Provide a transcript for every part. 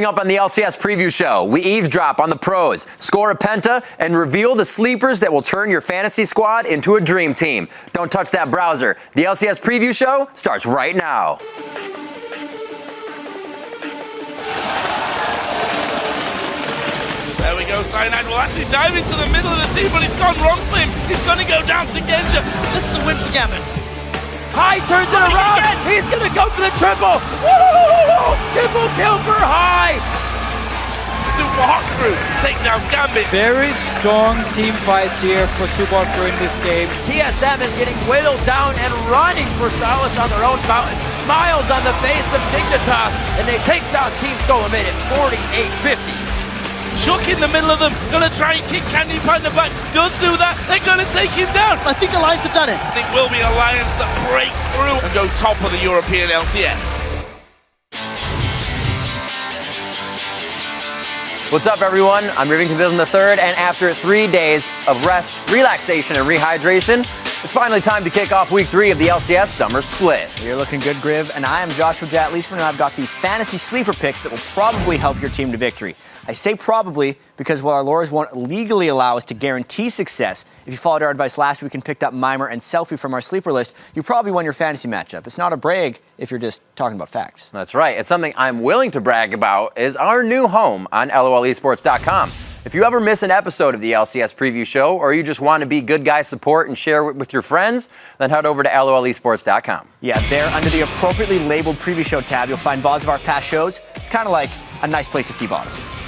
Coming up on the LCS preview show, we eavesdrop on the pros, score a penta, and reveal the sleepers that will turn your fantasy squad into a dream team. Don't touch that browser. The LCS preview show starts right now. There we go, Cyanide will actually dive into the middle of the team, but he's gone wrong for him. He's going to go down to Genja. This is a win for Gambit. High turns it around. He's going to go for the triple. Woo! Triple kill for High. Super Hot Crew take down Gambit. Very strong team fights here for Super Hot Crew in this game. TSM is getting whittled down and running for solace on their own fountain. Smiles on the face of Dignitas, and they take down Team Solomid at 48-50. Shook in the middle of them, gonna try and kick Candy Panda back. Does do that, they're gonna take him down. I think Alliance have done it. I think will be Alliance that break through and go top of the European LCS. What's up, everyone? I'm Rivington Bills in the third, and after 3 days of rest, relaxation, and rehydration, it's finally time to kick off week 3 of the LCS Summer Split. You're looking good, Griv, and I am Joshua Jat Leesman, and I've got the fantasy sleeper picks that will probably help your team to victory. I say probably because while our lures won't legally allow us to guarantee success, if you followed our advice last week and picked up Mimer and Selfie from our sleeper list, you probably won your fantasy matchup. It's not a brag if you're just talking about facts. That's right. It's something I'm willing to brag about is our new home on LOLesports.com. If you ever miss an episode of the LCS preview show, or you just want to be good guy support and share it with your friends, then head over to LOLesports.com. Yeah, there under the appropriately labeled preview show tab, you'll find VODs of our past shows. It's kind of like a nice place to see VODs.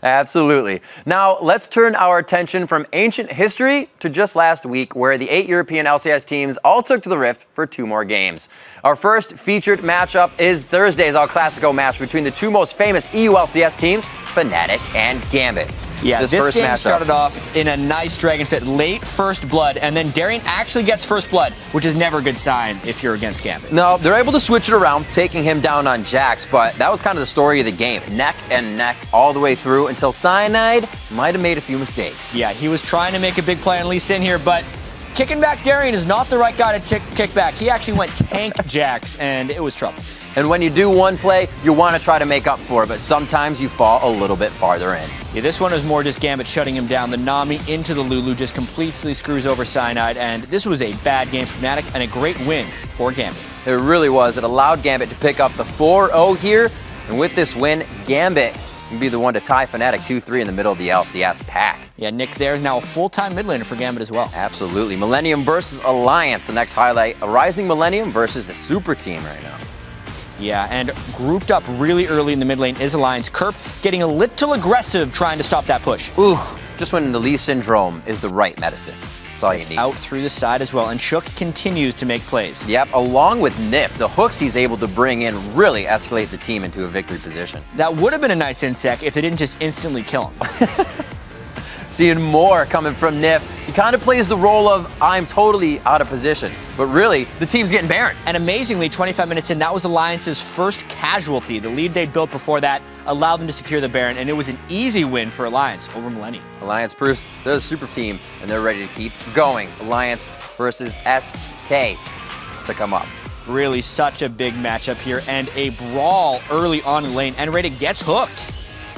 Absolutely. Now, let's turn our attention from ancient history to just last week, where the 8 European LCS teams all took to the Rift for 2 more games. Our first featured matchup is Thursday's El Clasico match between the 2 most famous EU LCS teams, Fnatic and Gambit. Yeah, this game started off in a nice Dragon Fit late first blood, and then Darian actually gets first blood, which is never a good sign if you're against Gambit. No, they're able to switch it around, taking him down on Jax, but that was kind of the story of the game. Neck and neck all the way through until Cyanide might have made a few mistakes. Yeah, he was trying to make a big play on Lee Sin here, but kicking back Darian is not the right guy to kick back. He actually went tank Jax, and it was trouble. And when you do one play, you want to try to make up for it, but sometimes you fall a little bit farther in. Yeah, this one is more just Gambit shutting him down. The Nami into the Lulu just completely screws over Cyanide, and this was a bad game for Fnatic and a great win for Gambit. It really was. It allowed Gambit to pick up the 4-0 here, and with this win, Gambit can be the one to tie Fnatic 2-3 in the middle of the LCS pack. Yeah, Nick there is now a full-time mid laner for Gambit as well. Absolutely. Millennium versus Alliance, the next highlight. A rising Millennium versus the super team right now. Yeah, and grouped up really early in the mid lane is Alliance. Kerp getting a little aggressive trying to stop that push. Ooh, just when the Lee syndrome is the right medicine. That's all you need. Out through the side as well, and Shook continues to make plays. Yep, along with Nif, the hooks he's able to bring in really escalate the team into a victory position. That would have been a nice insec if they didn't just instantly kill him. Seeing more coming from Nif. He kind of plays the role of, I'm totally out of position. But really, the team's getting Baron. And amazingly, 25 minutes in, that was Alliance's first casualty. The lead they'd built before that allowed them to secure the Baron, and it was an easy win for Alliance over Millennium. Alliance proves they're the super team, and they're ready to keep going. Alliance versus SK to come up. Really such a big matchup here, and a brawl early on in lane, and Radic gets hooked.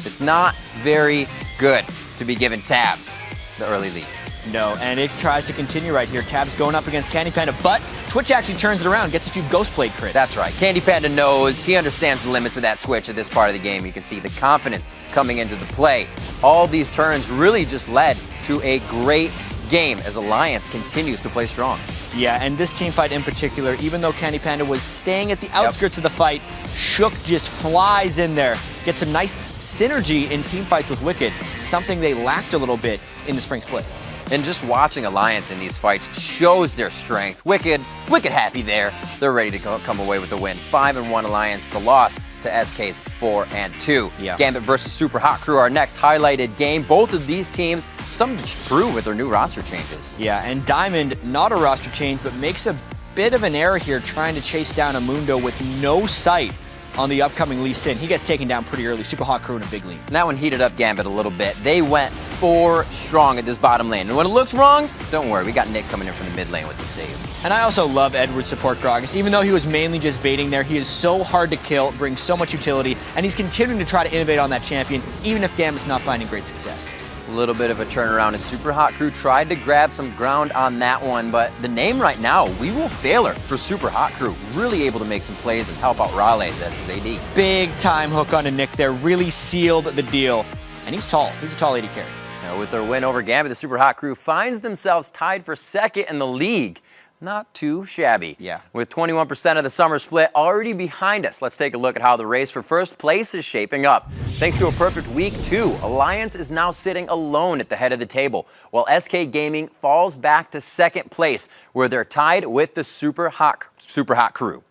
It's not very good to be given tabs the early lead. No, and it tries to continue right here. Tabs going up against Candy Panda, but Twitch actually turns it around, gets a few Ghost Blade crits. That's right. Candy Panda knows, he understands the limits of that Twitch at this part of the game. You can see the confidence coming into the play. All these turns really just led to a great game as Alliance continues to play strong. Yeah, and this team fight in particular, even though Candy Panda was staying at the outskirts of the fight, Shook just flies in there, gets some nice synergy in team fights with Wicked, something they lacked a little bit in the spring split. And just watching Alliance in these fights shows their strength. Wicked happy there. They're ready to come away with the win. 5-1 Alliance, the loss to SK's 4-2. Yeah. Gambit versus Super Hot Crew, our next highlighted game. Both of these teams, something to prove with their new roster changes. Yeah, and Diamond, not a roster change, but makes a bit of an error here trying to chase down a Mundo with no sight on the upcoming Lee Sin. He gets taken down pretty early. Super Hot Crew in a big lead. And that one heated up Gambit a little bit. They went 4 strong at this bottom lane. And when it looks wrong, don't worry, we got Nick coming in from the mid lane with the save. And I also love Edward's support Gragas. Even though he was mainly just baiting there, he is so hard to kill, brings so much utility, and he's continuing to try to innovate on that champion, even if Gambit's not finding great success. A little bit of a turnaround as Super Hot Crew tried to grab some ground on that one, but the name right now, We Will Failure for Super Hot Crew. Really able to make some plays and help out Ro8 as his AD. Big time hook on to Nick there, really sealed the deal. And he's tall. He's a tall AD carry. Now with their win over Gambit, the Super Hot Crew finds themselves tied for second in the league. Not too shabby. Yeah. With 21% of the summer split already behind us, let's take a look at how the race for first place is shaping up. Thanks to a perfect week 2, Alliance is now sitting alone at the head of the table, while SK Gaming falls back to second place, where they're tied with the Super Hot Crew.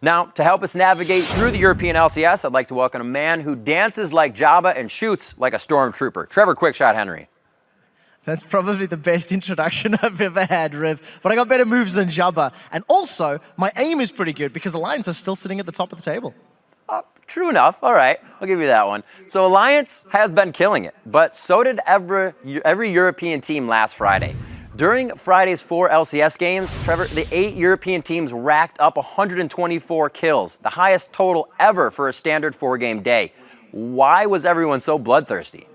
Now, to help us navigate through the European LCS, I'd like to welcome a man who dances like Jabba and shoots like a stormtrooper, Trevor Quickshot Henry. That's probably the best introduction I've ever had, Riv. But I got better moves than Jabba. And also, my aim is pretty good because Alliance are still sitting at the top of the table. True enough. All right, I'll give you that one. So Alliance has been killing it, but so did every European team last Friday. During Friday's 4 LCS games, Trevor, the 8 European teams racked up 124 kills, the highest total ever for a standard 4-game day. Why was everyone so bloodthirsty?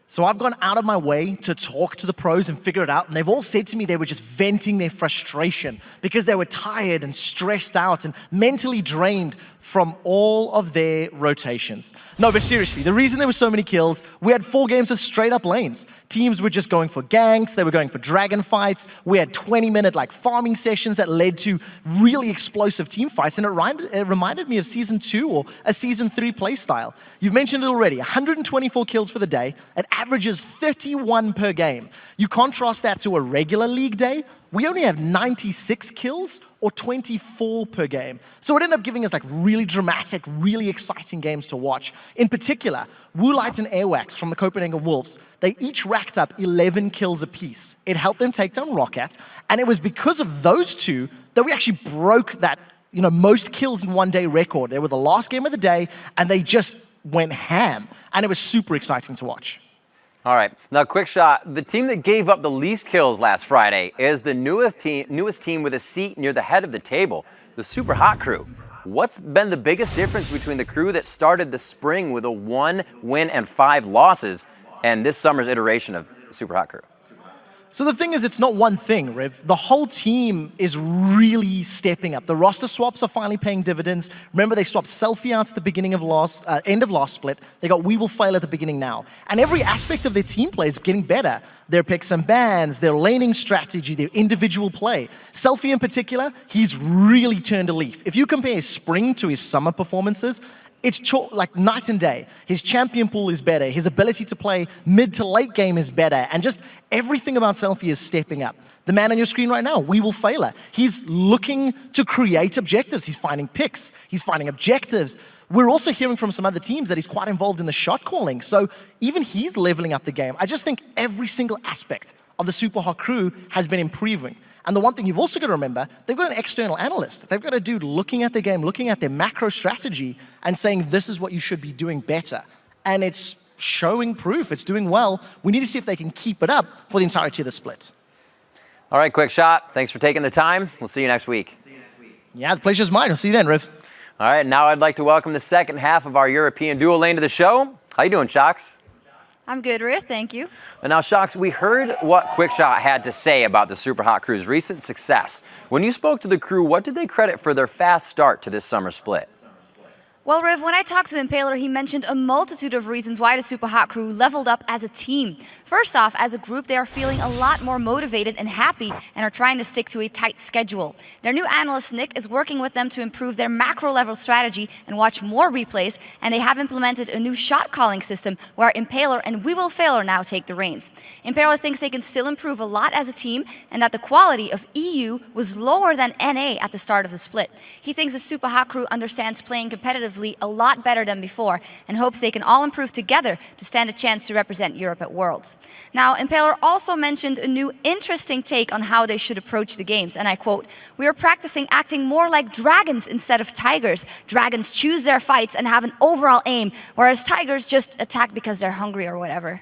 So I've gone out of my way to talk to the pros and figure it out, and they've all said to me they were just venting their frustration because they were tired and stressed out and mentally drained from all of their rotations. No, but seriously, the reason there were so many kills, we had 4 games of straight-up lanes. Teams were just going for ganks, they were going for dragon fights, we had 20-minute farming sessions that led to really explosive team fights, and it reminded me of Season 2 or a Season 3 play style. You've mentioned it already, 124 kills for the day, it averages 31 per game. You contrast that to a regular league day, we only have 96 kills or 24 per game. So it ended up giving us really dramatic, really exciting games to watch. In particular, Ro8 and Airwax from the Copenhagen Wolves, they each racked up 11 kills apiece. It helped them take down Ro8, and it was because of those two that we actually broke that most kills in one day record. They were the last game of the day, and they just went ham, and it was super exciting to watch. All right, now quick shot. The team that gave up the least kills last Friday is the newest team with a seat near the head of the table, the Super Hot Crew. What's been the biggest difference between the crew that started the spring with a 1 win and 5 losses and this summer's iteration of Super Hot Crew? So the thing is, it's not one thing, Riv. The whole team is really stepping up. The roster swaps are finally paying dividends. Remember, they swapped Selfie out at the beginning of end of last split. They got We Will Fail at the beginning now. And every aspect of their team play is getting better. Their picks and bans, their laning strategy, their individual play. Selfie in particular, he's really turned a leaf. If you compare his spring to his summer performances, it's like night and day. His champion pool is better. His ability to play mid to late game is better. And just everything about Selfie is stepping up. The man on your screen right now, We Will Fail. He's looking to create objectives. He's finding picks. He's finding objectives. We're also hearing from some other teams that he's quite involved in the shot calling. So even he's leveling up the game. I just think every single aspect of the Super Hot Crew has been improving. And the one thing you've also got to remember, they've got an external analyst. They've got a dude looking at their game, looking at their macro strategy, and saying, this is what you should be doing better. And it's showing proof. It's doing well. We need to see if they can keep it up for the entirety of the split. All right, quick shot. Thanks for taking the time. We'll see you next week. Yeah, the pleasure's mine. We'll see you then, Riv. All right, now I'd like to welcome the second half of our European duo lane to the show. How you doing, Shox? I'm good, Riv. Thank you. And now, Shox, we heard what Quickshot had to say about the Super Hot Crew's recent success. When you spoke to the crew, what did they credit for their fast start to this summer split? Well, Riv, when I talked to Impaler, he mentioned a multitude of reasons why the Super Hot Crew leveled up as a team. First off, as a group, they are feeling a lot more motivated and happy and are trying to stick to a tight schedule. Their new analyst, Nick, is working with them to improve their macro-level strategy and watch more replays, and they have implemented a new shot-calling system where Impaler and We Will Fail now take the reins. Impaler thinks they can still improve a lot as a team and that the quality of EU was lower than NA at the start of the split. He thinks the Super Hot Crew understands playing competitively a lot better than before and hopes they can all improve together to stand a chance to represent Europe at Worlds. Now, Impaler also mentioned a new interesting take on how they should approach the games, and I quote, "We are practicing acting more like dragons instead of tigers. Dragons choose their fights and have an overall aim, whereas tigers just attack because they're hungry or whatever."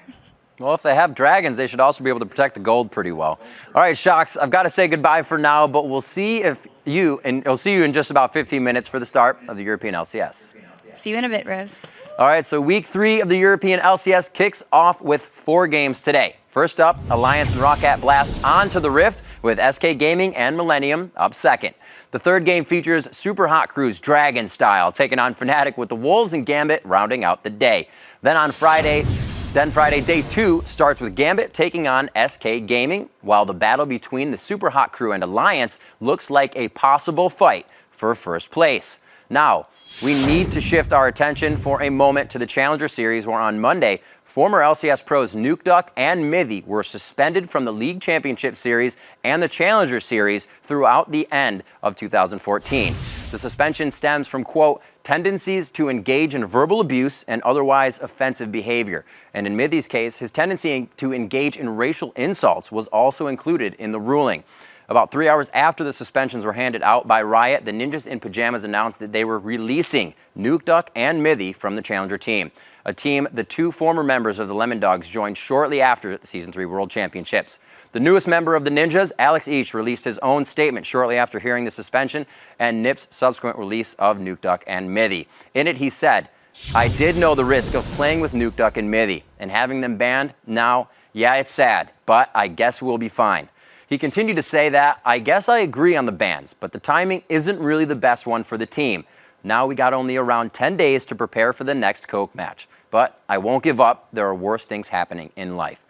Well, if they have dragons, they should also be able to protect the gold pretty well. All right, Shocks, I've got to say goodbye for now, but we'll see you in just about 15 minutes for the start of the European LCS. See you in a bit, Riv. All right, so week 3 of the European LCS kicks off with 4 games today. First up, Alliance and Ro8 blast onto the Rift with SK Gaming and Millennium up second. The third game features Super Hot Crew's Dragon style, taking on Fnatic with the Wolves and Gambit rounding out the day. Then Friday, day 2 starts with Gambit taking on SK Gaming, while the battle between the Super Hot Crew and Alliance looks like a possible fight for first place. Now, we need to shift our attention for a moment to the Challenger Series, where on Monday, former LCS pros NukeDuck and Mithy were suspended from the League Championship Series and the Challenger Series throughout the end of 2014. The suspension stems from, quote, tendencies to engage in verbal abuse and otherwise offensive behavior. And in Mithy's case, his tendency to engage in racial insults was also included in the ruling. About 3 hours after the suspensions were handed out by Riot, the Ninjas in Pajamas announced that they were releasing NukeDuck and Mithy from the Challenger team, a team the 2 former members of the Lemon Dogs joined shortly after the Season 3 World Championships. The newest member of the Ninjas, Alex Each, released his own statement shortly after hearing the suspension and NIP's subsequent release of NukeDuck and Mithy. In it, he said, "I did know the risk of playing with NukeDuck and Mithy, and having them banned now, yeah, it's sad, but I guess we'll be fine." He continued to say that, "I guess I agree on the bans, but the timing isn't really the best one for the team. Now we got only around 10 days to prepare for the next Coke match. But I won't give up. There are worse things happening in life."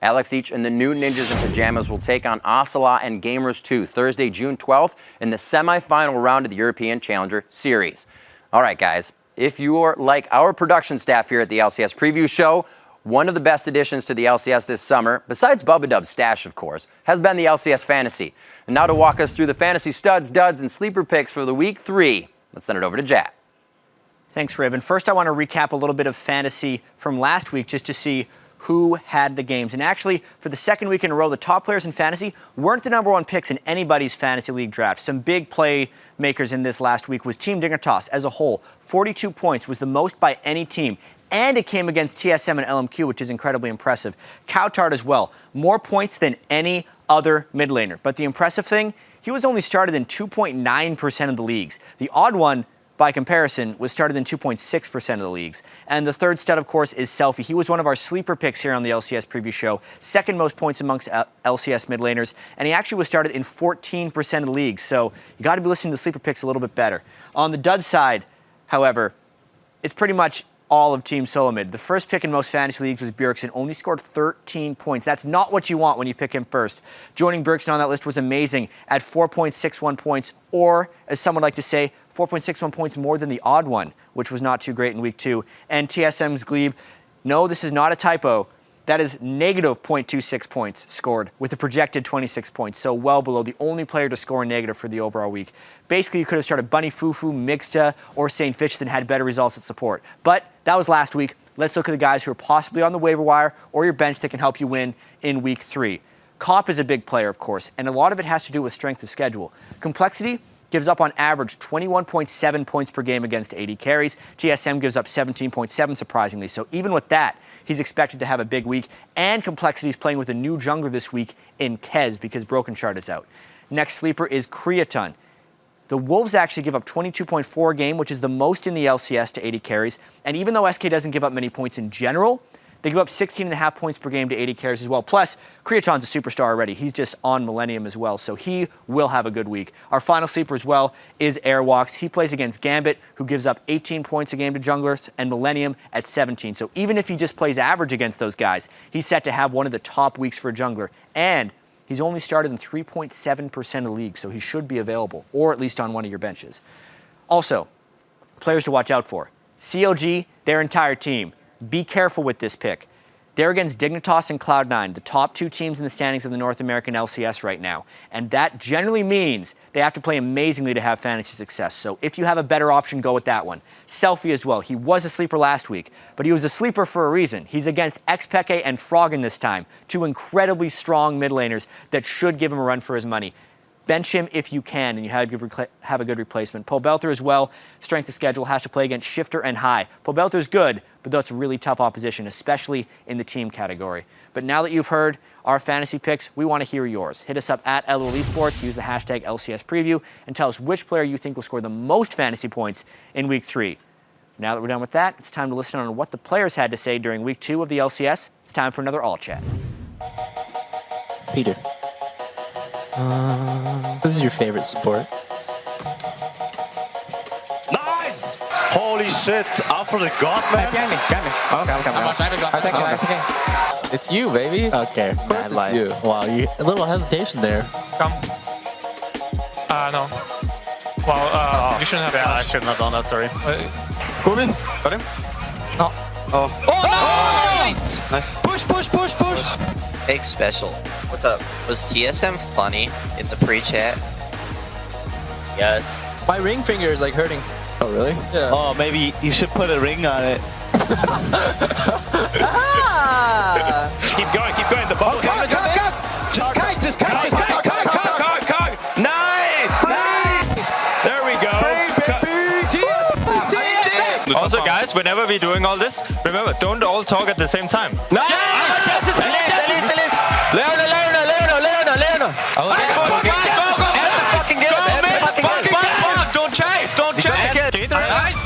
Alex Each and the new Ninjas in Pajamas will take on Ocelot and Gamers 2 Thursday, June 12th in the semifinal round of the European Challenger Series. All right, guys, if you are like our production staff here at the LCS Preview Show, one of the best additions to the LCS this summer, besides Bubba Dub's stash, of course, has been the LCS Fantasy. And now to walk us through the fantasy studs, duds, and sleeper picks for the week 3, let's send it over to Jat. Thanks, Riv. And first I want to recap a little bit of fantasy from last week just to see who had the games. And actually, for the second week in a row, the top players in fantasy weren't the #1 picks in anybody's fantasy league draft. Some big playmakers in this last week was Team Dignitas as a whole. 42 points was the most by any team. And it came against TSM and LMQ, which is incredibly impressive. Cowtard as well. More points than any other mid laner. But the impressive thing, he was only started in 2.9% of the leagues. The odd one, by comparison, was started in 2.6% of the leagues. And the third stud, of course, is Selfie. He was one of our sleeper picks here on the LCS Preview Show. Second most points amongst LCS mid laners. And he actually was started in 14% of the leagues. So you got to be listening to the sleeper picks a little bit better. On the dud side, however, it's pretty much all of Team Solomid. The first pick in most fantasy leagues was Bjergsen, only scored 13 points. That's not what you want when you pick him first. Joining Bjergsen on that list was amazing at 4.61 points, or, as some would like to say, 4.61 points more than the odd one, which was not too great in week 2. And TSM's Glebe, no, this is not a typo. That is negative 0.26 points scored with a projected 26 points, so well below the only player to score a negative for the overall week. Basically, you could have started Bunny Fufu, Mixta, or St. Fitch and had better results at support. But that was last week. Let's look at the guys who are possibly on the waiver wire or your bench that can help you win in week 3. Cop is a big player, of course, and a lot of it has to do with strength of schedule. Complexity gives up on average 21.7 points per game against AD carries. TSM gives up 17.7, surprisingly. So even with that, he's expected to have a big week. And Complexity is playing with a new jungler this week in Kez because Broken Shard is out. Next sleeper is Creaton. The Wolves actually give up 22.4 a game, which is the most in the LCS to 80 carries. And even though SK doesn't give up many points in general, they give up 16.5 points per game to 80 carries as well. Plus, Creaton's a superstar already. He's just on Millennium as well, so he will have a good week. Our final sleeper as well is Airwalks. He plays against Gambit, who gives up 18 points a game to junglers, and Millennium at 17. So even if he just plays average against those guys, he's set to have one of the top weeks for a jungler. And he's only started in 3.7% of the league, so he should be available, or at least on one of your benches. Also, players to watch out for. CLG, their entire team. Be careful with this pick. They're against Dignitas and Cloud9, the top 2 teams in the standings of the North American LCS right now. And that generally means they have to play amazingly to have fantasy success. So if you have a better option, go with that one. Selfie as well. He was a sleeper last week, but he was a sleeper for a reason. He's against Xpeke and Froggen this time, 2 incredibly strong mid laners that should give him a run for his money. bench him if you can, and you have a good replacement. Pobelter as well, strength of schedule, has to play against Shifter and High. Pobelter's good, but that's really tough opposition, especially in the team category. But now that you've heard our fantasy picks, we want to hear yours. Hit us up at LOL Esports, use the hashtag LCS Preview, and tell us which player you think will score the most fantasy points in Week 3. Now that we're done with that, it's time to listen on what the players had to say during Week 2 of the LCS. It's time for another All Chat. Peter, who's your favorite support? Nice! Holy shit, after the god, man. It's you, baby. Okay, of course it's you. Wow, a little hesitation there. Come. No. Well, you shouldn't have. Yeah, I shouldn't have done that, sorry. Corbin? Got him? No. Oh. Oh, nice! Nice. Push. Egg Special. What's up? Was TSM funny in the pre-chat? Yes. My ring finger is like hurting. Oh, really? Yeah. Oh, maybe you should put a ring on it. Keep going, the bubble. Cog. Just kite. Nice! There we go. Also, guys, whenever we're doing all this, remember, don't all talk at the same time. Nice! Leona. Go! Don't chase! Nice!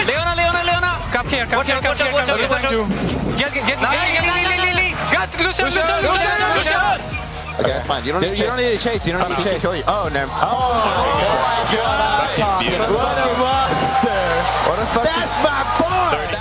Leona! Come here. Watch out. Get Lucian! Okay, fine. You don't need to chase. You don't need to chase. Oh, no. Oh my god! What a monster! That's my boy!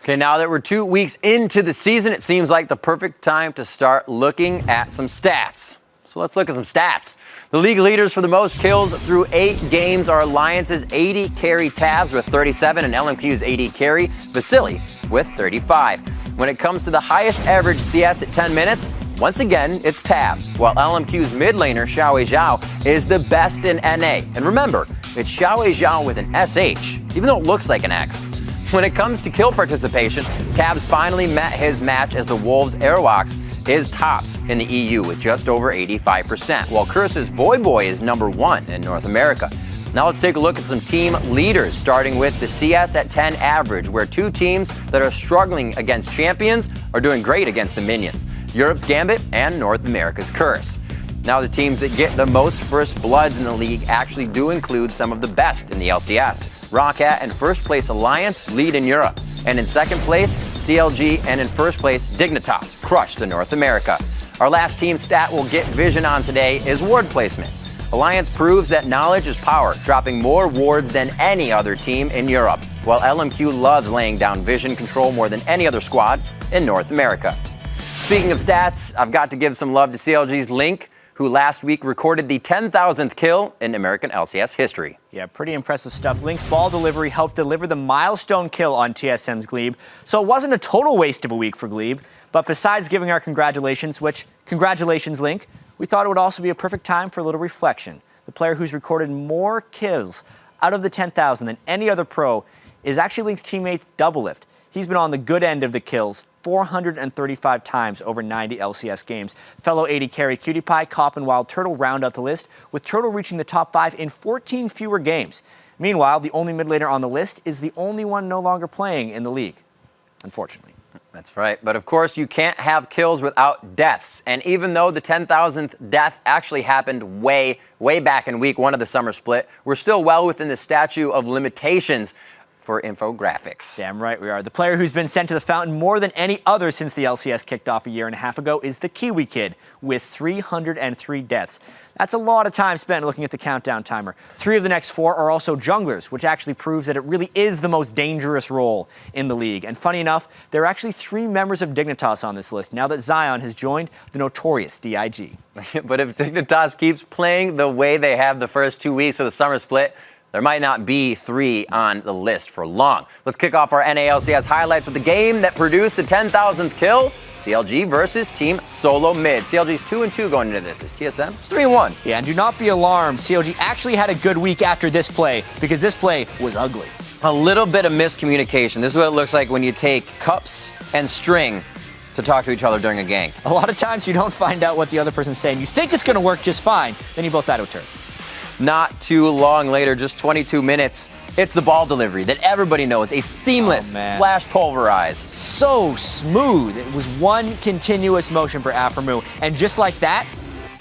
Okay, now that we're 2 weeks into the season, it seems like the perfect time to start looking at some stats. So let's look at some stats. The league leaders for the most kills through 8 games are Alliance's 80 carry Tabs with 37 and LMQ's 80 carry Vasily with 35. When it comes to the highest average CS at 10 minutes, once again, it's Tabs, while LMQ's mid laner, Xiao Zhao, is the best in NA. And remember, it's Xiao Zhao with an SH, even though it looks like an X. When it comes to kill participation, Tabs finally met his match as the Wolves Airwalks is tops in the EU with just over 85%, while Curse's Voyboy is #1 in North America. Now let's take a look at some team leaders, starting with the CS at 10 average, where 2 teams that are struggling against champions are doing great against the minions, Europe's Gambit and North America's Curse. Now the teams that get the most first bloods in the league actually do include some of the best in the LCS. Ro8 and first place Alliance lead in Europe, and in second place CLG, and in first place Dignitas crush the North America. Our last team stat we'll get vision on today is ward placement. Alliance proves that knowledge is power, dropping more wards than any other team in Europe, while LMQ loves laying down vision control more than any other squad in North America. Speaking of stats, I've got to give some love to CLG's Link, who last week recorded the 10,000th kill in American LCS history. Yeah, pretty impressive stuff. Link's ball delivery helped deliver the milestone kill on TSM's Glebe, so it wasn't a total waste of a week for Glebe. But besides giving our congratulations, which, congratulations Link, we thought it would also be a perfect time for a little reflection. The player who's recorded more kills out of the 10,000 than any other pro is actually Link's teammate Doublelift. He's been on the good end of the kills 435 times over 90 LCS games. Fellow 80 carry Cutie Pie, Cop, and Wild Turtle round out the list, with Turtle reaching the top 5 in 14 fewer games. Meanwhile, the only mid laner on the list is the only one no longer playing in the league, unfortunately. That's right. But of course, you can't have kills without deaths. And even though the 10,000th death actually happened way back in week 1 of the summer split, we're still well within the statute of limitations for infographics. Damn right we are. The player who's been sent to the fountain more than any other since the LCS kicked off a year and a half ago is the Kiwi Kid with 303 deaths. That's a lot of time spent looking at the countdown timer. 3 of the next 4 are also junglers, which actually proves that it really is the most dangerous role in the league. And funny enough, there are actually 3 members of Dignitas on this list now that Zion has joined the notorious DIG. But if Dignitas keeps playing the way they have the first 2 weeks of the summer split, there might not be 3 on the list for long. Let's kick off our NALCS highlights with the game that produced the 10,000th kill, CLG versus Team Solo Mid. CLG's 2-2 going into this. Is TSM? It's 3-1. Yeah, and do not be alarmed. CLG actually had a good week after this play, because this play was ugly. A little bit of miscommunication. This is what it looks like when you take cups and string to talk to each other during a gank. A lot of times you don't find out what the other person's saying. You think it's going to work just fine, then you both die to a turret. Not too long later, just 22 minutes, it's the ball delivery that everybody knows. A seamless flash pulverize. So smooth. It was one continuous motion for Aphromoo. And just like that,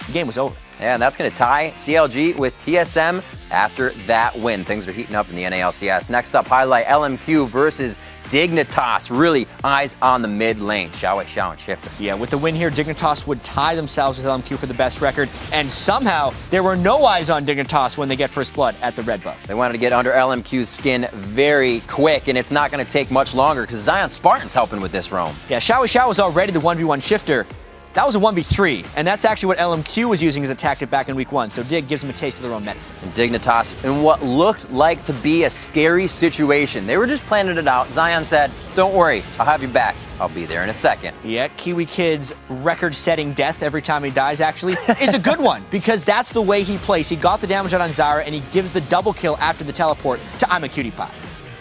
the game was over. Yeah, and that's going to tie CLG with TSM after that win. Things are heating up in the NALCS. Next up, highlight LMQ versus Dignitas. Really eyes on the mid lane. Xiao and Shifter. Yeah, with the win here, Dignitas would tie themselves with LMQ for the best record. And somehow, there were no eyes on Dignitas when they get first blood at the red buff. They wanted to get under LMQ's skin very quick, and it's not going to take much longer because Zion Spartan's helping with this roam. Yeah, Xiao was already the 1v1 Shifter. That was a 1v3, and that's actually what LMQ was using as a tactic back in week 1, so Dig gives them a taste of their own medicine. And Dignitas, in what looked like to be a scary situation. They were just planning it out. Zion said, don't worry, I'll have you back. I'll be there in a second. Yeah, Kiwi Kid's record-setting death every time he dies, actually, is a good one, because that's the way he plays. He got the damage out on Zyra, and he gives the double kill after the teleport to I'm a Cutie Pie.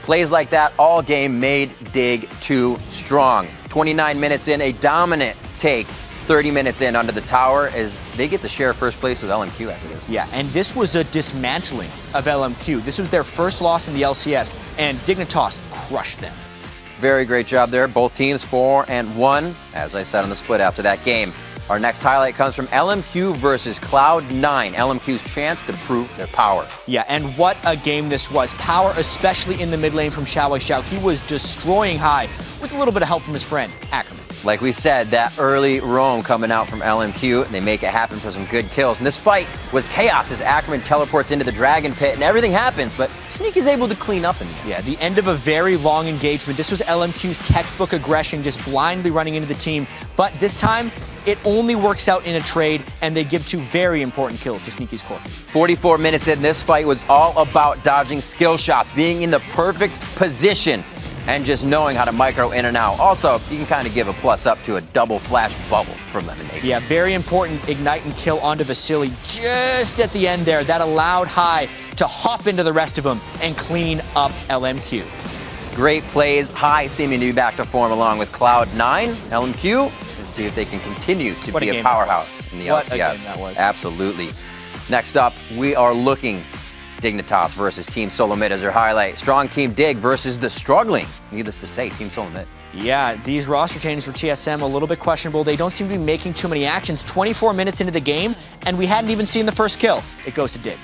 Plays like that all game made Dig too strong. 29 minutes in, a dominant take. 30 minutes in under the tower as they get to share first place with LMQ after this. Yeah, and this was a dismantling of LMQ. This was their first loss in the LCS, and Dignitas crushed them. Very great job there. Both teams 4-1, as I said on the split after that game. Our next highlight comes from LMQ versus Cloud9. LMQ's chance to prove their power. Yeah, and what a game this was. Power, especially in the mid lane from Xiao. He was destroying high with a little bit of help from his friend, Ackerman. Like we said, that early roam coming out from LMQ, and they make it happen for some good kills. And this fight was chaos as Ackerman teleports into the Dragon Pit, and everything happens, but Sneaky's able to clean up in the end. Yeah, the end of a very long engagement. This was LMQ's textbook aggression, just blindly running into the team. But this time, it only works out in a trade, and they give 2 very important kills to Sneaky's core. 44 minutes in, this fight was all about dodging skill shots, being in the perfect position, and just knowing how to micro in and out. Also, you can kind of give a plus up to a double flash bubble from Lemonade. Yeah, very important ignite and kill onto Vasily just at the end there. That allowed High to hop into the rest of them and clean up LMQ. Great plays. High seeming to be back to form along with Cloud9. LMQ, and see if they can continue to be a powerhouse in the LCS. What a game that was. Absolutely. Next up, we are looking Dignitas versus Team Solo Mid as their highlight. Strong Team Dig versus the struggling, needless to say, Team Solo Mid. Yeah, these roster changes for TSM a little bit questionable. They don't seem to be making too many actions. 24 minutes into the game, and we hadn't even seen the first kill. It goes to Dig.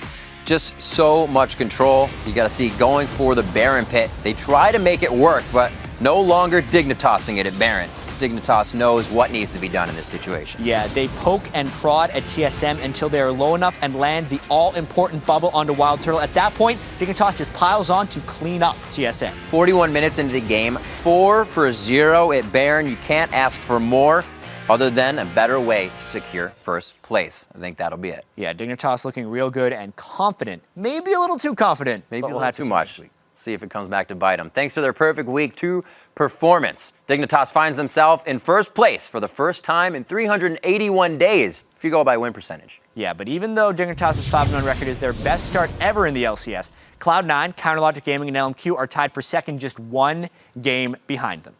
Just so much control. You got to see going for the Baron Pit. They try to make it work, but no longer Dignitasing it at Baron. Dignitas knows what needs to be done in this situation. Yeah, they poke and prod at TSM until they are low enough and land the all-important bubble onto Wild Turtle. At that point, Dignitas just piles on to clean up TSM. 41 minutes into the game, 4-0 at Baron. You can't ask for more other than a better way to secure first place. I think that'll be it. Yeah, Dignitas looking real good and confident. Maybe a little too confident. Maybe a little too much. See if it comes back to bite them. Thanks to their perfect Week 2 performance, Dignitas finds themselves in first place for the first time in 381 days, if you go by win percentage. Yeah, but even though Dignitas' 5-1 record is their best start ever in the LCS, Cloud9, Counterlogic Gaming, and LMQ are tied for second, just 1 game behind them.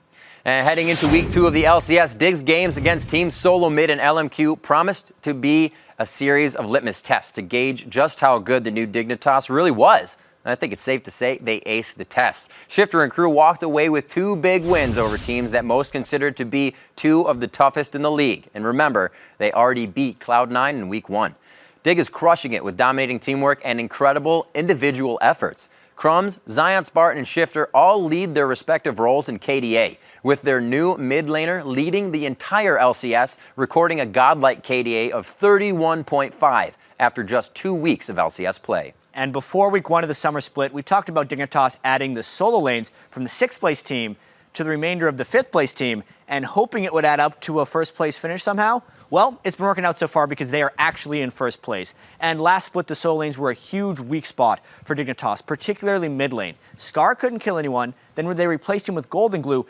And heading into Week 2 of the LCS, Dig's games against Team Solo Mid and LMQ promised to be a series of litmus tests to gauge just how good the new Dignitas really was. And I think it's safe to say they aced the tests. Shifter and crew walked away with 2 big wins over teams that most considered to be 2 of the toughest in the league. And remember, they already beat Cloud9 in Week 1. Dig is crushing it with dominating teamwork and incredible individual efforts. Crumbs, Zion Spartan, and Shifter all lead their respective roles in KDA, with their new mid laner leading the entire LCS, recording a godlike KDA of 31.5 after just 2 weeks of LCS play. And before Week 1 of the summer split, we talked about Dignitas adding the solo lanes from the 6th place team to the remainder of the 5th place team and hoping it would add up to a first place finish somehow. Well, it's been working out so far because they are actually in first place. And last split, the solo lanes were a huge weak spot for Dignitas, particularly mid lane. Scar couldn't kill anyone. Then when they replaced him with Golden Glue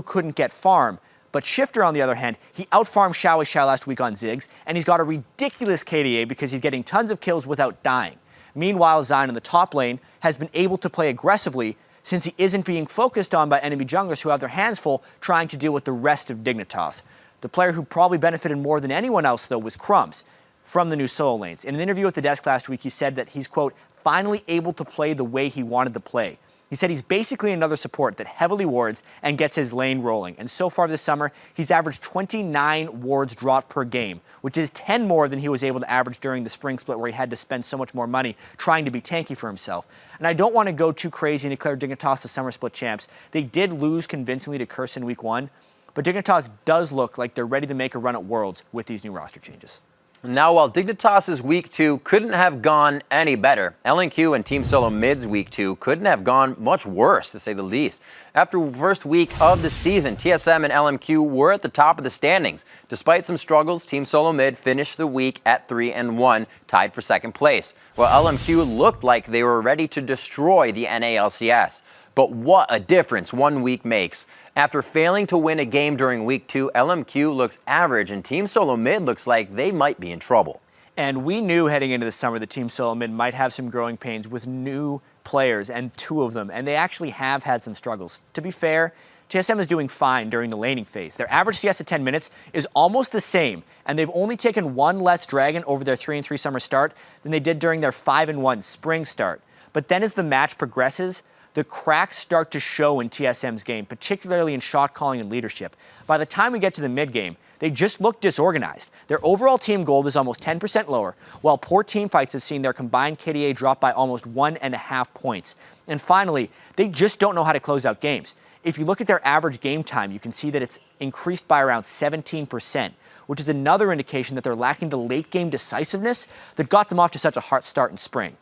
couldn't get farm. But Shifter, on the other hand, he outfarmed Xiao last week on Ziggs, and he's got a ridiculous KDA because he's getting tons of kills without dying. Meanwhile, Zion in the top lane has been able to play aggressively since he isn't being focused on by enemy junglers who have their hands full trying to deal with the rest of Dignitas. The player who probably benefited more than anyone else, though, was Crumbs from the new solo lanes. In an interview with The Desk last week, he said that he's, quote, finally able to play the way he wanted to play. He said he's basically another support that heavily wards and gets his lane rolling. And so far this summer, he's averaged 29 wards dropped per game, which is 10 more than he was able to average during the spring split where he had to spend so much more money trying to be tanky for himself. And I don't want to go too crazy and declare Dignitas the summer split champs. They did lose convincingly to Curse in week 1, but Dignitas does look like they're ready to make a run at Worlds with these new roster changes. Now, while Dignitas' Week 2 couldn't have gone any better, LNQ and Team Solo Mid's Week 2 couldn't have gone much worse, to say the least. After the first week of the season, TSM and LMQ were at the top of the standings. Despite some struggles, Team Solo Mid finished the week at 3-1, tied for second place, while LMQ looked like they were ready to destroy the NA/LCS. But what a difference 1 week makes. After failing to win a game during week 2, LMQ looks average and Team Solo Mid looks like they might be in trouble. And we knew heading into the summer that Team Solo Mid might have some growing pains with new players, and 2 of them, and they actually have had some struggles. To be fair, TSM is doing fine during the laning phase. Their average CS at 10 minutes is almost the same, and they've only taken 1 less Dragon over their 3-3 summer start than they did during their 5-1 spring start. But then as the match progresses, the cracks start to show in TSM's game, particularly in shot calling and leadership. By the time we get to the mid-game, they just look disorganized. Their overall team gold is almost 10% lower, while poor team fights have seen their combined KDA drop by almost 1.5 points. And finally, they just don't know how to close out games. If you look at their average game time, you can see that it's increased by around 17%, which is another indication that they're lacking the late-game decisiveness that got them off to such a hot start in spring.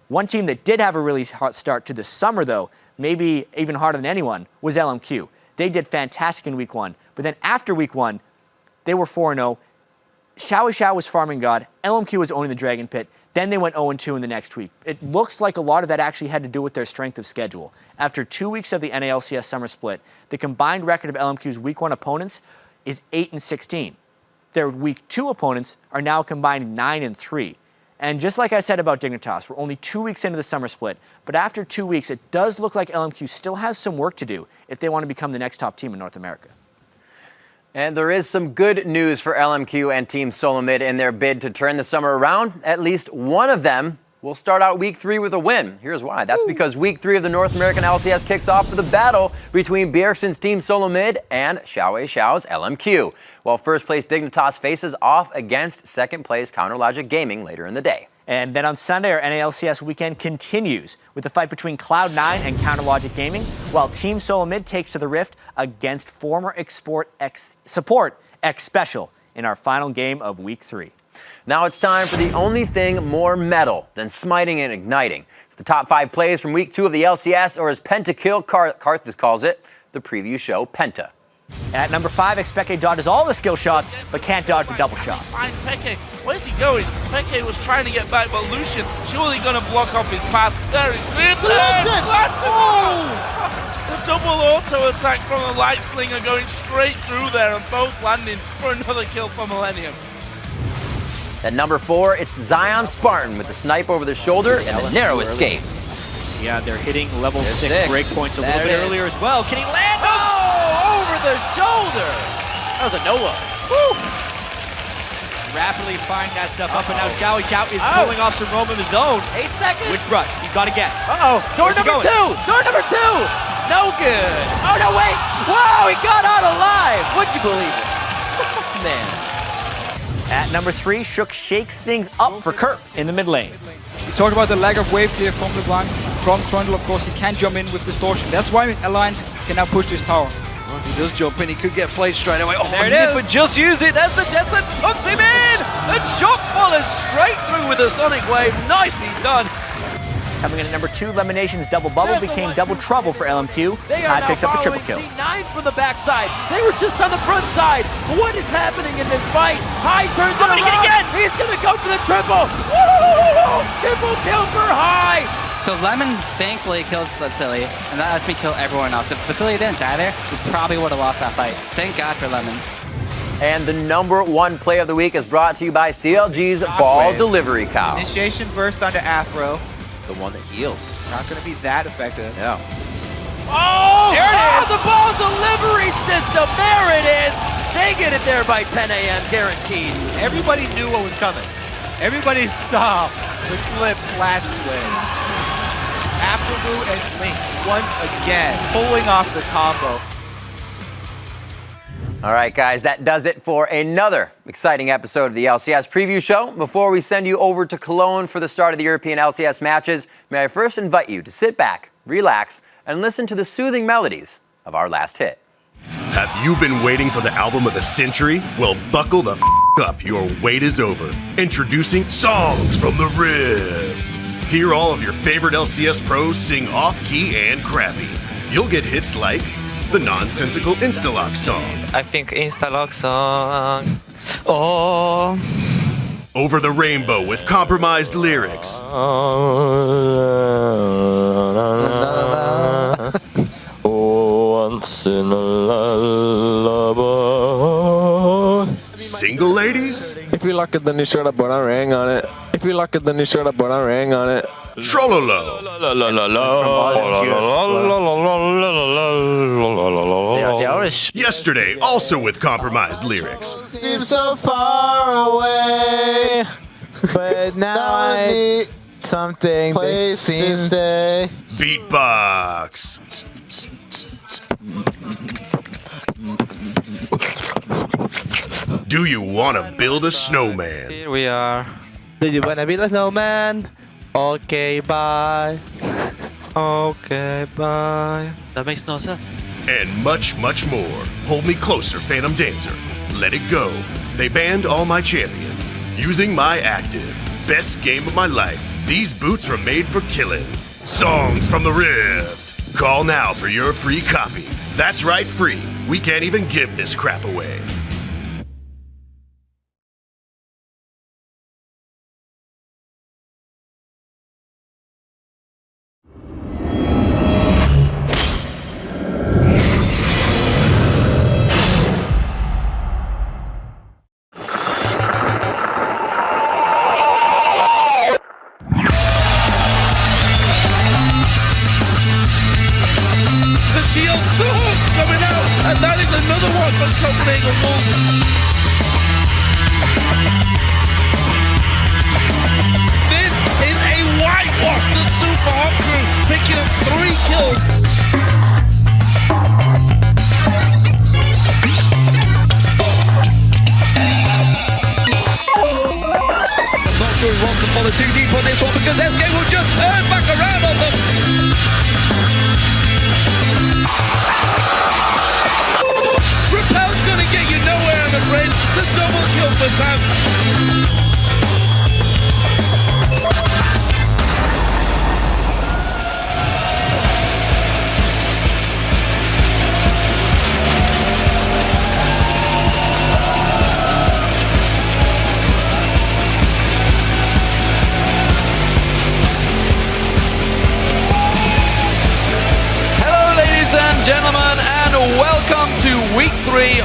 One team that did have a really hot start to the summer, though, maybe even harder than anyone, was LMQ. They did fantastic in week 1, but then after week 1, they were 4-0. Xiao was farming God, LMQ was owning the Dragon Pit, then they went 0-2 in the next week. It looks like a lot of that actually had to do with their strength of schedule. After 2 weeks of the NALCS summer split, the combined record of LMQ's week 1 opponents is 8-16. Their week 2 opponents are now combined 9-3. And just like I said about Dignitas, we're only 2 weeks into the summer split, but after 2 weeks, it does look like LMQ still has some work to do if they want to become the next top team in North America. And there is some good news for LMQ and Team Solo Mid in their bid to turn the summer around. At least one of them will start out week 3 with a win. Here's why. That's because week 3 of the North American LCS kicks off with a battle between Bjergsen's Team Solo Mid and Xiao's LMQ, while first place Dignitas faces off against second place Counterlogic Gaming later in the day. And then on Sunday, our NALCS weekend continues with the fight between Cloud9 and Counterlogic Gaming, while Team Solo Mid takes to the Rift against former Support X Special in our final game of week 3. Now it's time for the only thing more metal than smiting and igniting. It's the top 5 plays from week 2 of the LCS, or as Pentakill Karthus calls it, the preview show Penta. At number 5, Expeke dodges all the skill shots, but can't dodge the double shot. Find Peke. Where's he going? Peke was trying to get back, but Lucian surely going to block off his path. There is Clinton! The double auto attack from the Light Slinger going straight through there, and both landing for another kill for Millennium. At number 4, it's Zion Spartan with the snipe over the shoulder and the narrow escape. Yeah, they're hitting level 6 breakpoints a little bit earlier as well. Can he land? Oh, over the shoulder! That was a Noah. Woo! Rapidly firing that stuff up, and now Xiao is pulling off some roam of his own. 8 seconds. Which rut? He's got to guess. Door number 2! Door number 2! No good! Oh, no, wait! Wow, he got out alive! Would you believe it? Man. At number 3, Shook shakes things up for Kurt in the mid lane. We talked about the lack of wave clear from LeBlanc. From Trundle, of course, he can jump in with Distortion. That's why Alliance can now push this tower. Well, if he does jump in, he could get flayed straight away. Oh, there it is. Niffa just used it. There's the Death Sentence, hooks him in! And Shock follows straight through with a Sonic Wave. Nicely done. Coming in at number 2, Lemination's Double Bubble became Double Trouble for LMQ. Hyde picks up the triple kill. C9 from the backside. They were just on the front side. What is happening in this fight? Hyde turns it around. Again. He's going to go for the triple. Woo! Triple kill for Hyde. So Lemon thankfully kills Vasily, and that lets me kill everyone else. If Vasily didn't die there, we probably would have lost that fight. Thank God for Lemon. And the number 1 play of the week is brought to you by CLG's Ball Delivery Cow. Initiation burst onto Afro. The one that heals. Not going to be that effective. Yeah. Oh! There it is. The ball delivery system. There it is. They get it there by 10 a.m. guaranteed. Everybody knew what was coming. Everybody saw the clip flash away. Afterblue and Link once again pulling off the combo. All right, guys, that does it for another exciting episode of the LCS Preview Show. Before we send you over to Cologne for the start of the European LCS matches, may I first invite you to sit back, relax, and listen to the soothing melodies of our last hit. Have you been waiting for the album of the century? Well, buckle the up, your wait is over. Introducing Songs from the Rift. Hear all of your favorite LCS pros sing off-key and crappy. You'll get hits like the nonsensical Instalock song. I think Instalock song. Oh. Over the Rainbow with compromised lyrics. Once in a lullaby. Single ladies? If you like it, then you should have put a ring on it. If you like it, then you should have put a ring on it. Trollolo. Yesterday, also with compromised lyrics. Seems so far away, but now I need something place to stay. Beatbox. Do you want to build a snowman? Here we are. Do you wanna build a snowman? Okay, bye. Okay, bye. That makes no sense. And much, much more. Hold Me Closer, Phantom Dancer. Let It Go. They banned all my champions. Using my active. Best game of my life. These boots were made for killing. Songs from the Rift. Call now for your free copy. That's right, free. We can't even give this crap away.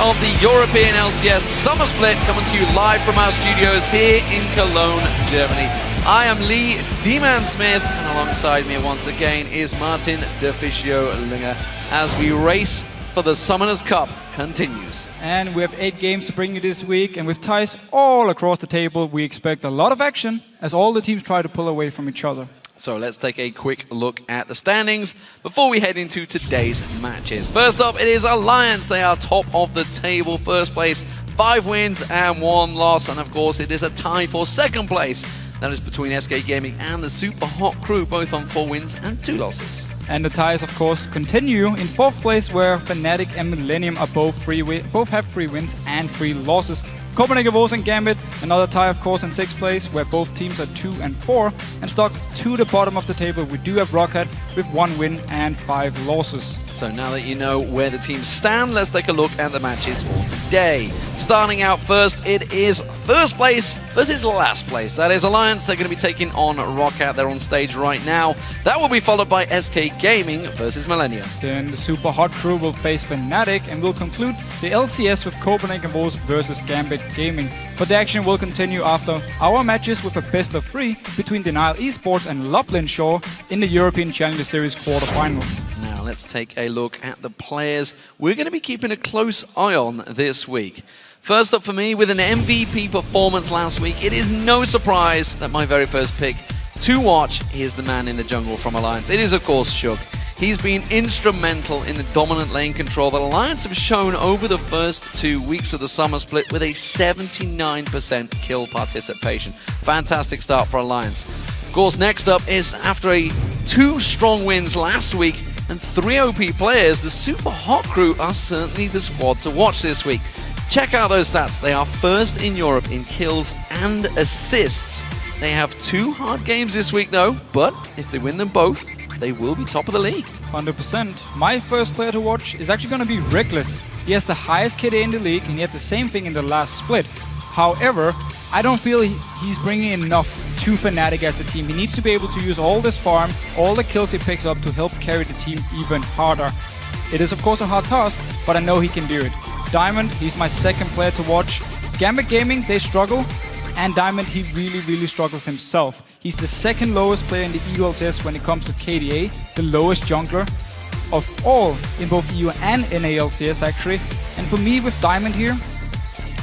Of the European LCS Summer Split, coming to you live from our studios here in Cologne, Germany. I am Lee D-Man Smith, and alongside me once again is Martin Deficio Linger as we race for the Summoners Cup continues. And we have 8 games to bring you this week, and with ties all across the table, we expect a lot of action as all the teams try to pull away from each other. So let's take a quick look at the standings before we head into today's matches. First up, it is Alliance. They are top of the table, first place, 5 wins and 1 loss. And of course, it is a tie for second place. That is between SK Gaming and the Super Hot Crew, both on 4 wins and 2 losses. And the ties, of course, continue in 4th place, where Fnatic and Millennium are both have 3 wins and 3 losses. Copenhagen Wolves and Gambit, another tie, of course, in 6th place, where both teams are 2 and 4. And stuck to the bottom of the table, we do have Rocket with 1 win and 5 losses. So now that you know where the teams stand, let's take a look at the matches for today. Starting out first, it is first place versus last place. That is Alliance. They're going to be taking on Roccat. They're on stage right now. That will be followed by SK Gaming versus Millennium. Then the Super Hot Crew will face Fnatic, and will conclude the LCS with Copenhagen Wolves versus Gambit Gaming. But the action will continue after our matches with a best of 3 between Denial Esports and Lublin Shore in the European Challenger Series quarterfinals. Now let's take a look at the players we're going to be keeping a close eye on this week. First up for me, with an MVP performance last week, it is no surprise that my very first pick to watch is the man in the jungle from Alliance. It is, of course, Shook. He's been instrumental in the dominant lane control that Alliance have shown over the first 2 weeks of the summer split with a 79% kill participation. Fantastic start for Alliance. Of course, next up is, after 2 strong wins last week and 3 OP players, the Super Hot Crew are certainly the squad to watch this week. Check out those stats. They are first in Europe in kills and assists. They have 2 hard games this week though, but if they win them both, they will be top of the league. 100%. My first player to watch is actually going to be Reckless. He has the highest KD in the league, and he had the same thing in the last split. However, I don't feel he's bringing enough to Fnatic as a team. He needs to be able to use all this farm, all the kills he picks up to help carry the team even harder. It is of course a hard task, but I know he can do it. Diamond, he's my second player to watch. Gambit Gaming, they struggle. And Diamond, he really struggles himself. He's the second lowest player in the EUCS when it comes to KDA, the lowest jungler of all in both EU and LCS actually. And for me with Diamond here,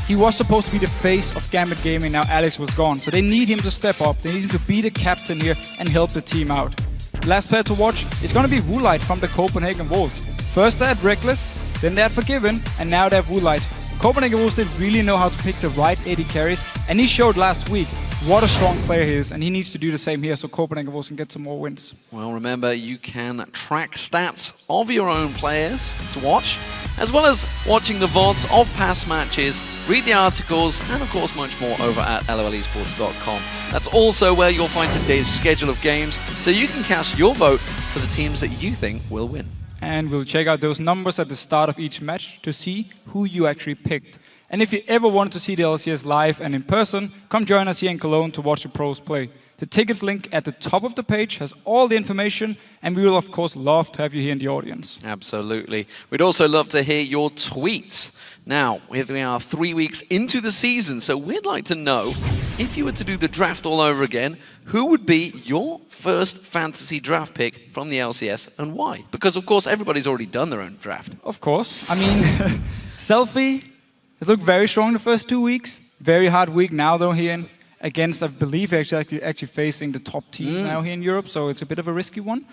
he was supposed to be the face of Gambit Gaming, now Alex was gone. So they need him to step up, they need him to be the captain here and help the team out. Last player to watch is going to be Ro8 from the Copenhagen Wolves. First they had Reckless, then they had Forgiven, and now they have Ro8. Copenhagen Wolves didn't really know how to pick the right AD carries, and he showed last week what a strong player he is, and he needs to do the same here so Copenhagen Wolves can get some more wins. Well, remember, you can track stats of your own players to watch, as well as watching the VODs of past matches, read the articles, and of course much more over at lolesports.com. That's also where you'll find today's schedule of games, so you can cast your vote for the teams that you think will win. And we'll check out those numbers at the start of each match to see who you actually picked. And if you ever wanted to see the LCS live and in person, come join us here in Cologne to watch the pros play. The tickets link at the top of the page has all the information, and we will of course love to have you here in the audience. Absolutely. We'd also love to hear your tweets. Now, we are 3 weeks into the season, so we'd like to know, if you were to do the draft all over again, who would be your first fantasy draft pick from the LCS and why? Because of course everybody's already done their own draft. Of course. I mean, Selfie has looked very strong the first 2 weeks. Very hard week now though here against, I believe, actually facing the top team now here in Europe, so it's a bit of a risky one.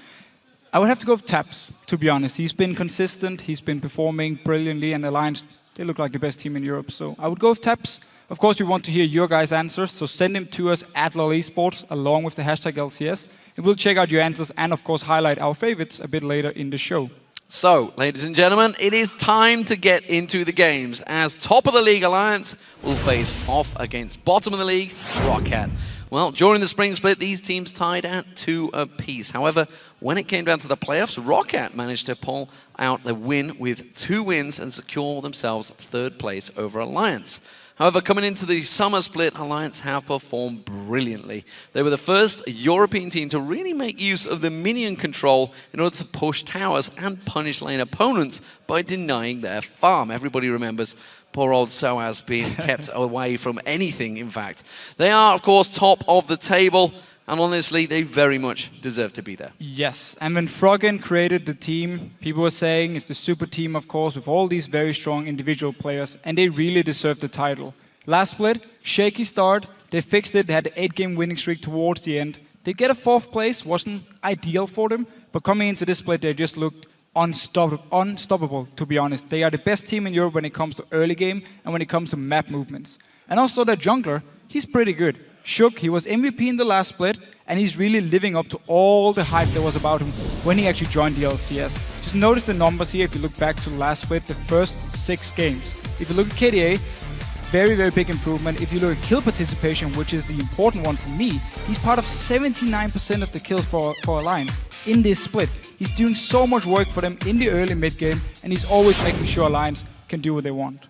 I would have to go with Taps, to be honest. He's been consistent, he's been performing brilliantly, and Alliance, they look like the best team in Europe, so I would go with Taps. Of course, we want to hear your guys' answers, so send them to us at LoleSports along with the hashtag LCS, and we'll check out your answers and, of course, highlight our favorites a bit later in the show. So, ladies and gentlemen, it is time to get into the games, as top of the league Alliance will face off against bottom of the league Ro8. Well, during the spring split, these teams tied at 2 apiece. However, when it came down to the playoffs, Ro8 managed to pull out the win with 2 wins and secure themselves 3rd place over Alliance. However, coming into the summer split, Alliance have performed brilliantly. They were the first European team to really make use of the minion control in order to push towers and punish lane opponents by denying their farm. Everybody remembers poor old Soaz being kept away from anything, in fact. They are, of course, top of the table, and honestly, they very much deserve to be there. Yes, and when Froggen created the team, people were saying it's the super team, of course, with all these very strong individual players, and they really deserve the title. Last split, shaky start, they fixed it, they had the 8-game winning streak towards the end. They get a 4th place, wasn't ideal for them, but coming into this split, they just looked unstoppable, to be honest. They are the best team in Europe when it comes to early game and when it comes to map movements. And also their jungler, he's pretty good. Shook, he was MVP in the last split, and he's really living up to all the hype there was about him when he actually joined the LCS. Just notice the numbers here if you look back to the last split, the first 6 games. If you look at KDA, very big improvement. If you look at kill participation, which is the important one for me, he's part of 79% of the kills for Alliance in this split. He's doing so much work for them in the early mid game, and he's always making sure Alliance can do what they want.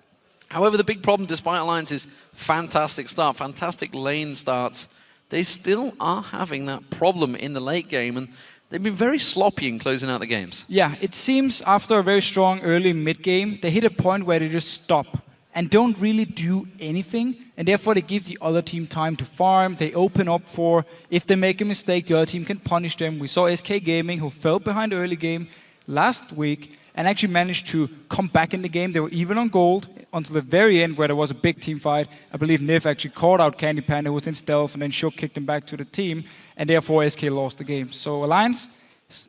However, the big problem, despite Alliance's fantastic start, fantastic lane starts, they still are having that problem in the late game, and they've been very sloppy in closing out the games. Yeah, it seems after a very strong early mid game, they hit a point where they just stop and don't really do anything, and therefore they give the other team time to farm. They open up for, if they make a mistake, the other team can punish them. We saw SK Gaming, who fell behind early game, last week and actually managed to come back in the game. They were even on gold until the very end where there was a big team fight. I believe Nif actually caught out Candy Panda, who was in stealth, and then Shook kicked him back to the team, and therefore SK lost the game. So Alliance,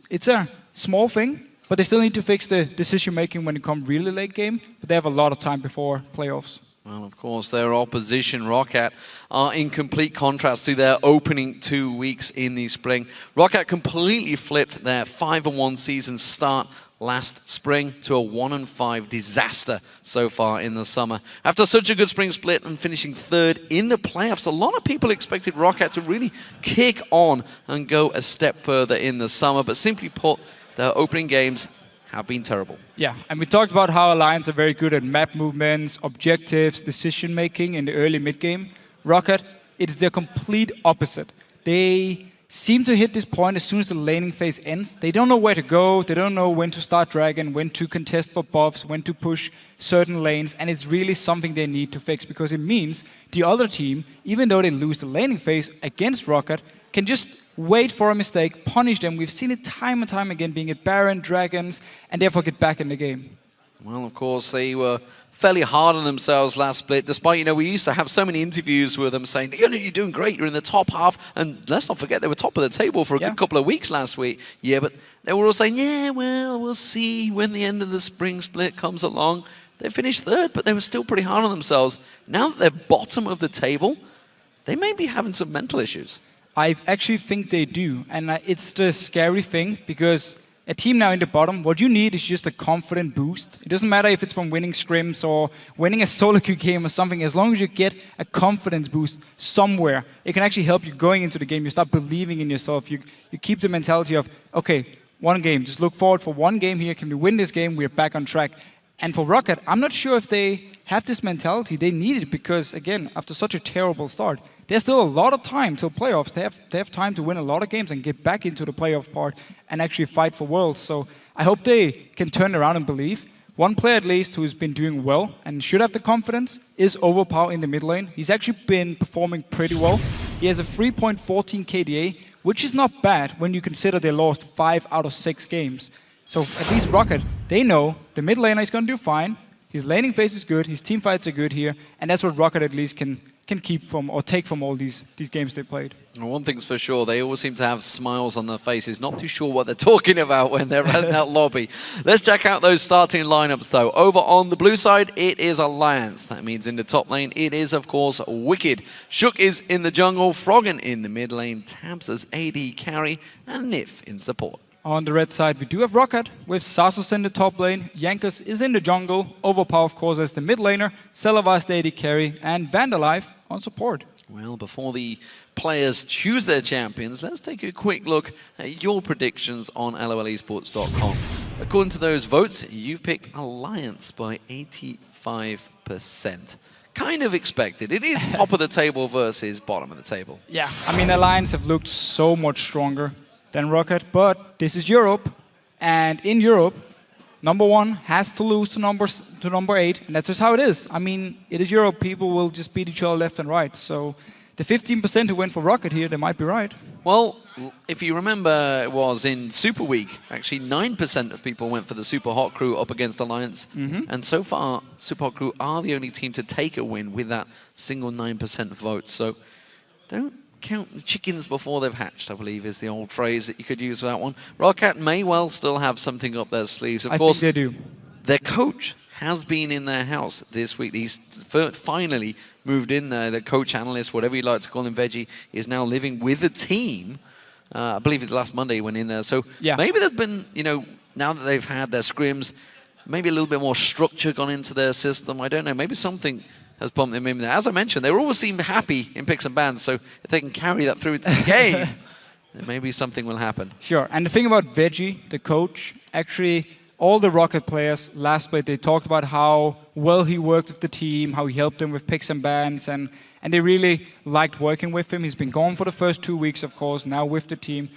it's a small thing, but they still need to fix the decision-making when it comes really late game, but they have a lot of time before playoffs. Well, of course, their opposition, Ro8, are in complete contrast to their opening 2 weeks in the spring. Ro8 completely flipped their 5-1 season start last spring to a 1-5 disaster so far in the summer. After such a good spring split and finishing third in the playoffs, a lot of people expected Ro8 to really kick on and go a step further in the summer, but simply put, their opening games have been terrible. Yeah, and we talked about how Alliance are very good at map movements, objectives, decision-making in the early mid-game. Ro8, it's the complete opposite. They seem to hit this point as soon as the laning phase ends. They don't know where to go, they don't know when to start Dragon, when to contest for buffs, when to push certain lanes, and it's really something they need to fix, because it means the other team, even though they lose the laning phase against Ro8, can just wait for a mistake, punish them. We've seen it time and time again, being it Baron, Dragons, and therefore get back in the game. Well, of course, they were fairly hard on themselves last split, despite, we used to have so many interviews with them saying, you're doing great, you're in the top half, and let's not forget they were top of the table for a good couple of weeks last week. Yeah, but they were all saying, yeah, well, we'll see when the end of the spring split comes along. They finished third, but they were still pretty hard on themselves. Now that they're bottom of the table, they may be having some mental issues. I actually think they do, and it's the scary thing, because a team now in the bottom, what you need is just a confident boost. It doesn't matter if it's from winning scrims or winning a solo queue game or something, as long as you get a confidence boost somewhere, it can actually help you going into the game. You start believing in yourself. You keep the mentality of, okay, one game, just look forward for one game here. Can we win this game? We're back on track. And for Ro8, I'm not sure if they have this mentality. They need it because, again, after such a terrible start, there's still a lot of time till playoffs. They have time to win a lot of games and get back into the playoff part and actually fight for worlds. So I hope they can turn around and believe. One player at least who's been doing well and should have the confidence is Overpower in the mid lane. He's actually been performing pretty well. He has a 3.14 KDA, which is not bad when you consider they lost 5 out of 6 games. So at least Ro8, they know the mid laner is going to do fine. His laning phase is good, his team fights are good here, and that's what Ro8 at least can keep from or take from all these games they played. Well, one thing's for sure, they always seem to have smiles on their faces, not too sure what they're talking about when they're in that lobby. Let's check out those starting lineups though. Over on the blue side, it is Alliance. That means in the top lane, it is of course Wicked. Shook is in the jungle, Froggen in the mid lane, Tabs as AD carry, and Nif in support. On the red side, we do have Ro8 with Sasos in the top lane, Jankos is in the jungle, Overpower, of course, as the mid laner, Celavast AD carry, and Vandalife on support. Well, before the players choose their champions, let's take a quick look at your predictions on LOLesports.com. According to those votes, you've picked Alliance by 85%. Kind of expected. It is top of the table versus bottom of the table. Yeah, I mean, Alliance have looked so much stronger than Ro8, but this is Europe, and in Europe, number 1 has to lose to number 8, and that's just how it is. I mean, it is Europe, people will just beat each other left and right, so the 15% who went for Ro8 here, they might be right. Well, if you remember, it was in Super Week, actually 9% of people went for the Super Hot Crew up against Alliance, and so far, Super Hot Crew are the only team to take a win with that single 9% vote, so don't count the chickens before they've hatched, I believe, is the old phrase that you could use for that one. Ro8 may well still have something up their sleeves. Of course, think they do. Their coach has been in their house this week. He's finally moved in there. The coach, analyst, whatever you like to call him, Veggie, is now living with the team. I believe it was last Monday he went in there. So maybe there's been, now that they've had their scrims, maybe a little bit more structure gone into their system. I don't know. Maybe something has bumped them in there. As I mentioned, they always seem happy in picks and bans, so if they can carry that through into the game, then maybe something will happen. Sure, and the thing about Veggie, the coach, actually all the Ro8 players last split, they talked about how well he worked with the team, how he helped them with picks and bans, and they really liked working with him. He's been gone for the first 2 weeks, of course, now with the team.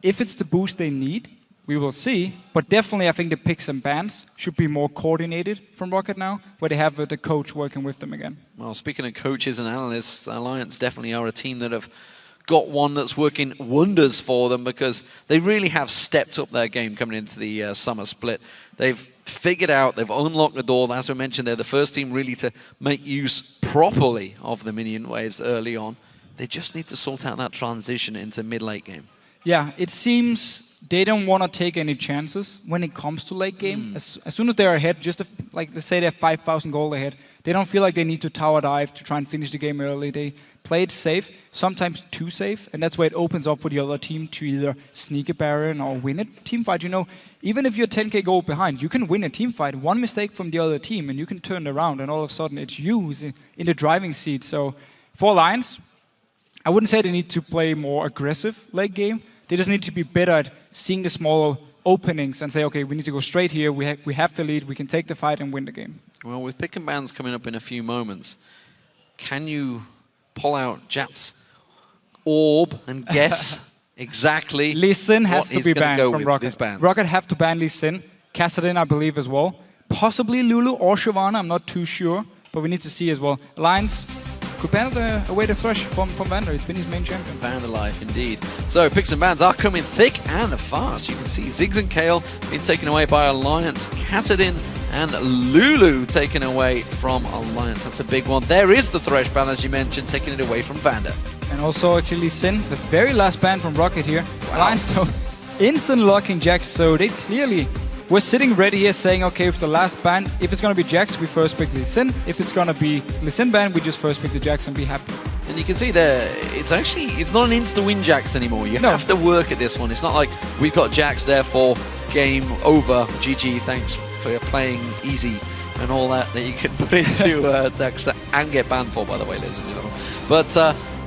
If it's the boost they need, we will see, but definitely I think the picks and bans should be more coordinated from Ro8 now, where they have the coach working with them again. Well, speaking of coaches and analysts, Alliance definitely are a team that have got one that's working wonders for them because they really have stepped up their game coming into the summer split. They've figured out, they've unlocked the door. As we mentioned, they're the first team really to make use properly of the minion waves early on. They just need to sort out that transition into mid-late game. Yeah, it seems they don't want to take any chances when it comes to late game. As soon as they're ahead, just like let's say they're 5,000 gold ahead, they don't feel like they need to tower dive to try and finish the game early. They play it safe, sometimes too safe, and that's where it opens up for the other team to either sneak a Baron or win a team fight. You know, even if you're 10k gold behind, you can win a team fight. One mistake from the other team, and you can turn it around, and all of a sudden it's you who's in the driving seat. So for Alliance, I wouldn't say they need to play more aggressive late game. They just need to be better at seeing the small openings and say, okay, we need to go straight here. We have the lead. We can take the fight and win the game. Well, with pick and bans coming up in a few moments, can you pull out Jat's orb and guess exactly Lee Sin has to be banned from Rocket. Rocket have to ban Lee Sin. Kassadin, I believe, as well. Possibly Lulu or Shyvana, I'm not too sure. But we need to see as well. Alliance could ban away the Thresh from Vander. He's been his main champion. Vander life, indeed. So picks and bans are coming thick and fast. You can see Ziggs and Kale being taken away by Alliance. Kassadin and Lulu taken away from Alliance. That's a big one. There is the Thresh ban, as you mentioned, taking it away from Vander. And also actually Sin, the very last ban from Rocket here. Wow. Alliance though, instant locking Jax, so they clearly were sitting ready here saying, okay, if the last ban, if it's going to be Jax, we first pick Lee Sin. If it's going to be Lee Sin ban, we just first pick the Jax and be happy. And you can see there, it's not an insta-win Jax anymore. You have to work at this one. It's not like we've got Jax, therefore game over, GG, thanks for playing easy and all that you can put into Dexter and get banned for, by the way, ladies and gentlemen. But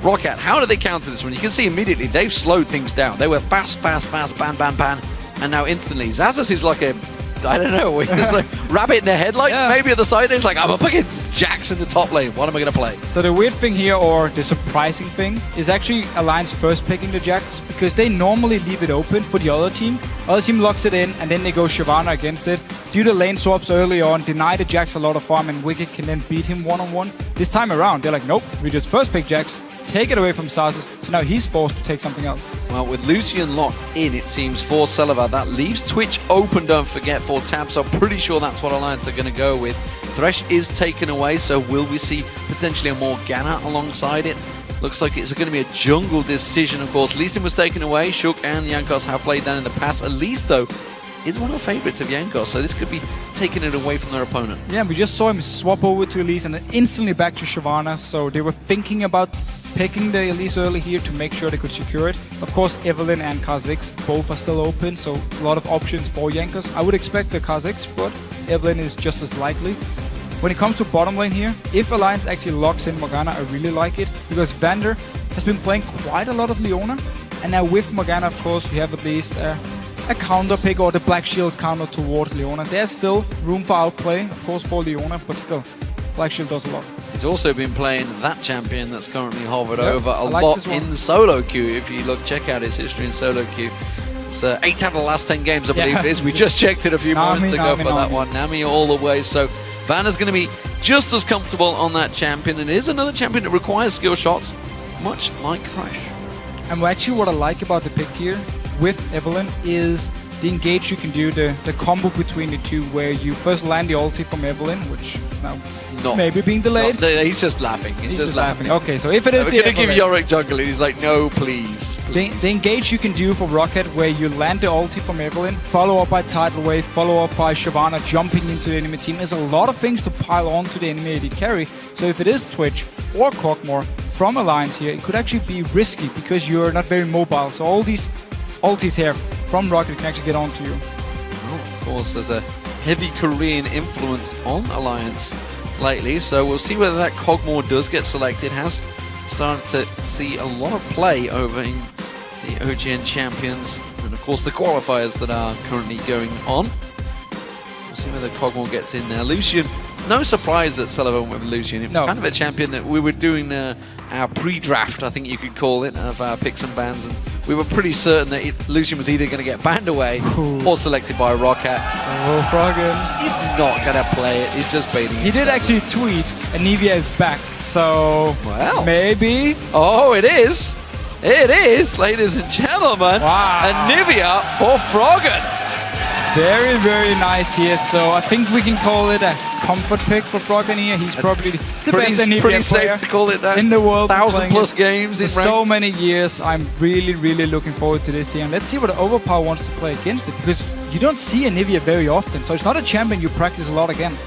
Roccat, how do they counter this one? You can see immediately they've slowed things down. They were fast, ban, and now instantly Xaxus is like a, I don't know, it's like rabbit in their headlights, maybe at the side. It's like, I'm up against Jax in the top lane. What am I going to play? So the weird thing here, or the surprising thing, is actually Alliance first picking the Jax, because they normally leave it open for the other team. Other team locks it in, and then they go Shyvana against it. Do the lane swaps early on, deny the Jax a lot of farm, and Wicked can then beat him one-on-one. This time around, they're like, nope, we just first pick Jax, take it away from Xaxus, so now he's forced to take something else. Well, with Lucian locked in, it seems, for Celaver, that leaves Twitch open, don't forget, for Tab, so I'm pretty sure that's what Alliance are going to go with. Thresh is taken away, so will we see potentially a Morgana alongside it? Looks like it's going to be a jungle decision, of course. Lee Sin was taken away. Shook and Jankos have played that in the past. Elise, though, is one of the favorites of Jankos, so this could be taking it away from their opponent. Yeah, we just saw him swap over to Elise and then instantly back to Shyvana, so they were thinking about picking the Elise early here to make sure they could secure it. Of course, Evelyn and Kha'Zix both are still open, so a lot of options for Jankos. I would expect the Kha'Zix, but Evelyn is just as likely. When it comes to bottom lane here, if Alliance actually locks in Morgana, I really like it, because Vander has been playing quite a lot of Leona, and now with Morgana, of course, we have at least a counter pick or the Black Shield counter towards Leona. There's still room for outplay, of course, for Leona, but still, Black Shield does a lot. He's also been playing that champion that's currently hovered over a lot in solo queue. If you check out his history in solo queue. It's 8 out of the last 10 games, I believe it is. We just checked it a few moments ago for that one. Nami all the way. So Vanna's going to be just as comfortable on that champion. And it is another champion that requires skill shots, much like Thresh. And actually what I like about the pick here with Evelyn is the engage you can do, the combo between the two, where you first land the ulti from Evelyn, which is now maybe being delayed. He's just laughing. He's just laughing. Okay, so if it is we're going to give Yorick jungle, and he's like, no, please. The engage you can do for Rocket, where you land the ulti from Evelyn, follow up by Tidal Wave, follow up by Shyvana jumping into the enemy team. There's a lot of things to pile on to the enemy AD carry. So if it is Twitch or Kog'Maw from Alliance here, it could actually be risky because you're not very mobile. So all these ultis here from Rocket can actually get onto you. Well, of course, there's a heavy Korean influence on Alliance lately, so we'll see whether that Kog'Maw does get selected. Has started to see a lot of play over in the OGN Champions, and of course the qualifiers that are currently going on. So we'll see whether Kog'Maw gets in there. Lucian, no surprise that Sullivan went with Lucian. It was kind of a champion that we were doing our pre-draft, I think you could call it, of our picks and bans, and we were pretty certain that Lucian was either going to get banned away or selected by Roccat. Oh, Froggen. He's not going to play it. He's just baiting. He did actually tweet, Anivia is back, so maybe. Oh, it is. It is, ladies and gentlemen. Wow. Anivia for Froggen. Very, very nice here. So I think we can call it a comfort pick for Froggen here. He's probably the best Anivia pretty player safe to call it that. in the world. 1,000+ games in for so many years. I'm really, really looking forward to this here. And let's see what Overpower wants to play against it, because you don't see Anivia very often. So it's not a champion you practice a lot against.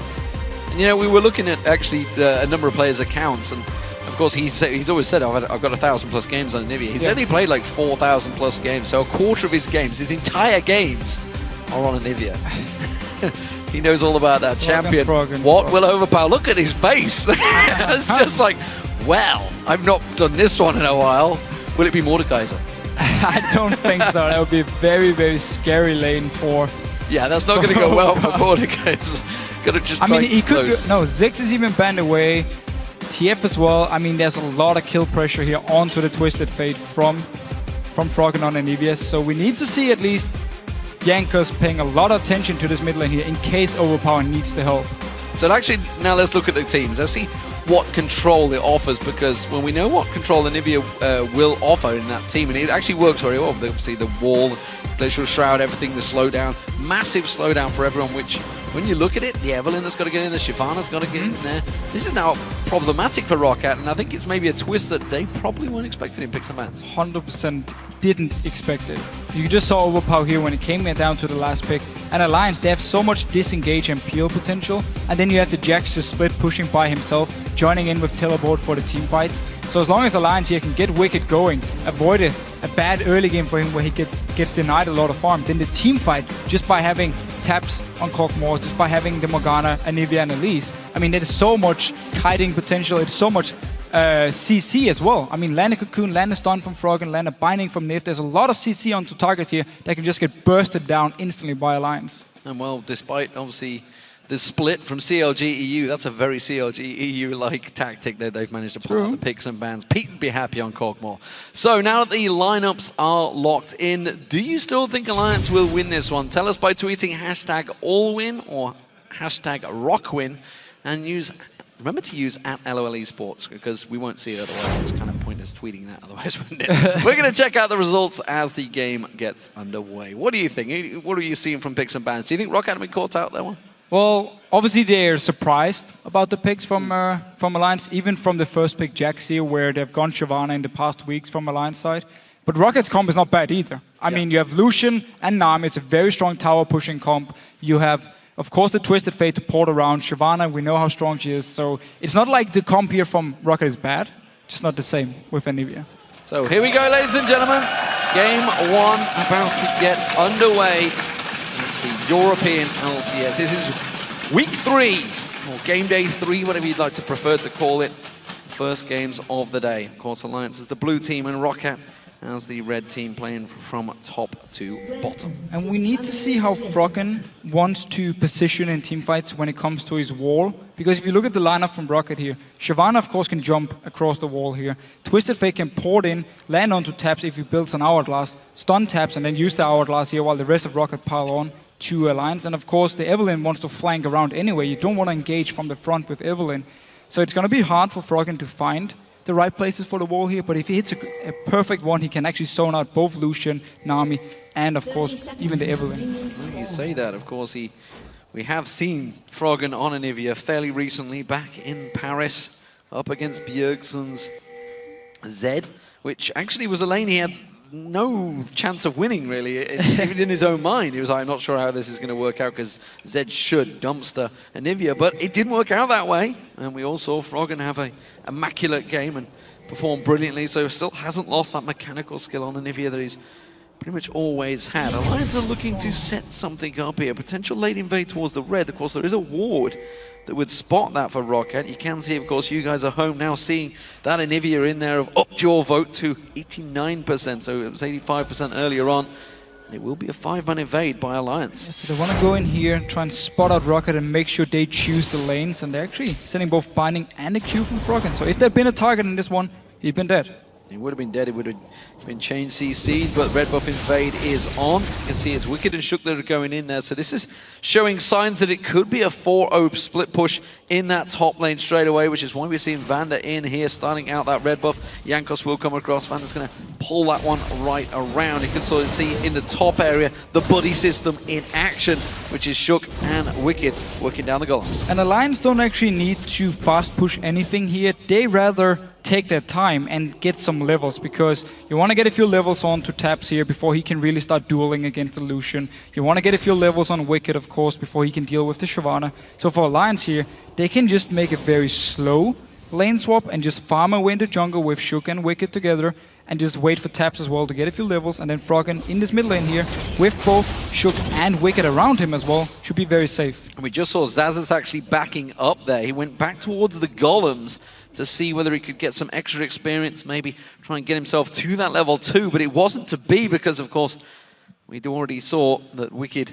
And, you know, we were looking at actually a number of players' accounts, and of course he's always said I've got 1,000+ games on Anivia. He's only played like 4,000+ games, so a quarter of his games, his entire games, are on Anivia. He knows all about that champion. What will Overpower? Look at his face. It's just like, well, I've not done this one in a while. Will it be Mordekaiser? I don't think so. That would be a very, very scary lane for... Yeah, that's not going to go well for Mordekaiser. Got to just he could go, no, Ziggs is even banned away. TF as well. I mean, there's a lot of kill pressure here onto the Twisted Fate from Froggen on Anivia. So we need to see at least Jankos paying a lot of attention to this mid lane here in case Overpower needs the help. So actually, now let's look at the teams. Let's see what control it offers, because when we know what control Anivia will offer in that team, and it actually works very well. Obviously, the wall, Glacial Shroud, everything, the slowdown, massive slowdown for everyone, which when you look at it, the Evelynn that's got to get in there, Shyvana's got to get in there. This is now problematic for Ro8, and I think it's maybe a twist that they probably weren't expecting in picks and bans. 100% didn't expect it. You just saw Overpower here when it came down to the last pick. And Alliance, they have so much disengage and peel potential, and then you have the Jax to split pushing by himself, joining in with teleport for the team fights. So as long as Alliance here can get Wicked going, avoid a bad early game for him where he gets denied a lot of farm, then the team fight, just by having taps on Kog'Maw, just by having the Morgana, Anivia and Elise, I mean, there is so much kiting potential, it's so much CC as well. I mean, land a Cocoon, land a stun from Froggen, land a binding from Nif. There's a lot of CC onto targets here that can just get bursted down instantly by Alliance. And well, despite obviously the split from CLG EU, that's a very CLG EU-like tactic that they've managed to pull out the picks and bans. Pete would be happy on Kog'Maw. So now that the lineups are locked in, do you still think Alliance will win this one? Tell us by tweeting #AllWin or #RockWin, and remember to use @LOL Esports, because we won't see it otherwise. It's kind of pointless tweeting that otherwise, wouldn't it? We're going to check out the results as the game gets underway. What do you think? What are you seeing from picks and bans? Do you think Ro8 had been caught out that one? Well, obviously they're surprised about the picks from Alliance, even from the first pick Jax here, where they've gone Shyvana in the past weeks from Alliance side. But Rocket's comp is not bad either. I mean, you have Lucian and Nami. It's a very strong tower pushing comp. You have, of course, the Twisted Fate to port around. Shyvana, we know how strong she is. So it's not like the comp here from Ro8 is bad. Just not the same with Anivia. So here we go, ladies and gentlemen. Game 1 about to get underway. The European LCS. This is week 3, or game day 3, whatever you'd like to prefer to call it. First games of the day. Of course, Alliance is the blue team and Ro8 as the red team playing from top to bottom. And we need to see how Froggen wants to position in teamfights when it comes to his wall. Because if you look at the lineup from Ro8 here, Shyvana, of course, can jump across the wall here. Twisted Fate can port in, land onto taps if he builds an hourglass, stun taps, and then use the hourglass here while the rest of Ro8 pile on to Alliance. And of course, the Evelynn wants to flank around anyway. You don't want to engage from the front with Evelynn. So it's going to be hard for Froggen to find the right places for the wall here, but if he hits a perfect one, he can actually zone out both Lucian, Nami, and of course, even the Evelynn. Well, you say that, of course, we have seen Froggen on Anivia fairly recently back in Paris, up against Bjergsen's Zed, which actually was a lane he had no chance of winning, really. Even in his own mind, he was like, I'm not sure how this is going to work out, because Zed should dumpster Anivia, but it didn't work out that way. And we all saw Froggen have an immaculate game and perform brilliantly, so still hasn't lost that mechanical skill on Anivia that he's pretty much always had. Alliance are looking to set something up here. Potential late invade towards the red. Of course, there is a ward that would spot that for Ro8. You can see, of course, you guys are home now seeing that Anivia in there have upped your vote to 89%, so it was 85% earlier on. And it will be a 5-man invade by Alliance. Yeah, so they want to go in here and try and spot out Ro8 and make sure they choose the lanes, and they're actually sending both Binding and a Q from Froggen. So if there'd been a target in this one, he'd been dead. He would have been dead, it would have been chain CC'd, but red buff invade is on. You can see it's Wicked and Shook that are going in there, so this is showing signs that it could be a 4-0 split push in that top lane straight away, which is why we're seeing Vander in here, starting out that red buff. Jankos will come across, Vander's going to pull that one right around. You can sort of see in the top area the buddy system in action, which is Shook and Wicked working down the golems. And Alliance don't actually need to fast push anything here. They rather take their time and get some levels, because you want to get a few levels on to Taps here before he can really start dueling against the Lucian. You want to get a few levels on Wicked, of course, before he can deal with the Shyvana. So for Alliance here, they can just make a very slow lane swap and just farm away in the jungle with Shook and Wicked together, and just wait for Taps as well to get a few levels, and then Froggen in this mid lane here with both Shook and Wicked around him as well should be very safe. And we just saw Xaxus actually backing up there. He went back towards the golems to see whether he could get some extra experience, maybe try and get himself to that level 2, but it wasn't to be, because of course we already saw that Wicked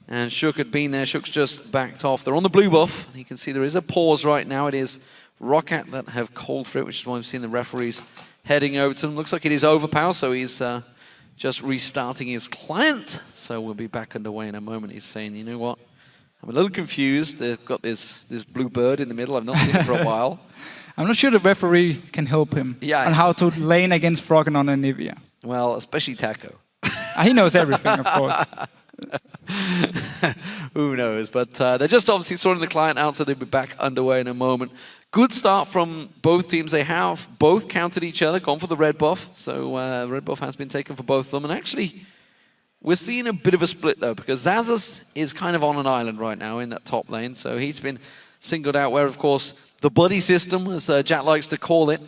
and Shook had been there. Shook's just backed off. They're on the blue buff. You can see there is a pause right now. It is Ro8 that have called for it, which is why we've seen the referees heading over to him. Looks like it is Overpower, so he's just restarting his client. So we'll be back underway in a moment. He's saying, you know what, I'm a little confused. They've got this blue bird in the middle. I've not seen it for a while. I'm not sure the referee can help him on how to lane against Froggen on Anivia. Well, especially Taco. He knows everything, of course. Who knows? But they're just obviously sorting the client out, so they'll be back underway in a moment. Good start from both teams. They have both countered each other, gone for the red buff. So red buff has been taken for both of them. And actually, we're seeing a bit of a split, though, because Xaxus is kind of on an island right now in that top lane. So he's been singled out, where, of course, the buddy system, as Jack likes to call it,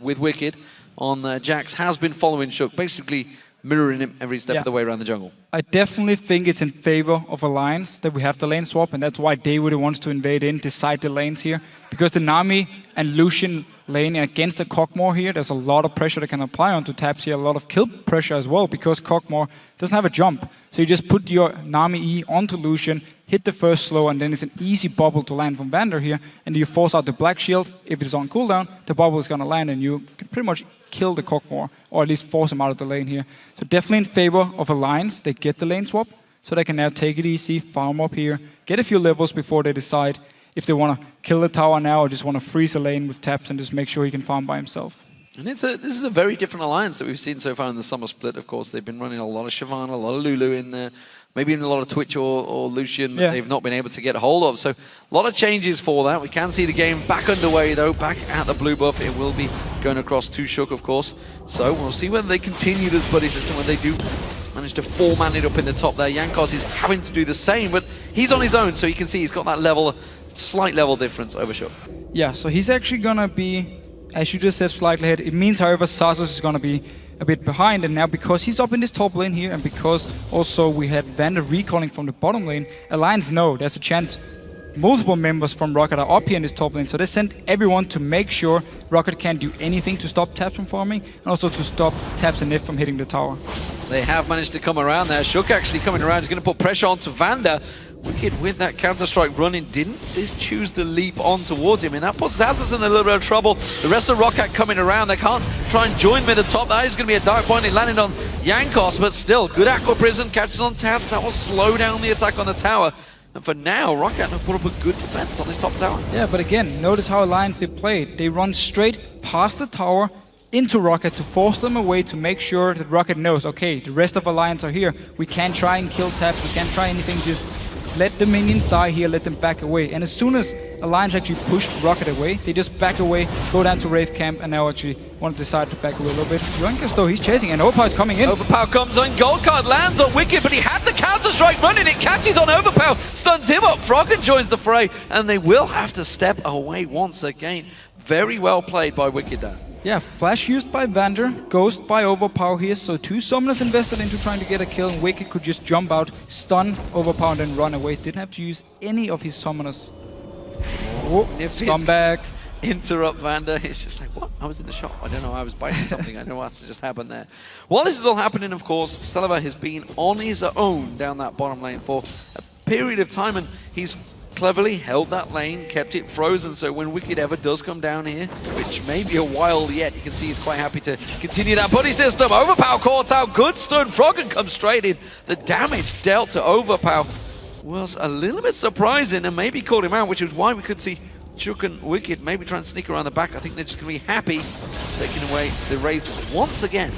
with Wicked on Jax, has been following Shook, basically mirroring him every step of the way around the jungle. I definitely think it's in favor of Alliance that we have the lane swap, and that's why David wants to invade in, decide the lanes here. Because the Nami and Lucian lane against the Cockmore here, there's a lot of pressure that can apply onto Taps here, a lot of kill pressure as well, because Cockmore doesn't have a jump. So you just put your Nami E onto Lucian, hit the first slow, and then it's an easy bubble to land from Vander here, and you force out the Black Shield. If it's on cooldown, the bubble is going to land, and you can pretty much kill the Cockmore, or at least force him out of the lane here. So definitely in favor of Alliance. They get the lane swap, so they can now take it easy, farm up here, get a few levels before they decide if they want to kill the tower now or just want to freeze the lane with Taps and just make sure he can farm by himself. And this is a very different alliance that we've seen so far in the summer split. Of course, they've been running a lot of Shyvana, a lot of Lulu in there, maybe in a lot of Twitch or Lucian that they've not been able to get a hold of. So a lot of changes for that. We can see the game back underway, though, back at the blue buff. It will be going across to Shook, of course. So we'll see whether they continue this buddy system, when they do manage to four-man it up in the top there. Jankos is having to do the same, but he's on his own, so you can see he's got that level, slight level difference over Shook. Yeah, so he's actually going to be, as you just said, slightly ahead. It means, however, Xaxus is going to be a bit behind, and now because he's up in this top lane here, and because also we had Vander recalling from the bottom lane, Alliance know there's a chance multiple members from Ro8 are up here in this top lane, so they sent everyone to make sure Ro8 can't do anything to stop Taps from farming, and also to stop Taps and Nif from hitting the tower. They have managed to come around there. Shook actually coming around. He's going to put pressure onto Vander. Wicked with that Counter-Strike running, didn't choose to leap on towards him, and that puts Xaxus in a little bit of trouble. The rest of Ro8 coming around, they can't try and join mid the top. That is going to be a dark point. He landed on Jankos, but still, good Aqua Prison, catches on Taps. That will slow down the attack on the tower. And for now, Ro8 have put up a good defense on this top tower. Yeah, but again, notice how Alliance they played. They run straight past the tower into Ro8 to force them away, to make sure that Ro8 knows, okay, the rest of Alliance are here. We can't try and kill Taps, we can't try anything, just let the minions die here, let them back away. And as soon as Alliance actually pushed Ro8 away, they just back away, go down to Wraith Camp, and now actually want to decide to back away a little bit. Jankos, though, he's chasing, and Overpower is coming in. Overpower comes on, Gold Card lands on Wicked, but he had the Counter-Strike running, it catches on Overpower, stuns him up, Froggen joins the fray, and they will have to step away once again. Very well played by Wicked there. Yeah, Flash used by Vander, Ghost by Overpower here, so two summoners invested into trying to get a kill, and Wicked could just jump out, stun Overpower, and then run away. Didn't have to use any of his summoners. Oh, scumbag. Interrupt Vander. It's just like, what? I was in the shop. I don't know. I was biting something. I don't know what's just happened there. While this is all happening, of course, Celaver has been on his own down that bottom lane for a period of time, and he's cleverly held that lane, kept it frozen, so when Wicked ever does come down here, which may be a while yet, you can see he's quite happy to continue that buddy system. Overpower caught out, good stun, Froggen comes straight in. The damage dealt to Overpower was a little bit surprising and maybe caught him out, which is why we could see Shook and Wicked maybe try and sneak around the back. I think they're just going to be happy taking away the race once again.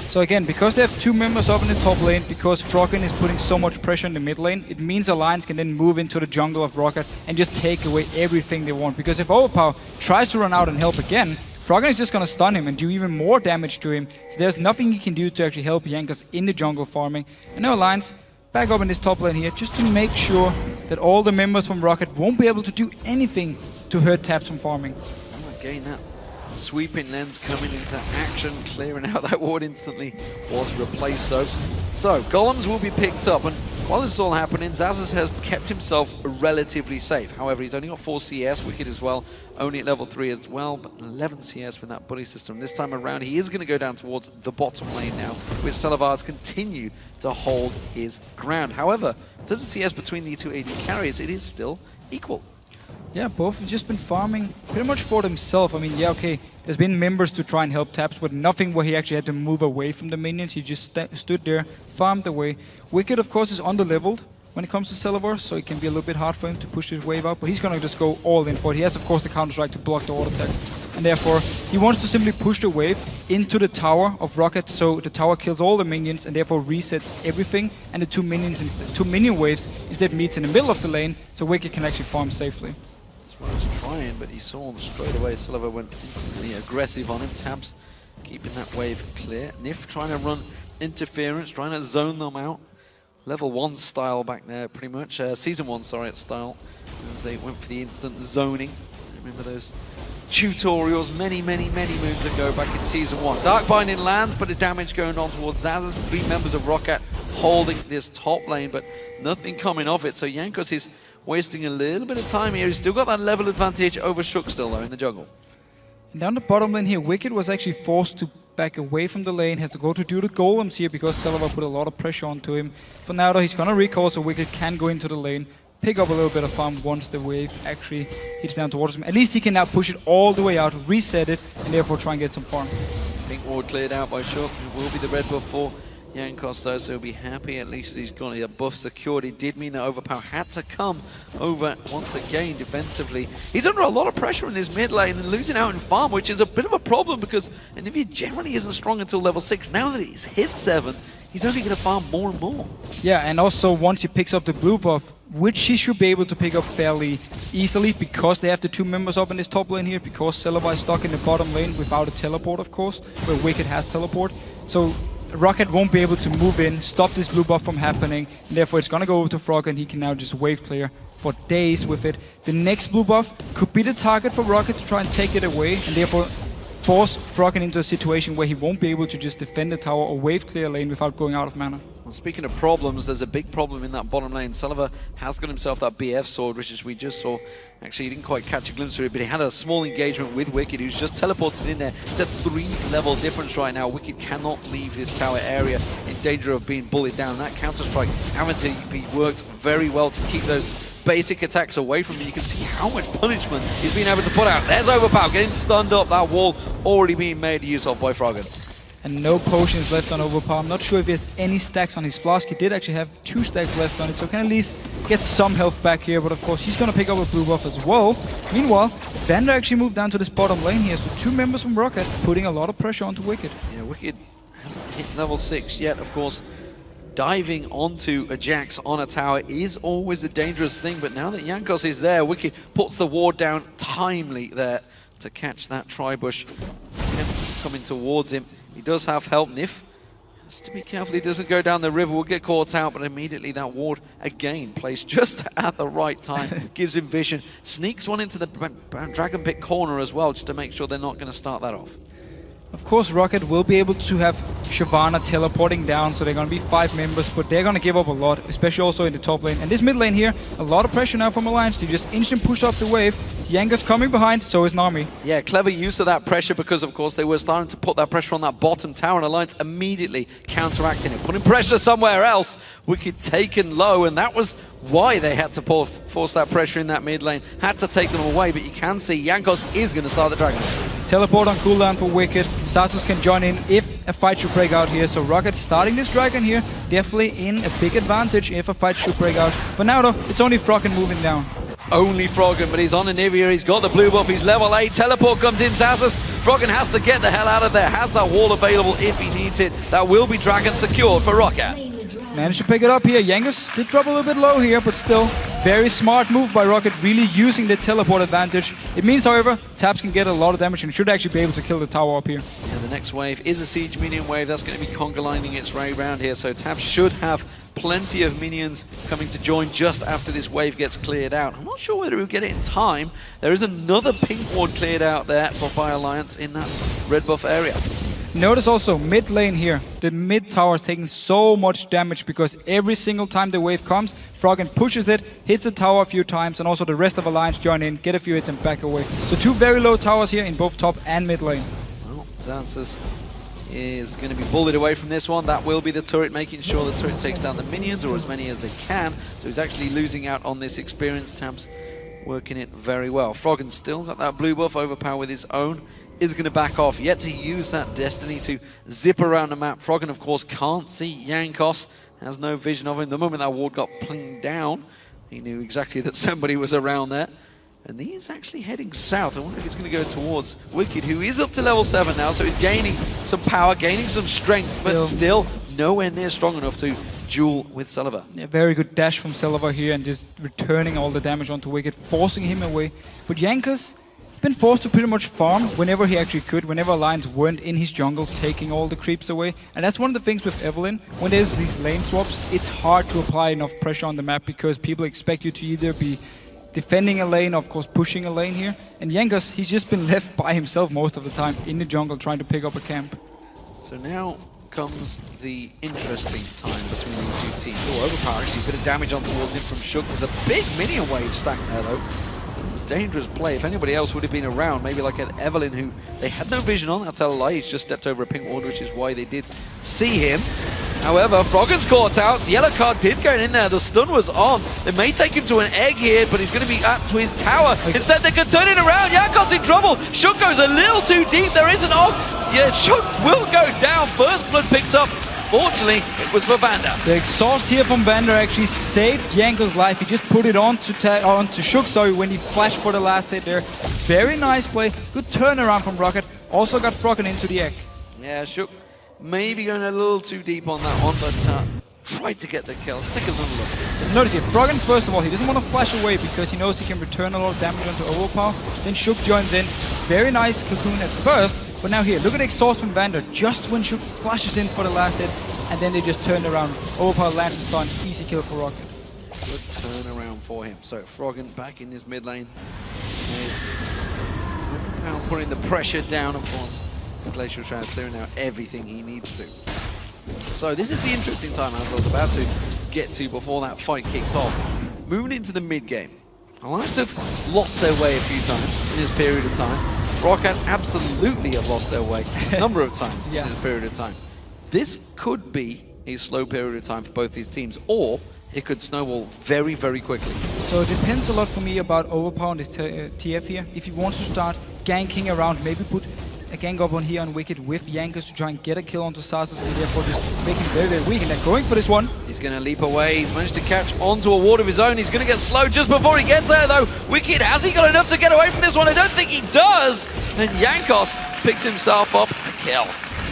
So again, because they have 2 members up in the top lane, because Froggen is putting so much pressure in the mid lane, it means Alliance can then move into the jungle of Rocket and just take away everything they want. Because if Overpower tries to run out and help again, Froggen is just going to stun him and do even more damage to him. So there's nothing he can do to actually help Jankos in the jungle farming. And now Alliance back up in this top lane here, just to make sure that all the members from Rocket won't be able to do anything to hurt Taps from farming. Again, that sweeping lens coming into action, clearing out that ward instantly, was replaced though. So, golems will be picked up, and while this is all happening, Xaxus has kept himself relatively safe. However, he's only got 4 CS, Wicked as well, only at level 3 as well, but 11 CS with that bully system. This time around, he is going to go down towards the bottom lane now, with Selavars continue to hold his ground. However, in terms of CS between the 2 AD carriers, it is still equal. Yeah, both have just been farming pretty much for themselves. I mean, yeah, okay, there's been members to try and help Taps, but nothing where he actually had to move away from the minions. He just stood there, farmed away. Wicked, of course, is under-leveled when it comes to Selavars, so it can be a little bit hard for him to push his wave out, but he's going to just go all in for it. He has, of course, the counter-strike to block the auto attacks, and therefore, he wants to simply push the wave into the tower of Rocket, so the tower kills all the minions, and therefore resets everything, and the 2 minion waves instead meets in the middle of the lane, so Wicked can actually farm safely. I was trying, but he saw him straight away. Silver went instantly aggressive on him. Tabs keeping that wave clear. Nif trying to run interference, trying to zone them out. Level 1 style back there, pretty much. Season 1, sorry, at style. As they went for the instant zoning. Remember those tutorials many moons ago back in Season 1. Dark Binding lands, but the damage going on towards Xaxus. 3 members of Rocket holding this top lane, but nothing coming of it. So Jankos is wasting a little bit of time here. He's still got that level advantage over Shook still though in the jungle. And down the bottom lane here, Wicked was actually forced to back away from the lane, had to go to do the golems here because Selva put a lot of pressure onto him. For now though, he's gonna recall so Wicked can go into the lane, pick up a little bit of farm once the wave actually hits down towards him. At least he can now push it all the way out, reset it, and therefore try and get some farm. Pink ward cleared out by Shook. It will be the red buff for Jankos though, so he'll be happy. At least he's got a buff secured. It did mean that Overpower had to come over once again defensively. He's under a lot of pressure in this mid lane and losing out in farm, which is a bit of a problem because Anivia generally isn't strong until level 6. Now that he's hit 7, he's only going to farm more and more. Yeah, and also once he picks up the blue buff, which he should be able to pick up fairly easily because they have the 2 members up in this top lane here, because Celebi is stuck in the bottom lane without a teleport, of course, where Wicked has teleport. So Rocket won't be able to move in, stop this blue buff from happening, and therefore it's gonna go over to Frog and he can now just wave clear for days with it. The next blue buff could be the target for Rocket to try and take it away, and therefore force Froggen into a situation where he won't be able to just defend the tower or wave clear lane without going out of mana. Well, speaking of problems, there's a big problem in that bottom lane. Sullivan has got himself that BF sword, which as we just saw, actually he didn't quite catch a glimpse of it, but he had a small engagement with Wicked, who's just teleported in there. It's a 3-level difference right now. Wicked cannot leave this tower area in danger of being bullied down. That counter-strike having to be worked very well to keep those basic attacks away from him. You can see how much punishment he's been able to put out. There's Overpower getting stunned up. That wall already being made use of by Froggen. And no potions left on Overpower. I'm not sure if he has any stacks on his flask. He did actually have 2 stacks left on it, so can at least get some health back here. But of course, he's going to pick up a blue buff as well. Meanwhile, Vander actually moved down to this bottom lane here, so 2 members from Rocket putting a lot of pressure onto Wicked. Yeah, Wicked hasn't hit level 6 yet, of course. Diving onto a Jax on a tower is always a dangerous thing, but now that Jankos is there, Wicked puts the ward down timely there to catch that Tribush attempt coming towards him. He does have help. Nif has to be careful he doesn't go down the river, will get caught out, but immediately that ward again placed just at the right time, gives him vision, sneaks one into the Dragon Pit corner as well, just to make sure they're not going to start that off. Of course, Rocket will be able to have Shyvana teleporting down, so they're going to be 5 members, but they're going to give up a lot, especially also in the top lane. And this mid lane here, a lot of pressure now from Alliance to just instant push off the wave. Yanga's coming behind, so is Nami. Yeah, clever use of that pressure because, of course, they were starting to put that pressure on that bottom tower, and Alliance immediately counteracting it, putting pressure somewhere else. Wicked taken low, and that was why they had to force that pressure in that mid lane. Had to take them away, but you can see Jankos is going to start the Dragon. Teleport on cooldown for Wicked. Xaxus can join in if a fight should break out here. So Rocket starting this Dragon here, definitely in a big advantage if a fight should break out. For now though, it's only Froggen moving down. Only Froggen, but he's on Anivia, he's got the blue buff, he's level 8, teleport comes in, Xasus. Froggen has to get the hell out of there, has that wall available if he needs it. That will be Dragon secured for Rocket. Managed to pick it up here. Jankos did drop a little bit low here, but still, very smart move by Rocket, really using the teleport advantage. It means, however, Taps can get a lot of damage and should actually be able to kill the tower up here. Yeah, the next wave is a siege minion wave. That's going to be conga lining its way around here, so Taps should have plenty of minions coming to join just after this wave gets cleared out. I'm not sure whether we'll get it in time. There is another pink ward cleared out there by Alliance in that red buff area. Notice also mid lane here, the mid tower is taking so much damage because every single time the wave comes, Froggen pushes it, hits the tower a few times, and also the rest of Alliance join in, get a few hits and back away. So 2 very low towers here in both top and mid lane. Well, Xasus is going to be bullied away from this one. That will be the turret, making sure the turret takes down the minions, or as many as they can. So he's actually losing out on this experience. Taps working it very well. Froggen still got that blue buff, overpower with his own. Is going to back off, yet to use that Destiny to zip around the map. Froggen, of course, can't see Jankos, has no vision of him. The moment that ward got pinged down, he knew exactly that somebody was around there. And he's actually heading south. I wonder if he's going to go towards Wicked, who is up to level 7 now, so he's gaining some power, gaining some strength, but still nowhere near strong enough to duel with Silver. Yeah, very good dash from Silver here and just returning all the damage onto Wicked, forcing him away. But Jankos been forced to pretty much farm whenever he actually could, whenever Alliance weren't in his jungle taking all the creeps away. And that's one of the things with Evelynn, when there's these lane swaps, it's hard to apply enough pressure on the map because people expect you to either be defending a lane, of course pushing a lane here. And Jankos, he's just been left by himself most of the time in the jungle trying to pick up a camp. So now comes the interesting time between these two teams. Oh, overpower actually, a bit of damage on towards him from Shook. There's a big minion wave stacked there though. Dangerous play. If anybody else would have been around, maybe like an Evelynn who they had no vision on, I'll tell a lie, he's just stepped over a pink ward, which is why they did see him. However, Froggen's caught out, the yellow card did go in there, the stun was on. They may take him to an egg here, but he's going to be up to his tower. Instead they can turn it around, Jankos in trouble. Shook goes a little too deep, there is an ult. Yeah, Shook will go down, first blood picked up. Fortunately, it was for Vander. The exhaust here from Vander actually saved Jankos' life. He just put it onto Shook, when he flashed for the last hit there. Very nice play. Good turnaround from Rocket. Also got Froggen into the egg. Yeah, Shook maybe going a little too deep on that one, but tried to get the kill. Let's take a little look. Just notice here, Froggen, first of all, he doesn't want to flash away because he knows he can return a lot of damage onto overpower. Then Shook joins in. Very nice cocoon at first. But now here, look at the exhaust from Vander, just when Shook flashes in for the last hit, and then they just turned around. Overpower lands a stun, easy kill for Rocket. Good turnaround for him. So Froggen back in his mid lane. Putting the pressure down, of course. Glacial Shroud clearing out everything he needs to. So this is the interesting time, as I was about to get to before that fight kicked off. Moving into the mid game. Alliance have lost their way a few times in this period of time. Rocket absolutely have lost their way a number of times in this period of time. This could be a slow period of time for both these teams, or it could snowball very, very quickly. So it depends a lot for me about overpower on this TF here. If he wants to start ganking around, maybe put a gank up on here on Wicked with Jankos to try and get a kill onto Xasus and therefore just make him very, very weak. And they're going for this one. He's going to leap away. He's managed to catch onto a ward of his own. He's going to get slowed just before he gets there though. Wicked, has he got enough to get away from this one? I don't think he does. And Jankos picks himself up a kill.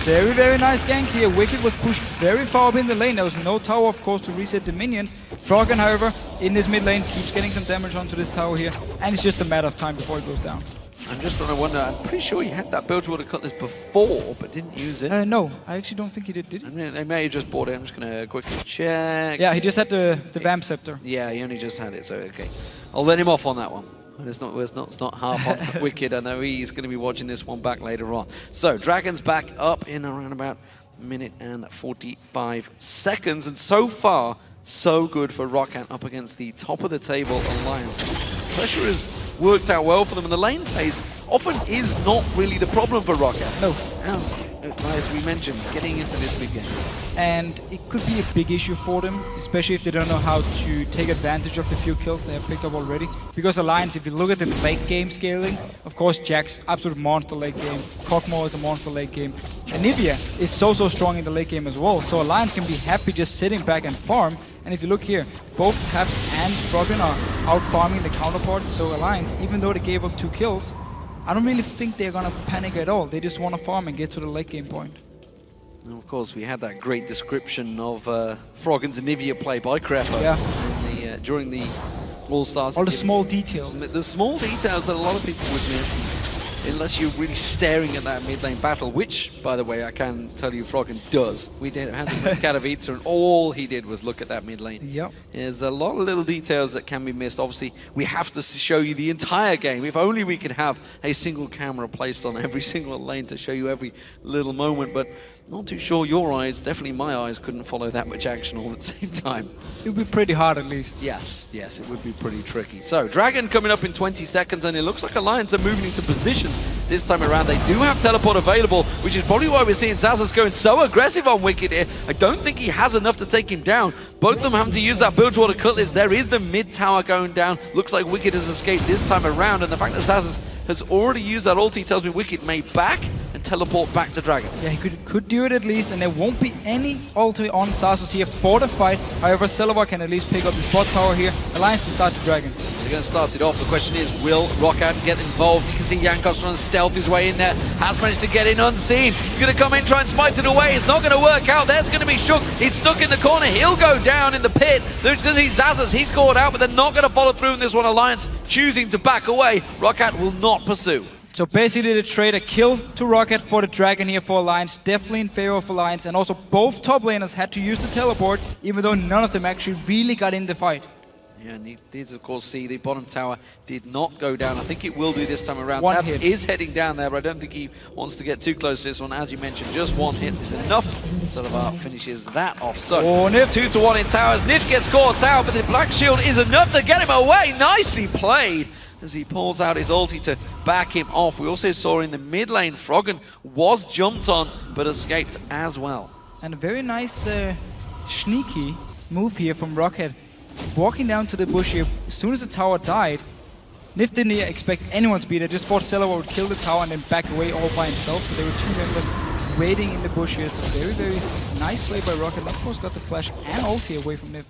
Very, very nice gank here. Wicked was pushed very far up in the lane. There was no tower, of course, to reset the minions. Froggen, however, in this mid lane, keeps getting some damage onto this tower here. And it's just a matter of time before it goes down. I'm just trying to wonder, I'm pretty sure he had that build to have cut this before, but didn't use it. No, I actually don't think he did he? I mean, they may have just bought it. I'm just going to quickly check. Yeah, he just had the Vamp Scepter. Yeah, he only just had it, so okay. I'll let him off on that one. It's not half on Wicked. I know he's going to be watching this one back later on. So, Dragon's back up in around about a minute and 45 seconds. And so far, so good for Rocket up against the top of the table Alliance. Pressure has worked out well for them, and the lane phase often is not really the problem for Rocket. No. As we mentioned, getting into this big game. And it could be a big issue for them, especially if they don't know how to take advantage of the few kills they have picked up already. Because Alliance, if you look at the late game scaling, of course Jack's absolute monster late game, Cockmore is a monster late game, and Nivea is so strong in the late game as well. So Alliance can be happy just sitting back and farm, And if you look here, both Taps and Froggen are out farming the counterparts. So Alliance, even though they gave up 2 kills, I don't really think they're gonna panic at all. They just want to farm and get to the late game point. And of course, we had that great description of Froggen's Anivia play by Crepper during the All-Stars. All the small details. The small details that a lot of people would miss unless you're really staring at that mid lane battle, which, by the way, I can tell you Froggen does. We had him with Katowice, and all he did was look at that mid lane. Yep. There's a lot of little details that can be missed. Obviously, we have to show you the entire game. If only we could have a single camera placed on every single lane to show you every little moment, but not too sure your eyes, definitely my eyes, couldn't follow that much action all at the same time. It would be pretty hard at least. Yes, it would be pretty tricky. So, Dragon coming up in 20 seconds, and it looks like Alliance are moving into position this time around. They do have teleport available, which is probably why we're seeing Zazas going so aggressive on Wicked here. I don't think he has enough to take him down. Both of them having to use that Bilgewater Cutlass. There is the mid tower going down. Looks like Wicked has escaped this time around, and the fact that Zazas has already used that ulti tells me Wicked may back and teleport back to Dragon. Yeah, he could do it at least, and there won't be any ulti on Zazas here for the fight. However, Silver can at least pick up his bot tower here. Alliance to start to Dragon. They're going to start it off. The question is, will Ro8 get involved? You can see Jankos trying to stealth his way in there. Has managed to get in unseen. He's going to come in, try and smite it away. It's not going to work out. There's going to be Shook. He's stuck in the corner. He'll go down in the pit. There's going to see Zazas. He's caught out, but they're not going to follow through in this one. Alliance choosing to back away. Ro8 will not pursue. So basically the trade a kill to Ro8 for the Dragon here for Alliance, definitely in favor of Alliance, and also both top laners had to use the teleport, even though none of them actually really got in the fight. Yeah, and he did of course see the bottom tower did not go down. I think it will do this time around. One Tab hit. is heading down there, but I don't think he wants to get too close to this one. As you mentioned, just one hit is enough. Silver finishes that off. So, Nif. 2-1 in towers. Nif gets caught out, but the Black Shield is enough to get him away. Nicely played as he pulls out his ulti to back him off. We also saw in the mid lane, Froggen was jumped on, but escaped as well. And a very nice sneaky move here from Ro8. Walking down to the bush here, as soon as the tower died, Nif didn't expect anyone to be there, just thought Silver would kill the tower and then back away all by himself. But there were 2 members waiting in the bush here, so very, very nice play by Ro8. Of course got the flash and ulti away from Nif.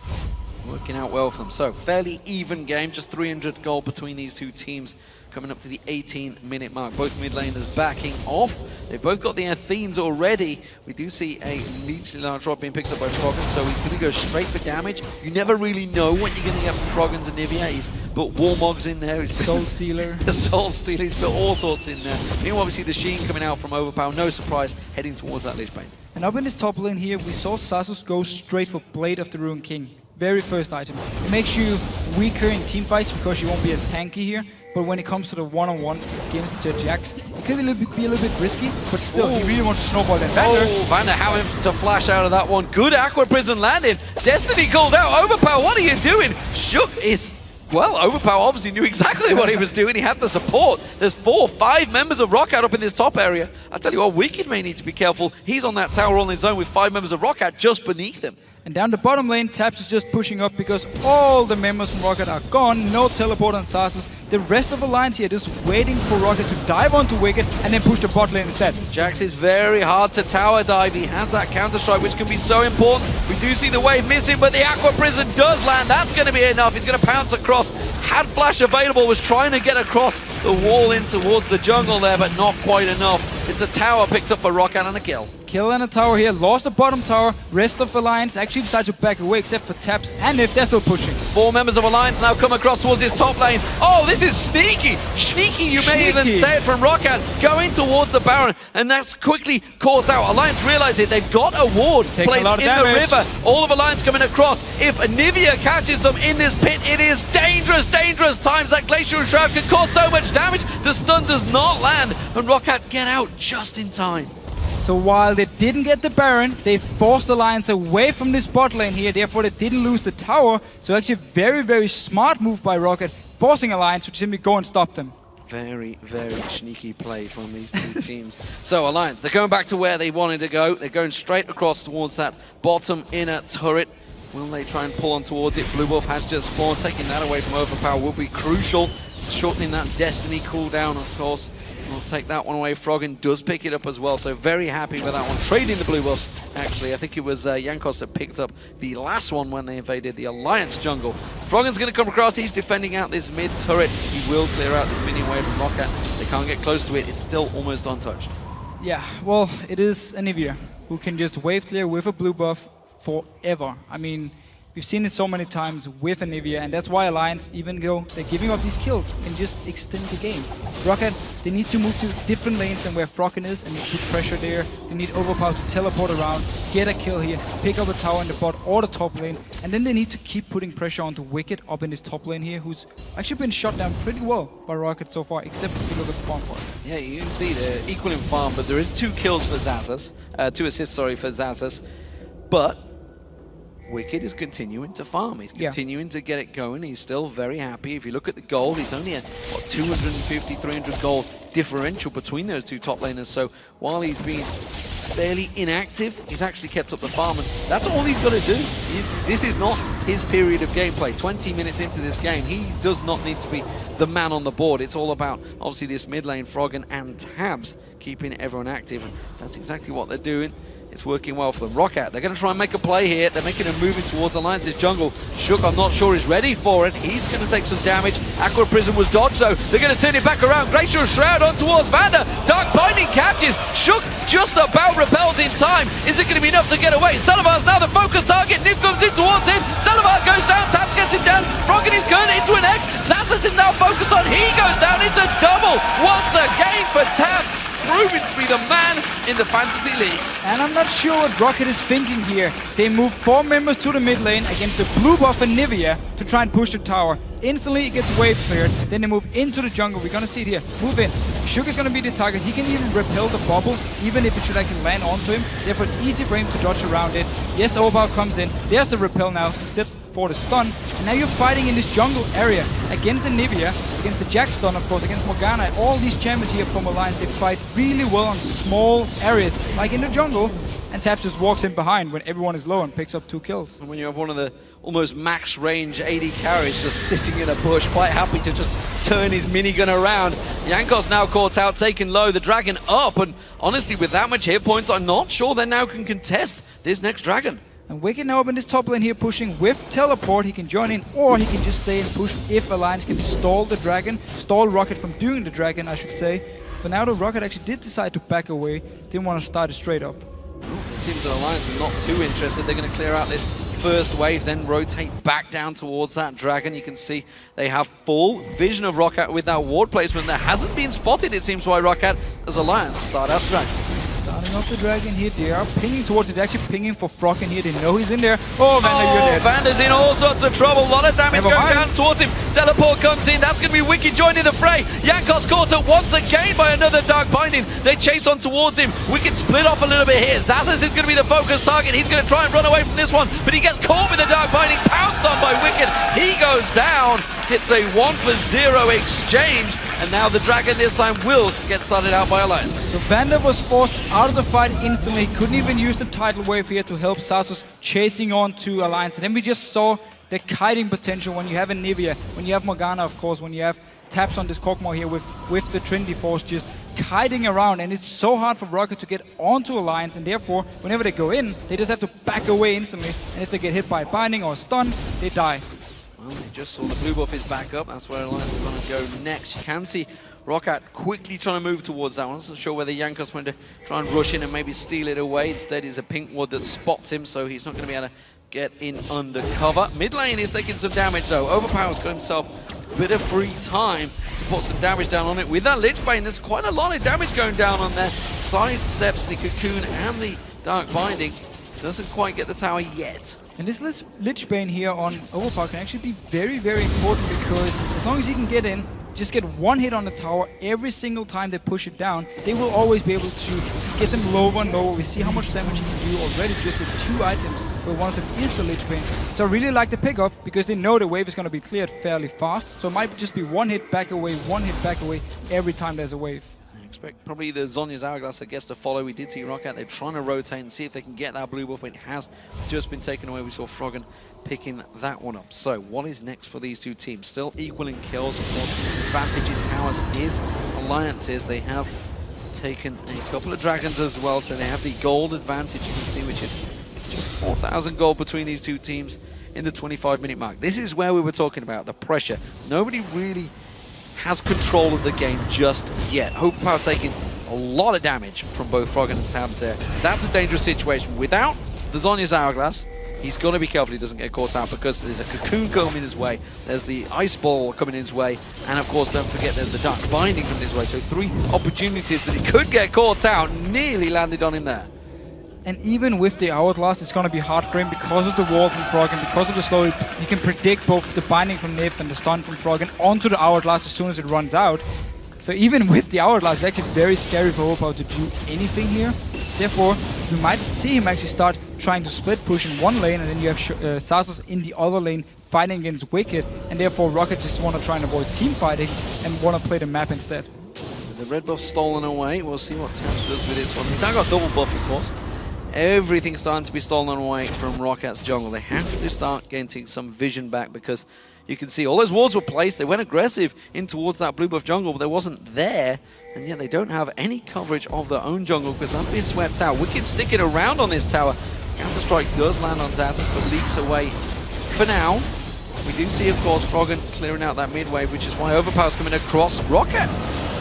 Working out well for them. So, fairly even game, just 300 gold between these two teams. Coming up to the 18-minute mark. Both mid laners backing off. They've both got the Athenes already. We do see a needlessly large drop being picked up by Froggen, so he's going to go straight for damage. You never really know what you're going to get from Froggen's Anivia. He's put Warmogs in there. He's Soul Stealer. The Soul Stealer. He's put all sorts in there. Meanwhile, obviously, the Sheen coming out from Overpower. No surprise, heading towards that Lich Bane. And up in this top lane here, we saw Zazas go straight for Blade of the Ruined King. Very first item. It makes you weaker in team fights because you won't be as tanky here. But when it comes to the one-on-one against the Jax, it could be a little bit risky, but still, he really wants to snowball that Vander. Oh, Vander having to flash out of that one. Good Aqua Prison landing. Destiny called out. Overpower, what are you doing? Shook is... Well, Overpower obviously knew exactly what he was doing. He had the support. There's 4 or 5 members of Ro8 up in this top area. I tell you what, Wicked may need to be careful. He's on that tower on his own with 5 members of Ro8 just beneath him. And down the bottom lane, Taps is just pushing up because all the members from Ro8 are gone. No teleport on Zazas. The rest of the lines here just waiting for Ro8 to dive onto Wicked and then push the bot lane instead. Jax is very hard to tower dive. He has that counter strike, which can be so important. We do see the wave missing, but the Aqua Prison does land. That's going to be enough. He's going to pounce across. Had flash available, was trying to get across the wall in towards the jungle there, but not quite enough. It's a tower picked up for Ro8 and a kill. Kill and a tower here, lost the bottom tower. Rest of Alliance actually decided to back away except for Taps and Nif, they're still pushing. 4 members of Alliance now come across towards this top lane. Oh, this is sneaky! Sneaky, you may even say it from Ro8, going towards the Baron, and that's quickly caught out. Alliance realize it, they've got a ward placed in the river. All of Alliance coming across. If Anivia catches them in this pit, it is dangerous, dangerous times. That Glacial Shroud can cause so much damage. The stun does not land, and Ro8 get out just in time. So while they didn't get the Baron, they forced Alliance away from this bot lane here, therefore they didn't lose the tower. So actually a very, very smart move by Ro8, forcing Alliance to simply go and stop them. Very, very sneaky play from these two teams. So Alliance, they're going back to where they wanted to go. They're going straight across towards that bottom inner turret. Will they try and pull on towards it? Blue Wolf has just spawned, taking that away from Overpower will be crucial. Shortening that Destiny cooldown, of course. We'll take that one away. Froggen does pick it up as well, so very happy with that one. Trading the blue buffs, actually. I think it was Jankos that picked up the last one when they invaded the Alliance jungle. Froggen's going to come across. He's defending out this mid turret. He will clear out this minion wave from Ro8. They can't get close to it. It's still almost untouched. Yeah, well, it is Anivia who can just wave clear with a blue buff forever. I mean, we've seen it so many times with Anivia, and that's why Alliance, even though they're giving up these kills, can just extend the game. Ro8, they need to move to different lanes than where Froggen is and put pressure there. They need Overpower to teleport around, get a kill here, pick up a tower in the bot or the top lane, and then they need to keep putting pressure onto Wicked up in this top lane here, who's actually been shot down pretty well by Ro8 so far, except if you look at the farm part. Yeah, you can see they're equal in farm, but there is 2 kills for Xaxus, 2 assists, sorry, for Xaxus, but Wicked is continuing to farm. He's continuing to get it going. He's still very happy. If you look at the gold, he's only at, what, 250, 300 gold differential between those 2 top laners. So while he's been fairly inactive, he's actually kept up the farm, and that's all he's got to do. This is not his period of gameplay. 20 minutes into this game, he does not need to be the man on the board. It's all about, obviously, this mid lane, Froggen and Tabs, keeping everyone active, and that's exactly what they're doing. It's working well for them. Ro8, they're going to try and make a play here. They're making a move in towards Alliance's jungle. Shook, I'm not sure, is ready for it. He's going to take some damage. Aqua Prism was dodged, so they're going to turn it back around. Glacial Shroud on towards Vander. Dark Binding catches. Shook just about repels in time. Is it going to be enough to get away? Salavar's now the focus target. Nif comes in towards him. Salavar goes down. Taps gets him down. Froggen is going into an egg. Xaxus is now focused on. He goes down. It's a double once again for Taps. Proving to be the man in the Fantasy League. And I'm not sure what Ro8 is thinking here. They move 4 members to the mid lane against the blue buff Anivia to try and push the tower. Instantly it gets wave cleared. Then they move into the jungle. We're gonna see it here. Move in. Shook is gonna be the target. He can even repel the bubble, even if it should actually land onto him. Therefore, easy for him to dodge around it. Yes, Overpower comes in. There's the repel now. Set for the stun. And now you're fighting in this jungle area against Anivia, against the Jack stun, of course, against Morgana. All these champions here from Alliance, they fight really well on small areas, like in the jungle. And Taps just walks in behind when everyone is low and picks up 2 kills. And when you have one of the almost max range AD carries just sitting in a bush, quite happy to just turn his minigun around. Jankos now caught out, taken low, the dragon up, and honestly, with that much hit points, I'm not sure they now can contest this next dragon. And Wicked now up in this top lane here, pushing with teleport. He can join in, or he can just stay and push if Alliance can stall the dragon, stall Ro8 from doing the dragon, I should say. For now, the Ro8 actually did decide to back away, didn't want to start it straight up. It seems that Alliance is not too interested. They're going to clear out this first wave, then rotate back down towards that dragon. You can see they have full vision of Ro8 with that ward placement that hasn't been spotted, it seems, by Ro8 as Alliance start out dragon. Starting off the dragon here, they are pinging towards it, actually pinging for Froggen here, they know he's in there. Oh, Vander, you're dead. Vander's in all sorts of trouble, a lot of damage going down towards him. Teleport comes in, that's going to be Wicked joining the fray. Jankos caught up once again by another Dark Binding. They chase on towards him. Wicked split off a little bit here. Xaxus is going to be the focus target. He's going to try and run away from this one, but he gets caught with the Dark Binding, pounced on by Wicked. He goes down. It's a 1-for-0 exchange. And now the dragon this time will get started out by Alliance. So Vander was forced out of the fight instantly. Couldn't even use the tidal wave here to help Xaxus chasing on to Alliance. And then we just saw the kiting potential when you have Anivia, when you have Morgana, of course, when you have Taps on this Kog'Maw here with the Trinity Force just kiting around. And it's so hard for Ro8 to get onto Alliance, and therefore, whenever they go in, they just have to back away instantly. And if they get hit by a binding or a stun, they die. Well, they just saw the blue buff is back up. That's where Alliance is going to go next. You can see Ro8 quickly trying to move towards that one. I'm not sure whether Jankos went to try and rush in and maybe steal it away. Instead, it's a pink ward that spots him, so he's not going to be able to get in under cover. Mid lane is taking some damage, though. Overpower's got himself a bit of free time to put some damage down on it. With that Lich Bane, there's quite a lot of damage going down on there. Sidesteps the Cocoon and the Dark Binding. Doesn't quite get the tower yet. And this Lich Bane here on Overpower can actually be very, very important, because as long as he can get in, just get one hit on the tower every single time they push it down, they will always be able to get them lower and lower. We see how much damage he can do already just with 2 items, where one of them is the Lich Bane. So I really like the pickup, because they know the wave is going to be cleared fairly fast. So it might just be one hit back away every time there's a wave. Expect probably the Zhonya's Hourglass, I guess, to follow. We did see Ro8. They're trying to rotate and see if they can get that blue buff, but it has just been taken away. We saw Froggen picking that one up. So what is next for these two teams? Still equal in kills. Of course, the advantage in towers is Alliance is they have taken a couple of dragons as well, so they have the gold advantage, you can see, which is just 4,000 gold between these two teams in the 25-minute mark. This is where we were talking about the pressure. Nobody really has control of the game just yet. Overpower taking a lot of damage from both Froggen and Tabs there. That's a dangerous situation. Without the Zhonya's Hourglass, he's got to be careful he doesn't get caught out, because there's a cocoon coming his way, there's the ice ball coming his way, and of course don't forget there's the dark binding coming his way. So 3 opportunities that he could get caught out, nearly landed on him there. And even with the Hourglass, it's going to be hard for him because of the wall from Froggen, because of the slow. He can predict both the binding from Nif and the stun from Froggen onto the Hourglass as soon as it runs out. So even with the Hourglass, it's actually very scary for Overpower to do anything here. Therefore, we might see him actually start trying to split push in one lane, and then you have Xaxus in the other lane fighting against Wicked, and therefore Rocket just want to try and avoid team fighting and want to play the map instead. With the red buff stolen away, we'll see what Tabs does with this one. He's now got double buff, of course. Everything's starting to be stolen away from Rocket's jungle. They have to start getting some vision back, because you can see all those wards were placed. They went aggressive in towards that blue buff jungle, but they wasn't there. And yet they don't have any coverage of their own jungle because that's been swept out. Wicked sticking around on this tower. Counter-strike does land on Xaxus, but leaps away for now. We do see, of course, Froggen clearing out that mid wave, which is why Overpower's coming across. Rocket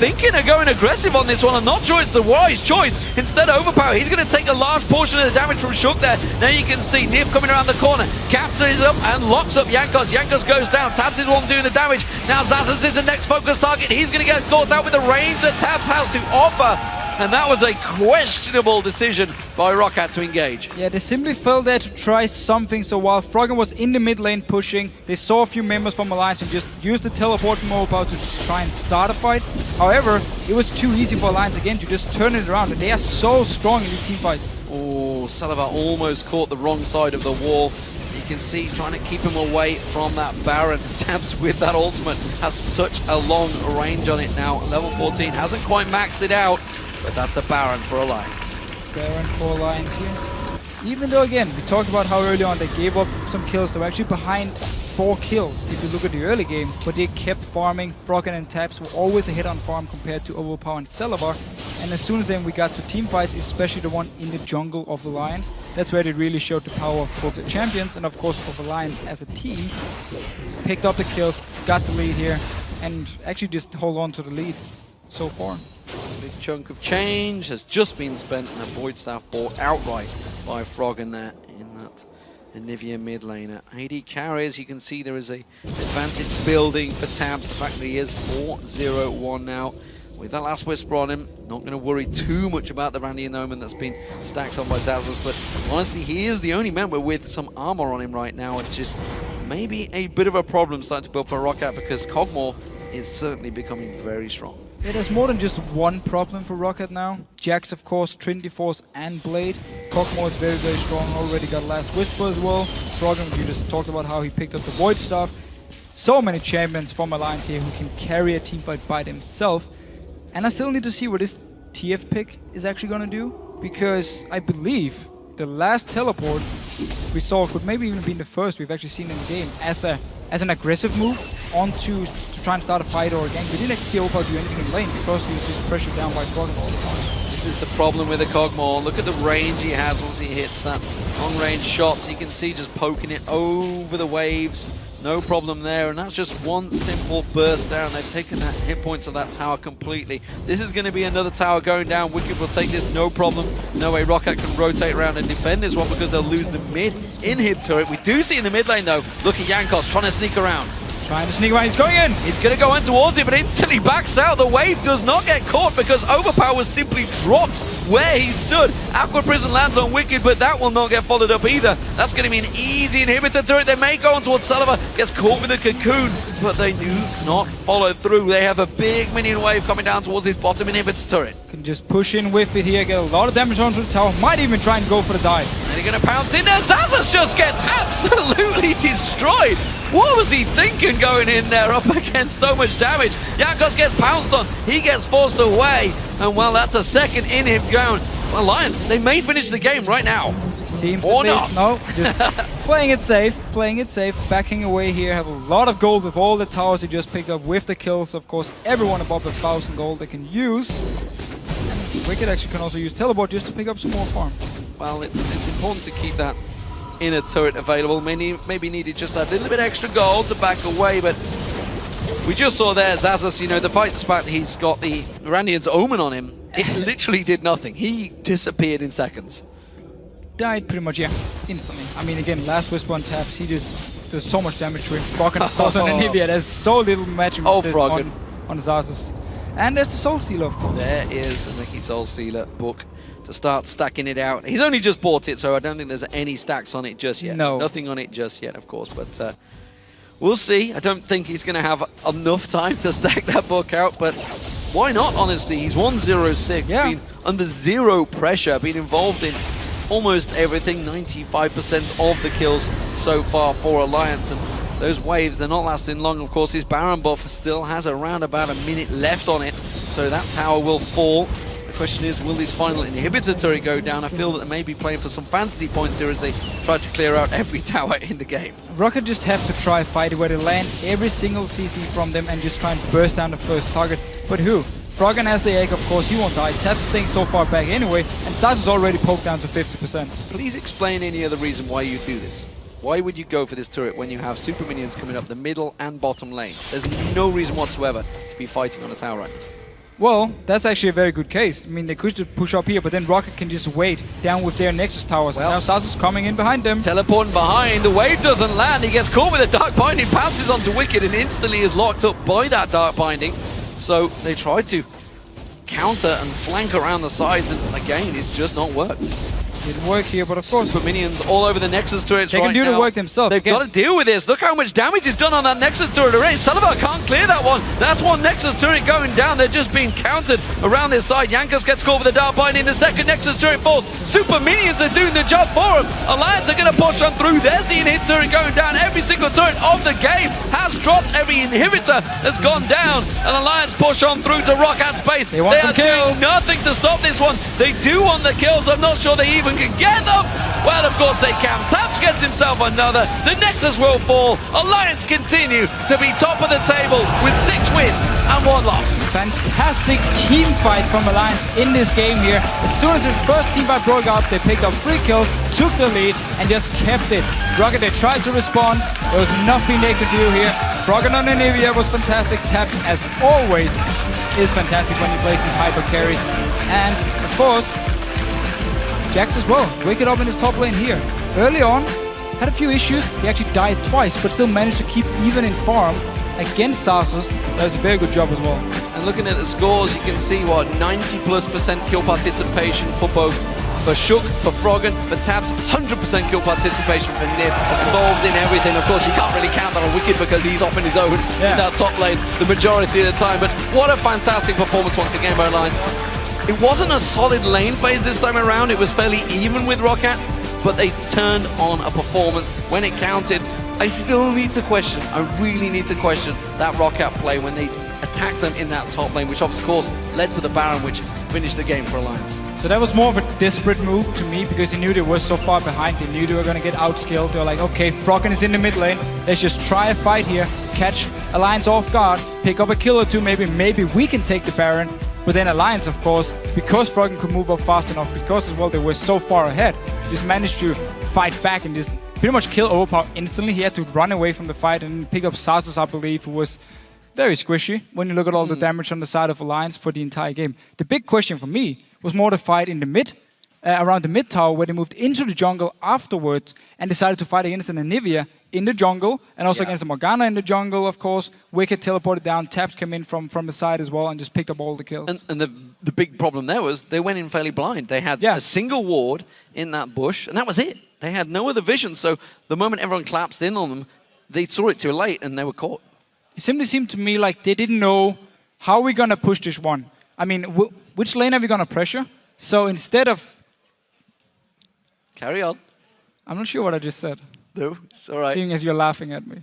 thinking of going aggressive on this one. I'm not sure it's the wise choice. Instead, Overpower, he's going to take a large portion of the damage from Shook there. Now you can see Nif coming around the corner. Captures up and locks up Jankos. Jankos goes down. Tabs is the one doing the damage. Now Xaxus is the next focus target. He's going to get caught out with the range that Tabs has to offer. And that was a questionable decision by Rocket to engage. Yeah, they simply fell there to try something. So while Froggen was in the mid lane pushing, they saw a few members from Alliance and just used the teleport from Overpower to try and start a fight. However, it was too easy for Alliance again to just turn it around, and they are so strong in these team fights. Oh, Salazar almost caught the wrong side of the wall. You can see trying to keep him away from that Baron. Tabs with that ultimate has such a long range on it now. Level 14 hasn't quite maxed it out, but that's a Baron for Alliance. Baron for Alliance here. Even though, again, we talked about how early on they gave up some kills. They were actually behind 4 kills if you look at the early game, but they kept farming. Froggen and Tabs were always a hit on farm compared to Overpower and Celabar. And as soon as then we got to team fights, especially the one in the jungle of Alliance, that's where they really showed the power of both the champions and of course of Alliance as a team. Picked up the kills, got the lead here, and actually just hold on to the lead so far. A big chunk of change has just been spent, and a Void Staff bought outright by Froggen there in that Anivia mid laner. AD carries, you can see there is a advantage building for Tabs. The fact that he is 4-0-1 now. With that last Whisper on him, not going to worry too much about the Randy and Omen that's been stacked on by Xaxus, but honestly, he is the only member with some armor on him right now. It's just maybe a bit of a problem starting to build for Rocket, because Kog'Maw is certainly becoming very strong. Yeah, there's more than just one problem for Rocket now. Jax, of course, Trinity Force and Blade. Kog'Maw is very, very strong. Already got Last Whisper as well. Froggen, you just talked about how he picked up the Void Staff. So many champions from Alliance here who can carry a teamfight by themselves. And I still need to see what this TF pick is actually going to do, because I believe the last teleport we saw could maybe even be the first we've actually seen in the game as an aggressive move onto to try and start a fight or a gank. We didn't actually see Overpower do anything in lane because he was just pressured down by Froggen all the time. This is the problem with the Kog'Maw. Look at the range he has once he hits that long-range shots. You can see just poking it over the waves. No problem there, and that's just one simple burst down. They've taken that hit points of that tower completely. This is going to be another tower going down. Wicked will take this, no problem. No way Rocket can rotate around and defend this one, because they'll lose the mid inhib turret. We do see in the mid lane though, look at Jankos trying to sneak around. Trying to sneak around, he's going in! He's going to go in towards it, but instantly backs out. The wave does not get caught because Overpower was simply dropped where he stood. Aqua Prison lands on Wicked, but that will not get followed up either. That's going to be an easy inhibitor turret. They may go on towards Sullivan, gets caught with a cocoon, but they do not follow through. They have a big minion wave coming down towards his bottom inhibitor turret. Can just push in with it here, get a lot of damage onto the tower, might even try and go for the dive. And they're going to pounce in there. Xaxus just gets absolutely destroyed. What was he thinking going in there up against so much damage? Jankos gets pounced on, he gets forced away, and well, that's a second inhib going. Alliance, they may finish the game right now. Seems or not. No, just playing it safe, backing away here, have a lot of gold with all the towers he just picked up with the kills. Of course, everyone above 1,000 gold they can use. And Wicked actually can also use teleport just to pick up some more farm. Well, it's important to keep that inner turret available. Maybe needed just a little bit extra gold to back away, but we just saw there Xaxus, you know, the fight despite he's got the Randian's Omen on him, it literally did nothing. He disappeared in seconds. Died pretty much, yeah, instantly. I mean, again, last Whisper on taps, he just does so much damage to him. Froggen, of course, on Anivia, there's so little matching on Xaxus. And there's the Soul Stealer, of course. There is the Mickey Soul Stealer book to start stacking it out. He's only just bought it, so I don't think there's any stacks on it just yet. No. Nothing on it just yet, of course, but we'll see. I don't think he's going to have enough time to stack that book out, but why not, honestly? He's 1-0-6, been under zero pressure, been involved in almost everything, 95% of the kills so far for Alliance, and those waves, they're not lasting long. Of course, his Baron buff still has around about a minute left on it, so that tower will fall. The question is, will this final inhibitor turret go down? I feel that they may be playing for some fantasy points here as they try to clear out every tower in the game. Rocket just have to try fight where they land every single CC from them and just try and burst down the first target. But who? Froggen has the egg, of course, he won't die. Tap's staying so far back anyway, and Xaxus already poked down to 50%. Please explain any other reason why you do this. Why would you go for this turret when you have super minions coming up the middle and bottom lane? There's no reason whatsoever to be fighting on a tower right now. Well, that's actually a very good case. I mean, they could just push up here, but then Rocket can just wait down with their Nexus towers. Well, and now Xaxus coming in behind them. Teleporting behind, the wave doesn't land. He gets caught with a Dark Binding, pounces onto Wicked, and instantly is locked up by that Dark Binding. So they try to counter and flank around the sides, and again, it's just not worked. Didn't work here, but of course, super minions all over the Nexus turrets they right can do now. the work themselves. They've got to deal with this. Look how much damage is done on that Nexus turret already. Salabar can't clear that one. That's one Nexus turret going down. They're just being countered around this side. Yankas gets caught with a Dark Binding. The second Nexus turret falls. Super minions are doing the job for him. Alliance are going to push on through. There's the inhib turret going down. Every single turret of the game has dropped. Every inhibitor has gone down. And Alliance push on through to Rockat's base. They are doing nothing to stop this one. They do want the kills. I'm not sure they even can get them. Well, of course they can. Taps gets himself another. The Nexus will fall. Alliance continue to be top of the table with 6 wins and 1 loss. Fantastic team fight from Alliance in this game here. As soon as the first team fight broke out, they picked up 3 kills, took the lead, and just kept it. Rocket, they tried to respond. There was nothing they could do here. Froggen on Anivia was fantastic. Taps, as always, is fantastic when he plays his hyper carries. And, of course, Jax as well, Wicked up in his top lane here. Early on, had a few issues. He actually died twice, but still managed to keep even in farm against Xaxus. That was a very good job as well. And looking at the scores, you can see what 90+% kill participation for both. For Shook, for Froggen, for Taps, 100% kill participation for Nib, involved in everything. Of course, you can't really count that on Wicked because he's off in his own in that top lane the majority of the time. But what a fantastic performance once again by Alliance. It wasn't a solid lane phase this time around. It was fairly even with Roccat, but they turned on a performance when it counted. I still need to question, I really need to question that Roccat play when they attacked them in that top lane, which of course led to the Baron, which finished the game for Alliance. So that was more of a desperate move to me because they knew they were so far behind. They knew they were going to get outskilled. They were like, okay, Froggen is in the mid lane. Let's just try a fight here, catch Alliance off guard, pick up a kill or two, maybe we can take the Baron. But then Alliance, of course, because Froggen could move up fast enough, because as well they were so far ahead, just managed to fight back and just pretty much kill Overpower instantly. He had to run away from the fight and pick up Xaxus, I believe, who was very squishy when you look at all the damage on the side of Alliance for the entire game. The big question for me was more the fight in the mid, around the mid tower, where they moved into the jungle afterwards and decided to fight against an Anivia in the jungle, and also against the Morgana in the jungle, of course. Wicked teleported down, Taps came in from the side as well and just picked up all the kills. And the big problem there was they went in fairly blind. They had a single ward in that bush, and that was it. They had no other vision, so the moment everyone collapsed in on them, they saw it too late and they were caught. It simply seemed to me like they didn't know how we're going to push this one. I mean, which lane are we going to pressure? So instead of... Carry on. I'm not sure what I just said. No, it's all right. Seeing as you're laughing at me.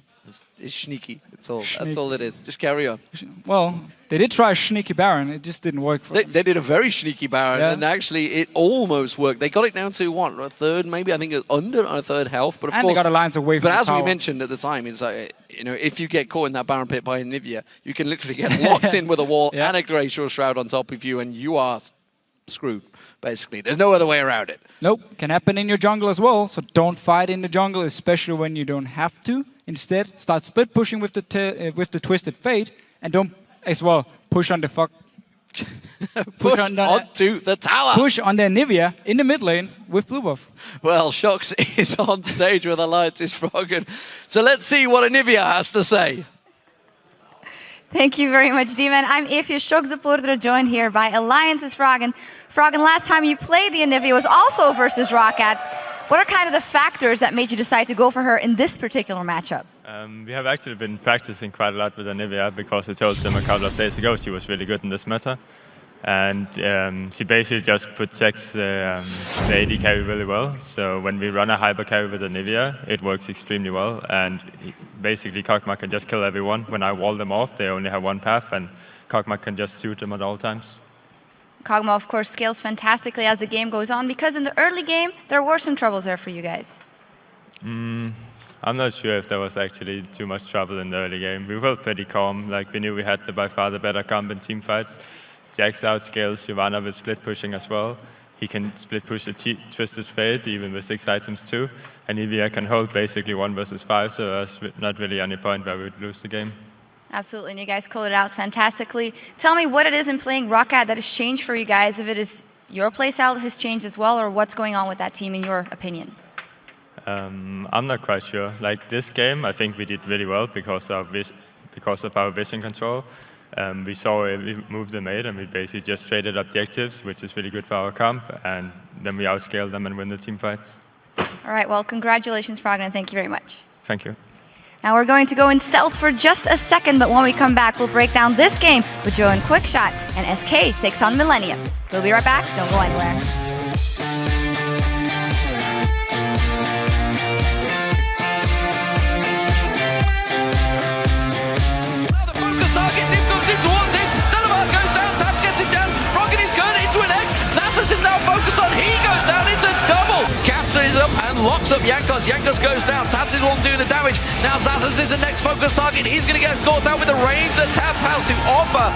It's sneaky. That's all it is. Just carry on. Well, they did try a sneaky Baron. It just didn't work for them. They did a very sneaky Baron, and actually it almost worked. They got it down to, what, a third maybe? I think it was under a third health. But of course, they got Alliance away from the But as tower. we mentioned at the time, it's like, you know, if you get caught in that Baron pit by Anivia, you can literally get locked in with a wall and a Glacial Shroud on top of you, and you are screwed, basically. There's no other way around it. Nope, can happen in your jungle as well, so don't fight in the jungle, especially when you don't have to. Instead, start split pushing with the Twisted Fate, and don't, as well, push on the push onto the tower. Push on the Anivia in the mid lane with blue buff. Well, Shox is on stage with Alliance's Froggen. So let's see what Anivia has to say. Thank you very much, D-Man. I'm Evie Shoxapurdra, joined here by Alliance's Froggen. Froggen, last time you played the Anivia was also versus Ro8. What are kind of the factors that made you decide to go for her in this particular matchup? We have actually been practicing quite a lot with Anivia because I told them a couple of days ago she was really good in this meta. And she basically just protects the AD carry really well. So when we run a hyper carry with Anivia, it works extremely well. And basically, Kog'Maw can just kill everyone. When I wall them off, they only have one path, and Kog'Maw can just shoot them at all times. Kog'Maw, of course, scales fantastically as the game goes on, because in the early game, there were some troubles there for you guys. I'm not sure if there was actually too much trouble in the early game. We felt pretty calm. Like, we knew we had by far the better comp in team fights. Jax outscales Shyvana with split pushing as well. He can split push a Twisted Fate, even with 6 items too. And Anivia can hold basically 1 versus 5, so there's not really any point where we would lose the game. Absolutely, and you guys called it out fantastically. Tell me what it is in playing Ro8 that has changed for you guys, if it is your playstyle that has changed as well, or what's going on with that team in your opinion? I'm not quite sure. Like, this game, I think we did really well because of our vision control. We saw every move they made, and we basically just traded objectives, which is really good for our comp, and then we outscale them and win the team fights. All right, well, congratulations, Froggen, and thank you very much. Thank you. Now we're going to go in stealth for just a second, but when we come back, we'll break down this game with Joe and Quickshot, and SK takes on Millennium. We'll be right back, don't go anywhere. Towards him, Celebar goes down, Tabs gets him down, Froggen is going into an egg, Xaxus is now focused on, he goes down into double! Capsa is up and locks up Jankos, Jankos goes down, Tabs is the one doing the damage, now Xaxus is the next focus target, he's going to get caught out with the range that Tabs has to offer.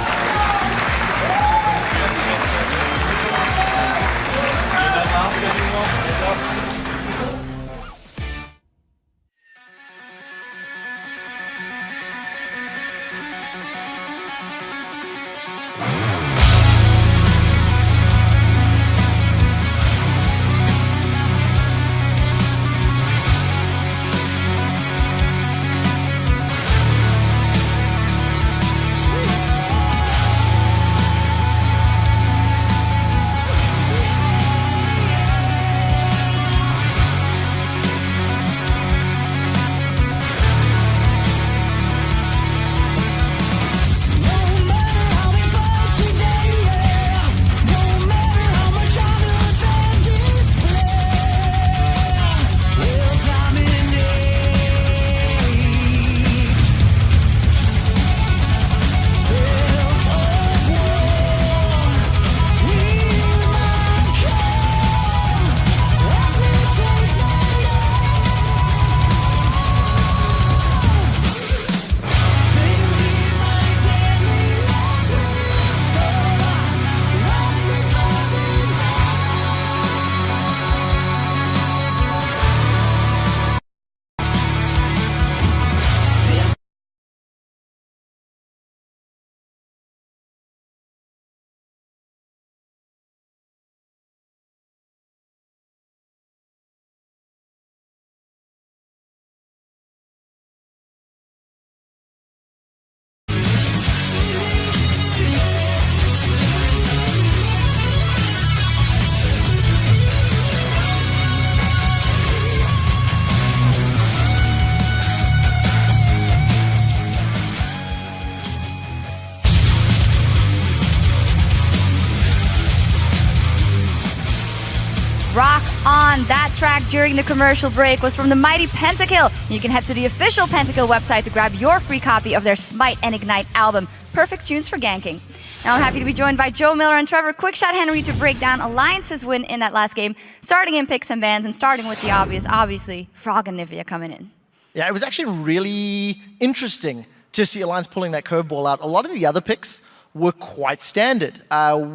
Rock on. That track during the commercial break was from the mighty Pentakill. You can head to the official Pentakill website to grab your free copy of their Smite and Ignite album. Perfect tunes for ganking. Now I'm happy to be joined by Joe Miller and Trevor Quickshot Henry to break down Alliance's win in that last game, starting in picks and bans and starting with the obvious, obviously, Frog and Nivea coming in. Yeah, it was actually really interesting to see Alliance pulling that curveball out. A lot of the other picks were quite standard.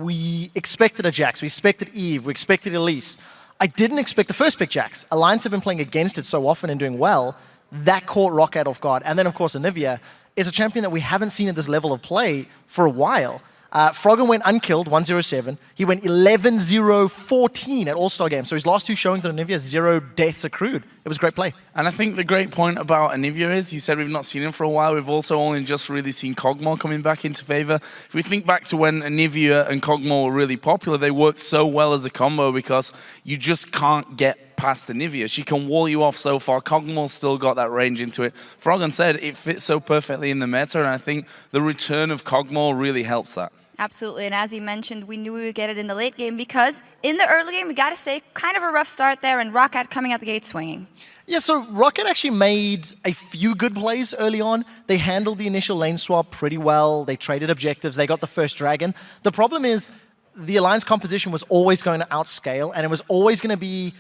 We expected a Jax, we expected Eve, we expected Elise. I didn't expect the first pick Jax. Alliance have been playing against it so often and doing well. That caught Ro8 off guard. And then, of course, Nivea is a champion that we haven't seen at this level of play for a while. Froggen went unkilled, 1-0-7. He went 11-0-14 at All-Star Games. So his last two showings on Anivia, 0 deaths accrued. It was a great play. And I think the great point about Anivia is, you said we've not seen him for a while. We've also only just really seen Kog'Maw coming back into favor. If we think back to when Anivia and Kog'Maw were really popular, they worked so well as a combo because you just can't get past Anivia. She can wall you off so far. Kog'Maw's still got that range into it. Froggen said it fits so perfectly in the meta, and I think the return of Kog'Maw really helps that. Absolutely, and as he mentioned, we knew we would get it in the late game because in the early game, we got to say, kind of a rough start there, and Ro8 coming out the gate swinging. Yeah, so Ro8 actually made a few good plays early on. They handled the initial lane swap pretty well. They traded objectives. They got the first dragon. The problem is the Alliance composition was always going to outscale, and it was always going to be...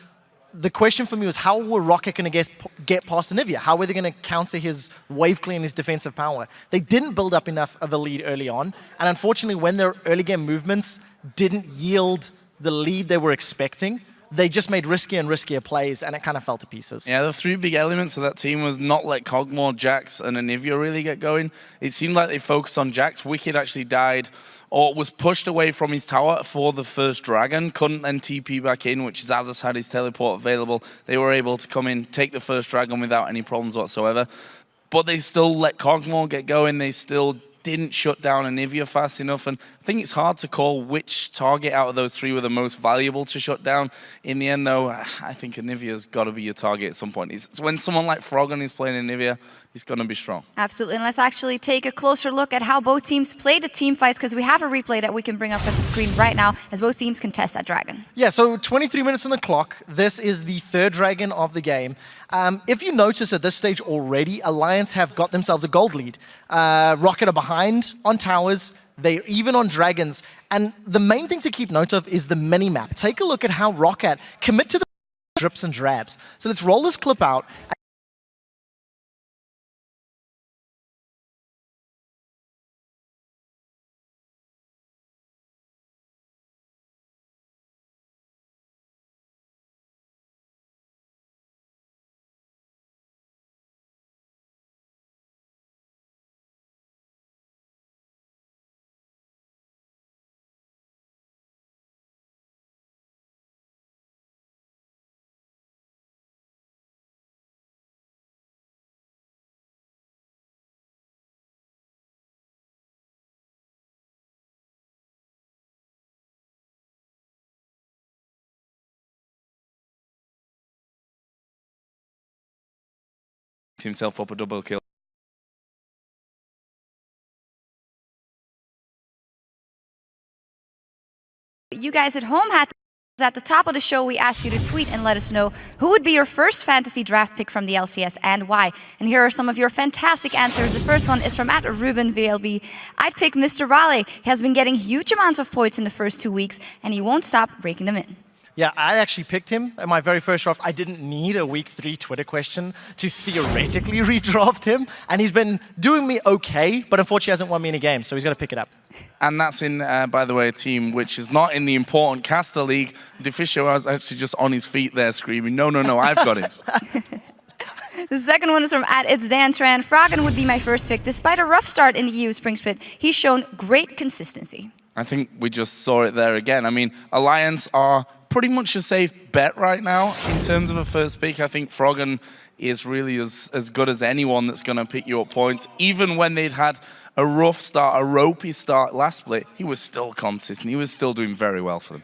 The question for me was, how were Ro8 going to get past Anivia? How were they going to counter his wave clear and his defensive power? They didn't build up enough of a lead early on, and unfortunately, when their early game movements didn't yield the lead they were expecting, they just made riskier and riskier plays, and it kind of fell to pieces. Yeah, the three big elements of that team was not let Kog'Maw, Jax, and Anivia really get going. It seemed like they focused on Jax. Wicked actually died or was pushed away from his tower for the first dragon, couldn't then TP back in, which Xaxus had his teleport available. They were able to come in, take the first dragon without any problems whatsoever. But they still let Kog'Maw get going. They still didn't shut down Anivia fast enough, and I think it's hard to call which target out of those three were the most valuable to shut down. In the end, though, I think Anivia's got to be your target at some point. When someone like Froggen is playing Anivia, he's going to be strong. Absolutely, and let's actually take a closer look at how both teams played the team fights, because we have a replay that we can bring up at the screen right now as both teams contest that dragon. Yeah, so 23 minutes on the clock. This is the third dragon of the game. If you notice at this stage already, Alliance have got themselves a gold lead. Ro8 are behind on towers. They're even on dragons. And the main thing to keep note of is the mini-map. Take a look at how Ro8 commit to the drips and drabs. So let's roll this clip out. Himself up a double kill. You guys at home had at the top of the show, we asked you to tweet and let us know who would be your first fantasy draft pick from the LCS and why. And here are some of your fantastic answers. The first one is from @RubenVLB. I'd pick Mr. Raleigh. He has been getting huge amounts of points in the first 2 weeks, and he won't stop breaking them in. Yeah, I actually picked him in my very first draft. I didn't need a week 3 Twitter question to theoretically redraft him. And he's been doing me okay, but unfortunately hasn't won me any games, so he's going to pick it up. And that's in, by the way, a team which is not in the important caster league. Deficio was actually just on his feet there screaming, no, no, no, I've got him. The second one is from @It'sDanTran. Froggen would be my first pick. Despite a rough start in the EU Spring Split, he's shown great consistency. I think we just saw it there again. I mean, Alliance are pretty much a safe bet right now in terms of a first pick. I think Froggen is really as good as anyone that's going to pick you up points. Even when they'd had a rough start, a ropey start last split, he was still consistent. He was still doing very well for them.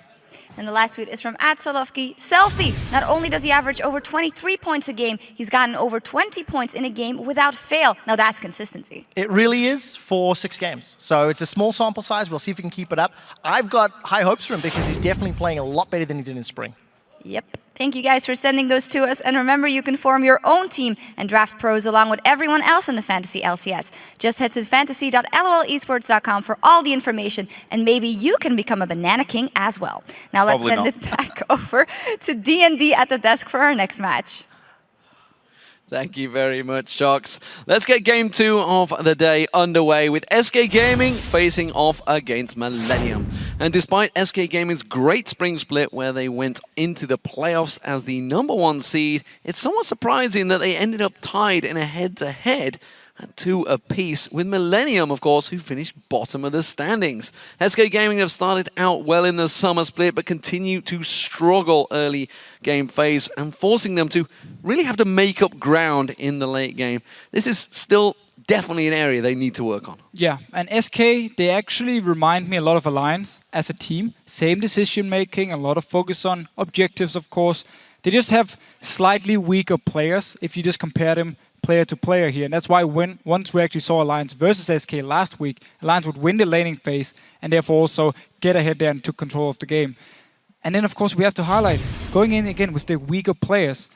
And the last tweet is from @Solovki. Selfie! Not only does he average over 23 points a game, he's gotten over 20 points in a game without fail. Now that's consistency. It really is for 6 games. So it's a small sample size. We'll see if we can keep it up. I've got high hopes for him because he's definitely playing a lot better than he did in spring. Yep. Thank you guys for sending those to us. And remember, you can form your own team and draft pros along with everyone else in the Fantasy LCS. Just head to fantasy.lolesports.com for all the information, and maybe you can become a Banana King as well. Now let's send it back over to D&D at the desk for our next match. Thank you very much, Shocks. Let's get game 2 of the day underway with SK Gaming facing off against Millennium. And despite SK Gaming's great spring split where they went into the playoffs as the #1 seed, it's somewhat surprising that they ended up tied in a head-to-head at 2 apiece, with Millennium, of course, who finished bottom of the standings. SK Gaming have started out well in the summer split, but continue to struggle early game phase and forcing them to really have to make up ground in the late game. This is still definitely an area they need to work on. Yeah, and SK, they actually remind me a lot of Alliance as a team. Same decision making, a lot of focus on objectives, of course. They just have slightly weaker players if you just compare them player to player here. And that's why once we actually saw Alliance versus SK last week, Alliance would win the laning phase and therefore also get ahead there and took control of the game. And then, of course, we have to highlight, going in again with the weaker players,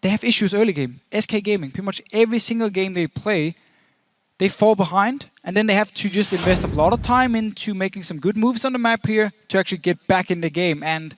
they have issues early game. SK Gaming, pretty much every single game they play, they fall behind, and then they have to just invest a lot of time into making some good moves on the map here to actually get back in the game. And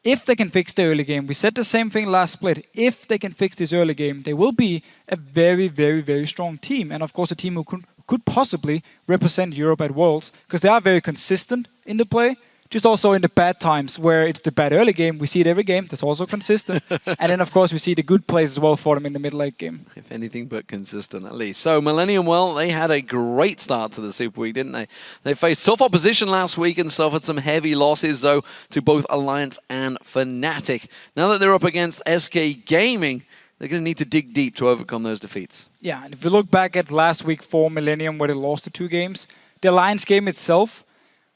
if they can fix the early game, we said the same thing last split, if they can fix this early game, they will be a very, very, very strong team. And of course a team who could possibly represent Europe at Worlds, because they are very consistent in the play. Just also in the bad times where it's the bad early game, we see it every game, that's also consistent. And then of course we see the good plays as well for them in the mid-late game. If anything but consistent, at least. So Millennium, well, they had a great start to the Super Week, didn't they? They faced tough opposition last week and suffered some heavy losses, though, to both Alliance and Fnatic. Now that they're up against SK Gaming, they're going to need to dig deep to overcome those defeats. Yeah, and if we look back at last week for Millennium, where they lost the 2 games, the Alliance game itself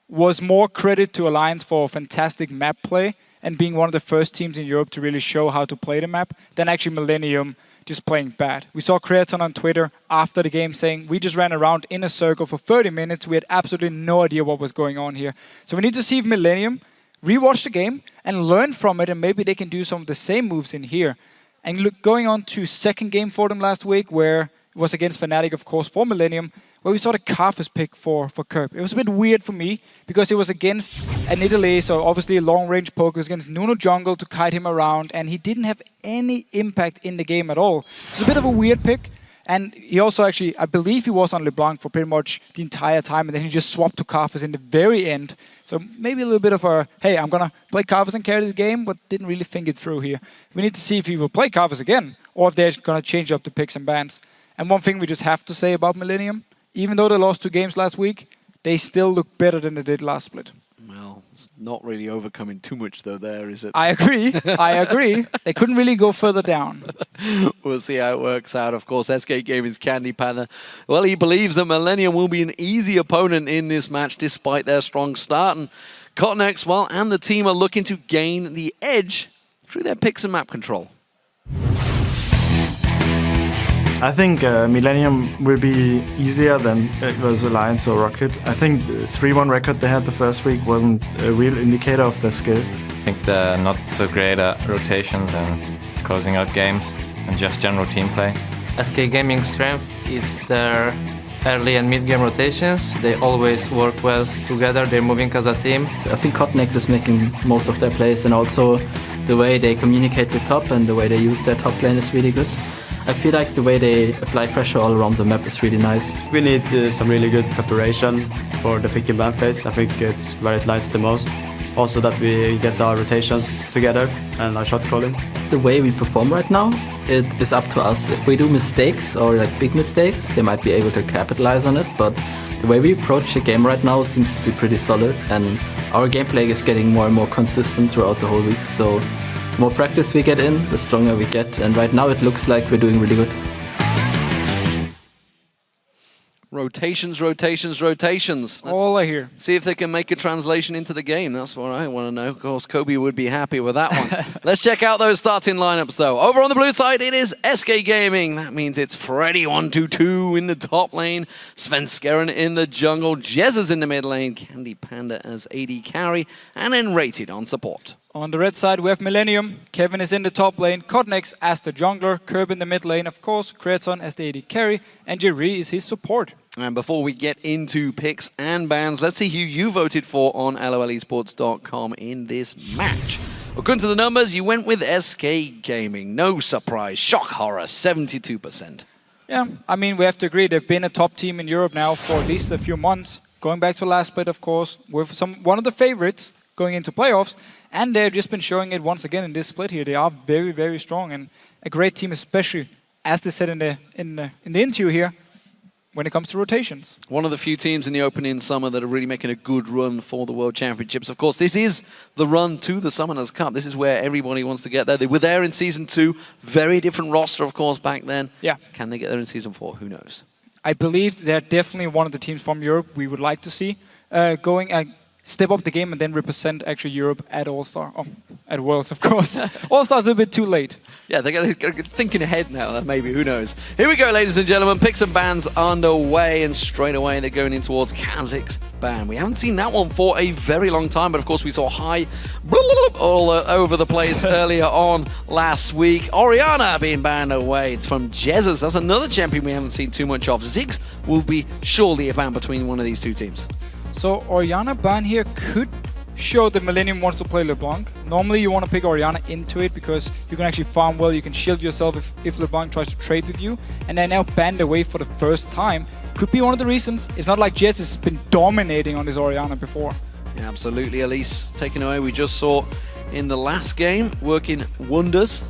was more credit to Alliance for fantastic map play and being one of the first teams in Europe to really show how to play the map than actually Millennium just playing bad. We saw Creaton on Twitter after the game saying, we just ran around in a circle for 30 minutes. We had absolutely no idea what was going on here. So we need to see if Millennium rewatch the game and learn from it, and maybe they can do some of the same moves in here. And look, going on to second game for them last week, where it was against Fnatic, of course, for Millennium, where we saw the Karthus pick for Kerb. It was a bit weird for me, because it was against an Italy, so obviously a long-range poker, against Nuno Jungle to kite him around, and he didn't have any impact in the game at all. It was a bit of a weird pick, and he also actually, I believe he was on LeBlanc for pretty much the entire time, and then he just swapped to Karthus in the very end. So maybe a little bit of a, hey, I'm going to play Karthus and carry this game, but didn't really think it through here. We need to see if he will play Karthus again, or if they're going to change up the picks and bans. And one thing we just have to say about Millennium, even though they lost 2 games last week, they still look better than they did last split. Well, it's not really overcoming too much, though, there, is it? I agree. I agree. They couldn't really go further down. We'll see how it works out. Of course, SK Gaming's Candy Panda, well, he believes that Millennium will be an easy opponent in this match despite their strong start. And Cotnex, well, and the team are looking to gain the edge through their picks and map control. I think Millennium will be easier than it was Alliance or Rocket. I think the 3-1 record they had the first week wasn't a real indicator of their skill. I think they're not so great at rotations and closing out games and just general team play. SK Gaming's strength is their early and mid-game rotations. They always work well together, they're moving as a team. I think Cotnex is making most of their plays, and also the way they communicate with top and the way they use their top lane is really good. I feel like the way they apply pressure all around the map is really nice. We need some really good preparation for the pick and ban phase. I think it's where it lies the most. Also that we get our rotations together and our shot calling. The way we perform right now, it is up to us. If we do mistakes or like big mistakes, they might be able to capitalize on it, but the way we approach the game right now seems to be pretty solid, and our gameplay is getting more and more consistent throughout the whole week. So the more practice we get in, the stronger we get, and right now it looks like we're doing really good. Rotations, rotations, rotations. All I hear. See if they can make a translation into the game. That's what I want to know. Of course, Kobe would be happy with that one. Let's check out those starting lineups, though. Over on the blue side, it is SK Gaming. That means it's Freddy122 in the top lane, Svenskeren in the jungle, Jezzers in the mid lane, Candy Panda as AD carry, and then Rated on support. On the red side, we have Millennium. Kevin is in the top lane, Codnex as the jungler, Curb in the mid lane, of course, Kreaton as the AD carry, and Jerry is his support. And before we get into picks and bans, let's see who you voted for on lolesports.com in this match. According to the numbers, you went with SK Gaming. No surprise. Shock horror, 72%. Yeah, I mean, we have to agree, they've been a top team in Europe now for at least a few months. Going back to last split, of course, with one of the favorites going into playoffs, and they've just been showing it once again in this split here. They are very, very strong and a great team, especially as they said in the interview here, when it comes to rotations. One of the few teams in the opening summer that are really making a good run for the World Championships. Of course, this is the run to the Summoners Cup. This is where everybody wants to get there. They were there in Season 2. Very different roster, of course, back then. Yeah. Can they get there in Season 4? Who knows? I believe they're definitely one of the teams from Europe we would like to see going step up the game and then represent actually Europe at All-Star. Oh, at Worlds, of course. All-Star's a bit too late. Yeah, they're thinking ahead now, maybe, who knows. Here we go, ladies and gentlemen. Picks and bans underway, and straight away they're going in towards Kha'Zix's ban. We haven't seen that one for a very long time, but of course we saw high all over the place earlier on last week. Orianna being banned away. It's from Jesus. That's another champion we haven't seen too much of. Ziggs will be surely a ban between one of these two teams. So Orianna ban here could show that Millennium wants to play LeBlanc. Normally you want to pick Orianna into it because you can actually farm well, you can shield yourself if LeBlanc tries to trade with you, and they're now banned away for the first time. Could be one of the reasons. It's not like Jess has been dominating on this Orianna before. Yeah, absolutely. Elise taken away. We just saw in the last game working wonders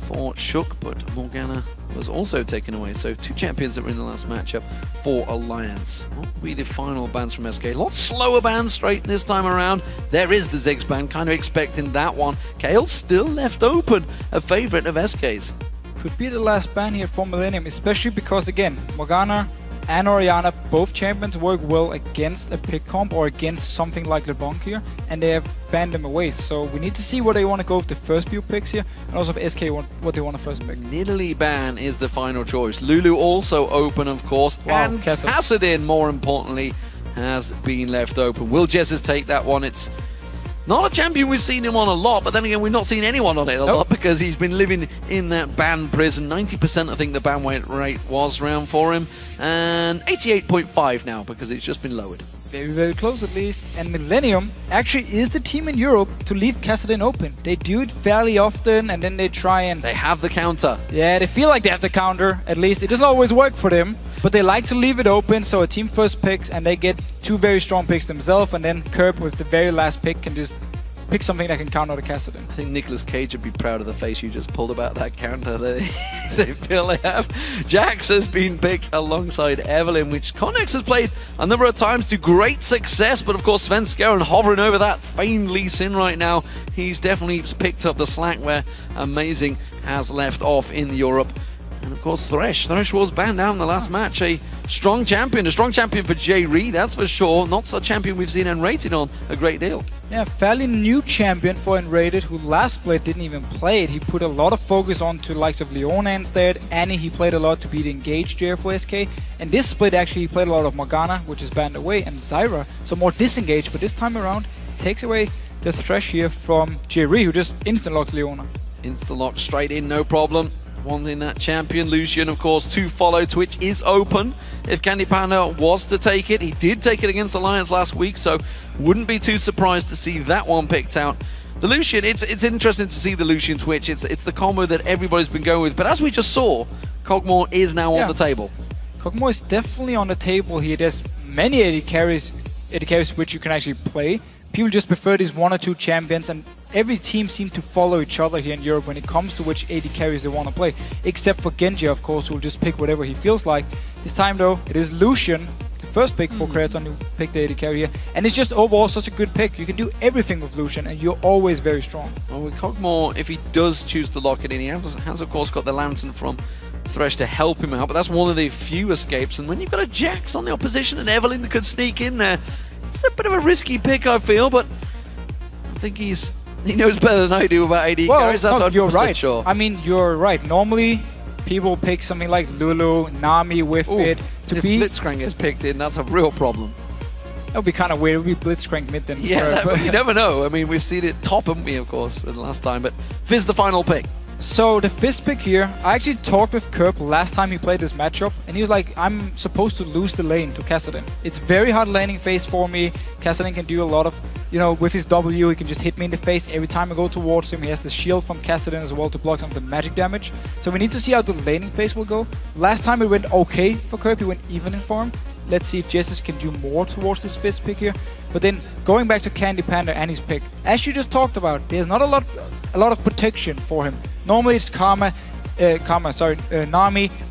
for Shook, but Morgana was also taken away. So 2 champions that were in the last matchup for Alliance. What will be the final bans from SK? A lot slower bans straight this time around. There is the Ziggs ban, kind of expecting that one. Kale still left open, a favorite of SK's. Could be the last ban here for Millennium, especially because, again, Morgana and Orianna, both champions work well against a pick comp or against something like LeBlanc here, and they have banned them away. So we need to see where they want to go with the first few picks here, and also if SK what they want to first pick. Nidalee ban is the final choice. Lulu also open, of course, wow, and Kassadin, more importantly, has been left open. Will Jesses take that one? It's not a champion we've seen him on a lot, but then again, we've not seen anyone on it a lot because he's been living in that ban prison. 90% I think the ban rate was round for him, and 88.5 now because it's just been lowered. Very, very close at least. And Millennium actually is the team in Europe to leave Kassadin open. They do it fairly often, and then they try and... They have the counter. Yeah, they feel like they have the counter, at least. It doesn't always work for them, but they like to leave it open, so a team first picks, and they get 2 very strong picks themselves, and then Curb with the very last pick can just pick something that can counter the Kassadin. I think Nicolas Cage would be proud of the face you just pulled about that counter. They feel they have. Jax has been picked alongside Evelyn, which Connex has played a number of times to great success, but of course Svenskeren hovering over that famed Lee Sin right now. He's definitely picked up the slack where Amazing has left off in Europe. And of course Thresh. Thresh was banned out in the last match. A strong champion for Jay Reed, that's for sure. Not a champion we've seen Unrated on a great deal. Yeah, fairly new champion for Unrated, who last split didn't even play it. He put a lot of focus on to the likes of Leona instead. Annie, he played a lot to beat engaged here for SK. And this split actually he played a lot of Morgana, which is banned away, and Zyra, so more disengaged. But this time around, takes away the Thresh here from Jay Reed, who just instant-locks Leona. Instant-lock straight in, no problem. One in that champion. Lucian, of course, to follow. Twitch is open. If Candy Panda was to take it, he did take it against Alliance last week, so wouldn't be too surprised to see that one picked out. The Lucian, it's interesting to see the Lucian Twitch. It's the combo that everybody's been going with, but as we just saw, Kog'Maw is now on the table. Kog'Maw is definitely on the table here. There's many AD carries which you can actually play. People just prefer these 1 or 2 champions, and every team seems to follow each other here in Europe when it comes to which AD carries they want to play. Except for Genji, of course, who will just pick whatever he feels like. This time, though, it is Lucian, the first pick for Kreaton, who picked the AD carry here. And it's just overall such a good pick. You can do everything with Lucian, and you're always very strong. Well, with Kog'Maw, if he does choose to lock it in, he has of course, got the Lantern from Thresh to help him out, but that's one of the few escapes. And when you've got a Jax on the opposition and Evelyn that could sneak in there, it's a bit of a risky pick, I feel, but I think he knows better than I do about AD carries. That's you're right. Sure. I mean, you're right. Normally, people pick something like Lulu, Nami with it to beat. If Blitzcrank gets picked in, that's a real problem. That would be kind of weird. It would be Blitzcrank mid then. Yeah, you never know. I mean, we've seen it top, haven't we, of course, the last time. But Fizz, the final pick. So the Fizz pick here, I actually talked with Kerp last time he played this matchup, and he was like, I'm supposed to lose the lane to Kassadin. It's very hard laning phase for me. Kassadin can do a lot of, you know, with his W, he can just hit me in the face every time I go towards him. He has the shield from Kassadin as well to block some of the magic damage. So we need to see how the laning phase will go. Last time it went okay for Kerp, he went even in farm. Let's see if Jesus can do more towards this Fizz pick here. But then going back to Candy Panda and his pick, as you just talked about, there's not a lot of protection for him. Normally it's Nami,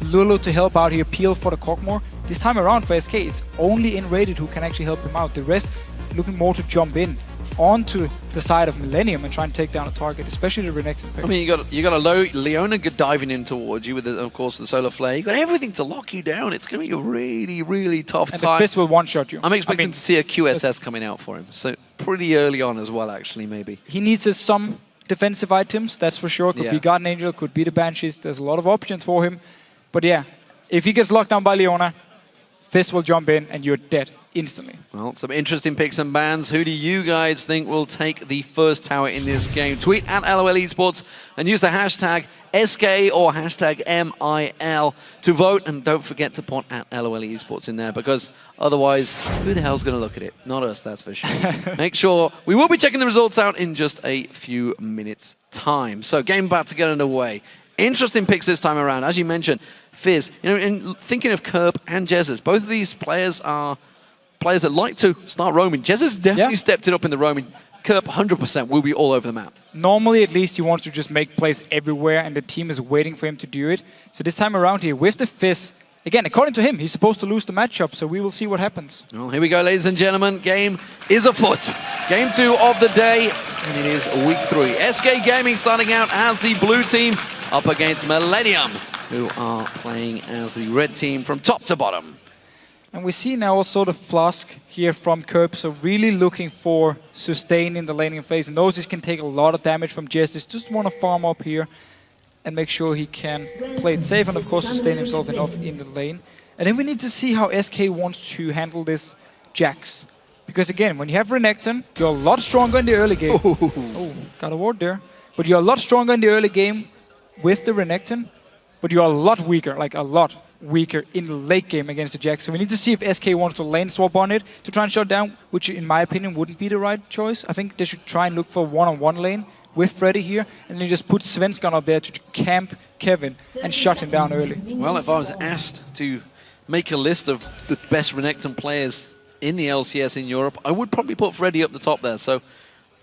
Lulu to help out here, Peel for the Kog'Maw. This time around for SK, it's only Inrated who can actually help him out. The rest looking more to jump in onto the side of Millennium and try and take down a target, especially the Renekton pick. I mean, you got a Leona diving in towards you with, of course, the Solar Flare. You got everything to lock you down. It's going to be a really, really tough and time. The Fizz will one-shot you. I'm expecting to see a QSS coming out for him, so pretty early on as well, actually, maybe. He needs some defensive items, that's for sure. Could be Guardian Angel, could be the Banshees. There's a lot of options for him. But yeah, if he gets locked down by Leona, Fizz will jump in and you're dead instantly. Well, some interesting picks and bans. Who do you guys think will take the first tower in this game? Tweet at LOL Esports and use the hashtag SK or hashtag MIL to vote. And don't forget to put at LOL Esports in there, because otherwise, who the hell's going to look at it? Not us, that's for sure. Make sure we will be checking the results out in just a few minutes' time. So, game about to get underway. Interesting picks this time around. As you mentioned, Fizz, you know, and thinking of Kerp and Jesus, both of these players are players that like to start roaming. Jesus definitely stepped it up in the roaming. Kerp 100% will be all over the map. Normally, at least, he wants to just make plays everywhere, and the team is waiting for him to do it. So this time around here, with the Fizz, again, according to him, he's supposed to lose the matchup, so we will see what happens. Well, here we go, ladies and gentlemen. Game is afoot. Game 2 of the day, and it is week 3. SK Gaming starting out as the blue team up against Millennium, who are playing as the red team from top to bottom. And we see now also the Flask here from Kerp, so really looking for sustain in the laning phase. And those can take a lot of damage from Justice. Just want to farm up here and make sure he can play it safe and, of course, sustain himself enough in the lane. And then we need to see how SK wants to handle this Jax. Because, again, when you have Renekton, you're a lot stronger in the early game. Oh, got a ward there. But you're a lot stronger in the early game with the Renekton, but you're a lot weaker, like a lot weaker in the late game against the Jax. So we need to see if SK wants to lane swap on it to try and shut down, which in my opinion wouldn't be the right choice. I think they should try and look for one-on-one lane with Freddy here, and then just put Svensson up there to camp Kevin and shut him down early. Well, if I was asked to make a list of the best Renekton players in the LCS in Europe, I would probably put Freddy up the top there. So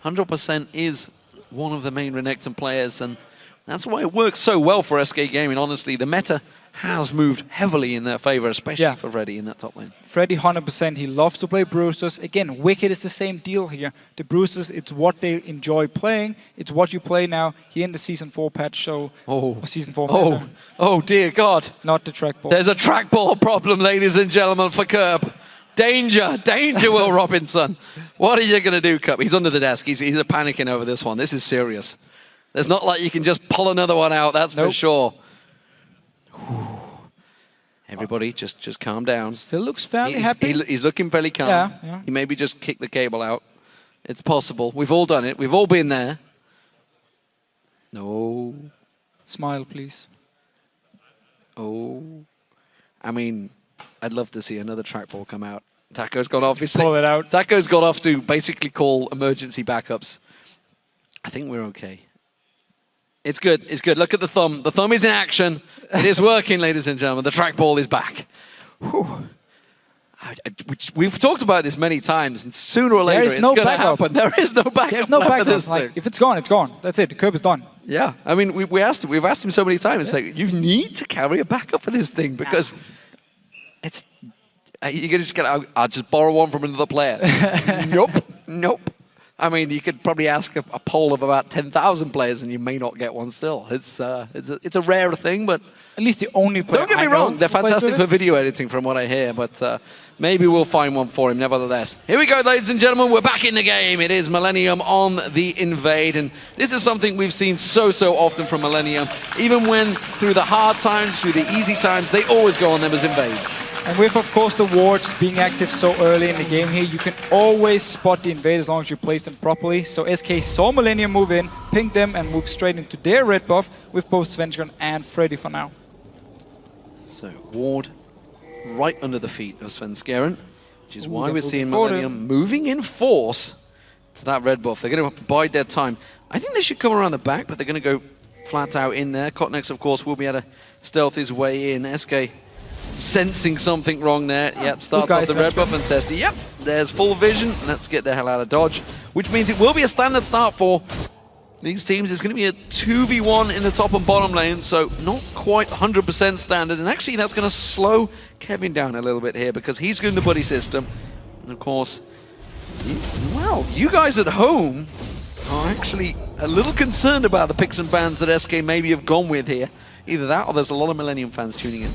100% is one of the main Renekton players, and that's why it works so well for SK Gaming. Honestly, the meta has moved heavily in their favor, especially for Freddy in that top lane. Freddy 100%, he loves to play Bruisers. Again, Wicked is the same deal here. The Bruisers, it's what they enjoy playing. It's what you play now here in the Season 4 patch, so... or Season 4 meta. Oh dear God. Not the trackball. There's a trackball problem, ladies and gentlemen, for Kerp. Danger, danger, Will Robinson. What are you going to do, Kerp? He's under the desk. He's panicking over this one. This is serious. There's not like you can just pull another one out, that's for sure. Everybody, just calm down. Still looks fairly happy. He's looking fairly calm. Yeah. He maybe just kicked the cable out. It's possible. We've all done it. We've all been there. No. Smile, please. Oh. I mean, I'd love to see another trackball come out. Taco's gone off. Pull it out. Taco's got off to basically call emergency backups. I think we're okay. It's good. It's good. Look at the thumb. The thumb is in action. It is working, ladies and gentlemen. The trackball is back. We've talked about this many times, and sooner or later it's going to happen. There is no backup. There's no backup. This like, thing. if it's gone, it's gone. That's it. The Kerp is done. Yeah. I mean, we've asked him so many times. It's like, you need to carry a backup for this thing, because it's... You're going to just get, I'll just borrow one from another player. Nope. I mean, you could probably ask a poll of about 10,000 players, and you may not get one still. It's a rare thing, but at least the only player. Don't get me wrong; they're fantastic for video editing, from what I hear. But maybe we'll find one for him. Nevertheless, here we go, ladies and gentlemen. We're back in the game. It is Millennium on the invade, and this is something we've seen so often from Millennium. Even when through the hard times, through the easy times, they always go on them as invades. And with, of course, the wards being active so early in the game here, you can always spot the invaders as long as you place them properly. So SK saw Millennium move in, pinged them, and moved straight into their red buff with both Svenskeren and Freddy for now. So, ward right under the feet of Svenskeren, which is why we're seeing Millennium moving in force to that red buff. They're going to bide their time. I think they should come around the back, but they're going to go flat out in there. Kotnex, of course, will be able to stealth his way in. SK sensing something wrong there. Yep, starts off the red buff and says, yep, there's full vision. Let's get the hell out of dodge. Which means it will be a standard start for these teams. It's going to be a 2v1 in the top and bottom lane, so not quite 100% standard. And actually, that's going to slow Kevin down a little bit here because he's doing the buddy system. And of course, well, you guys at home are actually a little concerned about the picks and bans that SK maybe have gone with here. Either that or there's a lot of Millennium fans tuning in.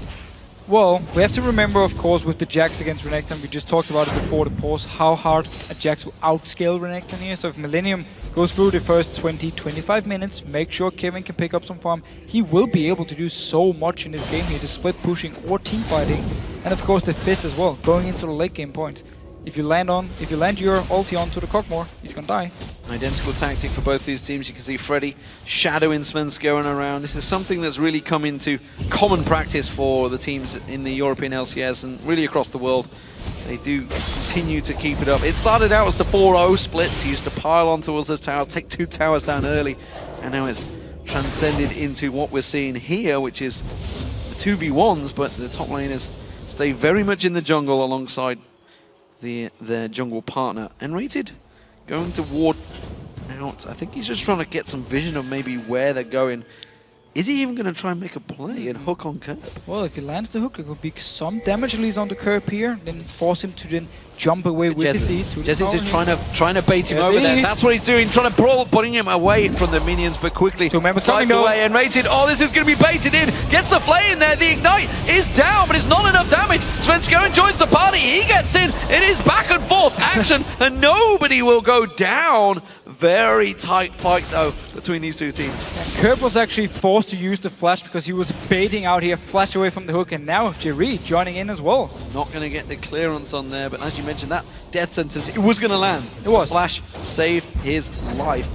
Well, we have to remember, of course, with the Jax against Renekton, we just talked about it before the pause, how hard a Jax will outscale Renekton here. So if Millennium goes through the first 20-25 minutes, make sure Kevin can pick up some farm, he will be able to do so much in this game here, the split pushing or team fighting. And of course the Fizz as well, going into the late game point. If you land your ulti onto the Cockmore, he's gonna die. Identical tactic for both these teams. You can see Freddy shadowing Svenskeren around. This is something that's really come into common practice for the teams in the European LCS and really across the world. They do continue to keep it up. It started out as the 4-0 splits. He used to pile on towards those towers, take 2 towers down early, and now it's transcended into what we're seeing here, which is the 2v1s, but the top laners stay very much in the jungle alongside their jungle partner. And Ro8 going to ward out. I think he's just trying to get some vision of maybe where they're going. Is he even going to try and make a play and hook on Curb? Well, if he lands the hook, it could be some damage at least on the Curb here, then force him to then jump away with the seed. Jesse's just trying to bait him over there. That's what he's doing, trying to putting him away from the minions, but quickly slides away and Ro8. Oh, this is going to be baited in. Gets the flay in there. The ignite is down, but it's not enough damage. Svenskeren joins the party. He gets in. It is back and forth action, and nobody will go down. Very tight fight, though, between these two teams. And Curb was actually forced to use the flash because he was baiting out here, flash away from the hook, and now Jerry joining in as well. Not going to get the clearance on there, but as you mentioned, that death sentence, it was going to land. It was. Flash saved his life.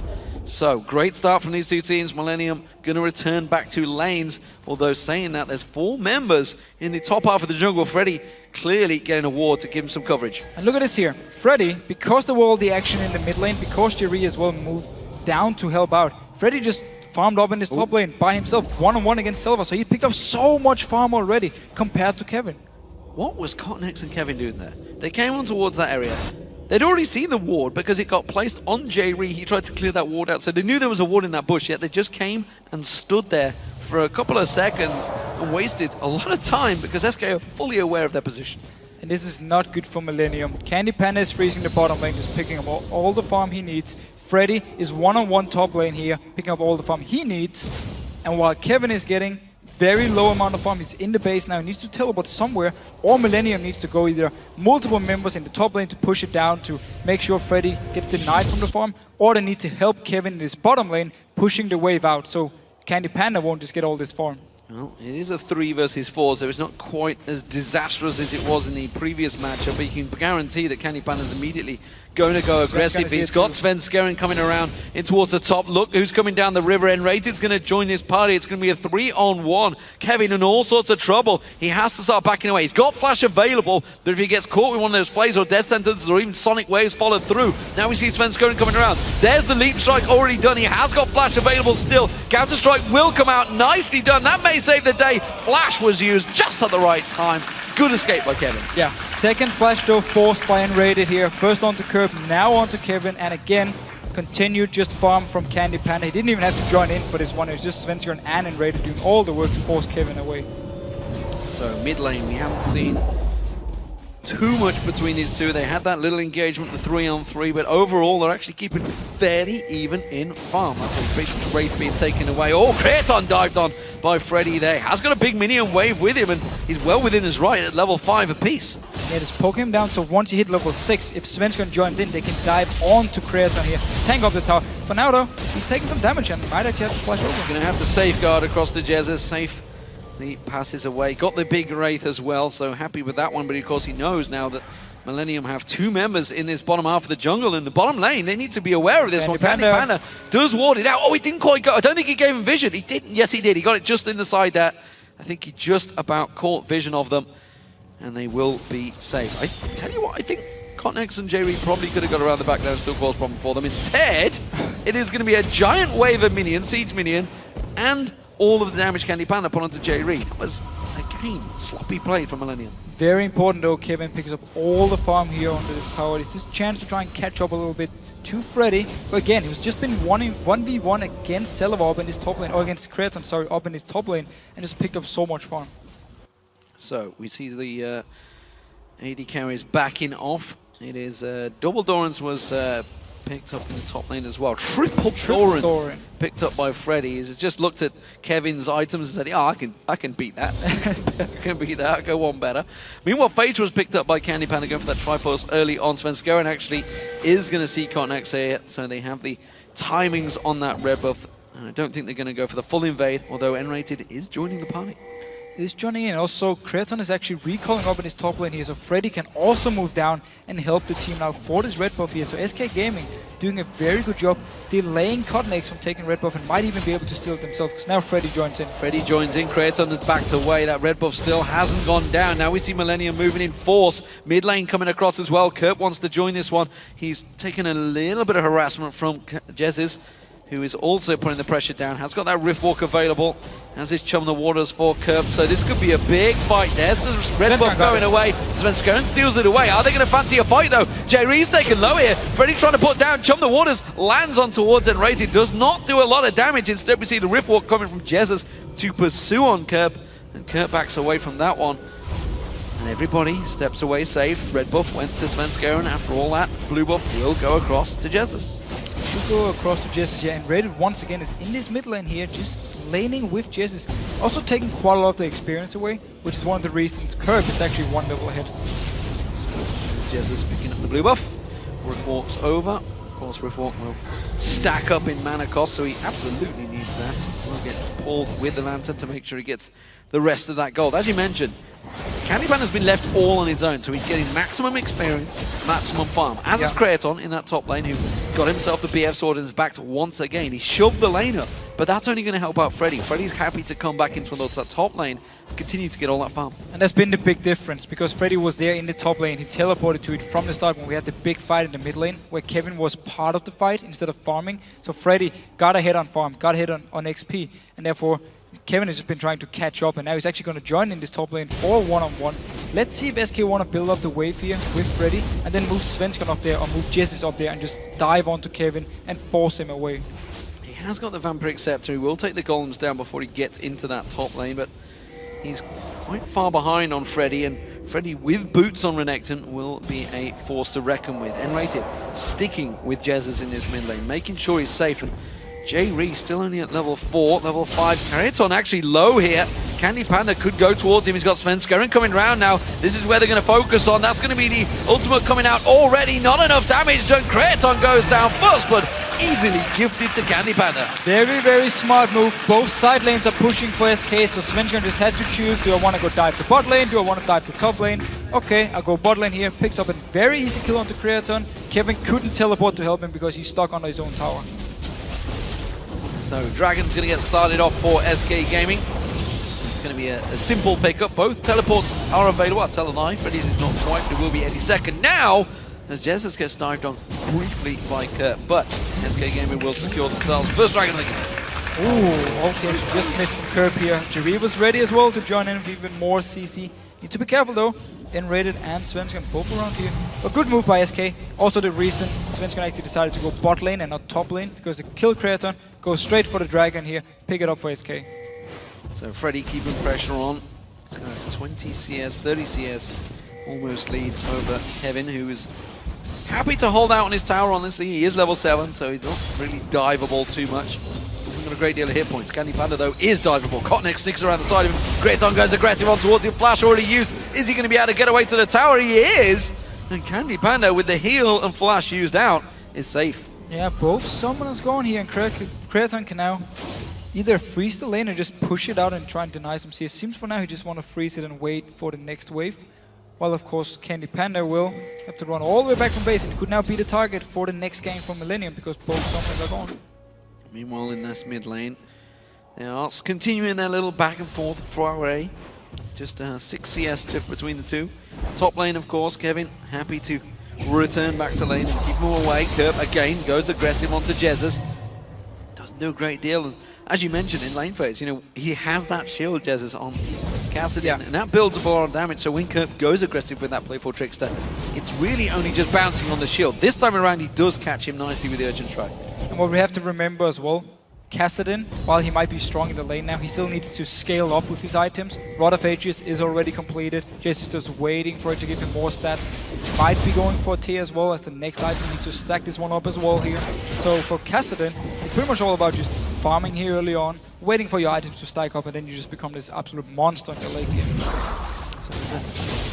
So, great start from these two teams. Millennium going to return back to lanes, although saying that, there's 4 members in the top half of the jungle. Freddy clearly getting a ward to give him some coverage. And look at this here. Freddy, because there was all the action in the mid lane, because Jerry as well moved down to help out, Freddy just farmed up in this top lane by himself, one-on-one against Silva. So he picked up so much farm already compared to Kevin. What was Kotnex and Kevin doing there? They came on towards that area. They'd already seen the ward because it got placed on Jerry. He tried to clear that ward out. So they knew there was a ward in that bush, yet they just came and stood there for a couple of seconds and wasted a lot of time because SK are fully aware of their position. And this is not good for Millennium. Candy Panda is freezing the bottom lane, just picking up all the farm he needs. Freddy is one-on-one top lane here, picking up all the farm he needs. And while Kevin is getting very low amount of farm, he's in the base now, he needs to teleport somewhere, or Millennium needs to go either multiple members in the top lane to push it down to make sure Freddy gets denied from the farm, or they need to help Kevin in his bottom lane, pushing the wave out, so Candy Panda won't just get all this farm. Well, it is a 3 versus 4, so it's not quite as disastrous as it was in the previous matchup, but you can guarantee that Candy Panda's immediately going to go aggressive. He's got Svenskeren coming around in towards the top. Look who's coming down the river, and Ro8's going to join this party. It's going to be a 3-on-1. Kevin in all sorts of trouble. He has to start backing away. He's got flash available, but if he gets caught with one of those flays or death sentences or even sonic waves followed through, now we see Svenskeren coming around. There's the leap strike already done. He has got flash available still. Counter strike will come out. Nicely done. That may save the day. Flash was used just at the right time. Good escape by Kevin. Yeah, second flash though forced by Enrated here. First onto Curb, now onto Kevin, and again, continued just farm from Candy Panda. He didn't even have to join in for this one. It was just Svenskeren and Enrated doing all the work to force Kevin away. So mid lane, we haven't seen too much between these two. They had that little engagement, the 3-on-3, but overall they're actually keeping fairly even in farm. That's a big Wraith being taken away. Oh, Kraton dived on by Freddy there. Has got a big minion wave with him, and he's well within his right at level 5 apiece. Yeah, just poke him down, so once you hit level 6, if Svenskeren joins in, they can dive onto Kraton here, tank up the tower. For now though, he's taking some damage and might actually have to flash over. Gonna have to safeguard across the Jezza, safe the passes away. Got the big Wraith as well, so happy with that one. But of course he knows now that Millennium have 2 members in this bottom half of the jungle. In the bottom lane, they need to be aware of this one. Candy Panda does ward it out. Oh, he didn't quite go. I don't think he gave him vision. He didn't. Yes, he did. He got it just in the side there. I think he just about caught vision of them, and they will be safe. I tell you what, I think Cotnex and J-Reed probably could have got around the back there and still caused a problem for them. Instead, it is going to be a giant wave of minions, siege minion, and all of the damage Candy Panda put onto J-Reed. That was, again, sloppy play from Millennium. Very important though, Kevin picks up all the farm here onto this tower. It's his chance to try and catch up a little bit to Freddy. But again, he was just been 1v1 against Celevar up in his top lane, or against Kraton, sorry, up in his top lane, and just picked up so much farm. So, we see the AD carries backing off. It is double Dorans was picked up in the top lane as well. Triple Doran picked up by Freddy. He's just looked at Kevin's items and said, yeah, I can beat that. I can beat that. I'll go one better. Meanwhile, Phaedra was picked up by Candy Panda going for that Triforce early on. Svenskeren actually is going to see Cotnex here, so they have the timings on that red buff. And I don't think they're going to go for the full invade, although N-Rated is joining the party. Is joining in. Also, Kraton is actually recalling up in his top lane here, so Freddy can also move down and help the team now for this red buff here. So SK Gaming doing a very good job delaying Cotnex from taking red buff and might even be able to steal it themselves, because now Freddy joins in. Freddy joins in, Kraton is backed away, that red buff still hasn't gone down. Now we see Millennium moving in force, mid lane coming across as well. Kurt wants to join this one. He's taken a little bit of harassment from Jez's, who is also putting the pressure down, has got that Rift Walk available, has his Chum the Waters for Kerp, so this could be a big fight there. This is red buff going away, Svenskeren steals it away. Are they going to fancy a fight though? J-Reed's taken low here, Freddy trying to put down, Chum the Waters lands on towards N-Rated, does not do a lot of damage. Instead we see the Rift Walk coming from Jesus to pursue on Kerp, and Kerp backs away from that one. And everybody steps away safe. Red buff went to Svenskeren. After all that, blue buff will go across to Jesus. Should go across to Jesus here, and Rated once again is in this mid lane here, just laning with Jesus. Also taking quite a lot of the experience away, which is one of the reasons Kerp is actually 1 level ahead. So Jesus picking up the blue buff. Rift Walk's over. Of course, Rift Walk will stack up in mana cost, so he absolutely needs that. We'll get pulled with the Lantern to make sure he gets the rest of that gold. As you mentioned, Candy Panda has been left all on his own, so he's getting maximum experience, maximum farm. As is Kraton in that top lane, who got himself the BF sword and is backed once again. He shoved the lane up, but that's only going to help out Freddy. Freddy's happy to come back into that top lane and continue to get all that farm. And that's been the big difference, because Freddy was there in the top lane. He teleported to it from the start when we had the big fight in the mid lane, where Kevin was part of the fight instead of farming. So Freddy got ahead on farm, got ahead on XP, and therefore Kevin has just been trying to catch up, and now he's actually going to join in this top lane for one-on-one. Let's see if SK want to build up the wave here with Freddy, and then move Svenskeren up there, or move Jesus up there, and just dive onto Kevin and force him away. He has got the Vampiric Scepter. He will take the golems down before he gets into that top lane, but he's quite far behind on Freddy, and Freddy with boots on Renekton will be a force to reckon with. N-Rated sticking with Jesus in his mid lane, making sure he's safe. And J-Reed still only at level 4, level 5. Kraton actually low here. Candy Panda could go towards him. He's got Svenskeren coming round now. This is where they're going to focus on. That's going to be the ultimate coming out already. Not enough damage done. Kraton goes down first, but easily gifted to Candy Panda. Very, very smart move. Both side lanes are pushing for SK, so Svenskeren just had to choose. Do I want to go dive to bot lane? Do I want to dive to top lane? Okay, I'll go bot lane here. Picks up a very easy kill onto Kraton. Kevin couldn't teleport to help him because he's stuck under his own tower. So Dragon's going to get started off for SK Gaming. It's going to be a simple pickup. Both teleports are available. I'll tell a lie. Freddy's is not quite, but it will be any second now, as Jesus gets dived on briefly by Kurt. But SK Gaming will secure themselves. First Dragon of the game. Ooh, ulti just missed from Kerp here. J-Reed was ready as well to join in with even more CC. Need to be careful though. N-Rated and Svenskeren both around here. A good move by SK. Also the reason Svenskeren actually decided to go bot lane and not top lane, because they kill Kraton, go straight for the dragon here, pick it up for SK. So Freddy keeping pressure on. He's got 20 CS, 30 CS, almost lead over Kevin, who is happy to hold out on his tower, honestly. He is level 7, so he's not really diveable too much. He's got a great deal of hit points. Candy Panda, though, is diveable. Cotnex sticks around the side of him. Kraton goes aggressive on towards him. Flash already used. Is he going to be able to get away to the tower? He is! And Candy Panda, with the heal and flash used out, is safe. Yeah, both summoners gone here, and Kraton can now either freeze the lane or just push it out and try and deny some CS. Seems for now he just want to freeze it and wait for the next wave. While of course Candy Panda will have to run all the way back from base and could now be the target for the next game from Millennium because both summoners are gone. Meanwhile in this mid lane, they are continuing their little back and forth foray. Just 6 CS diff between the two. Top lane of course, Kevin happy to return back to lane and keep him away. Kerp again goes aggressive onto Jesus. Doesn't do a great deal. And as you mentioned in lane phase, you know, he has that shield, Jesus, on Cassidy, and that builds up a lot of damage. So when Kerp goes aggressive with that playful Trickster, it's really only just bouncing on the shield. This time around, he does catch him nicely with the Urgent Strike. And what we have to remember as well, Kassadin, while he might be strong in the lane now, he still needs to scale up with his items. Rod of Ages is already completed. Just is just waiting for it to give him more stats. Might be going for a tier as well as the next item. Needs to stack this one up as well here. So for Kassadin, it's pretty much all about just farming here early on, waiting for your items to stack up, and then you just become this absolute monster in your late game.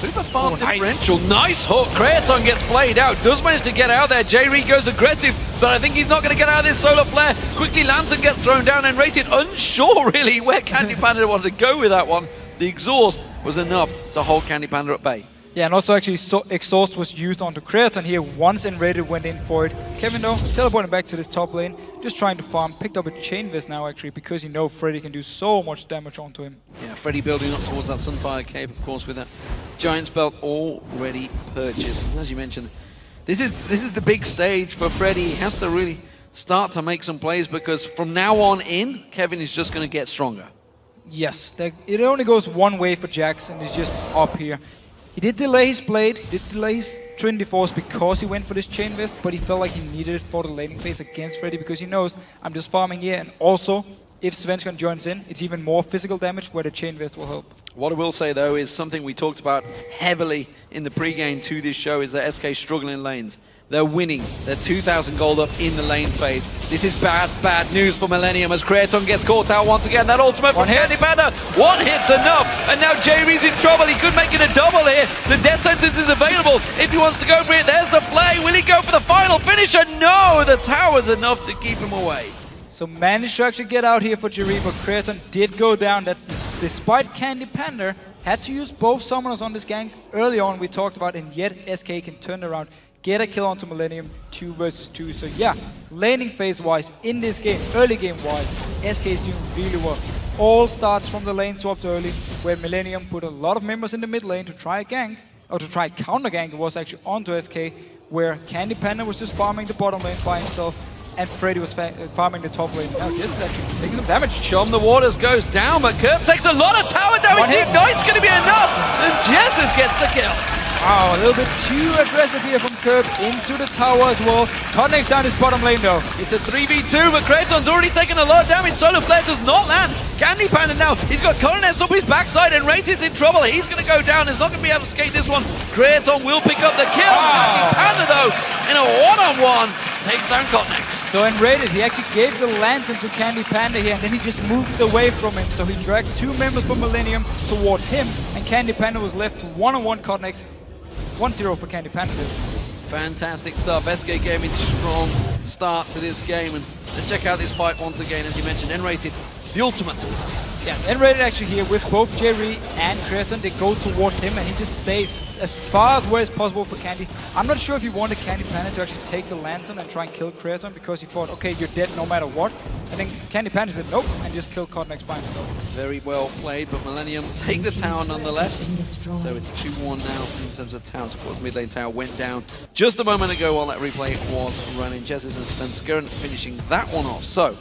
Bit of a farm differential. Nice hook. Kraton gets played out. Does manage to get out there. J-Reed goes aggressive, but I think he's not going to get out of this solar flare. Quickly, Lantern gets thrown down and Rated unsure really where Candy Panda wanted to go with that one. The exhaust was enough to hold Candy Panda at bay. Yeah, and also actually exhaust was used onto Kraton here once Enrated went in for it. Kevin though, teleporting back to this top lane, just trying to farm, picked up a Chain Vest now actually because you know Freddy can do so much damage onto him. Yeah, Freddy building up towards that Sunfire Cape of course with that Giant's Belt already purchased. And as you mentioned, this is the big stage for Freddy. He has to really start to make some plays because from now on in, Kevin is just going to get stronger. Yes, it only goes one way for Jax and he's just up here. He did delay his blade, he did delay his Trinity Force because he went for this Chain Vest, but he felt like he needed it for the laning phase against Freddy because he knows I'm just farming here, and also if Svensson joins in, it's even more physical damage where the Chain Vest will help. What I will say though is something we talked about heavily in the pre-game to this show is that SK struggling in lanes. They're winning. They're 2,000 gold up in the lane phase. This is bad, bad news for Millennium as Kraton gets caught out once again. That ultimate from Candy Panda. One hit's enough. And now J-Reed's in trouble. He could make it a double here. The death sentence is available if he wants to go for it. There's the flay. Will he go for the final finisher? No, the tower's enough to keep him away. So managed to actually get out here for J-Reed, but Kraton did go down. That's despite Candy Panda had to use both summoners on this gank early on we talked about, and yet SK can turn around, get a kill onto Millennium 2 versus 2. So yeah, laning phase wise in this game, early game wise, SK is doing really well. All starts from the lane swapped early, where Millennium put a lot of members in the mid lane to try a gank, or to try a counter gank. It was actually onto SK, where Candy Panda was just farming the bottom lane by himself, and Freddy was farming the top lane. Now Jess is actually taking some damage. Chum the Waters goes down, but Kerp takes a lot of tower damage. Ignite's going to be enough, and Jesus gets the kill. Wow, a little bit too aggressive here from Kerp into the tower as well. Connects down his bottom lane though. It's a 3v2, but Kraton's already taken a lot of damage. Solar Flare does not land. Candy Panda now, he's got Coronets up his backside and Rated's in trouble. He's going to go down. He's not going to be able to escape this one. Kraton will pick up the kill. Candy Panda though, in a one-on-one, takes down Cotnex. So Enrated, he actually gave the lantern to Candy Panda here, and then he just moved away from him. So he dragged two members from Millennium towards him, and Candy Panda was left to one-on-one Cotnex. 1-0 for Candy Panda. Fantastic stuff. SK Gaming strong start to this game, and let's check out this fight once again. As you mentioned, N-Rated, the ultimate. Yeah, N-Rated actually here with both J-Reed and Kraton. They go towards him and he just stays as far away as possible for Candy. I'm not sure if he wanted Candy Panda to actually take the lantern and try and kill Kraton because he thought, okay, you're dead no matter what. And then Candy Panda said nope and just killed Cotnex by himself. Very well played, but Millennium take the tower nonetheless. So it's 2-1 now in terms of towers. Of course, mid lane tower went down just a moment ago while that replay was running. Jesus and Svenskeren finishing that one off. So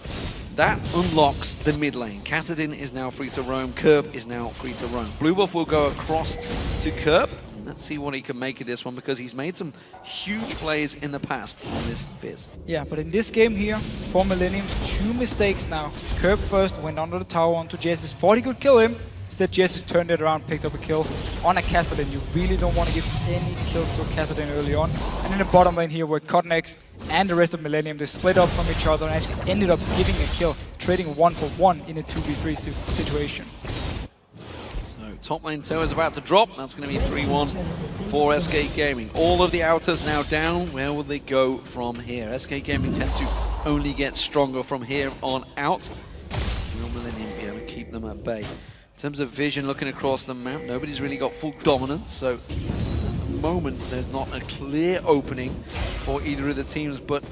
that unlocks the mid lane. Kassadin is now free to roam. Kerp is now free to roam. Blue Buff will go across to Kerp. Let's see what he can make of this one because he's made some huge plays in the past on this Fizz. Yeah, but in this game here, for Millennium, two mistakes now. Kerp first went under the tower onto Jesus, thought he could kill him. Instead, Jesus turned it around, picked up a kill on a Kassadin. You really don't want to give any kills to Kassadin early on. And in the bottom lane here, where Cotnex and the rest of Millennium, they split up from each other and actually ended up giving a kill, trading 1-for-1 in a 2v3 situation. So top lane tower is about to drop. That's going to be 3-1 for SK Gaming. All of the outers now down. Where will they go from here? SK Gaming tend to only get stronger from here on out. Will Millennium be able to keep them at bay? In terms of vision, looking across the map, nobody's really got full dominance, so at the moment there's not a clear opening for either of the teams, but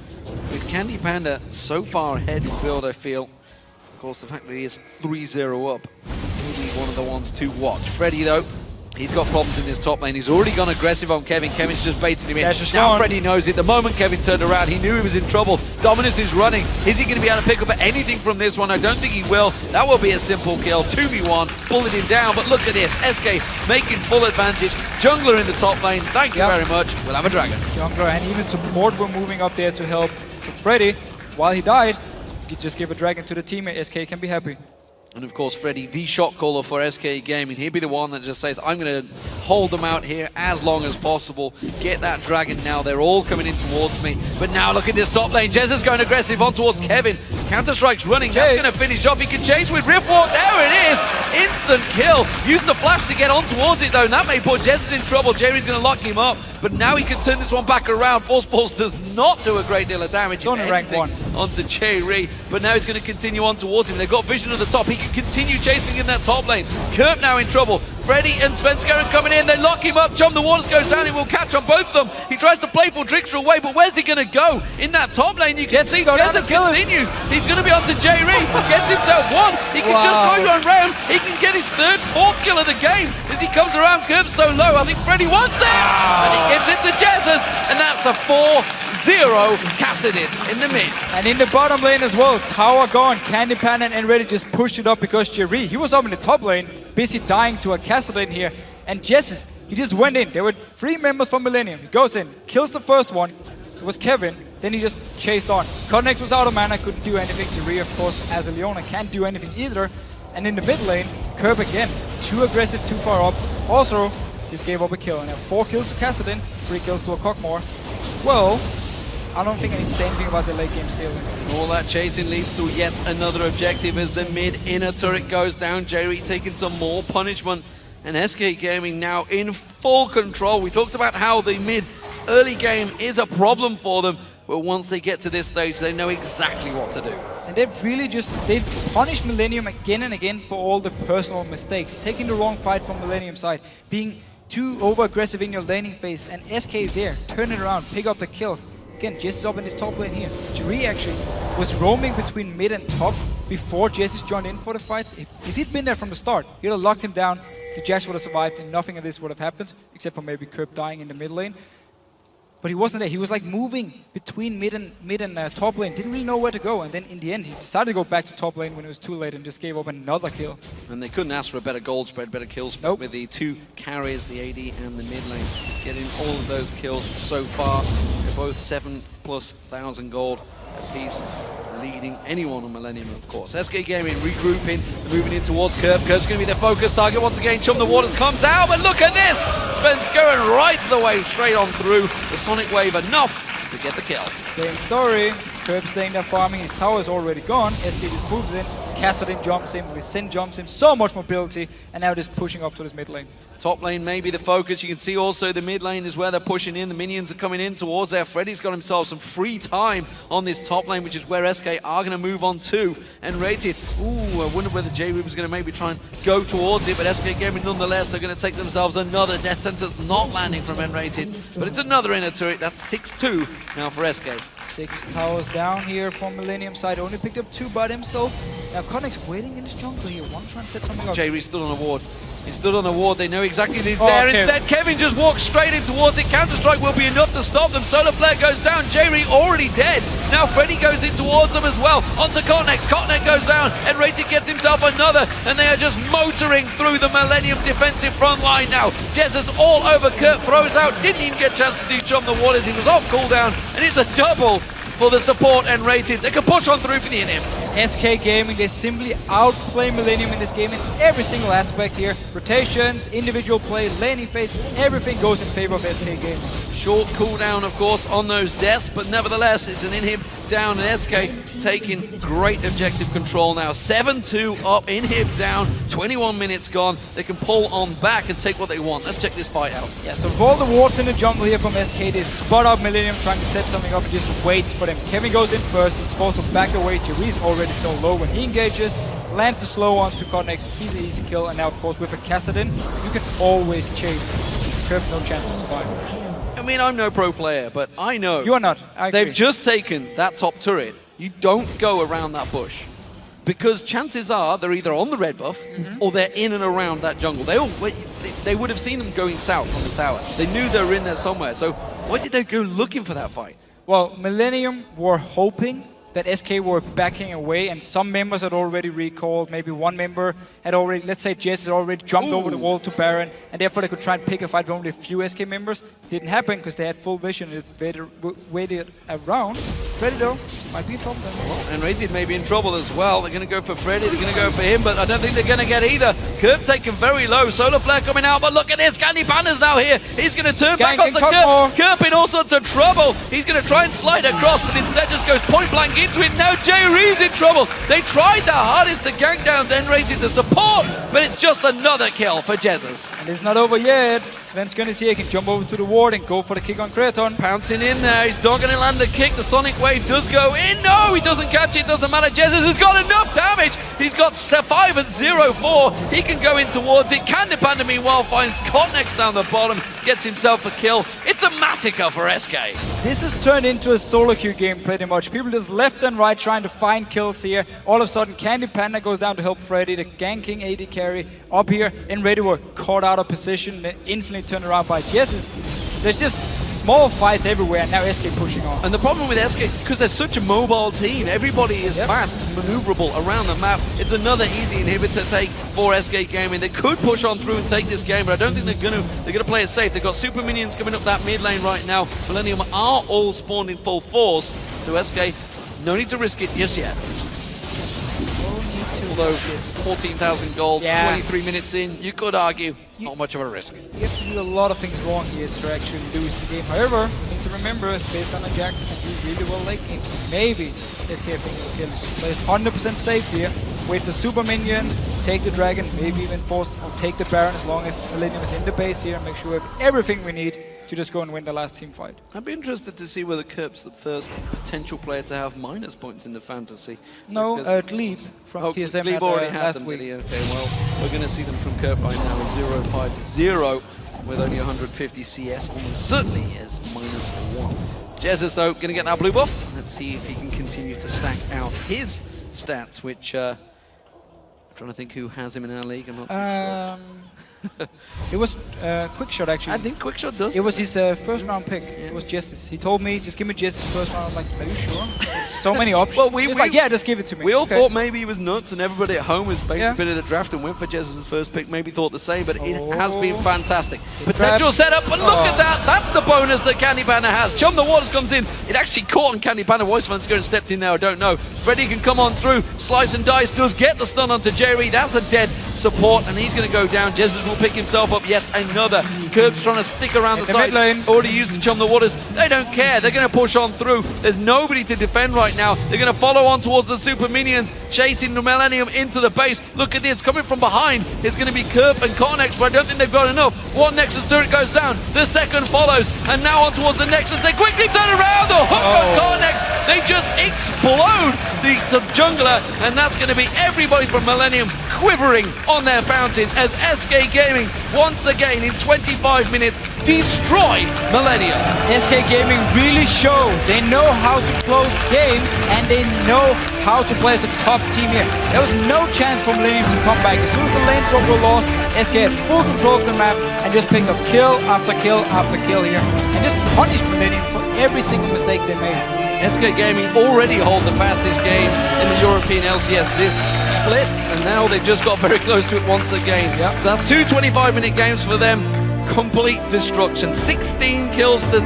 with Candy Panda so far ahead in build, I feel, of course, the fact that he is 3-0 up, maybe one of the ones to watch. Freddy, though, he's got problems in this top lane. He's already gone aggressive on Kevin. Kevin's just baiting him in. Now Freddy knows it. The moment Kevin turned around, he knew he was in trouble. Dominus is running. Is he going to be able to pick up anything from this one? I don't think he will. That will be a simple kill. 2v1, pulling him down. But look at this. SK making full advantage. Jungler in the top lane. Thank you very much. We'll have a dragon. Jungler and even support were moving up there to help. So Freddy, while he died, he just gave a dragon to the team and SK can be happy. And of course, Freddy, the shot caller for SK Gaming. He'd be the one that just says, I'm going to hold them out here as long as possible. Get that dragon now. They're all coming in towards me. But now look at this top lane. Jez is going aggressive on towards Kevin. Counter-Strike's running. That's going to finish off. He can chase with Riftwalk. There it is. Instant kill. Used the flash to get on towards it, though. And that may put Jez in trouble. Jerry's going to lock him up. But now he can turn this one back around. Force Pulse does not do a great deal of damage. Only rank 1. Onto Jerry. But now he's going to continue on towards him. They've got vision at the top. He can continue chasing in that top lane. Kerp now in trouble. Freddy and Svenskeren coming in. They lock him up. Chum the Waters goes down. He will catch on both of them. He tries to playful trickster away, but where's he going to go? In that top lane, you can see Jezza continues. He's going to be on to Jerry. Gets himself one. He can just go one round. He can get his 3rd, 4th kill of the game as he comes around. Kerp's so low. I think Freddy wants it. And he gets it to Jezza's. And that's a 4-0 Kassadin in the mid. And in the bottom lane as well, tower gone. Candy Panda and Ready just pushed it up because Jerry, he was up in the top lane, busy dying to a Kassadin here. And Jess, he just went in. There were 3 members from Millennium. He goes in, kills the first one. It was Kevin. Then he just chased on. Cotnex was out of mana, couldn't do anything. Jerry, of course, as a Leona, can't do anything either. And in the mid lane, Kerb again. Too aggressive, too far up. Also, just gave up a kill. And now 4 kills to Kassadin, 3 kills to a Cockmore. Well, I don't think I need to say anything about the late game scaling. All that chasing leads to yet another objective as the mid inner turret goes down. Jerry taking some more punishment. And SK Gaming now in full control. We talked about how the mid early game is a problem for them, but once they get to this stage, they know exactly what to do. And they've punished Millennium again and again for all the personal mistakes. Taking the wrong fight from Millennium side, being too over-aggressive in your laning phase, and SK is there, turn it around, pick up the kills. Again, Jess is up in his top lane here. Jerry actually was roaming between mid and top before Jess joined in for the fight. If he'd been there from the start, he'd have locked him down, the Jax would have survived, and nothing of this would have happened, except for maybe Kerp dying in the mid lane. But he wasn't there. He was like moving between mid and top lane. Didn't really know where to go. And then in the end, he decided to go back to top lane when it was too late and just gave up another kill. And they couldn't ask for a better gold spread, better kill spread with the 2 carriers, the AD and the mid lane, getting all of those kills so far. They're both 7,000+ gold apiece, leading anyone on Millennium, of course. SK Gaming regrouping, moving in towards Kerp. Kerp's going to be their focus target once again. Chum the Waters comes out, but look at this! Svenskeren rides the wave straight on through. The Sonic Wave enough to get the kill. Same story. Kerp staying there farming. His tower is already gone. SK just moves in. Kassadin jumps him. Lissyn jumps him. So much mobility. And now just pushing up to this mid lane. Top lane may be the focus. You can see also the mid lane is where they're pushing in. The minions are coming in towards there. Freddy's got himself some free time on this top lane, which is where SK are going to move on to. And Rated, ooh, I wonder whether J-Rube is going to maybe try and go towards it, but SK Gaming nonetheless, they're going to take themselves another death sentence, not landing from N-Rated. But it's another inner turret. That's 6-2 now for SK. 6 towers down here from Millennium side. Only picked up 2 by himself. Now Connect's waiting in his jungle here. One trying to set something up. J-Reed stood on a ward. He stood on a ward. They know exactly he's there. Instead, Kevin just walks straight in towards it. Counter-Strike will be enough to stop them. Solar Flare goes down. J-Reed already dead. Now Freddy goes in towards them as well. Onto Cotnex. Cotnex goes down. And Rated gets himself another. And they are just motoring through the Millennium defensive front line now. Jezza's all over. Kurt throws out. Didn't even get a chance to do Chum the Waters. He was off cooldown. And it's a double for the support and Rated. They can push on through for the inhib. SK Gaming, they simply outplay Millennium in this game in every single aspect here. Rotations, individual play, laning phase, everything goes in favor of SK Gaming. Short cooldown, of course, on those deaths, but nevertheless, it's an inhib down, and SK taking great objective control now. 7-2 up, inhib down, 21 minutes gone. They can pull on back and take what they want. Let's check this fight out. Yeah, so with all the wards in the jungle here from SK, they spot up Millennium trying to set something up and just waits for them. Kevin goes in first, he's forced to back away. Jerry's already so low when he engages. lands the slow on to Connect. He's an easy kill, and now of course with a Kassadin, you can always chase. Curve no chance to survive. I mean, I'm no pro player, but I know. You are not. I agree. They've just taken that top turret. You don't go around that bush. Because chances are they're either on the red buff or they're in and around that jungle. They would have seen them going south from the tower. They knew they were in there somewhere. So why did they go looking for that fight? Well, Millennium were hoping that SK were backing away, and some members had already recalled. Maybe one member had already, let's say Jess had already jumped over the wall to Baron, and therefore they could try and pick a fight with only a few SK members. Didn't happen because they had full vision and it's waited around. Freddy though, might be in trouble then. Well, and Ro8 may be in trouble as well. They're going to go for Freddy, they're going to go for him, but I don't think they're going to get either. Curb taken very low, Solar Flare coming out, but look at this, Candy Panda's now here. He's going to turn back onto Curb. Curb in all sorts of trouble. He's going to try and slide across, but instead just goes point blank into it. Now J-Ree's in trouble. They tried their hardest to gank down Ro8 the support, but it's just another kill for Jesus. And it's not over yet. Svenskun is here, he can jump over to the ward and go for the kick on Kraton. Pouncing in there, he's not going to land the kick. The Sonic Wave does go in. No, he doesn't catch it, doesn't matter. Jesus has got enough damage. He's got 5 and 0-4. He can go in towards it. Candy Panda meanwhile finds Cotnex down the bottom, gets himself a kill. It's a massacre for SK. This has turned into a solo queue game pretty much. People just left and right trying to find kills here. All of a sudden Candy Panda goes down to help Freddy, the ganking AD carry up here, and Ready were caught out of position, instantly turned around by Jesus. So it's just small fights everywhere, and now SK pushing on. And the problem with SK, because they're such a mobile team, everybody is fast, maneuverable around the map. It's another easy inhibitor take for SK Gaming. They could push on through and take this game, but I don't think they're gonna. They're gonna play it safe. They've got super minions coming up that mid lane right now. Millennium are all spawned in full force, so SK, no need to risk it just yet. Although 14,000 gold, 23 minutes in, you could argue it's not much of a risk. You have to do a lot of things wrong here to actually lose the game. However, you need to remember, based on the Jax, can do really well late games. Maybe SK will kill it. Play 100% safe here. Wait for super minions, take the dragon, maybe even force or take the Baron as long as Millennium is in the base here and make sure we have everything we need to just go and win the last team fight. I'd be interested to see whether Curb's the first potential player to have minus points in the fantasy. No, Glebe from TSM Glebe already had last them, week. really. Okay, well, we're going to see them from Curb right now as 0-5-0 with only 150 CS, almost certainly as -1. Jesus, though, going to get that blue buff. Let's see if he can continue to stack out his stats, which I'm trying to think who has him in our league. I'm not too sure. It was Quickshot actually. I think Quickshot does. It was his first round pick. Yeah. It was Jesse's. He told me, just give me Jesse's first round. I'm like, are you sure? So many options. Well, he was like, yeah, just give it to me. We all thought maybe he was nuts, and everybody at home was making a bit of the draft and went for Jesse's first pick. Maybe thought the same, but it has been fantastic. Potential setup, but look at that. That's the bonus that Candy Panda has. Chum the Waters comes in. It actually caught on Candy Panda. Voice fans going to step in there. I don't know. Freddy can come on through. Slice and Dice does get the stun onto Jerry. That's a dead support, and he's going to go down. Jesus will pick himself up yet another. Curb's trying to stick around the side. Already used to Chum the Waters. They don't care. They're going to push on through. There's nobody to defend right now. They're going to follow on towards the super minions, chasing the Millennium into the base. Look at this. Coming from behind. It's going to be Curb and Cornex, but I don't think they've got enough. One Nexus turret goes down. The second follows. And now on towards the Nexus. They quickly turn around. The hook on Cornex. They just explode the sub-jungler. And that's going to be everybody from Millennium quivering on their fountain as SK Gaming once again in 25 minutes destroy Millennium. SK Gaming really show they know how to close games and they know how to play as a top team here. There was no chance for Millennium to come back. As soon as the lane swap were lost, SK had full control of the map and just picked up kill after kill after kill here and just punished Millennium for every single mistake they made. SK Gaming already hold the fastest game in the European LCS this split, and now they've just got very close to it once again. So that's 2 25-minute games for them. Complete destruction. 16 kills to 2.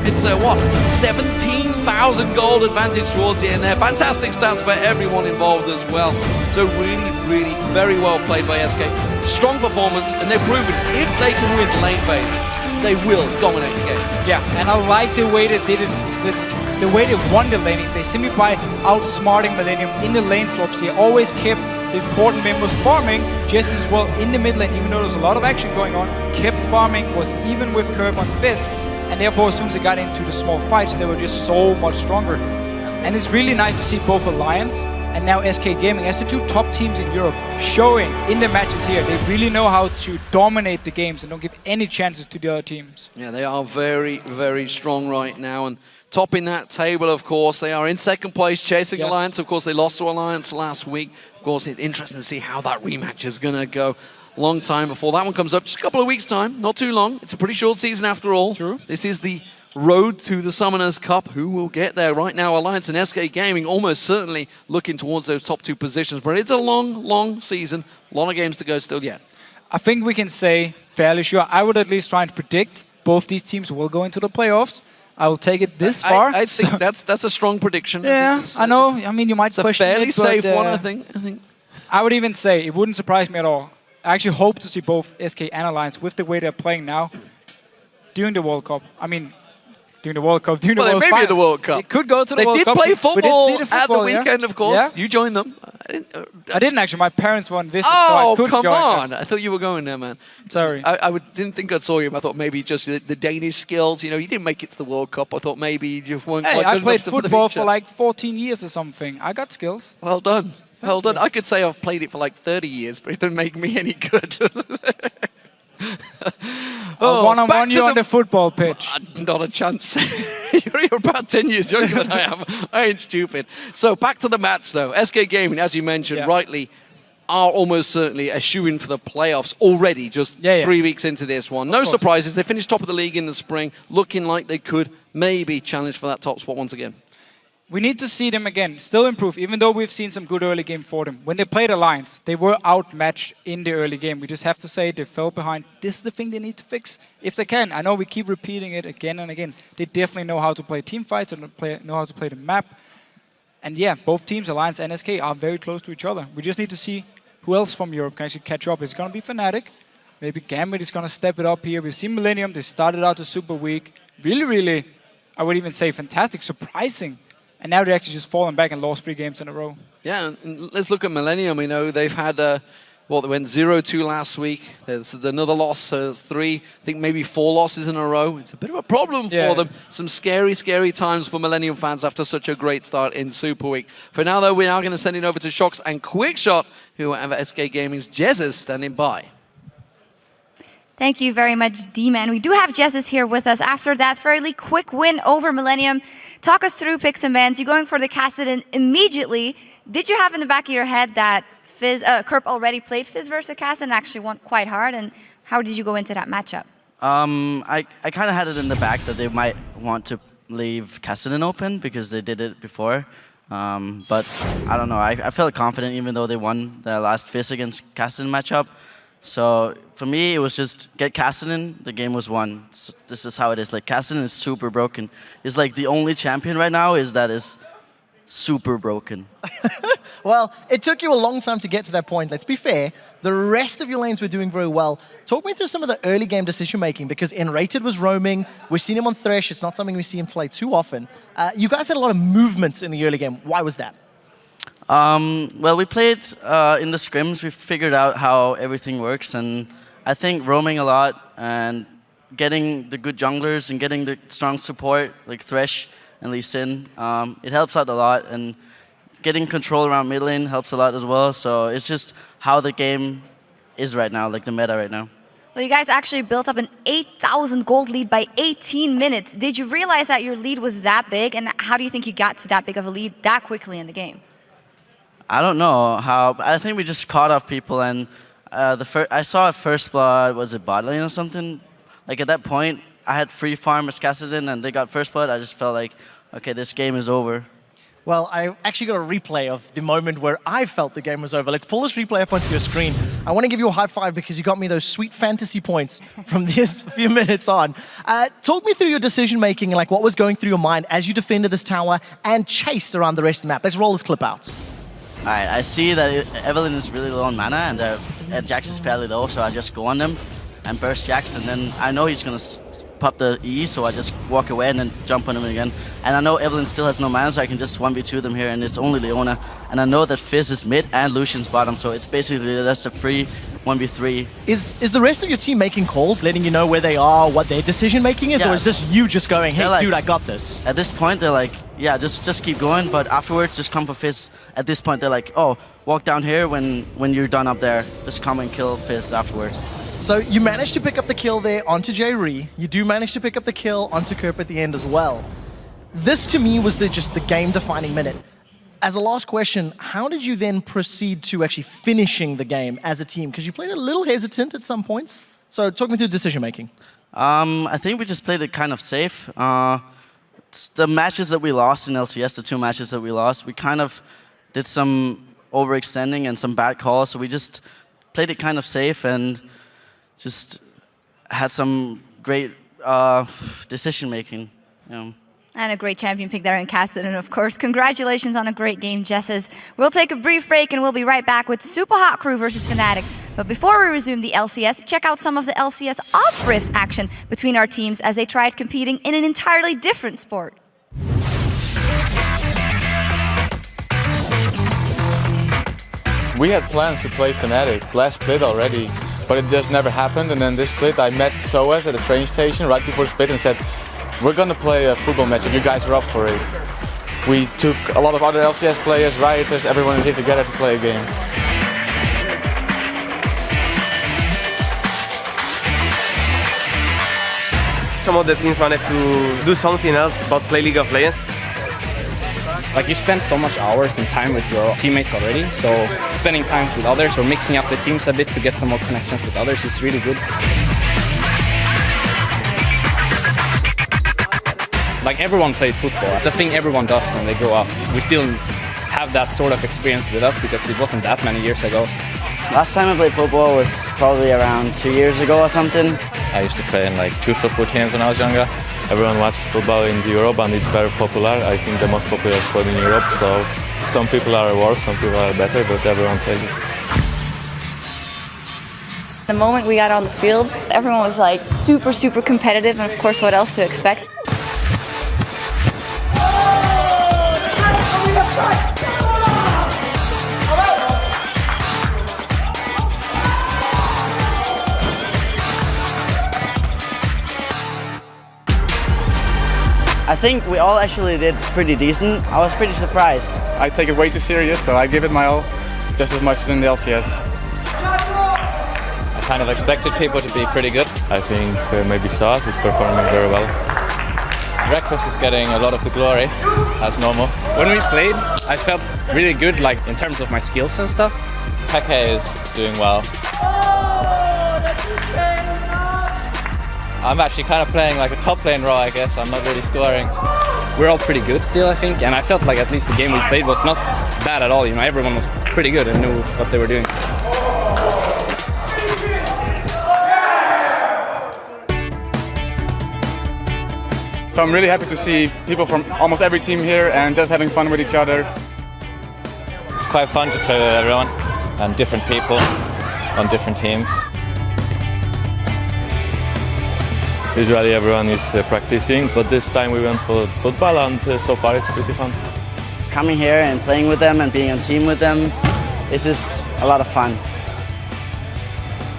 It's a, what, 17,000 gold advantage towards the end there. Fantastic stats for everyone involved as well. So really, really very well played by SK. Strong performance, and they've proven if they can win the lane phase, they will dominate the game. Yeah, and I like the way they did it. The way they won the laning phase, simply by outsmarting Millennium in the lane swaps here, always kept the important members farming just as well in the mid lane, even though there's a lot of action going on, kept farming, was even with Curb on Fizz, and therefore as soon as they got into the small fights, they were just so much stronger. And it's really nice to see both Alliance and now SK Gaming as the two top teams in Europe, showing in the matches here they really know how to dominate the games and don't give any chances to the other teams. Yeah, they are very, very strong right now, and topping that table, of course, they are in second place, chasing Alliance. Of course, they lost to Alliance last week. Of course, it's interesting to see how that rematch is going to go. Long time before that one comes up, just a couple of weeks' time, not too long. It's a pretty short season after all. True. This is the road to the Summoners Cup. Who will get there? Right now, Alliance and SK Gaming almost certainly looking towards those top 2 positions, but it's a long, long season. A lot of games to go still yet. I think we can say fairly sure. I would at least try and predict both these teams will go into the playoffs. I will take it this far. I think that's a strong prediction. Yeah, I know. I mean, you might it's a question fairly it, safe but, one, I think. I would even say it wouldn't surprise me at all. I actually hope to see both SK and Alliance with the way they're playing now during the World Cup. I mean, during the World Cup, during the World Cup. Maybe the World Cup. It could go to the World They Cup. did play football we did see the at the weekend, of course. Yeah? You joined them. I didn't actually. My parents were on visit, Oh, so I could come join on. them. I thought you were going there, man. Sorry. Didn't think I saw you. I thought maybe just the Danish skills. You know, you didn't make it to the World Cup. I thought maybe you just weren't Hey, quite I good played enough for the football future. for like 14 years or something. I got skills. Well done. Well done. I could say I've played it for like 30 years, but it doesn't make me any good. One-on-one you on the football pitch. Not a chance. You're about 10 years younger than I am. I ain't stupid. So back to the match, though. SK Gaming, as you mentioned, rightly, are almost certainly a shoo-in for the playoffs already, just 3 weeks into this one. No surprises. They finished top of the league in the spring, looking like they could maybe challenge for that top spot once again. We need to see them again, still improve, even though we've seen some good early game for them. When they played Alliance, they were outmatched in the early game. We just have to say they fell behind. This is the thing they need to fix, if they can. I know we keep repeating it again and again. They definitely know how to play team fights and know how to play the map. And yeah, both teams, Alliance and SK, are very close to each other. We just need to see who else from Europe can actually catch up. It's going to be Fnatic. Maybe Gambit is going to step it up here. We've seen Millennium. They started out the super weak. Really, I would even say fantastic, surprising. And now they're actually just fallen back and lost 3 games in a row. Yeah, and let's look at Millennium. You know, they've had, they went 0-2 last week. There's another loss, so it's 3, I think maybe 4 losses in a row. It's a bit of a problem for them. Some scary times for Millennium fans after such a great start in Super Week. For now, though, we're now going to send it over to Shox and Quickshot, who have SK Gaming's Jezzes standing by. Thank you very much, D-Man. We do have Jezzes here with us after that fairly quick win over Millennium. Talk us through picks and bans. You're going for the Kassadin immediately. Did you have in the back of your head that Kerp already played Fizz versus Kassadin and actually won quite hard? And how did you go into that matchup? I kind of had it in the back that they might want to leave Kassadin open because they did it before. But I don't know. I felt confident even though they won the last Fizz against Kassadin matchup. So for me, it was just get Kassadin, the game was won. So this is how it is. Like, Kassadin is super broken. It's like the only champion right now is super broken. Well, it took you a long time to get to that point. Let's be fair. The rest of your lanes were doing very well. Talk me through some of the early game decision making because N-Rated was roaming. We've seen him on Thresh. It's not something we see him play too often. You guys had a lot of movements in the early game. Why was that? Well, we played in the scrims. We figured out how everything works, and I think roaming a lot and getting the good junglers and getting the strong support like Thresh and Lee Sin, it helps out a lot, and getting control around mid lane helps a lot as well. So it's just how the game is right now, like the meta right now. Well, you guys actually built up an 8,000 gold lead by 18 minutes. Did you realize that your lead was that big, and how do you think you got to that big of a lead that quickly in the game? I don't know how. I think we just caught off people, and I saw a first blood. Was it bot lane or something? Like at that point, I had free farm as Kassadin, and they got first blood. I just felt like, okay, this game is over. Well, I actually got a replay of the moment where I felt the game was over. Let's pull this replay up onto your screen. I want to give you a high five because you got me those sweet fantasy points from this few minutes on. Talk me through your decision making, like what was going through your mind as you defended this tower and chased around the rest of the map. Let's roll this clip out. Alright, I see that Evelyn is really low on mana and Jax is fairly low, so I just go on them and burst Jax, and then I know he's going to pop the E, so I just walk away and then jump on him again. And I know Evelyn still has no mana, so I can just 1v2 them here, and it's only Leona. And I know that Fizz is mid and Lucian's bottom, so it's basically just a free 1v3. Is the rest of your team making calls, letting you know where they are, what their decision making is, or is this you just going, hey, like, dude, I got this? At this point, they're like, yeah, just keep going. But afterwards, just come for Fizz. At this point, they're like, oh, walk down here when you're done up there. Just come and kill Fizz afterwards. So you managed to pick up the kill there onto J-Ree. You do manage to pick up the kill onto Kerp at the end as well. This, to me, was just the game-defining minute. As a last question, how did you then proceed to actually finishing the game as a team? Because you played a little hesitant at some points. So talk me through decision-making. I think we just played it kind of safe. The matches that we lost in LCS, the 2 matches that we lost, we kind of did some overextending and some bad calls. So we just played it kind of safe and just had some great decision-making. And a great champion pick there in Cassidy. And of course, congratulations on a great game, Jesses. We'll take a brief break and we'll be right back with Super Hot Crew versus Fnatic. But before we resume the LCS, check out some of the LCS off-Rift action between our teams as they tried competing in an entirely different sport. We had plans to play Fnatic last split already, but it just never happened. And then this split, I met SOAS at a train station right before split and said, we're going to play a football match if you guys are up for it. We took a lot of other LCS players, Rioters, everyone is here together to play a game. Some of the teams wanted to do something else but play League of Legends. Like, you spend so much hours and time with your teammates already, so spending times with others or mixing up the teams a bit to get some more connections with others is really good. Like, everyone played football. It's a thing everyone does when they grow up. We still have that sort of experience with us because it wasn't that many years ago. Last time I played football was probably around 2 years ago or something. I used to play in like 2 football teams when I was younger. Everyone watches football in Europe and it's very popular. I think the most popular sport in Europe. So some people are worse, some people are better, but everyone plays it. The moment we got on the field, everyone was like super, super competitive, and of course, what else to expect? I think we all actually did pretty decent. I was pretty surprised. I take it way too serious, so I give it my all, just as much as in the LCS. I kind of expected people to be pretty good. I think maybe SOAS is performing very well. Breakfast is getting a lot of the glory, as normal. When we played, I felt really good, like in terms of my skills and stuff. Peke is doing well. I'm actually kind of playing like a top lane Ro, I guess. I'm not really scoring. We're all pretty good still, I think, and I felt like at least the game we played was not bad at all. You know, everyone was pretty good and knew what they were doing. So I'm really happy to see people from almost every team here and just having fun with each other. It's quite fun to play with everyone and different people on different teams. Usually everyone is practicing, but this time we went for football and so far it's pretty fun. Coming here and playing with them and being on team with them is just a lot of fun.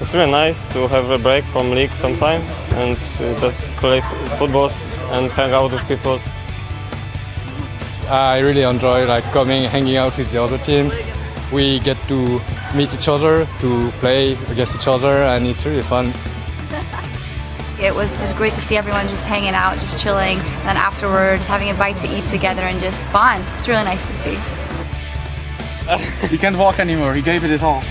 It's really nice to have a break from league sometimes and just play football and hang out with people. I really enjoy coming, hanging out with the other teams. We get to meet each other, to play against each other, and it's really fun. It was just great to see everyone just hanging out, just chilling, and then afterwards having a bite to eat together and just bond. It's really nice to see. He can't walk anymore, he gave it his all.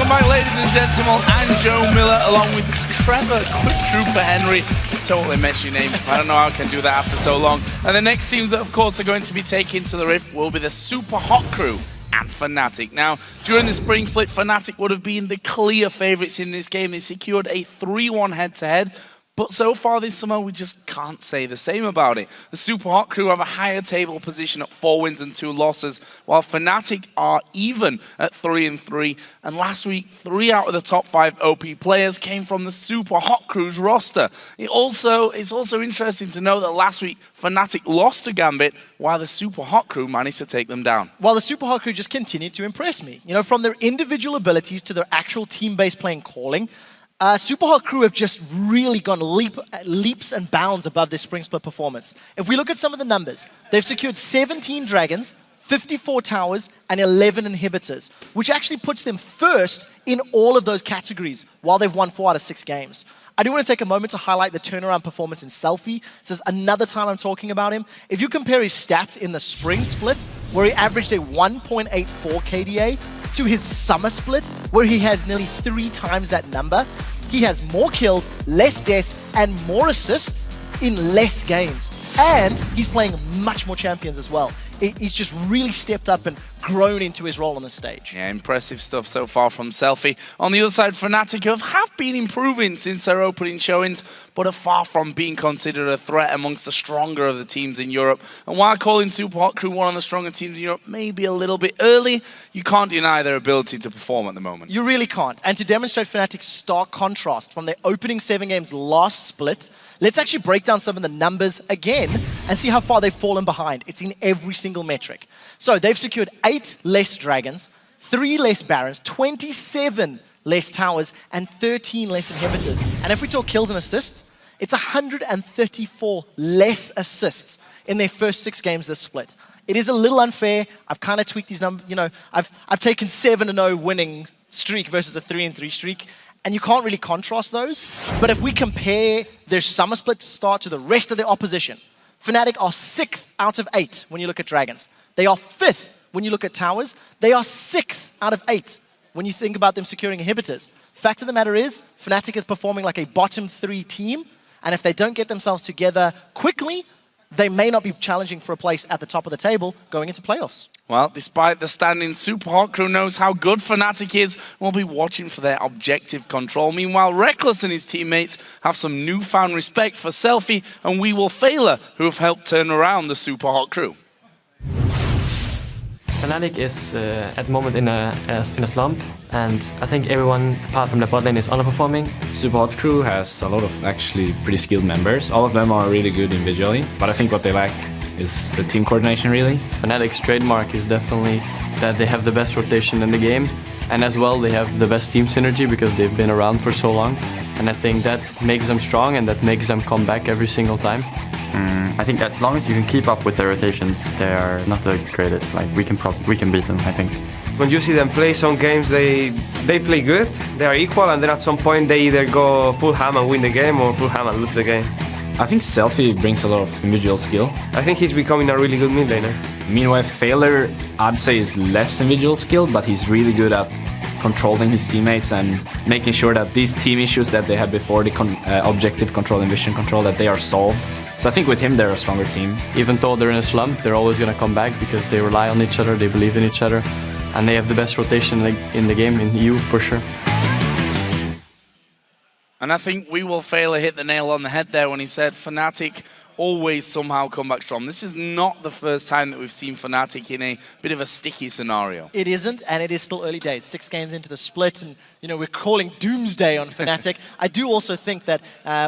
Welcome back, ladies and gentlemen. I'm Joe Miller, along with Trevor Quick Trooper Henry. Totally messed your names. I don't know how I can do that after so long. And the next teams that, of course, are going to be taken to the Rift will be the Super Hot Crew and Fnatic. Now, during the spring split, Fnatic would have been the clear favourites in this game. They secured a 3-1 head-to-head. But so far this summer, we just can't say the same about it. The Super Hot Crew have a higher table position at 4 wins and 2 losses, while Fnatic are even at 3-3. And last week, 3 out of the top 5 OP players came from the Super Hot Crew's roster. It's also interesting to know that last week, Fnatic lost to Gambit, while the Super Hot Crew managed to take them down. Well, the Super Hot Crew just continued to impress me. You know, from their individual abilities to their actual team-based play and calling, Super Hot Crew have just really gone leaps and bounds above their spring split performance. If we look at some of the numbers, they've secured 17 dragons, 54 towers, and 11 inhibitors, which actually puts them first in all of those categories while they've won 4 out of 6 games. I do want to take a moment to highlight the turnaround performance in Selfie. This is another time I'm talking about him. If you compare his stats in the spring split, where he averaged a 1.84 KDA, to his summer split, where he has nearly 3 times that number, he has more kills, less deaths, and more assists in less games. And he's playing much more champions as well. He's just really stepped up and grown into his role on the stage. Yeah, impressive stuff so far from Selfie. On the other side, Fnatic have been improving since their opening showings, but are far from being considered a threat amongst the stronger of the teams in Europe. And while calling Super Hot Crew one of the stronger teams in Europe maybe a little bit early, you can't deny their ability to perform at the moment. You really can't. And to demonstrate Fnatic's stark contrast from their opening 7 games last split, let's actually break down some of the numbers again and see how far they've fallen behind. It's in every single metric. So they've secured 8 less dragons, 3 less barons, 27 less towers, and 13 less inhibitors. And if we talk kills and assists, it's 134 less assists in their first 6 games this split. It is a little unfair. I've kind of tweaked these numbers. You know, I've taken 7-0 winning streak versus a 3-3 streak, and you can't really contrast those. But if we compare their summer split start to the rest of their opposition, Fnatic are 6th out of 8 when you look at dragons. They are 5th when you look at towers. They are 6th out of 8 when you think about them securing inhibitors. Fact of the matter is, Fnatic is performing like a bottom 3 team, and if they don't get themselves together quickly, they may not be challenging for a place at the top of the table going into playoffs. Well, despite the standings, Super Hot Crew knows how good Fnatic is. We'll be watching for their objective control. Meanwhile, Reckless and his teammates have some newfound respect for Selfie and We Will Failer, who have helped turn around the Super Hot Crew. Fnatic is at the moment in a slump, and I think everyone apart from the bot lane is underperforming. Super Hot Crew has a lot of actually pretty skilled members. All of them are really good individually, but I think what they lack is the team coordination, really. Fnatic's trademark is definitely that they have the best rotation in the game, and as well they have the best team synergy because they've been around for so long, and I think that makes them strong and that makes them come back every single time. I think as long as you can keep up with their rotations, they are not the greatest. Like we can beat them, I think. When you see them play some games, they play good, they are equal, and then at some point they either go full ham and win the game or full ham and lose the game. I think Selfie brings a lot of individual skill. I think he's becoming a really good mid laner. Meanwhile, Failure, I'd say, is less individual skill, but he's really good at controlling his teammates and making sure that these team issues that they had before, the objective control and vision control, that they are solved. So I think with him, they're a stronger team. Even though they're in a slump, they're always going to come back because they rely on each other, they believe in each other, and they have the best rotation in the game, in EU, for sure. And I think We Will Failer hit the nail on the head there when he said Fnatic always somehow come back strong. This is not the first time that we've seen Fnatic in a bit of a sticky scenario. It isn't, and it is still early days. 6 games into the split, and you know we're calling doomsday on Fnatic. I do also think that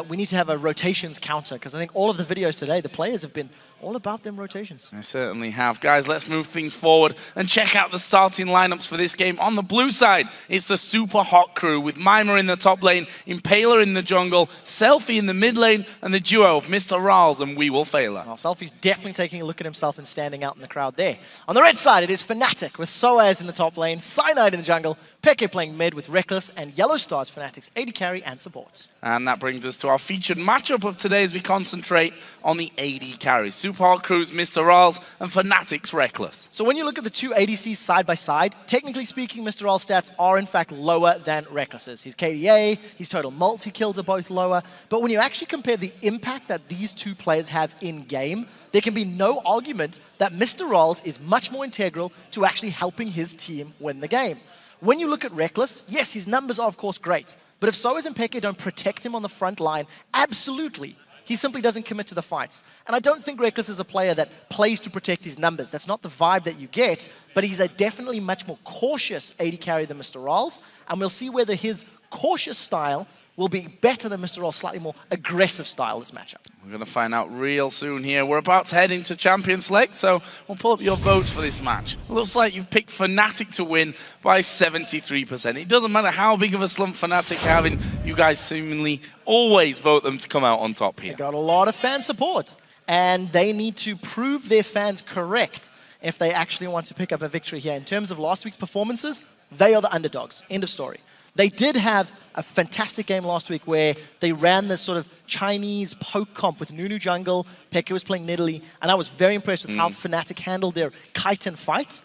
we need to have a rotations counter, because I think all of the videos today, the players have been all about them rotations. I certainly have. Guys, let's move things forward and check out the starting lineups for this game. On the blue side, it's the Super Hot Crew with Mimer in the top lane, Impaler in the jungle, Selfie in the mid lane, and the duo of Mr. Rals and We Will Failer. Well, Selfie's definitely taking a look at himself and standing out in the crowd there. On the red side, it is Fnatic with Soaz in the top lane, Cyanide in the jungle, Peke playing mid with Reckless, and Yellow Stars, Fnatic's AD carry and support. And that brings us to our featured matchup of today as we concentrate on the AD carries. Super Hot Crew's Mr. Ral's and Fnatic's Reckless. So when you look at the two ADCs side by side, technically speaking, Mr. Ral's stats are in fact lower than Reckless's. His KDA, his total multi-kills are both lower, but when you actually compare the impact that these two players have in-game, there can be no argument that Mr. Ral's is much more integral to actually helping his team win the game. When you look at Reckless, yes, his numbers are of course great, but if Soaz and Peke don't protect him on the front line, absolutely, he simply doesn't commit to the fights. And I don't think Reckless is a player that plays to protect his numbers. That's not the vibe that you get, but he's a definitely much more cautious AD carry than Mr. Ral's, and we'll see whether his cautious style will be better than Mr. Ral's slightly more aggressive style this matchup. We're going to find out real soon here. We're about to head into Champion Select, so we'll pull up your votes for this match. It looks like you've picked Fnatic to win by 73%. It doesn't matter how big of a slump Fnatic are having, you guys seemingly always vote them to come out on top here. They got a lot of fan support, and they need to prove their fans correct if they actually want to pick up a victory here. In terms of last week's performances, they are the underdogs. End of story. They did have a fantastic game last week where they ran this sort of Chinese poke comp with Nunu jungle, Peke was playing Nidalee, and I was very impressed with how Fnatic handled their kite and fight.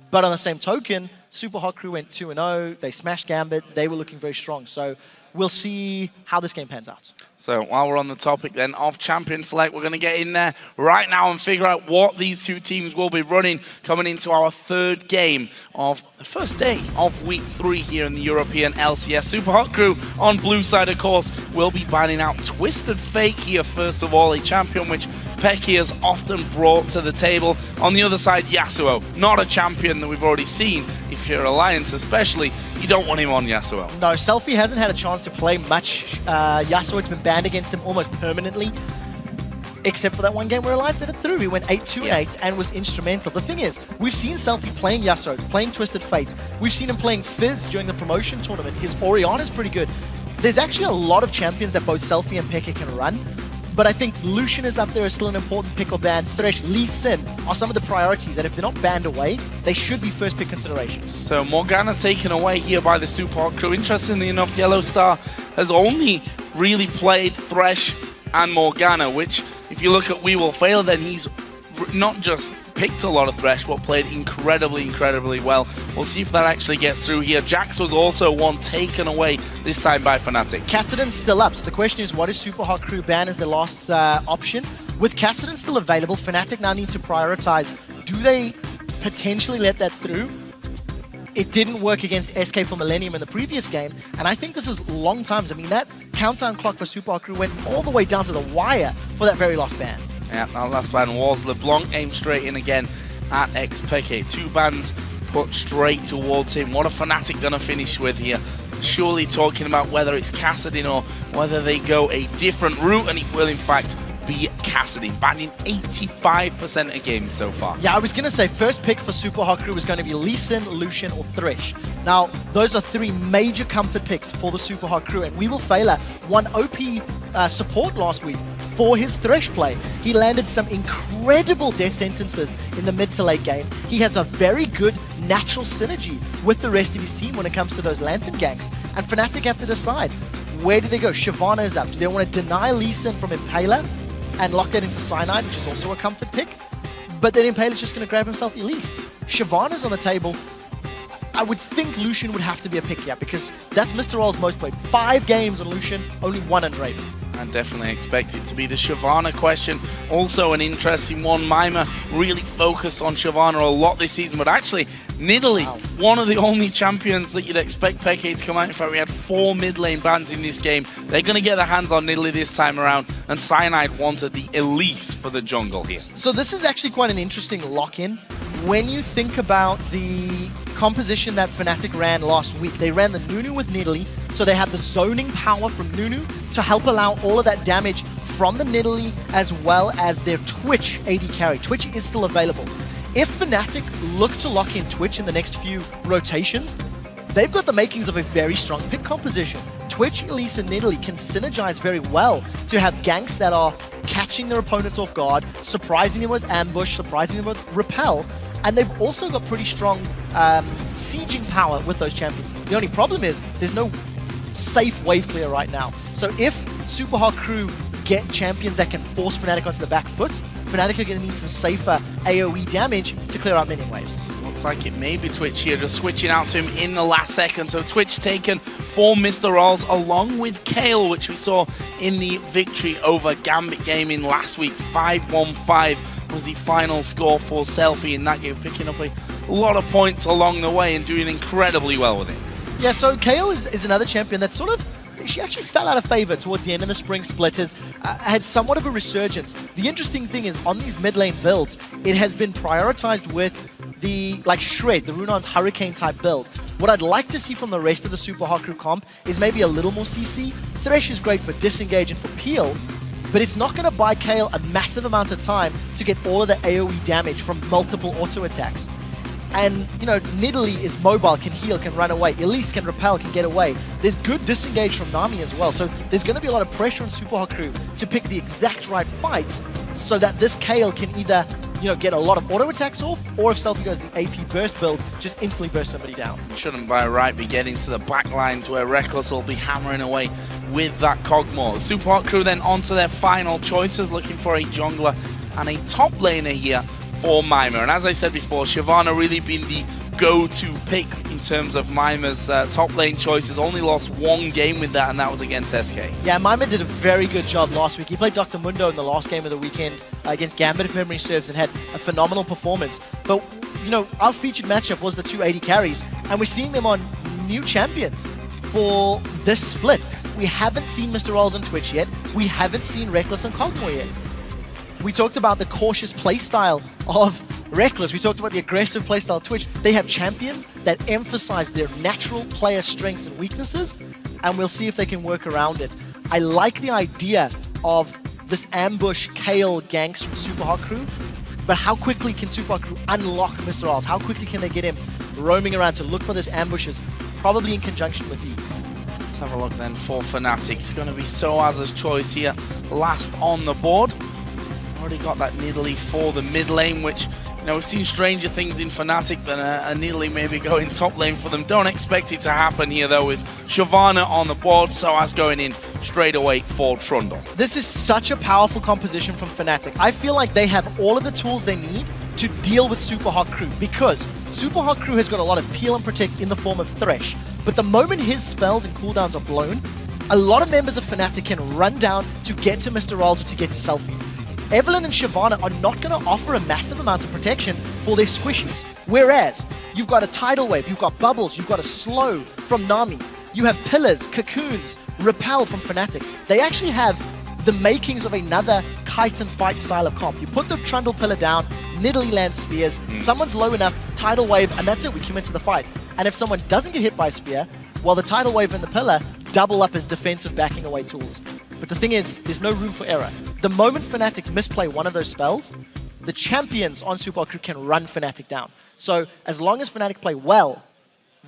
But on the same token, Super Hot Crew went 2-0, they smashed Gambit, they were looking very strong. So we'll see how this game pans out. So while we're on the topic then of Champion Select, we're going to get in there right now and figure out what these two teams will be running coming into our third game of the first day of Week 3 here in the European LCS. Super Hot Crew on blue side, of course, will be banning out Twisted Fate here first of all, a champion which Peke has often brought to the table. On the other side, Yasuo, not a champion that we've already seen. If you're Alliance especially, you don't want him on Yasuo. No, Selfie hasn't had a chance to play much Yasuo. It's been banned against him almost permanently, except for that one game where Alliance did it through. He went 8-2-8 and was instrumental. The thing is, we've seen Selfie playing Yasuo, playing Twisted Fate. We've seen him playing Fizz during the promotion tournament. His Orianna's pretty good. There's actually a lot of champions that both Selfie and Peke can run. But I think Lucian is up there as still an important pick or ban. Thresh, Lee Sin are some of the priorities that if they're not banned away, they should be first pick considerations. So Morgana taken away here by the Super Hot Crew. Interestingly enough, Yellow Star has only really played Thresh and Morgana, which if you look at We Will Fail, then he's not just picked a lot of Thresh, but played incredibly well. We'll see if that actually gets through here. Jax was also one taken away, this time by Fnatic. Kassadin's still up, so the question is, what is Super Hot Crew ban as the last option? With Kassadin still available, Fnatic now need to prioritize. Do they potentially let that through? It didn't work against SK for Millennium in the previous game, and I think this is long times. I mean, that countdown clock for Super Hot Crew went all the way down to the wire for that very last ban. Yeah, that last ban was LeBlanc aimed straight in again at XPeke. 2 bans put straight towards him. What are Fnatic going to finish with here? Surely talking about whether it's Kassadin or whether they go a different route, and it will in fact be Kassadin, banning 85% of games so far. Yeah, I was going to say first pick for Super Hot Crew was going to be Lee Sin, Lucian, or Thresh. Now, those are 3 major comfort picks for the Super Hot Crew, and We Will Fail won OP support last week for his Thresh play. He landed some incredible death sentences in the mid to late game. He has a very good natural synergy with the rest of his team when it comes to those Lantern ganks, and Fnatic have to decide, where do they go? Shyvana is up. Do they want to deny Lee Sin from Impaler and lock that in for Cyanide, which is also a comfort pick? But then Impaler's just going to grab himself Elise. Shyvana's on the table. I would think Lucian would have to be a pick here, because that's Mr. Ral's most played. 5 games on Lucian, only 1 on Draven. I definitely expect it to be the Shyvana question. Also an interesting one. Mima really focused on Shyvana a lot this season, but actually Nidalee, one of the only champions that you'd expect Peke to come out. In fact, we had 4 mid lane bans in this game. They're going to get their hands on Nidalee this time around, and Cyanide wanted the Elise for the jungle here. So this is actually quite an interesting lock-in. When you think about the composition that Fnatic ran last week, they ran the Nunu with Nidalee, so they had the zoning power from Nunu to help allow all of that damage from the Nidalee, as well as their Twitch AD carry. Twitch is still available. If Fnatic look to lock in Twitch in the next few rotations, they've got the makings of a very strong pick composition. Twitch, Elise, and Nidalee can synergize very well to have ganks that are catching their opponents off guard, surprising them with ambush, surprising them with repel, And they've also got pretty strong sieging power with those champions. The only problem is there's no safe wave clear right now. So if Super Hot Crew get champions that can force Fnatic onto the back foot, Fnatic are going to need some safer AoE damage to clear out minion waves. Looks like it may be Twitch here, just switching out to him in the last second. So Twitch taken for Mr. Rolls, along with Kale, which we saw in the victory over Gambit Gaming last week. 5-1-5 was the final score for Selfie in that game, picking up a lot of points along the way and doing incredibly well with it. Yeah, so Kale is another champion that sort of, she actually fell out of favor towards the end of the spring splitters, had somewhat of a resurgence. The interesting thing is on these mid lane builds, it has been prioritized with the Shred, the Runon's Hurricane type build. What I'd like to see from the rest of the Super Hot Crew comp is maybe a little more CC. Thresh is great for disengage and for peel, but it's not going to buy Kale a massive amount of time to get all of the AoE damage from multiple auto attacks. And, you know, Nidalee is mobile, can heal, can run away. Elise can repel, can get away. There's good disengage from Nami as well. So there's going to be a lot of pressure on Super Hot Crew to pick the exact right fight so that this Kale can either, you know, get a lot of auto attacks off, or if Selfie goes the AP burst build, just instantly burst somebody down. Shouldn't by right be getting to the back lines where Reckless will be hammering away with that Cogmore. Super Hot Crew then onto their final choices, looking for a jungler and a top laner here for Mima. And as I said before, Shyvana really been the go-to pick in terms of Mima's top lane choices. Only lost one game with that, and that was against SK. Yeah, Mima did a very good job last week. He played Dr. Mundo in the last game of the weekend against Gambit, if memory serves, and had a phenomenal performance. But, you know, our featured matchup was the 280 carries, and we're seeing them on new champions for this split. We haven't seen Mr. Rolls on Twitch yet. We haven't seen Reckless on Cogmore yet. We talked about the cautious playstyle of Reckless. We talked about the aggressive playstyle of Twitch. They have champions that emphasize their natural player strengths and weaknesses, and we'll see if they can work around it. I like the idea of this ambush Kale ganks from Super Hot Crew, but how quickly can Super Hot Crew unlock Mr. Rolls? How quickly can they get him roaming around to look for those ambushes, probably in conjunction with E? Let's have a look then for Fnatic. It's going to be Soaz's choice here, last on the board. Already got that Nidalee for the mid lane, which, you know, we've seen stranger things in Fnatic than a Nidalee maybe going top lane for them. Don't expect it to happen here though, with Shyvana on the board, Soaz going in straight away for Trundle. This is such a powerful composition from Fnatic. I feel like they have all of the tools they need to deal with Super Hot Crew, because Super Hot Crew has got a lot of peel and protect in the form of Thresh. But the moment his spells and cooldowns are blown, a lot of members of Fnatic can run down to get to Mr. Rolls or to get to Selfie. Evelynn and Shyvana are not going to offer a massive amount of protection for their squishies. Whereas, you've got a Tidal Wave, you've got Bubbles, you've got a Slow from Nami, you have Pillars, Cocoons, Repel from Fnatic. They actually have the makings of another kite and fight style of comp. You put the Trundle Pillar down, Nidalee lands spears, someone's low enough, Tidal Wave, and that's it, we commit to the fight. And if someone doesn't get hit by a spear, well, the Tidal Wave and the Pillar double up as defensive backing away tools. But the thing is, there's no room for error. The moment Fnatic misplay one of those spells, the champions on Super Hot Crew can run Fnatic down. So as long as Fnatic play well,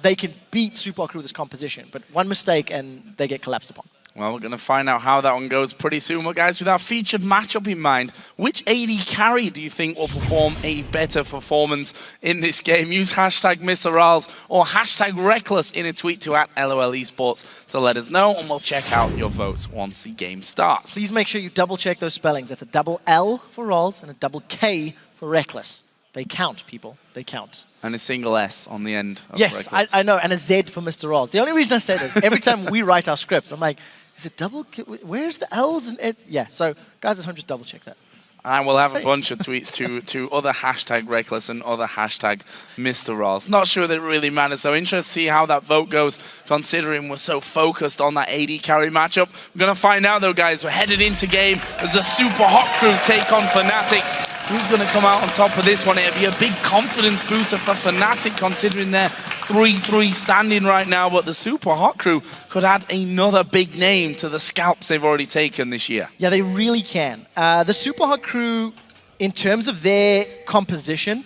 they can beat Super Hot Crew with this composition. But one mistake and they get collapsed upon. Well, we're going to find out how that one goes pretty soon. But guys, with our featured matchup in mind, which AD carry do you think will perform a better performance in this game? Use hashtag MrRals or hashtag Reckless in a tweet to @LOL Esports to let us know, and we'll check out your votes once the game starts. Please make sure you double check those spellings. That's a double L for Rolls and a double K for Reckless. They count, people. They count. And a single S on the end of Yes, I know, and a Z for Mr. Rolls. The only reason I say this, every time we write our scripts, I'm like, is it double? Where's the L's and it? Yeah, so guys at home, just double check that. And we'll have a bunch of tweets to other hashtag Reckless and other hashtag Mr. Rolls. Not sure that it really matters, so interested to see how that vote goes, considering we're so focused on that AD carry matchup. We're going to find out though, guys. We're headed into game as the Super Hot Crew take on Fnatic. Who's going to come out on top of this one? It'll be a big confidence booster for Fnatic, considering they're 3-3 standing right now, but the Super Hot Crew could add another big name to the scalps they've already taken this year. Yeah, they really can. The Super Hot Crew, in terms of their composition,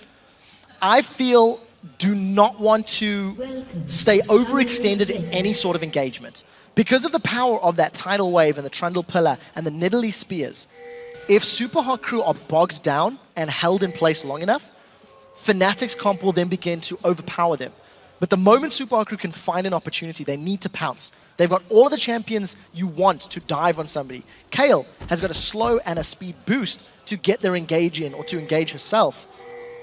I feel do not want to stay overextended in any sort of engagement. Because of the power of that Tidal Wave and the Trundle Pillar and the Nidalee Spears, if Super Hot Crew are bogged down and held in place long enough, Fnatic's comp will then begin to overpower them. But the moment Super Hot Crew can find an opportunity, they need to pounce. They've got all of the champions you want to dive on somebody. Kayle has got a slow and a speed boost to get their engage in or to engage herself.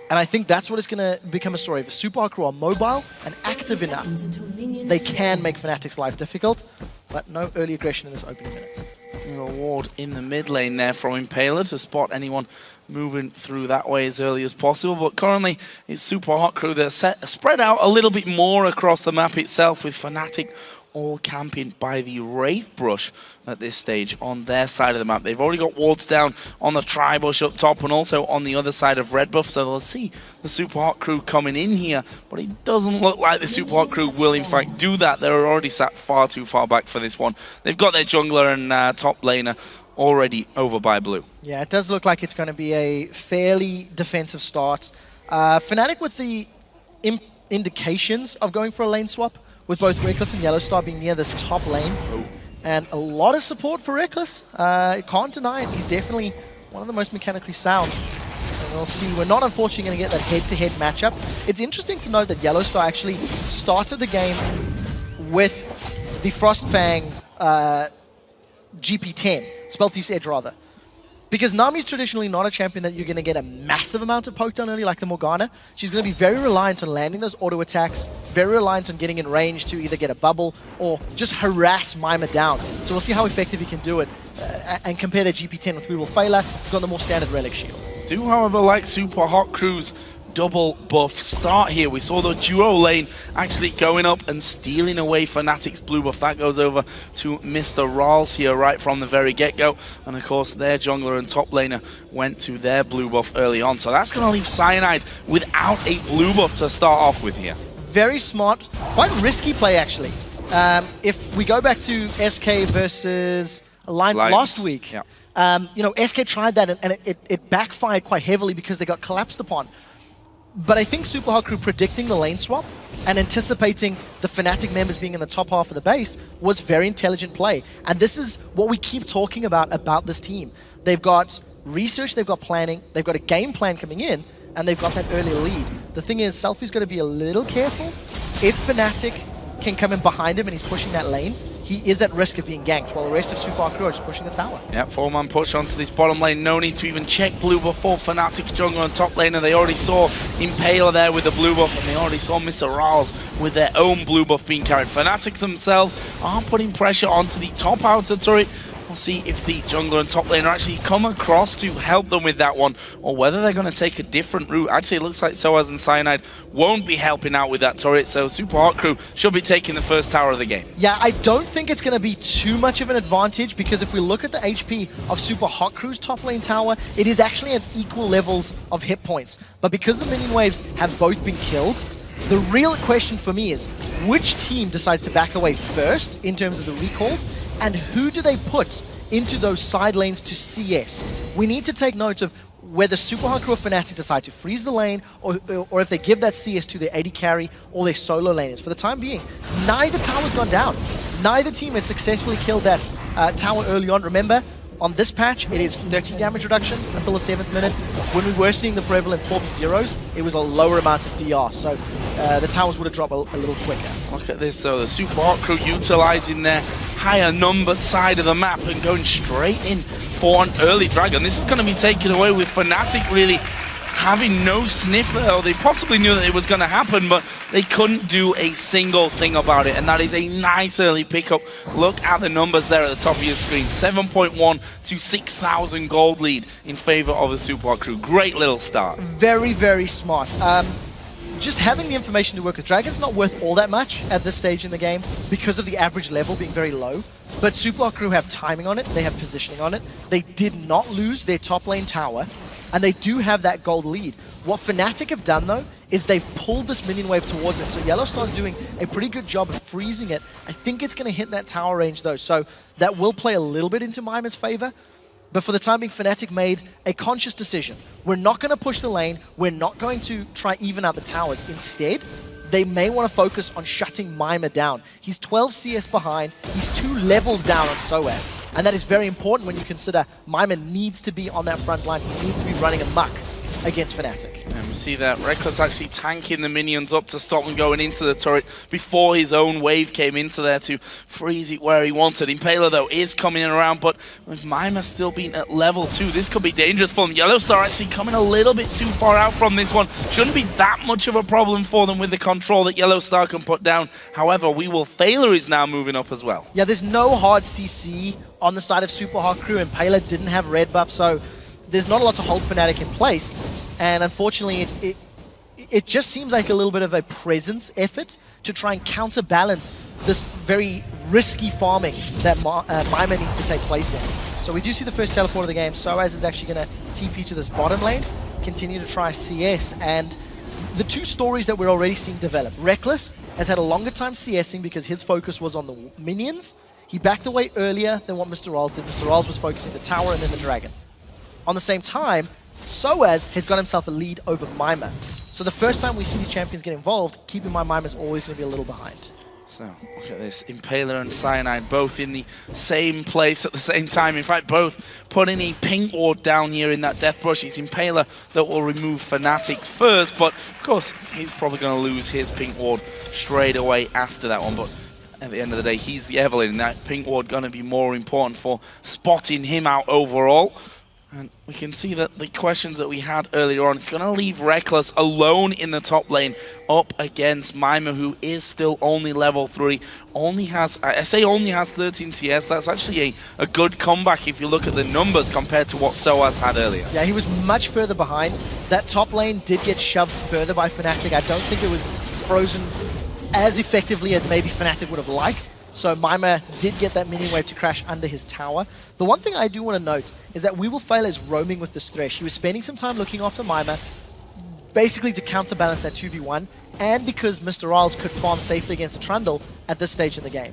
And I think that's what is going to become a story. If Super Hot Crew are mobile and active enough, they can make Fnatic's life difficult, but no early aggression in this opening minute. Reward in the mid lane there from Impaler to spot anyone moving through that way as early as possible. But currently, it's Super Hot Crew that are spread out a little bit more across the map itself, with Fnatic all camping by the Wraith Brush at this stage on their side of the map. They've already got wards down on the Tri-Bush up top and also on the other side of Red Buff, so they'll see the Super Hot Crew coming in here, but it doesn't look like the Super Hot Crew will in fact do that. They're already sat far too far back for this one. They've got their jungler and top laner already over by blue. Yeah, it does look like it's going to be a fairly defensive start. Fnatic with the indications of going for a lane swap, with both Reckless and Yellowstar being near this top lane. And a lot of support for Reckless. Can't deny it. He's definitely one of the most mechanically sound. And we'll see. We're not unfortunately going to get that head-to-head matchup. It's interesting to note that Yellowstar actually started the game with the Frostfang GP10, Spell Thief's Edge rather. Because Nami's traditionally not a champion that you're going to get a massive amount of poke down early like the Morgana. She's going to be very reliant on landing those auto attacks, very reliant on getting in range to either get a bubble or just harass Mima down. So we'll see how effective he can do it and compare their GP10 with Weevil Phaler, who's got the more standard Relic Shield. Do, however, like Super Hot Crew's double buff start here. We saw the duo lane actually going up and stealing away Fnatic's blue buff. That goes over to Mr. Rals here right from the very get-go. And of course, their jungler and top laner went to their blue buff early on. So that's going to leave Cyanide without a blue buff to start off with here. Very smart, quite risky play actually. If we go back to SK versus Alliance last week, you know, SK tried that and it backfired quite heavily because they got collapsed upon. But I think Super Hot Crew predicting the lane swap and anticipating the Fnatic members being in the top half of the base was very intelligent play. And this is what we keep talking about this team. They've got research, they've got planning, they've got a game plan coming in, and they've got that early lead. The thing is, Selfie's got to be a little careful. If Fnatic can come in behind him and he's pushing that lane, he is at risk of being ganked, while the rest of Super Hot Crew are just pushing the tower. Yeah, 4-man push onto this bottom lane. No need to even check blue buff for Fnatic jungler and top laner. They already saw Impaler there with the blue buff, and they already saw Mr. Rals with their own blue buff being carried. Fnatic themselves are putting pressure onto the top outer turret. We'll see if the jungler and top laner actually come across to help them with that one, or whether they're going to take a different route. Actually, it looks like Soaz and Cyanide won't be helping out with that turret, so Super Hot Crew should be taking the first tower of the game. Yeah, I don't think it's going to be too much of an advantage, because if we look at the HP of Super Hot Crew's top lane tower, it is actually at equal levels of hit points. But because the minion waves have both been killed, the real question for me is, which team decides to back away first in terms of the recalls, and who do they put into those side lanes to CS? We need to take note of whether Super Hot Crew or Fnatic decide to freeze the lane, or if they give that CS to their AD carry or their solo laners. For the time being, neither tower's gone down. Neither team has successfully killed that tower early on. Remember, on this patch, it is 30 damage reduction until the 7th minute. When we were seeing the prevalent 4v0s, it was a lower amount of DR, so the towers would have dropped a little quicker. Look at this, though. The Super Hot Crew utilizing their higher numbered side of the map and going straight in for an early dragon. This is going to be taken away with Fnatic really having no sniff there. They possibly knew that it was going to happen, but they couldn't do a single thing about it. And that is a nice early pickup. Look at the numbers there at the top of your screen. 7.1 to 6,000 gold lead in favor of the Super Hot Crew. Great little start. Very, very smart. Just having the information to work with. Dragon's not worth all that much at this stage in the game because of the average level being very low. But Super Hot Crew have timing on it, they have positioning on it. They did not lose their top lane tower, and they do have that gold lead. What Fnatic have done, though, is they've pulled this minion wave towards it. So Yellowstar's doing a pretty good job of freezing it. I think it's going to hit that tower range, though, so that will play a little bit into Mima's favor. But for the time being, Fnatic made a conscious decision. We're not going to push the lane. We're not going to try even out the towers. Instead, they may want to focus on shutting Mima down. He's 12 CS behind. He's 2 levels down on Soaz. And that is very important when you consider Mima needs to be on that front line. He needs to be running amok against Fnatic. And see that Reckless actually tanking the minions up to stop them going into the turret before his own wave came into there to freeze it where he wanted. Impaler, though, is coming around, but with Mima still being at level 2, this could be dangerous for them. Yellowstar actually coming a little bit too far out from this one. Shouldn't be that much of a problem for them with the control that Yellowstar can put down. However, Failure is now moving up as well. Yeah, there's no hard CC on the side of Super Hot Crew, and Impaler didn't have red buff, so there's not a lot to hold Fnatic in place. And unfortunately, it just seems like a little bit of a presence effort to try and counterbalance this very risky farming that Mima needs to take place in. So we do see the first teleport of the game. Soaz is actually going to TP to this bottom lane, continue to try CS, and the two stories that we're already seeing develop. Reckless has had a longer time CSing because his focus was on the minions. He backed away earlier than what Mr. Ro8 did. Mr. Ro8 was focusing the tower and then the dragon. On the same time, Soaz has got himself a lead over Mima. So the first time we see these champions get involved, keep in mind Mima's always going to be a little behind. So, look at this. Impaler and Cyanide both in the same place at the same time. In fact, both putting a pink ward down here in that Death Brush. It's Impaler that will remove Fnatic's first, but of course, he's probably going to lose his pink ward straight away after that one. But at the end of the day, he's the Evelyn, and that pink ward going to be more important for spotting him out overall. And we can see that the questions that we had earlier on, it's going to leave Reckless alone in the top lane up against Mima, who is still only level 3. Only has, I say only has 13 CS. That's actually a good comeback if you look at the numbers compared to what Soaz had earlier. Yeah, he was much further behind. That top lane did get shoved further by Fnatic. I don't think it was frozen as effectively as maybe Fnatic would have liked. So Mima did get that minion wave to crash under his tower. The one thing I do want to note is that Fail is roaming with this Thresh. He was spending some time looking after Mima, basically to counterbalance that 2v1, and because Mr. Isles could farm safely against the Trundle at this stage in the game.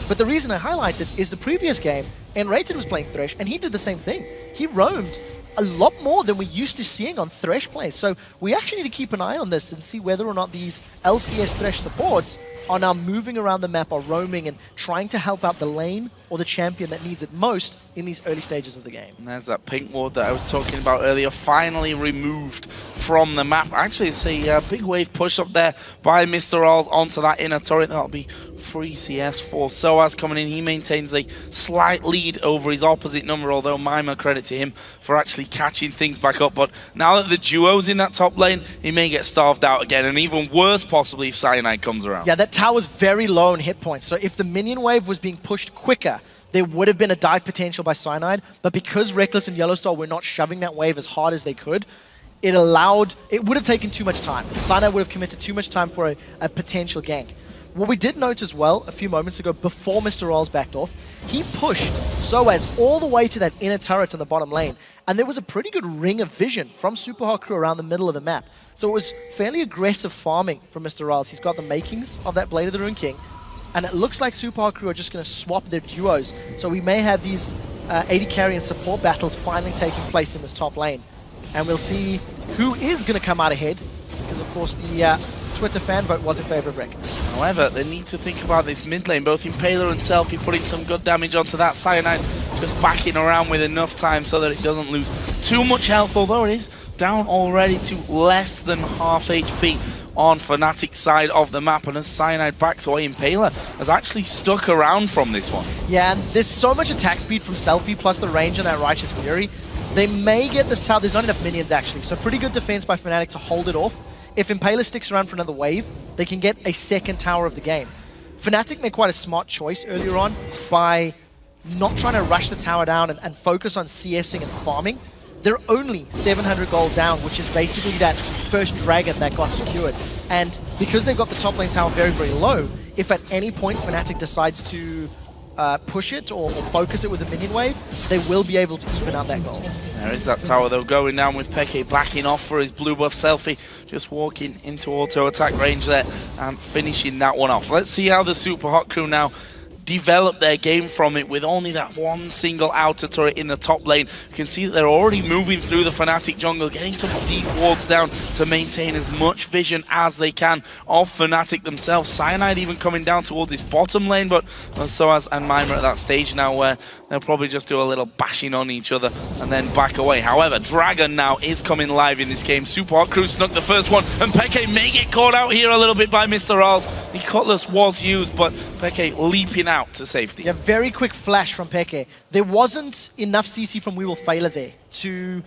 But the reason I highlight it is the previous game, Ro8 was playing Thresh, and he did the same thing. He roamed a lot more than we're used to seeing on Thresh plays. So we actually need to keep an eye on this and see whether or not these LCS Thresh supports are now moving around the map, or roaming and trying to help out the lane or the champion that needs it most in these early stages of the game. And there's that pink ward that I was talking about earlier, finally removed from the map. Actually, it's a big wave push up there by Mr. Isles onto that inner turret. That'll be free CS for Soaz coming in. He maintains a slight lead over his opposite number, although Mima, credit to him for actually catching things back up. But now that the duo's in that top lane, he may get starved out again, and even worse possibly if Cyanide comes around. Yeah, that tower's very low on hit points, so if the minion wave was being pushed quicker, there would have been a dive potential by Cyanide, but because Reckless and Yellowstar were not shoving that wave as hard as they could, it would have taken too much time. Cyanide would have committed too much time for a potential gank. What we did note as well a few moments ago, before Mr. Rolls backed off, he pushed Soaz all the way to that inner turret in the bottom lane, and there was a pretty good ring of vision from Super Hot Crew around the middle of the map. So it was fairly aggressive farming from Mr. Rolls. He's got the makings of that Blade of the Rune King, and it looks like Super Hot Crew are just going to swap their duos. So we may have these AD carry and support battles finally taking place in this top lane. And we'll see who is going to come out ahead, because of course the Twitter fan vote was in favor of Reckless. However, they need to think about this mid lane. Both Impaler and Selfie putting some good damage onto that. Cyanide just backing around with enough time so that it doesn't lose too much health, although it is down already to less than half HP on Fnatic's side of the map. And as Cyanide backs away, Impaler has actually stuck around from this one. Yeah, and there's so much attack speed from Selfie plus the range on that Righteous Fury. They may get this tower. There's not enough minions actually, so pretty good defense by Fnatic to hold it off. If Impaler sticks around for another wave, they can get a second tower of the game. Fnatic made quite a smart choice earlier on by not trying to rush the tower down and focus on CSing and farming. They're only 700 gold down, which is basically that first dragon that got secured. And because they've got the top lane tower very, very low, if at any point Fnatic decides to push it or focus it with a minion wave, they will be able to even out that gold. There is that tower though going down with Peke backing off for his blue buff. Selfie just walking into auto attack range there and finishing that one off. Let's see how the Super Hot Crew now develop their game from it with only that one single outer turret in the top lane. You can see that they're already moving through the Fnatic jungle, getting some deep wards down to maintain as much vision as they can of Fnatic themselves. Cyanide even coming down towards this bottom lane, but Soaz and Mima at that stage now where they'll probably just do a little bashing on each other and then back away. However, Dragon now is coming live in this game. Super Hot Crew snuck the first one, and Peke may get caught out here a little bit by Mr. Rals. The Cutlass was used, but Peke leaping out to safety. Yeah, very quick flash from Peke. There wasn't enough CC from We Will Failure there to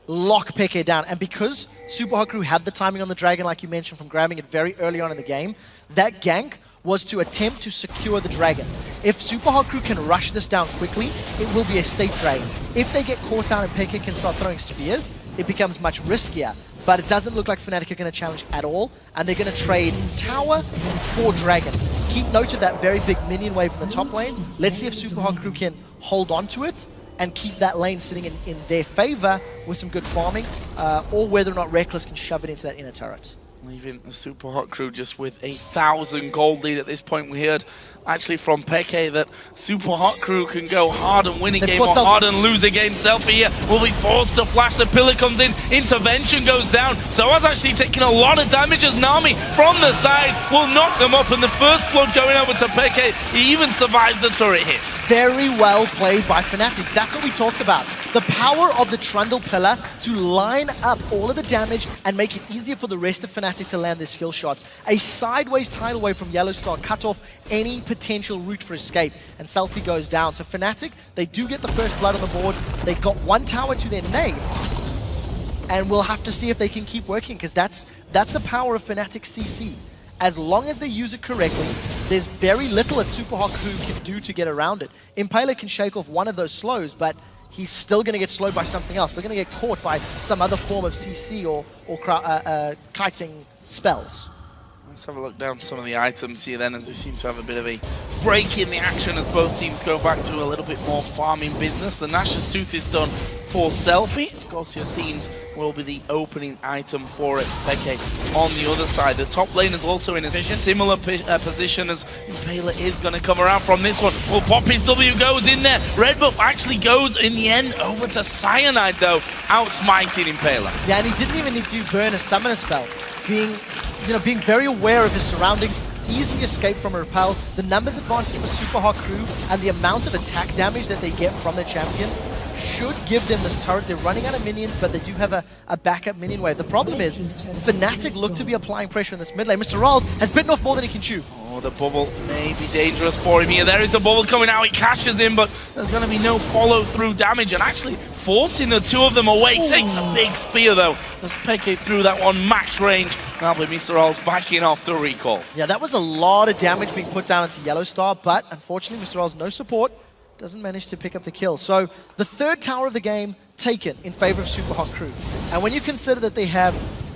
lock Peke down, and because Super Hot Crew had the timing on the Dragon, like you mentioned, from grabbing it very early on in the game, that gank was to attempt to secure the Dragon. If Super Hot Crew can rush this down quickly, it will be a safe Dragon. If they get caught out and Peke can start throwing spears, it becomes much riskier. But it doesn't look like Fnatic are going to challenge at all, and they're going to trade Tower for Dragon. Keep note of that very big minion wave in the top lane. Let's see if Super Hot Crew can hold on to it and keep that lane sitting in their favor with some good farming, or whether or not Reckless can shove it into that inner turret. Leaving the Super Hot Crew just with 1,000 gold lead at this point. We heard actually from Peke that Super Hot Crew can go hard and win a game or hard and lose a game. Selfie here will be forced to flash. The pillar comes in, intervention goes down. Soaz actually taking a lot of damage as Nami from the side will knock them up, and the first blood going over to Peke. He even survives the turret hits. Very well played by Fnatic. That's what we talked about. The power of the Trundle pillar to line up all of the damage and make it easier for the rest of Fnatic to land their skill shots. A sideways tidal wave from Yellowstar cut off any potential route for escape, and Selfie goes down. So Fnatic, they do get the first blood on the board. They got one tower to their name, and we'll have to see if they can keep working, because that's the power of Fnatic CC. As long as they use it correctly, there's very little that Super Hot Crew can do to get around it. Impaler can shake off one of those slows, but he's still going to get slowed by something else. They're going to get caught by some other form of CC or kiting spells. Let's have a look down some of the items here then, as we seem to have a bit of a break in the action as both teams go back to a little bit more farming business. The Nash's Tooth is done for Selfie. Of course, your Themes will be the opening item for it. Peke on the other side. The top lane is also in a similar position as Impaler is going to come around from this one. Well, Poppy's W goes in there. Red buff actually goes in the end over to Cyanide though, outsmiting Impaler. Yeah, and he didn't even need to burn a summoner spell. Being very aware of his surroundings, easy escape from a repel, the numbers advantage for Super Hot Crew, and the amount of attack damage that they get from their champions should give them this turret. They're running out of minions, but they do have a backup minion wave. The problem is, Fnatic look to be applying pressure in this mid lane. Mr. Rals has bitten off more than he can chew. Oh, the bubble may be dangerous for him here. There is a bubble coming out, he catches him, but there's going to be no follow-through damage, and actually forcing the two of them away. Takes a big spear though, as Peke threw that one max range. Now Mr. Rals backing off to recall. Yeah, that was a lot of damage being put down into Yellowstar, but unfortunately Mr. Rals, no support, doesn't manage to pick up the kill. So the third tower of the game taken in favor of Super Hot Crew. And when you consider that they have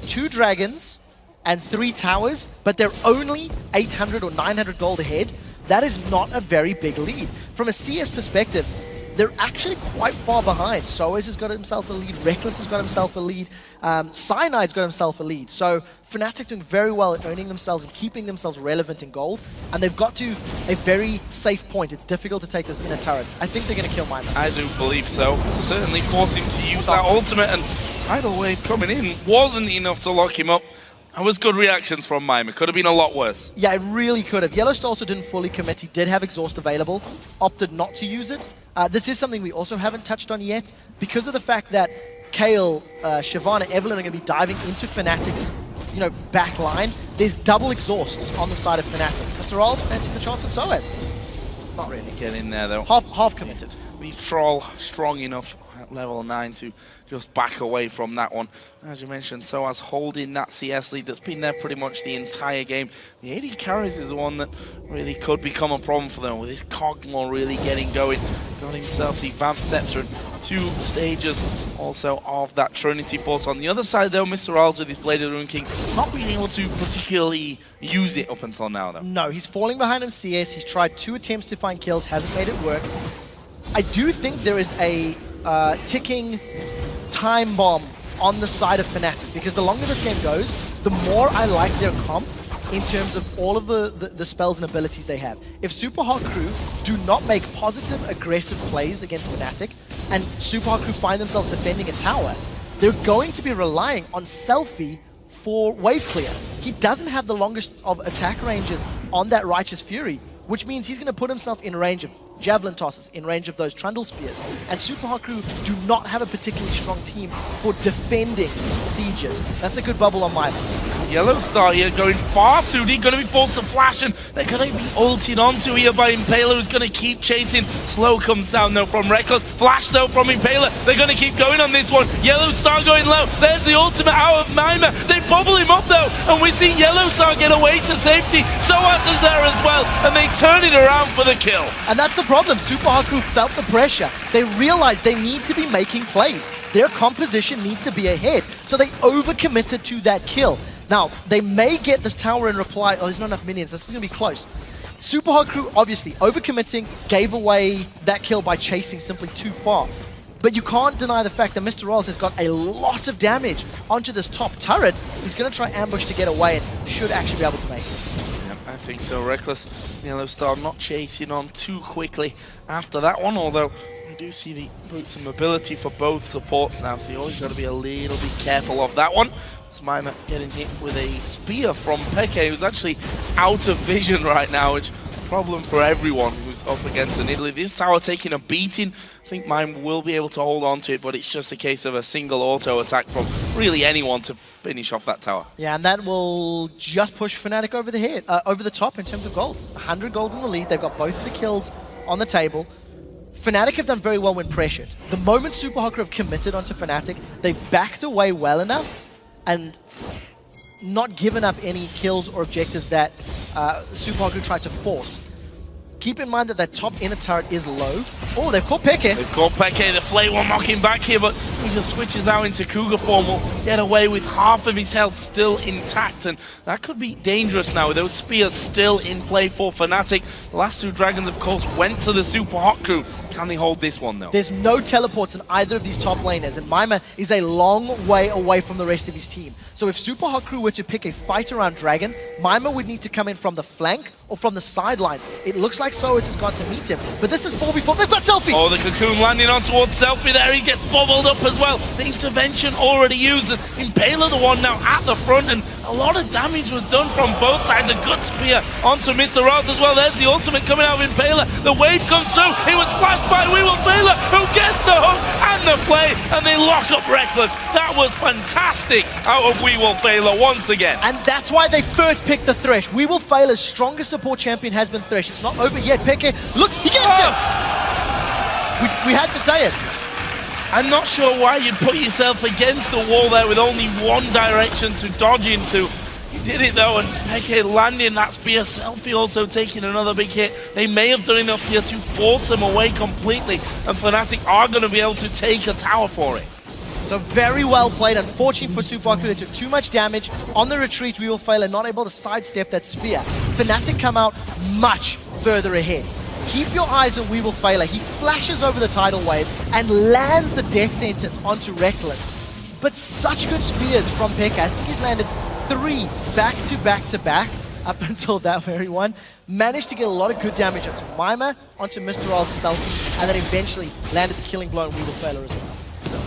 2 dragons and 3 towers, but they're only 800 or 900 gold ahead, that is not a very big lead. From a CS perspective, they're actually quite far behind. Soaz has got himself a lead, Reckless has got himself a lead, Cyanide's got himself a lead. So Fnatic doing very well at earning themselves and keeping themselves relevant in gold, and they've got to a very safe point. It's difficult to take those inner turrets. I think they're going to kill Mima. I do believe so. Certainly force him to use that ultimate, and tidal wave coming in wasn't enough to lock him up. That was good reactions from Mima. Could have been a lot worse. Yeah, it really could have. Yellowstar also didn't fully commit. He did have exhaust available, opted not to use it. This is something we also haven't touched on yet, because of the fact that Kayle, Shyvana, Evelyn are going to be diving into Fnatic's back line. There's double exhausts on the side of Fnatic. Mr. Rals fancies the chance at Soaz. Not really. Get in there though. Half committed. The Troll strong enough at level 9 to just back away from that one. As you mentioned, Soaz holding that CS lead that's been there pretty much the entire game. The AD carries is the one that really could become a problem for them, with his Cogmore really getting going. Got himself the Vamp Scepter and 2 stages also of that Trinity Force. On the other side though, Mr. Rals with his Blade of the Rune King not being able to particularly use it up until now though. No, he's falling behind in CS. He's tried 2 attempts to find kills, hasn't made it work. I do think there is a ticking time bomb on the side of Fnatic, because the longer this game goes, the more I like their comp in terms of all of the spells and abilities they have. If Super Hot Crew do not make positive, aggressive plays against Fnatic, and Super Hot Crew find themselves defending a tower, they're going to be relying on Selfie for wave clear. He doesn't have the longest of attack ranges on that Righteous Fury, which means he's going to put himself in range of Javelin tosses, in range of those Trundle Spears. And Super Hot Crew do not have a particularly strong team for defending sieges. That's a good bubble on my end. Yellow Star here going far too deep, going to be forced to flash, and they're going to be ulted onto here by Impaler, who's going to keep chasing. Slow comes down though from Reckless. Flash though from Impaler. They're going to keep going on this one. Yellow Star going low. There's the ultimate out of Mima. They bubble him up though, and we see Yellow Star get away to safety. Soaz is there as well, and they turn it around for the kill. And that's the problem. Super Hot Crew felt the pressure. They realized they need to be making plays. Their composition needs to be ahead. So they overcommitted to that kill. Now, they may get this tower in reply. Oh, there's not enough minions. This is going to be close. Super Hot Crew, obviously, overcommitting, gave away that kill by chasing simply too far. But you can't deny the fact that Mr. Rolls has got a lot of damage onto this top turret. He's going to try ambush to get away and should actually be able to make it. I think so. Reckless Yellow Star not chasing on too quickly after that one, although we do see the boots and mobility for both supports now, so you always got to be a little bit careful of that one. It's Mima getting hit with a spear from Peke, who's actually out of vision right now, which is a problem for everyone who's up against an Italy. This tower taking a beating. I think Mime will be able to hold on to it, but it's just a case of a single auto attack from really anyone to finish off that tower. Yeah, and that will just push Fnatic over the head, over the top in terms of gold. 100 gold in the lead. They've got both of the kills on the table. Fnatic have done very well when pressured. The moment Super Hot Crew have committed onto Fnatic, they've backed away well enough and not given up any kills or objectives that Super Hot Crew tried to force. Keep in mind that that top inner turret is low. Oh, they've caught Peke. They've caught Peke. The Flame will knock him back here, but he just switches out into Cougar form. Will get away with half of his health still intact, and that could be dangerous now with those spears still in play for Fnatic. The last two dragons, of course, went to the Super Hot Crew. Can they hold this one, though? There's no teleports in either of these top laners, and Mima is a long way away from the rest of his team. So if Super Hot Crew were to pick a fight around Dragon, Mima would need to come in from the flank or from the sidelines. It looks like Soaz has got to meet him, but this is 4v4. They've got Selfie! Oh, the Cocoon landing on towards Selfie there. He gets bubbled up as well. The intervention already used. Impaler the one now at the front, and a lot of damage was done from both sides. A good spear onto Mr. Roz as well. There's the ultimate coming out of Impaler. The wave comes through. It was flashed by Impaler, who gets the hook and the play, and they lock up Reckless. That was fantastic out of Impaler once again. And that's why they first picked the Thresh. Impaler's strongest support champion has been Thresh. It's not over yet. Peke looks, he gets it! We had to say it. I'm not sure why you'd put yourself against the wall there with only one direction to dodge into. He did it though, and Peke landing that spear. Selfie also taking another big hit. They may have done enough here to force them away completely, and Fnatic are going to be able to take a tower for it. So very well played. Unfortunately for Super Hot Crew, they took too much damage. On the retreat, Impaler not able to sidestep that spear. Fnatic come out much further ahead. Keep your eyes on Impaler. He flashes over the tidal wave and lands the death sentence onto Reckless. But such good spears from Peke. I think he's landed 3 back-to-back up until that very one. Managed to get a lot of good damage onto Mima, onto Mr. Rolls' Selfie, and then eventually landed the killing blow on Impaler as well.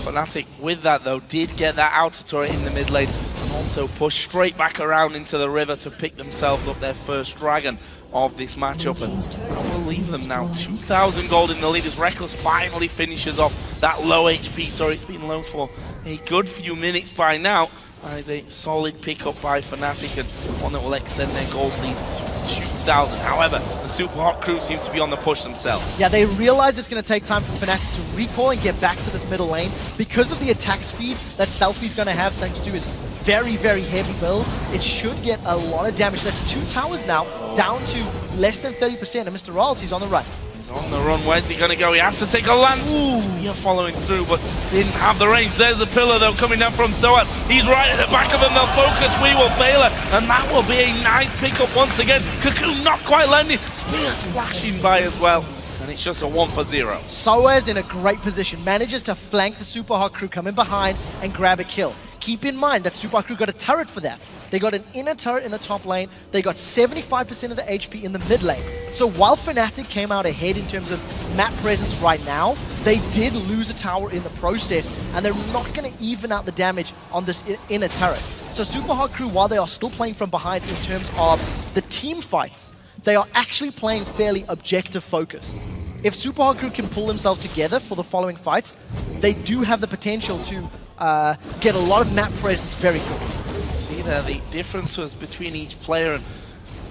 Fnatic, with that though, did get that outer turret in the mid lane and also pushed straight back around into the river to pick themselves up their first dragon of this matchup, and that will leave them now 2,000 gold in the lead as Reckless finally finishes off that low HP turret. It's been low for a good few minutes by now. That is a solid pickup by Fnatic and one that will extend their gold lead to 2,000. However, the Super Hot Crew seem to be on the push themselves. Yeah, they realize it's going to take time for Fnatic to recall and get back to this middle lane. Because of the attack speed that Selfie's going to have thanks to his very, very heavy build, it should get a lot of damage. That's 2 towers now, down to less than 30%, and Mr. Rolls, he's on the run. He's on the run. Where's he going to go? He has to take a lance. Spear following through, but didn't have the range. There's the pillar, though, coming down from Soaz. He's right at the back of him. They'll focus Impaler, and that will be a nice pickup once again. Cocoon not quite landing. Spear's flashing by as well. And it's just a 1 for 0. Soaz in a great position, manages to flank the Super Hot Crew, come in behind and grab a kill. keep in mind that Super Hot Crew got a turret for that. They got an inner turret in the top lane. They got 75% of the HP in the mid lane. So while Fnatic came out ahead in terms of map presence right now, they did lose a tower in the process, and they're not going to even out the damage on this inner turret. So Super Hot Crew, while they are still playing from behind in terms of the team fights, they are actually playing fairly objective focused. If Super Hot Crew can pull themselves together for the following fights, they do have the potential to get a lot of map presence very quickly. See there, the difference was between each player, and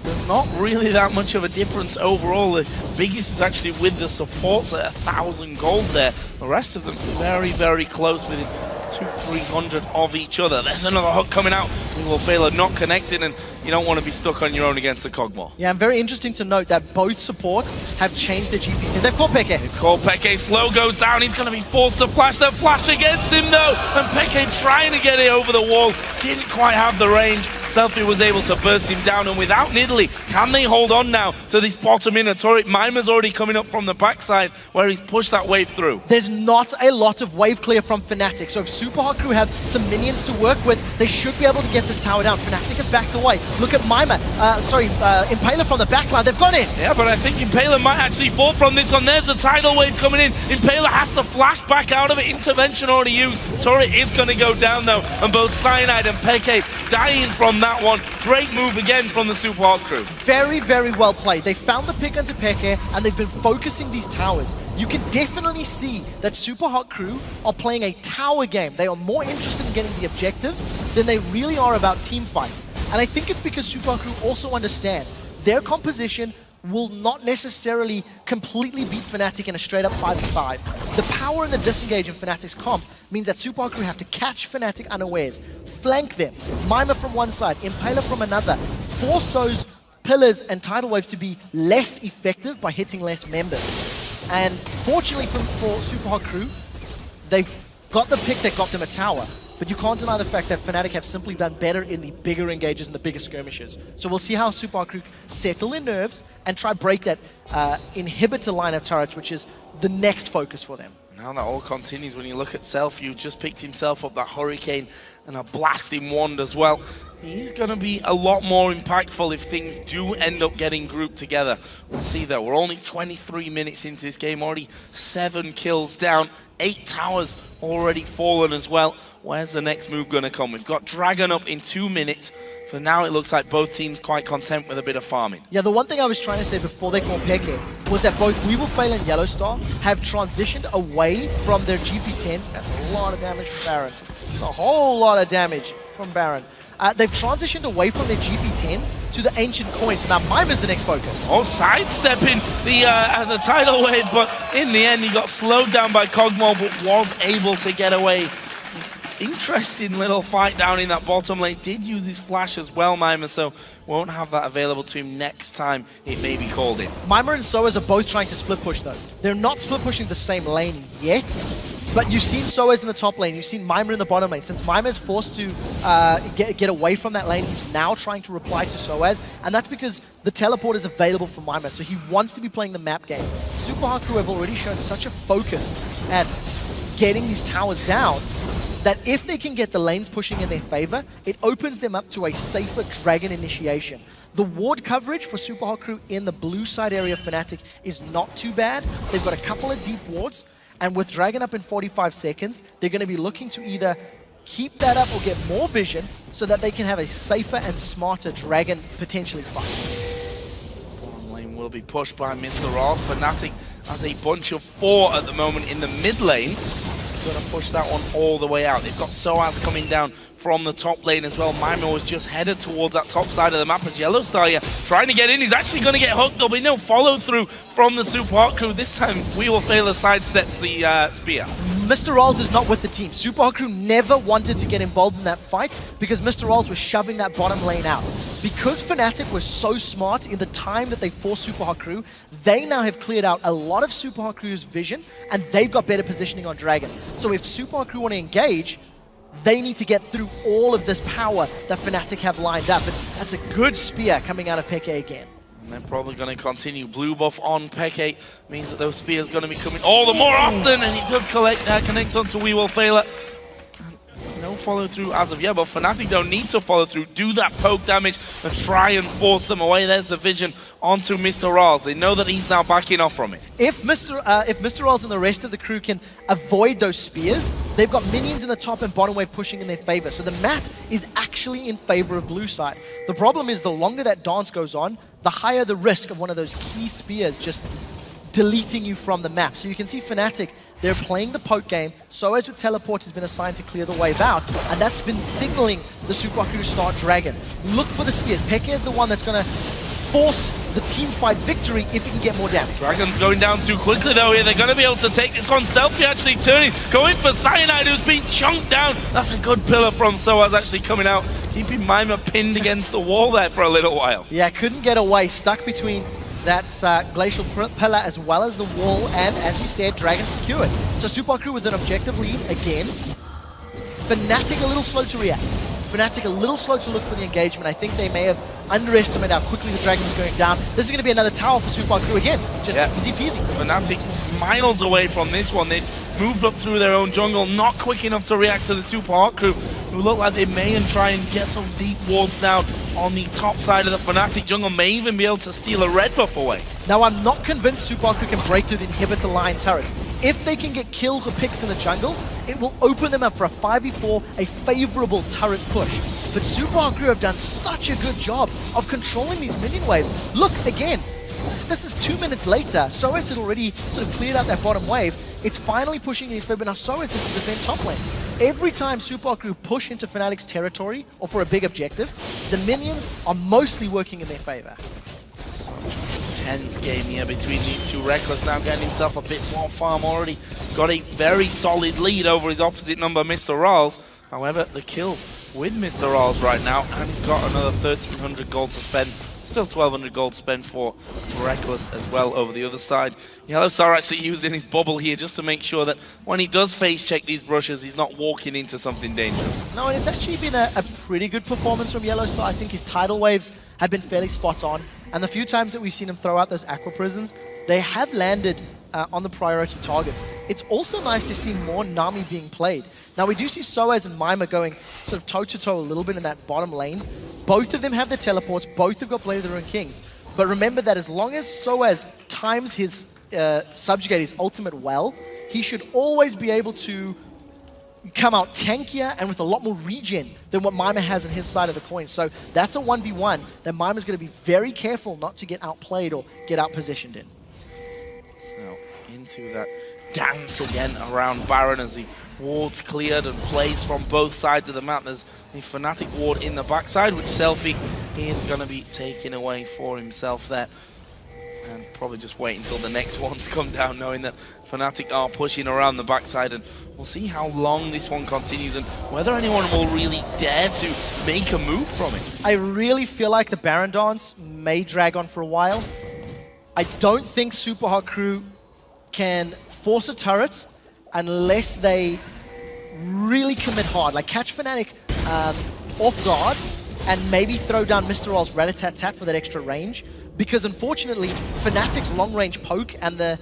there's not really that much of a difference overall. The biggest is actually with the supports at 1,000 gold there. The rest of them very, very close, within 200-300 of each other. There's another hook coming out. EUCS not connected, and you don't want to be stuck on your own against the Kog'Maw. Yeah, and very interesting to note that both supports have changed their GP team. They've called Peke. They've called Peke. Slow goes down. He's going to be forced to flash. They'll flash against him, though. And Peke trying to get it over the wall. Didn't quite have the range. Selfie was able to burst him down. And without Nidalee, can they hold on now to this bottom inner turret? Mimer's already coming up from the backside where he's pushed that wave through. There's not a lot of wave clear from Fnatic. So if Super Hot Crew have some minions to work with, they should be able to get this tower down. Fnatic have backed away. Look at Mimer. Impaler from the backline. They've got in. Yeah, but I think Impaler might actually fall from this one. There's a tidal wave coming in. Impaler has to flash back out of it. Intervention already used. Turret is going to go down, though. And both Cyanide and Peke dying from that one. Great move again from the Super Hot Crew. Very, very well played. They found the pick onto Peke, and they've been focusing these towers. You can definitely see that Super Hot Crew are playing a tower game. They are more interested in getting the objectives than they really are about team fights. And I think it's because Super Hot Crew also understand their composition will not necessarily completely beat Fnatic in a straight-up 5v5. The power and the disengage in Fnatic's comp means that Super Hot Crew have to catch Fnatic unawares, flank them, Mimer from one side, Impaler from another, force those pillars and tidal waves to be less effective by hitting less members. And fortunately for Super Hot Crew, they've got the pick that got them a tower. But you can't deny the fact that Fnatic have simply done better in the bigger engages and the bigger skirmishes. So we'll see how Super Hot Crew settle in nerves and try break that inhibitor line of turrets, which is the next focus for them. Now that all continues, when you look at Selfie, just picked himself up that Hurricane and a blasting wand as well. He's going to be a lot more impactful if things do end up getting grouped together. We'll see though, we're only 23 minutes into this game, already 7 kills down, 8 towers already fallen as well. Where's the next move going to come? We've got Dragon up in 2 minutes. For now, it looks like both teams quite content with a bit of farming. Yeah, the one thing I was trying to say before they called Peke was that both WeWillFail and Yellowstar have transitioned away from their GP10s. That's a lot of damage from Baron. It's a whole lot of damage from Baron. They've transitioned away from their GP10s to the Ancient Coins. Now, Mimer's the next focus. Oh, sidestepping the tidal wave, but in the end, he got slowed down by Kog'Maw, but was able to get away. Interesting little fight down in that bottom lane. Did use his flash as well, Mimer, so won't have that available to him next time it may be called in. Mimer and Soaz are both trying to split push, though. They're not split pushing the same lane yet, but you've seen Soaz in the top lane, you've seen Mimer in the bottom lane. Since Mimer is forced to get away from that lane, he's now trying to reply to Soaz, and that's because the teleport is available for Mimer, so he wants to be playing the map game. Super Hot Crew have already shown such a focus at getting these towers down that if they can get the lanes pushing in their favor, it opens them up to a safer Dragon initiation. The ward coverage for Super Hot Crew in the blue side area of Fnatic is not too bad. They've got a couple of deep wards, and with Dragon up in 45 seconds, they're going to be looking to either keep that up or get more vision so that they can have a safer and smarter Dragon potentially fight. Bottom lane will be pushed by Mr. Ross. Fnatic has a bunch of 4 at the moment in the mid lane. Going to push that one all the way out. They've got Soaz coming down from the top lane as well. Mimer was just headed towards that top side of the map as Yellowstar here, trying to get in. He's actually going to get hooked. There'll be no follow through from the Super Hot Crew. This time, WeWillFail sidesteps the spear. Mr. Rolls is not with the team. Super Hot Crew never wanted to get involved in that fight because Mr. Rolls was shoving that bottom lane out. Because Fnatic was so smart in the time that they forced Super Hot Crew, they now have cleared out a lot of Super Hot Crew's vision, and they've got better positioning on Dragon. So if Super Hot Crew want to engage, they need to get through all of this power that Fnatic have lined up. And that's a good spear coming out of Peke again. And they're probably going to continue. Blue buff on Peke means that those spears are going to be coming all the more often, and it does connect onto WeWillFail. No follow through as of yet, but Fnatic don't need to follow through. Do that poke damage and try and force them away. There's the vision onto Mr. Rawls. They know that he's now backing off from it. If Mr. Rawls and the rest of the crew can avoid those spears, they've got minions in the top and bottom wave pushing in their favor. So the map is actually in favor of blue side. The problem is the longer that dance goes on, the higher the risk of one of those key spears just deleting you from the map. So you can see Fnatic, they're playing the poke game. Soaz with teleport has been assigned to clear the wave out, and that's been signaling the Super Haku to start Dragon. Look for the spears. Peke is the one that's going to force the team fight victory if he can get more damage. Dragon's going down too quickly though here. They're going to be able to take this on. Selfie actually turning, going for Cyanide, who's been chunked down. That's a good pillar from Soaz actually coming out, keeping Mima pinned against the wall there for a little while. Yeah, couldn't get away, stuck between that glacial pillar as well as the wall, and as you said, Dragon secured. So Super Haku with an objective lead again. Fnatic a little slow to react. Fnatic a little slow to look for the engagement. I think they may have underestimated how quickly the Dragon was going down. This is going to be another tower for Super Haku again. Just easy peasy. Fnatic miles away from this one. They moved up through their own jungle, not quick enough to react to the Super Haku, who look like they may try and get some deep wards down on the top side of the Fnatic jungle, may even be able to steal a red buff away. Now, I'm not convinced Super Haku can break through the inhibitor line turrets. If they can get kills or picks in the jungle, it will open them up for a 5v4, a favorable turret push. But Super Haku have done such a good job of controlling these minion waves. Look, again, this is 2 minutes later. Soaz had already sort of cleared out that bottom wave. It's finally pushing in his favor. Now Soaz has to defend top lane. Every time Super Haku push into Fnatic's territory or for a big objective, the minions are mostly working in their favor. Tense game here between these two. Reckless now getting himself a bit more farm already. Got a very solid lead over his opposite number, Mr. Rawls. However, the kills with Mr. Rawls right now, and he's got another 1,300 gold to spend. Still 1,200 gold to spend for Reckless as well over the other side. Yellowstar actually using his bubble here just to make sure that when he does face check these brushes, he's not walking into something dangerous. No, and it's actually been a pretty good performance from Yellowstar. I think his tidal waves have been fairly spot on. And the few times that we've seen him throw out those aqua prisons, they have landed on the priority targets. It's also nice to see more Nami being played. Now we do see Soaz and Mima going sort of toe-to-toe a little bit in that bottom lane. Both of them have their teleports, both have got Blade of the Ruined Kings. But remember that as long as Soaz times his subjugate, his ultimate well, he should always be able to come out tankier and with a lot more regen than what Mima has on his side of the coin. So that's a 1v1 that Mima's going to be very careful not to get outplayed or get outpositioned in. Now into that dance again around Baron as the wards cleared and plays from both sides of the map. There's the Fnatic ward in the backside, which Selfie is going to be taking away for himself there. And probably just wait until the next ones come down, knowing that Fnatic are pushing around the backside, and we'll see how long this one continues and whether anyone will really dare to make a move from it. I really feel like the Baron dance may drag on for a while. I don't think Super Haku can force a turret unless they really commit hard, like catch Fnatic off guard and maybe throw down Mr. Rawls' rat-a-tat-tat for that extra range. Because unfortunately, Fnatic's long-range poke and the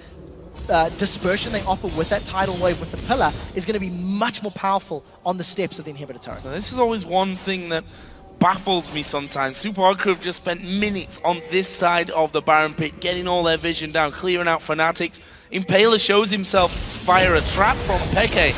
dispersion they offer with that tidal wave with the pillar is going to be much more powerful on the steps of the inhibitor turret. Now, this is always one thing that baffles me sometimes. Super Haku have just spent minutes on this side of the Baron pit, getting all their vision down, clearing out Fnatic's. Impaler shows himself via a trap from Peke,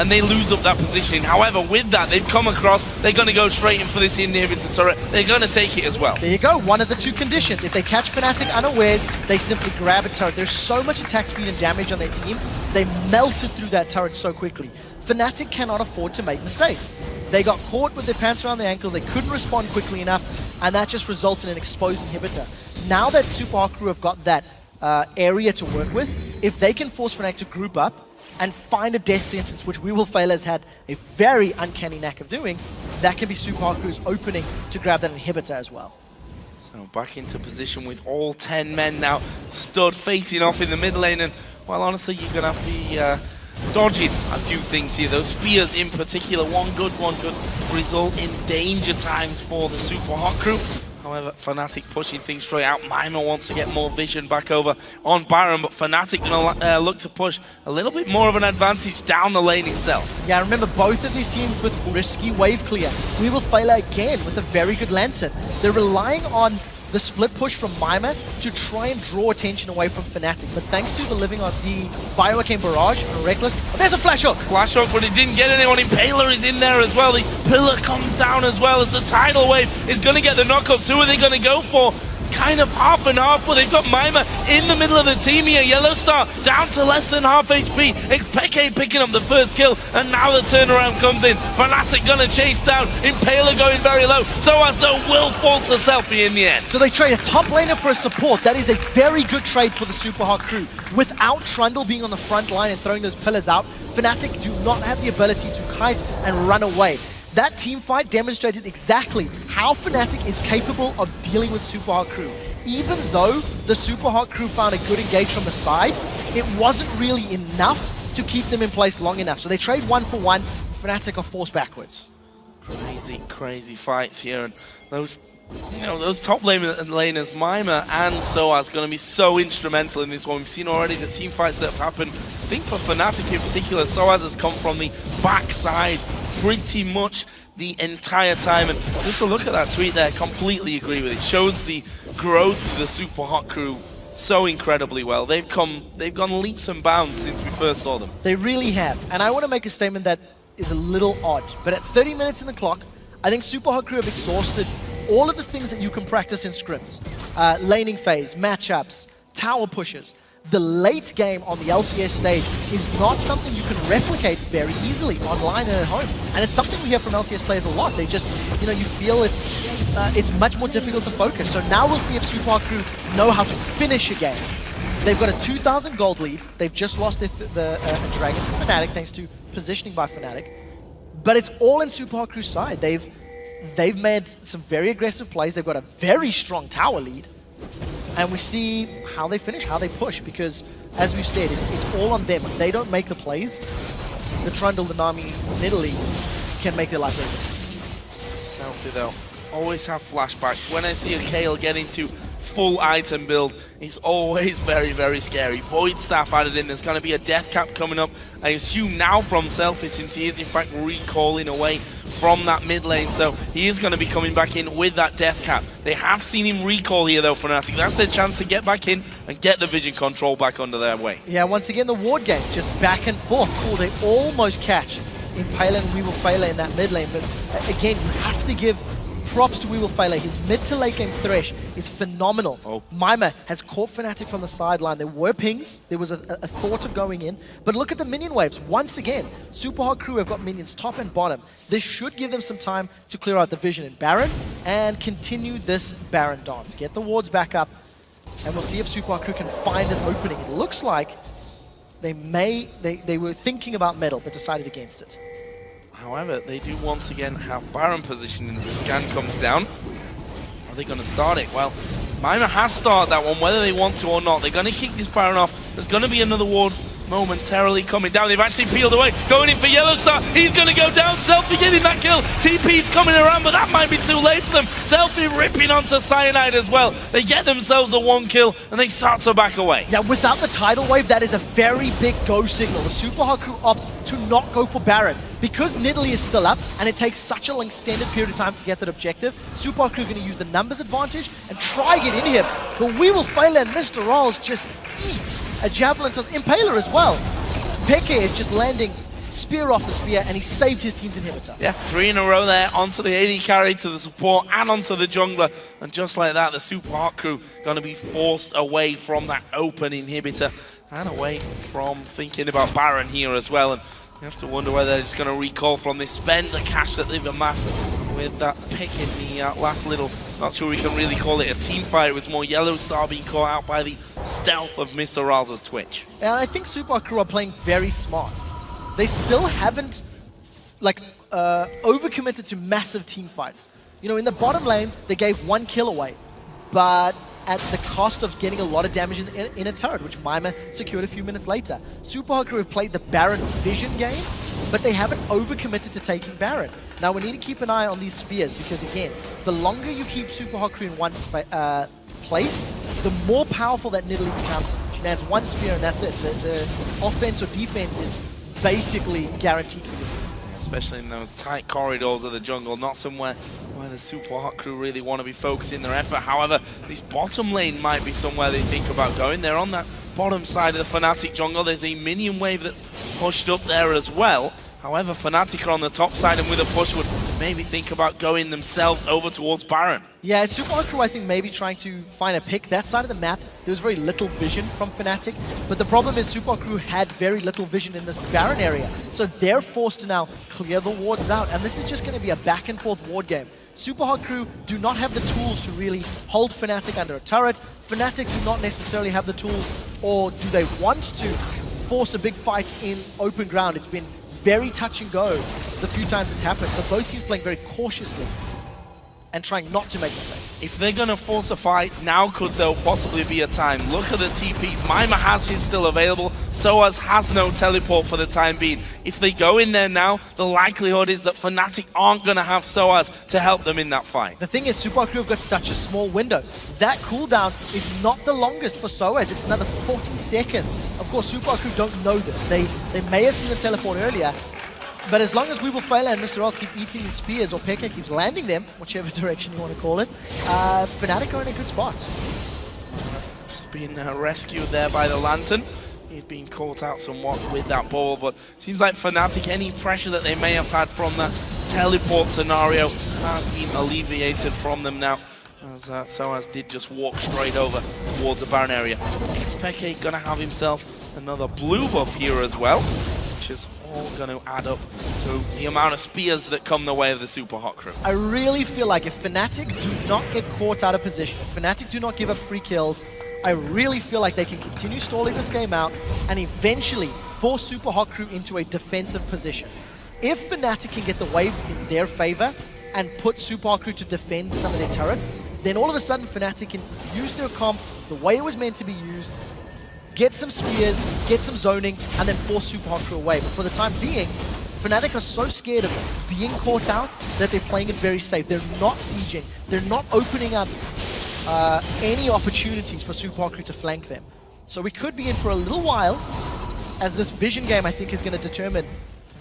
and they lose up that position. However, with that, they've come across, they're going to go straight in for this inhibitor turret. They're going to take it as well. There you go, one of the two conditions. If they catch Fnatic unawares, they simply grab a turret. There's so much attack speed and damage on their team, they melted through that turret so quickly. Fnatic cannot afford to make mistakes. They got caught with their pants around their ankles, they couldn't respond quickly enough, and that just resulted in an exposed inhibitor. Now that Super Haku have got that area to work with, if they can force Fnatic to group up and find a death sentence, which We Will Fail has had a very uncanny knack of doing, that can be Super Haku's opening to grab that inhibitor as well. So back into position with all 10 men now stood facing off in the mid lane, and well, honestly, you're going to have to be dodging a few things here. Those spears in particular, one good result in danger times for the Super Haku. However, Fnatic pushing things straight out. Mima wants to get more vision back over on Baron, but Fnatic gonna look to push a little bit more of an advantage down the lane itself. Yeah, remember both of these teams with risky wave clear. We will fail again with a very good Lantern. They're relying on the split push from Mima to try and draw attention away from Fnatic. But thanks to the living of the Bioarcane Barrage and Reckless, there's a Flash Hook! Flash Hook, but it didn't get anyone. Impaler is in there as well. The pillar comes down as well as the tidal wave is going to get the knockups. Who are they going to go for? Kind of half and half, but they've got Mima in the middle of the team here. Yellow Star down to less than half HP. Peke picking up the first kill, and now the turnaround comes in. Fnatic gonna chase down. Impaler going very low. soaz will fall to Selfie in the end. So they trade a top laner for a support. That is a very good trade for the Superhot crew. Without Trundle being on the front line and throwing those pillars out, Fnatic do not have the ability to kite and run away. That team fight demonstrated exactly how Fnatic is capable of dealing with Superhot crew. Even though the Superhot crew found a good engage from the side, it wasn't really enough to keep them in place long enough. So they trade 1 for 1. Fnatic are forced backwards. Crazy fights here, and those top laners, Mima and soaz, going to be so instrumental in this one. We've seen already the team fights that have happened. I think for Fnatic in particular, soaz has come from the backside pretty much the entire time, and just a look at that tweet there, completely agree with it. Shows the growth of the Superhot crew so incredibly well. They've gone leaps and bounds since we first saw them. They really have, and I want to make a statement that is a little odd, but at 30 minutes in the clock, I think Superhot crew have exhausted all of the things that you can practice in scrims. Laning phase, matchups, tower pushes. The late game on the LCS stage is not something you can replicate very easily online and at home. And it's something we hear from LCS players a lot. They just, you feel it's much more difficult to focus. So now we'll see if Superhot crew know how to finish a game. They've got a 2,000 gold lead. They've just lost the Dragon to Fnatic thanks to positioning by Fnatic. But it's all in Superhot crew's side. They've made some very aggressive plays. They've got a very strong tower lead. And we see how they finish, how they push, because, as we've said, it's all on them. If they don't make the plays, the Trundle, the Nami, Nidalee can make their life better. Selfie, though, always have flashbacks. When I see a Kayle get into full item build, it's always very scary. Void Staff added in. There's going to be a death cap coming up, I assume now from Selfie, since he is in fact recalling away from that mid lane, so he is going to be coming back in with that death cap. They have seen him recall here though, Fnatic. That's their chance to get back in and get the vision control back under their way. Yeah, once again the ward game, just back and forth. Oh, they almost catch Impaler and We Will Fail in that mid lane, but again, you have to give props to We Will Fail. His mid to late game thresh is phenomenal. Mima has caught Fnatic from the sideline. There were pings. There was a thought of going in. But look at the minion waves. Once again, Superhot crew have got minions top and bottom. This should give them some time to clear out the vision in Baron and continue this Baron dance. Get the wards back up, and we'll see if Superhot crew can find an opening. It looks like they were thinking about metal, but decided against it. However, they do once again have Baron positioning as the scan comes down. Are they going to start it? Well, Mima has started that one, whether they want to or not. They're going to kick this Baron off. There's going to be another ward momentarily coming down. They've actually peeled away, going in for Yellow Star. He's going to go down. Selfie getting that kill. TP's coming around, but that might be too late for them. Selfie ripping onto Cyanide as well. They get themselves a 1 kill, and they start to back away. Yeah, without the tidal wave, that is a very big go signal. The Superhot crew opt to not go for Baron. Because Nidalee is still up, and it takes such an extended period of time to get that objective, Superhot crew are going to use the numbers advantage and try to get in here. But We Will Fail and Mr. Rolls just eat a Javelin to Impaler as well. Peke is just landing spear off the spear, and he saved his team's inhibitor. Yeah, 3 in a row there, onto the AD carry, to the support, and onto the jungler. And just like that, the Superhot crew going to be forced away from that open inhibitor, and away from thinking about Baron here as well. And you have to wonder whether they're just going to recall from this, spend the cash that they've amassed with that pick in the last little, not sure we can really call it a team fight. It was more Yellow Star being caught out by the stealth of Mr. Raz's Twitch. And I think Superhot crew are playing very smart. They still haven't overcommitted to massive team fights. In the bottom lane, they gave 1 kill away, but at the cost of getting a lot of damage in a turret, which Mima secured a few minutes later. Superhot crew have played the Baron vision game but they haven't overcommitted to taking Baron. Now we need to keep an eye on these spears because again, the longer you keep Super Hot Crew in one place, the more powerful that Nidalee becomes. She lands one spear and that's it. The offense or defense is basically guaranteed for the team. Especially in those tight corridors of the jungle, not somewhere where the Super Hot Crew really want to be focusing their effort. However, this bottom lane might be somewhere they think about going. They're on that bottom side of the Fnatic jungle. There's a minion wave that's pushed up there as well. However, Fnatic are on the top side and with a push would maybe think about going themselves over towards Baron. Yeah, Super Hot Crew I think maybe trying to find a pick. That side of the map, there was very little vision from Fnatic, but the problem is Super Hot Crew had very little vision in this Baron area. So they're forced to now clear the wards out, and this is just going to be a back and forth ward game. Super Hot Crew do not have the tools to really hold Fnatic under a turret. Fnatic do not necessarily have the tools, or do they want to force a big fight in open ground. It's been very touch and go the few times it's happened. So both teams playing very cautiously and trying not to make mistakes. If they're going to force a fight, now could there possibly be a time? Look at the TPs. Mima has his still available. Soaz has no teleport for the time being. If they go in there now, the likelihood is that Fnatic aren't going to have Soaz to help them in that fight. The thing is, Super Hot Crew have got such a small window. That cooldown is not the longest for Soaz. It's another 40 seconds. Of course, Super Hot Crew don't know this. They may have seen the teleport earlier, but as long as We Will Fail and Mr. Oz keep eating these spears, or Pekka keeps landing them, whichever direction you want to call it, Fnatic are in a good spot. Just being rescued there by the Lantern. He's been caught out somewhat with that ball, but seems like Fnatic, any pressure that they may have had from that teleport scenario has been alleviated from them now. As Soaz did just walk straight over towards the Baron area. Is Peke going to have himself another blue buff here as well? Which is all going to add up to the amount of spears that come the way of the Super Hot Crew. I really feel like if Fnatic do not get caught out of position, if Fnatic do not give up free kills, I really feel like they can continue stalling this game out and eventually force Super Hot Crew into a defensive position. If Fnatic can get the waves in their favor and put Super Hot Crew to defend some of their turrets, then all of a sudden Fnatic can use their comp the way it was meant to be used, get some spears, get some zoning, and then force Super Hot Crew away. But for the time being, Fnatic are so scared of being caught out that they're playing it very safe. They're not sieging. They're not opening up any opportunities for Super Hot Crew to flank them. So we could be in for a little while, as this vision game, I think, is going to determine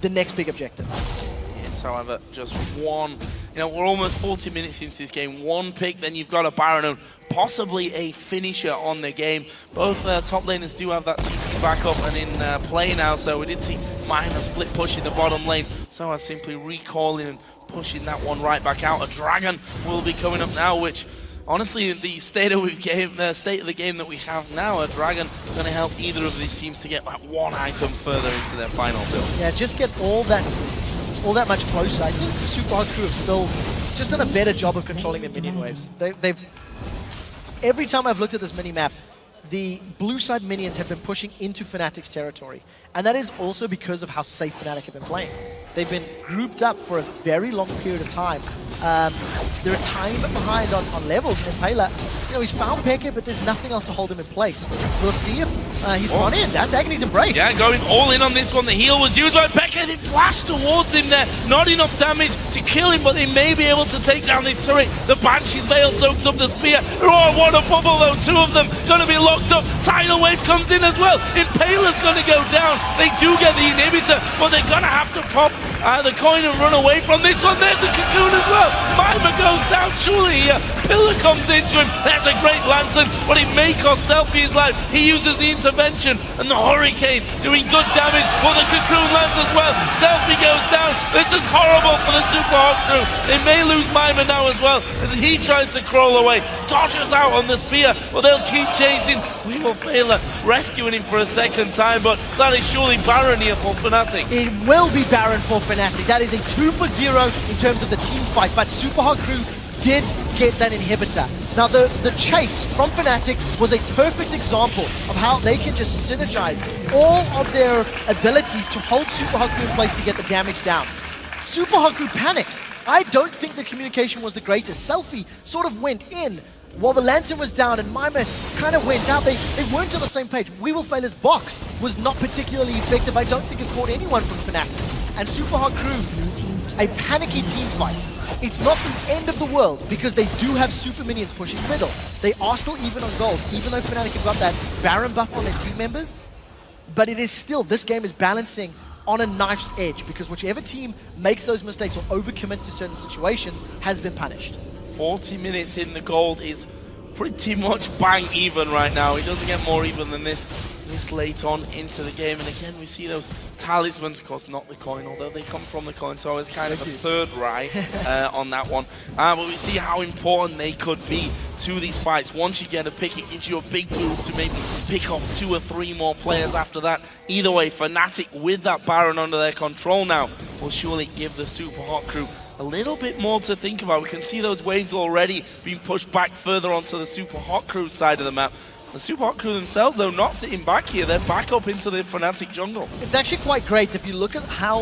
the next big objective. Yes, however, just one, we're almost 40 minutes into this game. One pick, then you've got a Baron and possibly a finisher on the game. Both top laners do have that TP back up and in play now, so we did see Mima split push in the bottom lane. So I simply recalling and pushing that one right back out. A Dragon will be coming up now, which honestly, the state of the game that we have now, a Dragon going to help either of these teams to get that one item further into their final build. Yeah, just get all that much closer. I think the Super Hot Crew have still just done a better job of controlling their minion waves. Every time I've looked at this mini-map, the blue side minions have been pushing into Fnatic's territory. And that is also because of how safe Fnatic have been playing. They've been grouped up for a very long period of time. They're a tiny bit behind on levels, and Impaler, he's found Peke, but there's nothing else to hold him in place. We'll see if he's gone in. That's Agony's Embrace. Yeah, going all in on this one. The heal was used by Peke. They flashed towards him there. Not enough damage to kill him, but they may be able to take down this turret. The Banshee's Veil soaks up the spear. Oh, what a bubble though. Two of them going to be locked up. Tidal Wave comes in as well. Impaler's going to go down. They do get the inhibitor, but they're going to have to pop the coin and run away from this one. There's the Cocoon as well. Mima goes down, surely Pillar comes into him. There's a great Lantern, but it may cost Selfie his life. He uses the intervention, and the Hurricane doing good damage, but the Cocoon lands as well. Selfie goes down. This is horrible for the Super Hot Crew. They may lose Mima now as well, as he tries to crawl away. Dodges out on the spear, but they'll keep chasing. We Will Fail rescuing him for a second time, but that is surely Baron here for Fnatic. It will be Baron for Fnatic. That is a 2 for 0 in terms of the team fight, but Super Hot Crew did get that inhibitor. Now the chase from Fnatic was a perfect example of how they can just synergize all of their abilities to hold Super Hot Crew in place to get the damage down. Super Hot Crew panicked. I don't think the communication was the greatest. Selfie sort of went in while the Lantern was down and Mima kind of went out. They weren't on the same page. We Will Fail's box was not particularly effective. I don't think it caught anyone from Fnatic. and Super Hot Crew, a panicky team fight. It's not the end of the world because they do have super minions pushing middle. They are still even on gold, even though Fnatic have got that Baron buff on their team members. But it is still, this game is balancing on a knife's edge because whichever team makes those mistakes or overcommits to certain situations has been punished. 40 minutes in the gold is pretty much bang even right now. It doesn't get more even than this late on into the game. And again, we see those talismans, of course, not the coin, although they come from the coin, so it's kind of a third right on that one. But we see how important they could be to these fights. Once you get a pick, it gives you a big boost to maybe pick off 2 or 3 more players after that. Either way, Fnatic with that Baron under their control now will surely give the Super Hot Crew a little bit more to think about. We can see those waves already being pushed back further onto the Super Hot Crew side of the map. The Super Hot Crew themselves, though, not sitting back here. They're back up into the Fnatic jungle. It's actually quite great if you look at how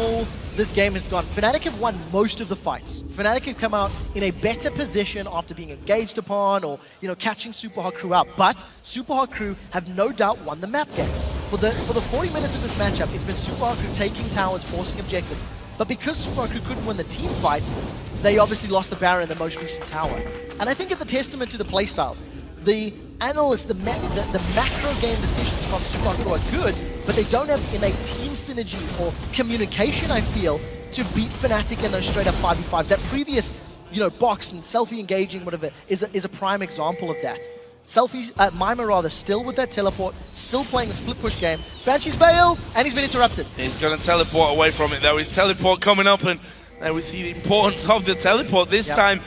this game has gone. Fnatic have won most of the fights. Fnatic have come out in a better position after being engaged upon or, you know, catching Super Hot Crew out. But Super Hot Crew have no doubt won the map game. For the 40 minutes of this matchup, it's been Super Hot Crew taking towers, forcing objectives. But because Super Hot Crew couldn't win the team fight, they obviously lost the Baron in the most recent tower. And I think it's a testament to the playstyles. The analysts, the macro game decisions from Super Hot Crew are good, but they don't have innate team synergy or communication, I feel, to beat Fnatic in those straight-up 5v5s. That previous, you know, box and selfie engaging, whatever, is a prime example of that. Mima rather, still with that teleport, still playing the split push game. Banshee's Veil, and he's been interrupted. He's going to teleport away from it, though. His teleport coming up, and there we see the importance of the teleport this time.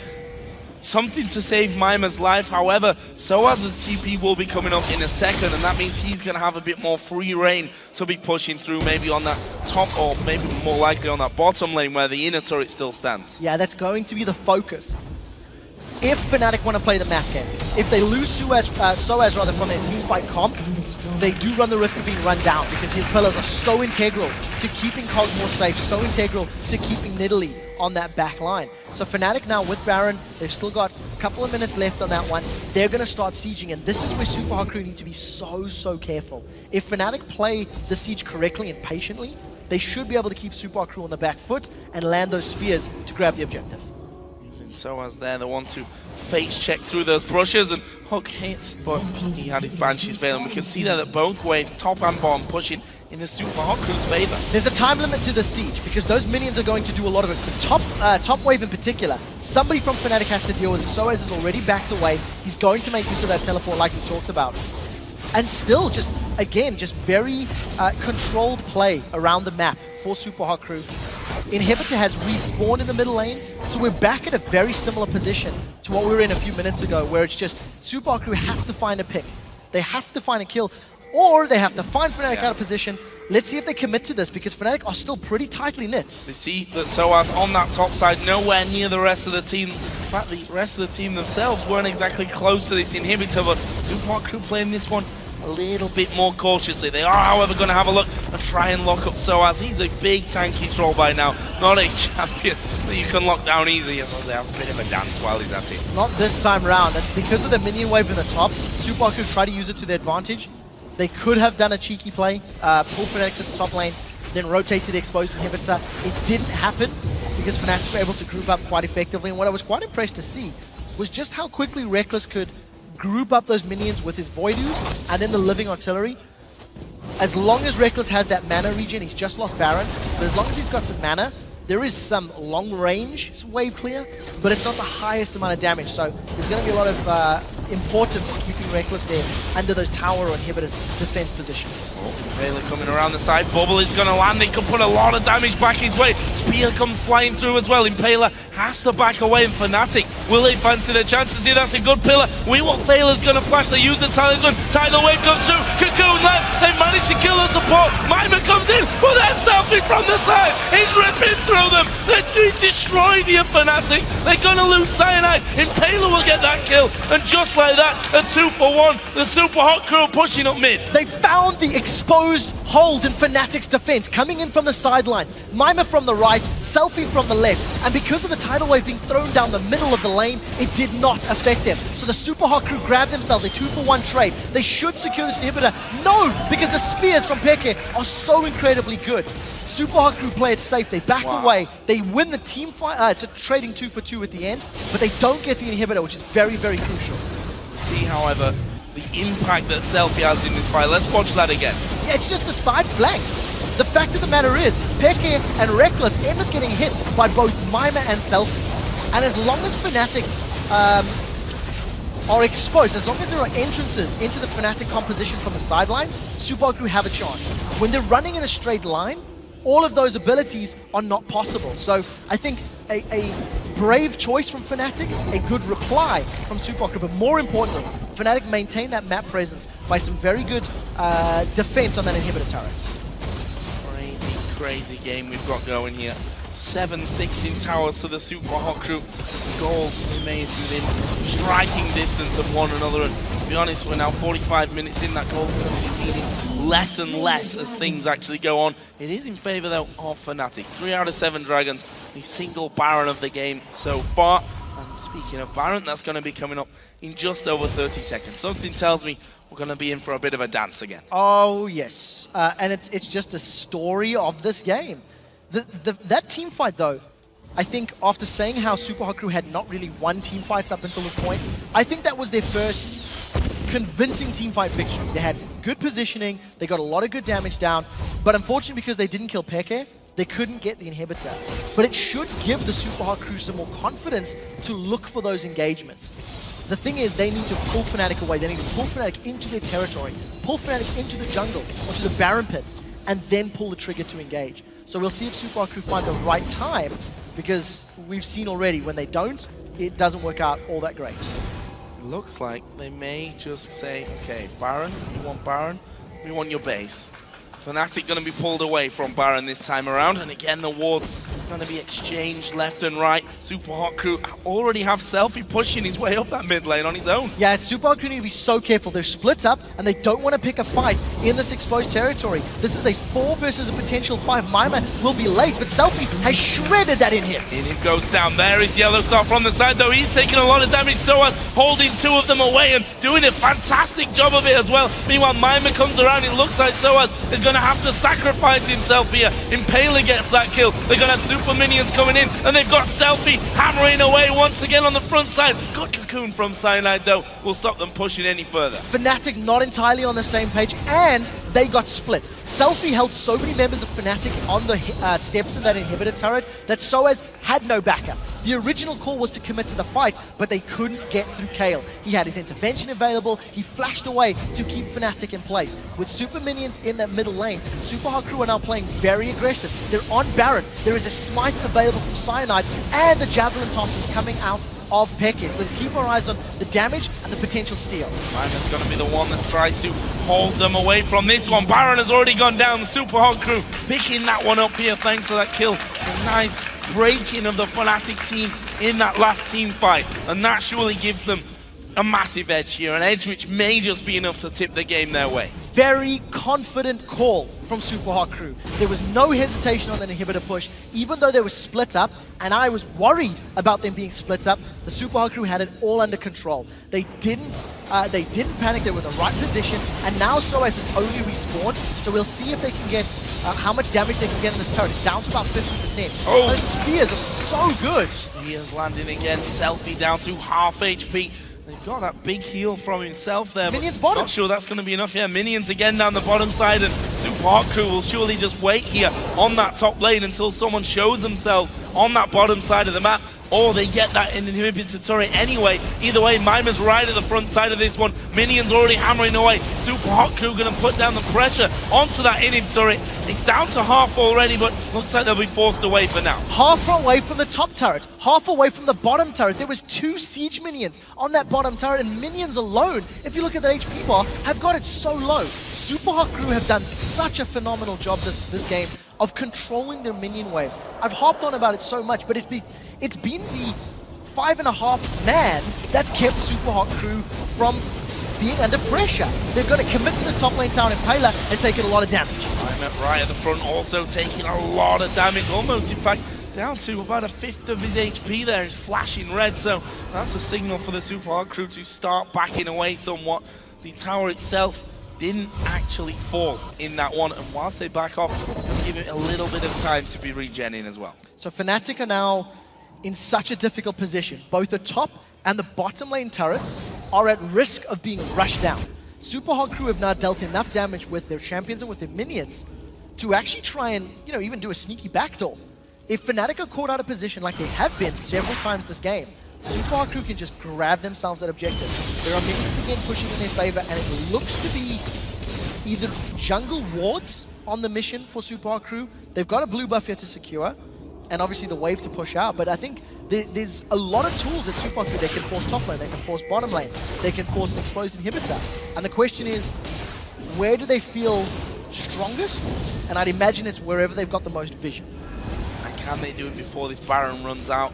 Something to save Mima's life. However, Soaz's TP will be coming up in a second, and that means he's going to have a bit more free reign to be pushing through, maybe on that top or maybe more likely on that bottom lane where the inner turret still stands. Yeah, that's going to be the focus. If Fnatic want to play the map game, if they lose Soaz rather from their team fight comp, they do run the risk of being run down because his pillars are so integral to keeping Cosmos safe, so integral to keeping Nidalee on that back line. So Fnatic now with Baron, they've still got a couple of minutes left on that one. They're going to start sieging, and this is where Super Hot Crew need to be so careful. If Fnatic play the siege correctly and patiently, they should be able to keep Super Hot Crew on the back foot and land those spears to grab the objective. Soaz there, the one to face check through those brushes and hook hits, but he had his Banshee's Veil, and we can see there that both waves, top and bottom, pushing in the Super Hot Crew's favor. There's a time limit to the siege because those minions are going to do a lot of it. The top wave in particular, somebody from Fnatic has to deal with it. Soaz is already backed away. He's going to make use of that teleport like we talked about. And still, just again, just very controlled play around the map for Super Hot Crew. Inhibitor has respawned in the middle lane, so we're back at a very similar position to what we were in a few minutes ago, where it's just Super Hot Crew have to find a pick. They have to find a kill, or they have to find Fnatic out of position. Let's see if they commit to this, because Fnatic are still pretty tightly knit. We see that Soaz on that top side, nowhere near the rest of the team. In fact, the rest of the team themselves weren't exactly close to this Inhibitor, but Super Hot Crew playing this one a little bit more cautiously. They are, however, going to have a look and try and lock up Soaz. He's a big tanky troll by now, not a champion that you can lock down easy. They have a bit of a dance while he's at it. Not this time round, and because of the minion wave in the top, Super Hot Crew try to use it to their advantage. They could have done a cheeky play, pull Fnatic to the top lane, then rotate to the exposed Inhibitor. It didn't happen because Fnatic were able to group up quite effectively, and what I was quite impressed to see was just how quickly Reckless could group up those minions with his Voidoos and then the Living Artillery. As long as Reckless has that mana regen, he's just lost Baron, but as long as he's got some mana, there is some long range wave clear, but it's not the highest amount of damage, so there's going to be a lot of importance in keeping Reckless there under those tower or inhibitors defense positions. Baylor coming around the side, Bubble is going to land, it can put a lot of damage back his way. Spear comes flying through as well, Impaler has to back away, and Fnatic, will they fancy their chances here? That's a good pillar. We want Thaler's going to flash, they use the talisman, Tidal Wave comes through, Cocoon land, they manage to kill the support, Mima comes in, but they're selfie from the side, he's ripping through them, they're being destroyed here, Fnatic, they're going to lose Cyanide, Impaler will get that kill, and just like that, a 2-for-1, the Super Hot Crew pushing up mid. They found the exposed holes in Fnatic's defense, coming in from the sidelines. Mima from the right, Selfie from the left, and because of the tidal wave being thrown down the middle of the lane, it did not affect them. So the Super Hot Crew grabbed themselves a 2-for-1 trade. They should secure this inhibitor. No, because the spears from Peke are so incredibly good. Super Hot Crew play it safe. They back away. They win the team fight. It's a trading 2 for 2 at the end, but they don't get the inhibitor, which is very, very crucial. See, however, the impact that Selfie has in this fight. Let's watch that again. Yeah, it's just the side flanks. The fact of the matter is, Peke and Reckless end up getting hit by both Mima and Selfie. And as long as Fnatic are exposed, as long as there are entrances into the Fnatic composition from the sidelines, Super Hot Crew have a chance. When they're running in a straight line, all of those abilities are not possible. So I think a brave choice from Fnatic, a good reply from Super Hot Crew, but more importantly, Fnatic maintain that map presence by some very good defense on that inhibitor turret. Crazy game we've got going here. 7-6 in towers to the Super Hot Crew. Goal remains within striking distance of one another. And to be honest, we're now 45 minutes in. That goal is meaning less and less as things actually go on. It is in favor, though, of Fnatic. 3 out of 7 Dragons, the single Baron of the game so far. And speaking of Baron, that's going to be coming up in just over 30 seconds. Something tells me we're going to be in for a bit of a dance again. Oh, yes. And it's just the story of this game. That team fight, though, I think after saying how Super Hot Crew had not really won team fights up until this point, I think that was their first convincing team fight victory. They had good positioning, they got a lot of good damage down, but unfortunately because they didn't kill Peke, they couldn't get the inhibitor. But it should give the Super Hot Crew some more confidence to look for those engagements. The thing is, they need to pull Fnatic away. They need to pull Fnatic into their territory, pull Fnatic into the jungle, or to the Baron pit, and then pull the trigger to engage. So we'll see if Super Hot Crew find the right time, because we've seen already when they don't, it doesn't work out all that great. It looks like they may just say, okay, Baron, you want Baron? We want your base. Fnatic going to be pulled away from Baron this time around, and again the wards going to be exchanged left and right. Super Hot Crew already have Selfie pushing his way up that mid lane on his own. Yeah, Super Hot Crew need to be so careful. They're split up, and they don't want to pick a fight in this exposed territory. This is a 4 versus a potential 5. Mima will be late, but Selfie has shredded that in him. And it goes down. There is Yellowstar from the side, though. He's taking a lot of damage. Soaz holding 2 of them away and doing a fantastic job of it as well. Meanwhile, Mima comes around. It looks like Soaz is going to have to sacrifice himself here. Impaler gets that kill. They're going to have super minions coming in, and they've got Selfie hammering away once again on the front side. Good cocoon from Cyanide, though, will stop them pushing any further. Fnatic not entirely on the same page, and they got split. Selfie held so many members of Fnatic on the steps in that inhibitor turret that Soaz had no backup. The original call was to commit to the fight, but they couldn't get through Kayle. He had his intervention available, he flashed away to keep Fnatic in place. With super minions in that middle lane, Super Hot Crew are now playing very aggressive. They're on Baron, there is a smite available from Cyanide, and the Javelin toss is coming out of Peke. So let's keep our eyes on the damage and the potential steal. Mima's going to be the one that tries to hold them away from this one. Baron has already gone down. The Super Hot Crew picking that one up here thanks to that kill. A nice breaking of the Fnatic team in that last team fight, and that surely gives them a massive edge here, an edge which may just be enough to tip the game their way. Very confident call from Super Hot Crew. There was no hesitation on the inhibitor push, even though they were split up, and I was worried about them being split up. The Super Hot Crew had it all under control. They didn't panic. They were in the right position, and now Soaz has only respawned, so we'll see if they can get how much damage they can get in this turret. It's down to about 50%. Oh. Those spears are so good. Spears landing again. Selfie down to half HP. They've got that big heal from himself there. Minions bottom. Not sure that's going to be enough. Yeah, minions again down the bottom side, and Super Hot Crew will surely just wait here on that top lane until someone shows themselves on that bottom side of the map, or they get that inhibitor turret anyway. Either way, Mima's right at the front side of this one. Minions already hammering away. Super Hot Crew going to put down the pressure onto that inhib turret. It's down to half already, but looks like they'll be forced away for now. Half away from the top turret, half away from the bottom turret. There was 2 siege minions on that bottom turret, and minions alone, if you look at that HP bar, have got it so low. Super Hot Crew have done such a phenomenal job this game of controlling their minion waves. I've harped on about it so much, but it's been the 5.5 man that's kept Super Hot Crew from being under pressure. They're going to commit to this top lane tower, and Impaler has taken a lot of damage. Right at the front, also taking a lot of damage, almost in fact down to about 1/5 of his HP there. He's flashing red, so that's a signal for the Super Hot Crew to start backing away somewhat. The tower itself didn't actually fall in that one, and whilst they back off, it's going to give it a little bit of time to be regenning as well. So Fnatic are now in such a difficult position. Both the top and the bottom lane turrets are at risk of being rushed down. Super Hot Crew have now dealt enough damage with their champions and with their minions to actually try and, you know, even do a sneaky backdoor. If Fnatic are caught out of position like they have been several times this game, Super Hot Crew can just grab themselves that objective. There are minions again pushing in their favor, and it looks to be either jungle wards on the mission for Super Hot Crew. They've got a blue buff here to secure, and obviously the wave to push out, but I think there's a lot of tools at Super Hot Crew. They can force top lane, they can force bottom lane, they can force an exposed inhibitor. And the question is, where do they feel strongest? And I'd imagine it's wherever they've got the most vision. And can they do it before this Baron runs out?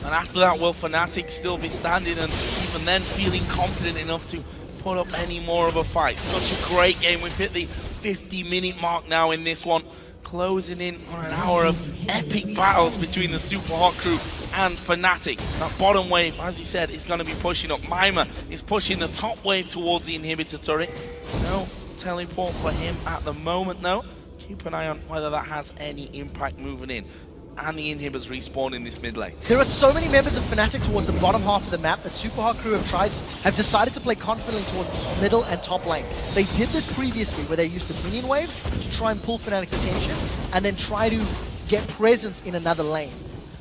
And after that, will Fnatic still be standing and even then feeling confident enough to put up any more of a fight? Such a great game. We've hit the 50-minute mark now in this one, closing in on an hour of epic battles between the Super Hot Crew and Fnatic. That bottom wave, as you said, is going to be pushing up. Mima is pushing the top wave towards the inhibitor turret. No teleport for him at the moment, though. Keep an eye on whether that has any impact moving in. And the inhibitors respawn in this mid lane. There are so many members of Fnatic towards the bottom half of the map that Super Hot Crew have decided to play confidently towards the middle and top lane. They did this previously where they used the minion waves to try and pull Fnatic's attention and then try to get presence in another lane.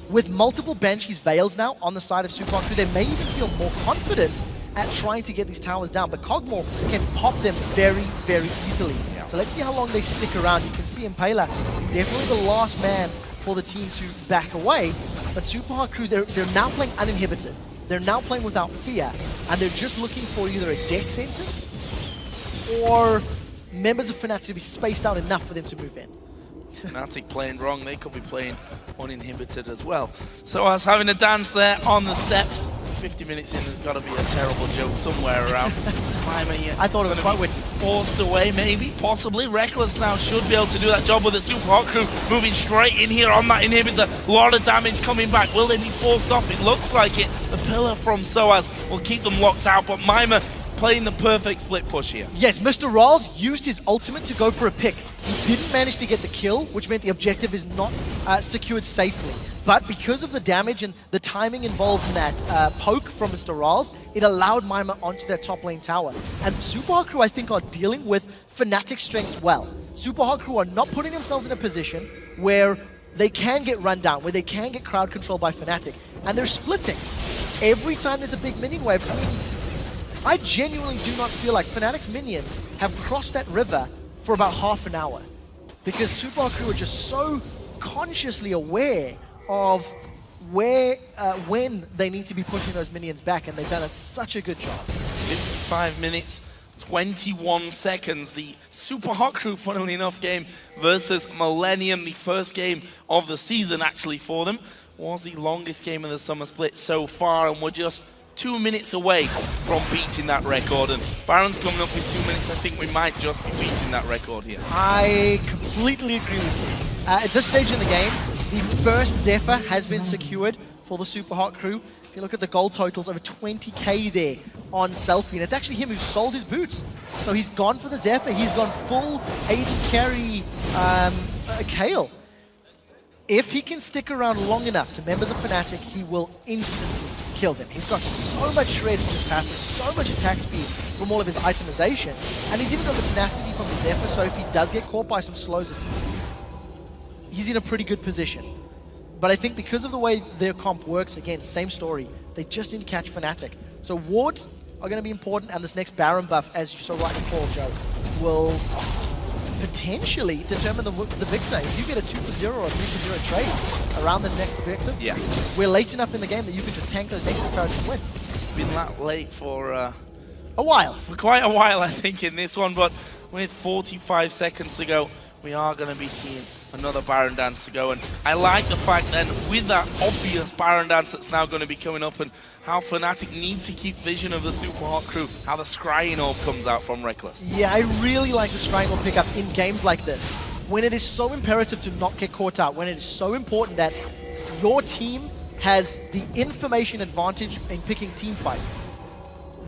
With multiple Banshees Veils now on the side of Super Hot Crew, they may even feel more confident at trying to get these towers down, but Cogmore can pop them very, very easily. Yeah. So let's see how long they stick around. You can see Impaler, definitely the last man for the team to back away, but Super Hot Crew, they're now playing uninhibited. They're now playing without fear, and they're just looking for either a death sentence or members of Fnatic to be spaced out enough for them to move in. Fnatic playing wrong, they could be playing uninhibited as well. So us having a dance there on the steps. 50 minutes in, there's got to be a terrible joke somewhere around. I thought it was quite witty. Forced away, maybe, possibly. Reckless now should be able to do that job with the Super Hot Crew moving straight in here on that inhibitor. A lot of damage coming back. Will they be forced off? It looks like it. The pillar from Soaz will keep them locked out, but Mima playing the perfect split push here. Yes, Mr. Rawls used his ultimate to go for a pick. He didn't manage to get the kill, which meant the objective is not secured safely. But because of the damage and the timing involved in that poke from Mr. Rawls, it allowed Mima onto their top lane tower. And Super Hot Crew, I think, are dealing with Fnatic's strengths well. Super Hot Crew are not putting themselves in a position where they can get run down, where they can get crowd controlled by Fnatic. And they're splitting. Every time there's a big minion wave, I mean, I genuinely do not feel like Fnatic's minions have crossed that river for about half an hour. Because Super Hot Crew are just so consciously aware of where, when they need to be pushing those minions back, and they've done such a good job. 55 minutes, 21 seconds. The Super Hot Crew, funnily enough, game versus Millennium, the first game of the season actually for them, was the longest game of the summer split so far, and we're just 2 minutes away from beating that record. And Baron's coming up in 2 minutes. I think we might just be beating that record here. I completely agree with you. At this stage in the game, the first Zephyr has been secured for the Super Hot Crew. If you look at the gold totals, over 20k there on Selfie, and it's actually him who sold his boots. So he's gone for the Zephyr. He's gone full AD carry Kale. If he can stick around long enough to members of Fnatic, he will instantly kill them. He's got so much shred from his passive, so much attack speed from all of his itemization, and he's even got the tenacity from the Zephyr, so if he does get caught by some slows as CC, he's in a pretty good position. But I think because of the way their comp works, again, same story, they just didn't catch Fnatic. So wards are going to be important, and this next Baron buff, as you so rightly called, Joe, will potentially determine the victor. If you get a 2-0 or a 3-0 trade around this next objective, yeah, we're late enough in the game that you can just tank those Nexus turrets and win. Been that late for a while. For quite a while, I think, in this one, but with 45 seconds to go, we are going to be seeing another Baron dance to go. And I like the fact then, with that obvious Baron dance that's now going to be coming up, and how Fnatic need to keep vision of the Super Hot Crew, how the Scrying Orb comes out from Reckless. Yeah, I really like the Scrying Orb pickup in games like this, when it is so imperative to not get caught out, when it is so important that your team has the information advantage in picking team fights.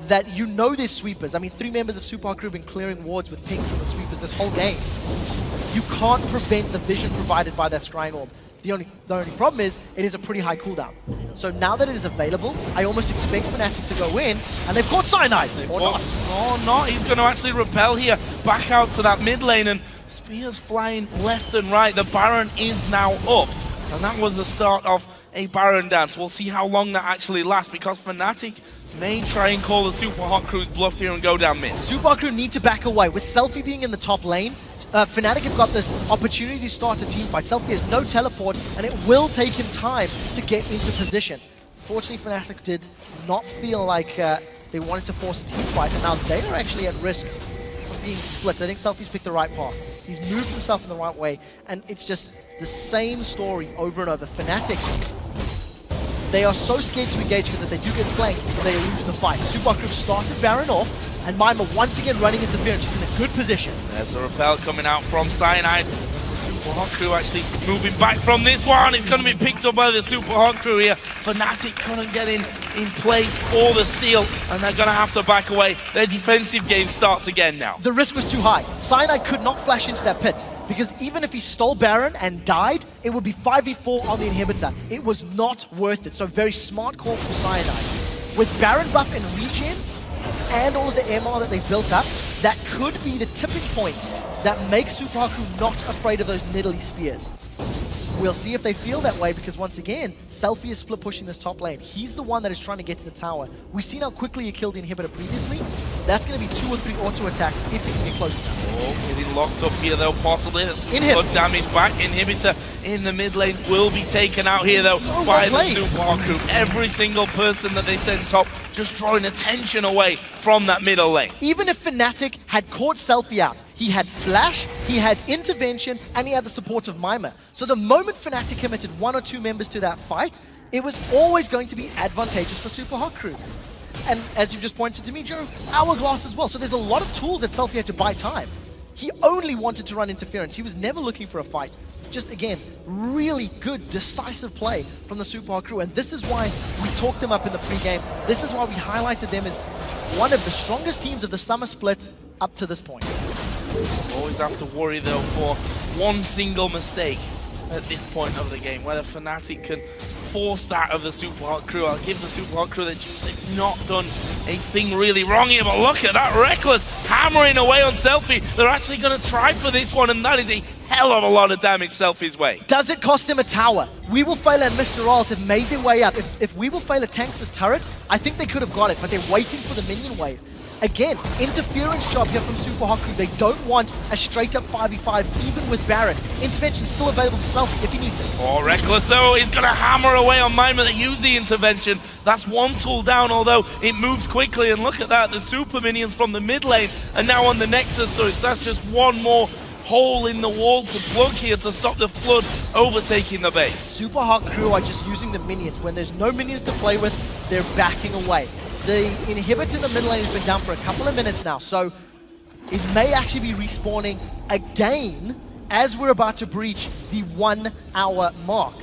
that you know there's sweepers. I mean, 3 members of Super Hot Crew have been clearing wards with pinks and the sweepers this whole game. You can't prevent the vision provided by that Scrying Orb. The only problem is, it is a pretty high cooldown. So now that it is available, I almost expect Fnatic to go in, and they've caught Cyanide, or not. Oh, not. He's going to actually repel here, back out to that mid lane, and spears flying left and right. The Baron is now up, and that was the start of a Baron dance. We'll see how long that actually lasts, because Fnatic may try and call the Super Hot Crew's bluff here and go down mid. Super Hot Crew need to back away. With Selfie being in the top lane, Fnatic have got this opportunity to start a team fight. Selfie has no teleport, and it will take him time to get into position. Fortunately, Fnatic did not feel like they wanted to force a team fight, and now they are actually at risk of being split. I think Selfie's picked the right path. He's moved himself in the right way, and it's just the same story over and over. Fnatic, they are so scared to engage because if they do get flanked, they lose the fight. Super Hot Crew started Baron off, and Mima once again running interference. She's in a good position. There's a repel coming out from Cyanide. Super Hot Crew actually moving back from this one. It's going to be picked up by the Super Hot Crew here. Fnatic couldn't get in place for the steal, and they're going to have to back away. Their defensive game starts again now. The risk was too high. Cyanide could not flash into that pit, because even if he stole Baron and died, it would be 5v4 on the inhibitor. It was not worth it, so very smart call from Cyanide. With Baron buff and regen, and all of the MR that they built up, that could be the tipping point that makes Super Hot Crew not afraid of those Nidalee spears. We'll see if they feel that way, because once again, Selfie is split pushing this top lane. He's the one that is trying to get to the tower. We've seen how quickly he killed the inhibitor previously. That's going to be 2 or 3 auto attacks if he can get close enough. Oh, getting locked up here though, possibly. Good damage back. Inhibitor in the mid lane will be taken out here though by the Super Hot Crew. Every single person that they send top just drawing attention away from that middle lane. Even if Fnatic had caught Selfie out, he had flash, he had intervention, and he had the support of Mima. So the moment Fnatic committed 1 or 2 members to that fight, it was always going to be advantageous for Super Hot Crew. And as you just pointed to me, Joe, Hourglass as well. So there's a lot of tools that Selfie had to buy time. He only wanted to run interference. He was never looking for a fight. Just, again, really good, decisive play from the Super Hot Crew. And this is why we talked them up in the pre-game. This is why we highlighted them as one of the strongest teams of the summer split up to this point. Always have to worry, though, for one single mistake at this point of the game. Whether Fnatic can force that of the Super Hot Crew. I'll give the Super Hot Crew their juice. They've not done a thing really wrong here, but look at that Reckless hammering away on Selfie. They're actually going to try for this one, and that is a hell of a lot of damage Selfie's way. Does it cost them a tower? We Will Fail and Mr. Rolls have made their way up. If We Will Fail tanks this turret, I think they could have got it, but they're waiting for the minion wave. Again, interference job here from Super Hot Crew. They don't want a straight-up 5v5, even with Baron. Intervention still available for Selfie if he needs it. Oh, Reckless, though, is going to hammer away on Mima. They use the intervention. That's one tool down, although it moves quickly. And look at that, the super minions from the mid lane are now on the Nexus, so that's just one more hole in the wall to plug here to stop the flood overtaking the base. Super Hot Crew are just using the minions. When there's no minions to play with, they're backing away. The inhibitor in the mid lane has been down for a couple of minutes now, so it may actually be respawning again as we're about to breach the 1 hour mark.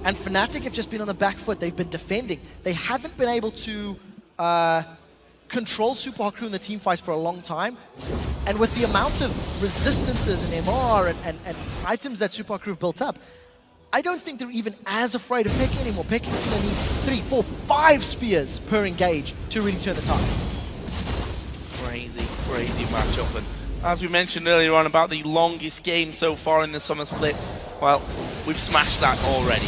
And Fnatic have just been on the back foot. They've been defending. They haven't been able to control Super Hot Crew in the team fights for a long time. And with the amount of resistances and MR and items that Super Hot Crew have built up, I don't think they're even as afraid of Pekka anymore. Pekka's going to need 3, 4, 5 spears per engage to really turn the tide. Crazy, crazy matchup. And as we mentioned earlier on about the longest game so far in the summer split, well, we've smashed that already.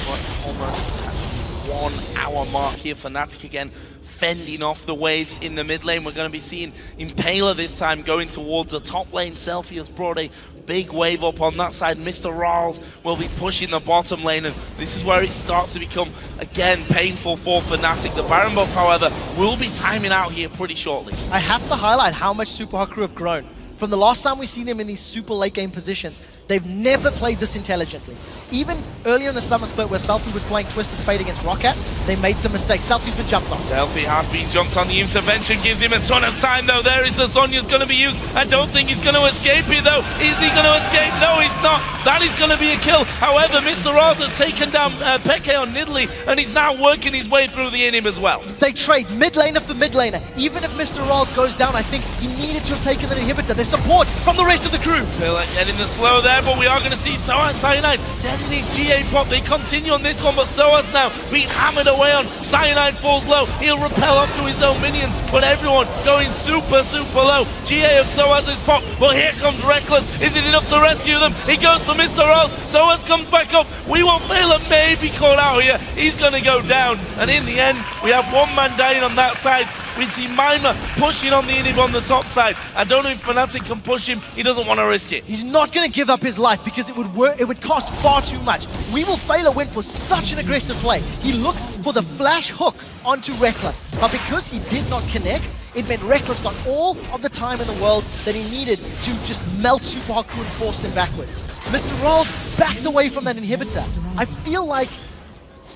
We're almost at the 1 hour mark here. Fnatic again fending off the waves in the mid lane. We're going to be seeing Impaler this time going towards the top lane. Selfie has brought a big wave up on that side. Mr. Rawls will be pushing the bottom lane, and this is where it starts to become, again, painful for Fnatic. The Baron buff, however, will be timing out here pretty shortly. I have to highlight how much Super Hot Crew have grown. From the last time we seen them in these super late game positions, They've never played this intelligently. Even earlier in the summer split where Selfie was playing Twisted Fate against Ro8, they made some mistakes. Selfie's been jumped on. Selfie has been jumped on. The intervention gives him a ton of time though. There is the Sonya's going to be used. I don't think he's going to escape it though. Is he going to escape? No, he's not. That is going to be a kill. However, Mr. Ro8 has taken down Peke on Nidalee and he's now working his way through the inhib as well. They trade mid laner for mid laner. Even if Mr. Ro8 goes down, I think he needed to have taken the inhibitor. There's support from the rest of the crew. They're like getting the slow there, but we are going to see Cyanide dead in his GA pop. They continue on this one, but Soaz now being hammered away on. Cyanide falls low. He'll repel up to his own minions, but everyone going super, super low. GA of Soaz is popped, but here comes Reckless. Is it enough to rescue them? He goes for Mr. Ro8. Soaz comes back up. We won't fail him. Maybe caught out here. He's going to go down, and in the end, we have one man dying on that side. We see Mima pushing on the inhib on the top side. I don't know if Fnatic can push him. He doesn't want to risk it. He's not going to give up his life because it would cost far too much. We will fail a win for such an aggressive play. He looked for the flash hook onto Reckless, but because he did not connect, it meant Reckless got all of the time in the world that he needed to just melt Super Haku and force them backwards. Mr. Ro8 backed away from that inhibitor. I feel like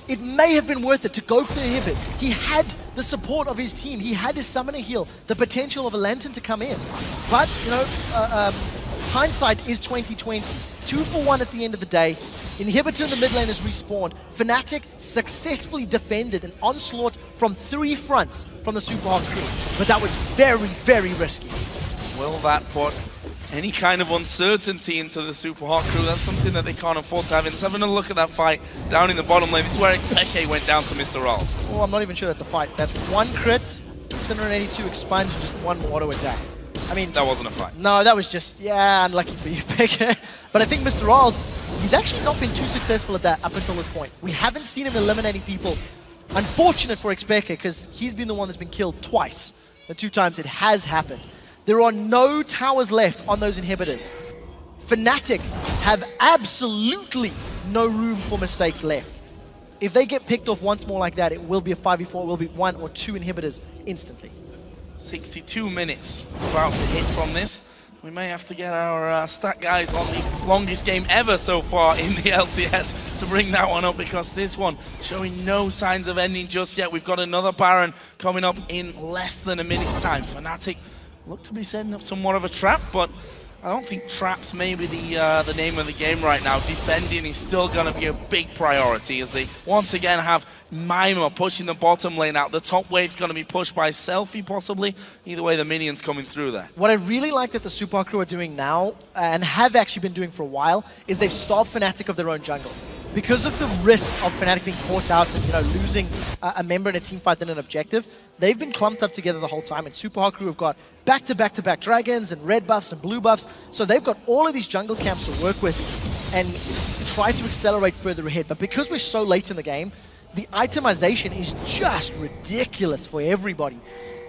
it may have been worth it to go for the inhibit. He had the support of his team. He had his summoner heal, the potential of a Lantern to come in. But, you know, hindsight is 2020. 2 for 1 at the end of the day. Inhibitor in the mid lane is respawned. Fnatic successfully defended an onslaught from 3 fronts from the Super Hot crew. But that was very, very risky. Will that put any kind of uncertainty into the Super Hot crew? That's something that they can't afford to have. Let's have another look at that fight down in the bottom lane. This is where Peke went down to Mr. Ro8. Oh, I'm not even sure that's a fight. That's 1 crit, 682 expunge, just 1 auto attack. I mean, that wasn't a fight. No, that was just, yeah, unlucky for you, Peke. But I think Mr. Ro8, he's actually not been too successful at that up until this point. We haven't seen him eliminating people. Unfortunate for Peke, because he's been the one that's been killed twice. The 2 times it has happened. There are no towers left on those inhibitors. Fnatic have absolutely no room for mistakes left. If they get picked off once more like that, it will be a 5v4, it will be 1 or 2 inhibitors instantly. 62 minutes about to hit from this. We may have to get our stat guys on the longest game ever so far in the LCS to bring that one up, because this one showing no signs of ending just yet. We've got another Baron coming up in less than a minute's time. Fnatic look to be setting up somewhat of a trap, but I don't think traps may be the name of the game right now. Defending is still going to be a big priority as they once again have Mima pushing the bottom lane out. The top wave's going to be pushed by Selfie possibly. Either way, the minions coming through there. What I really like that the Super crew are doing now, and have actually been doing for a while, is they've starved Fnatic of their own jungle. Because of the risk of Fnatic being caught out and, you know, losing a member in a team fight than an objective, they've been clumped up together the whole time, and Super Hot Crew have got back-to-back-to-back dragons and red buffs and blue buffs, so they've got all of these jungle camps to work with and try to accelerate further ahead. But because we're so late in the game, the itemization is just ridiculous for everybody.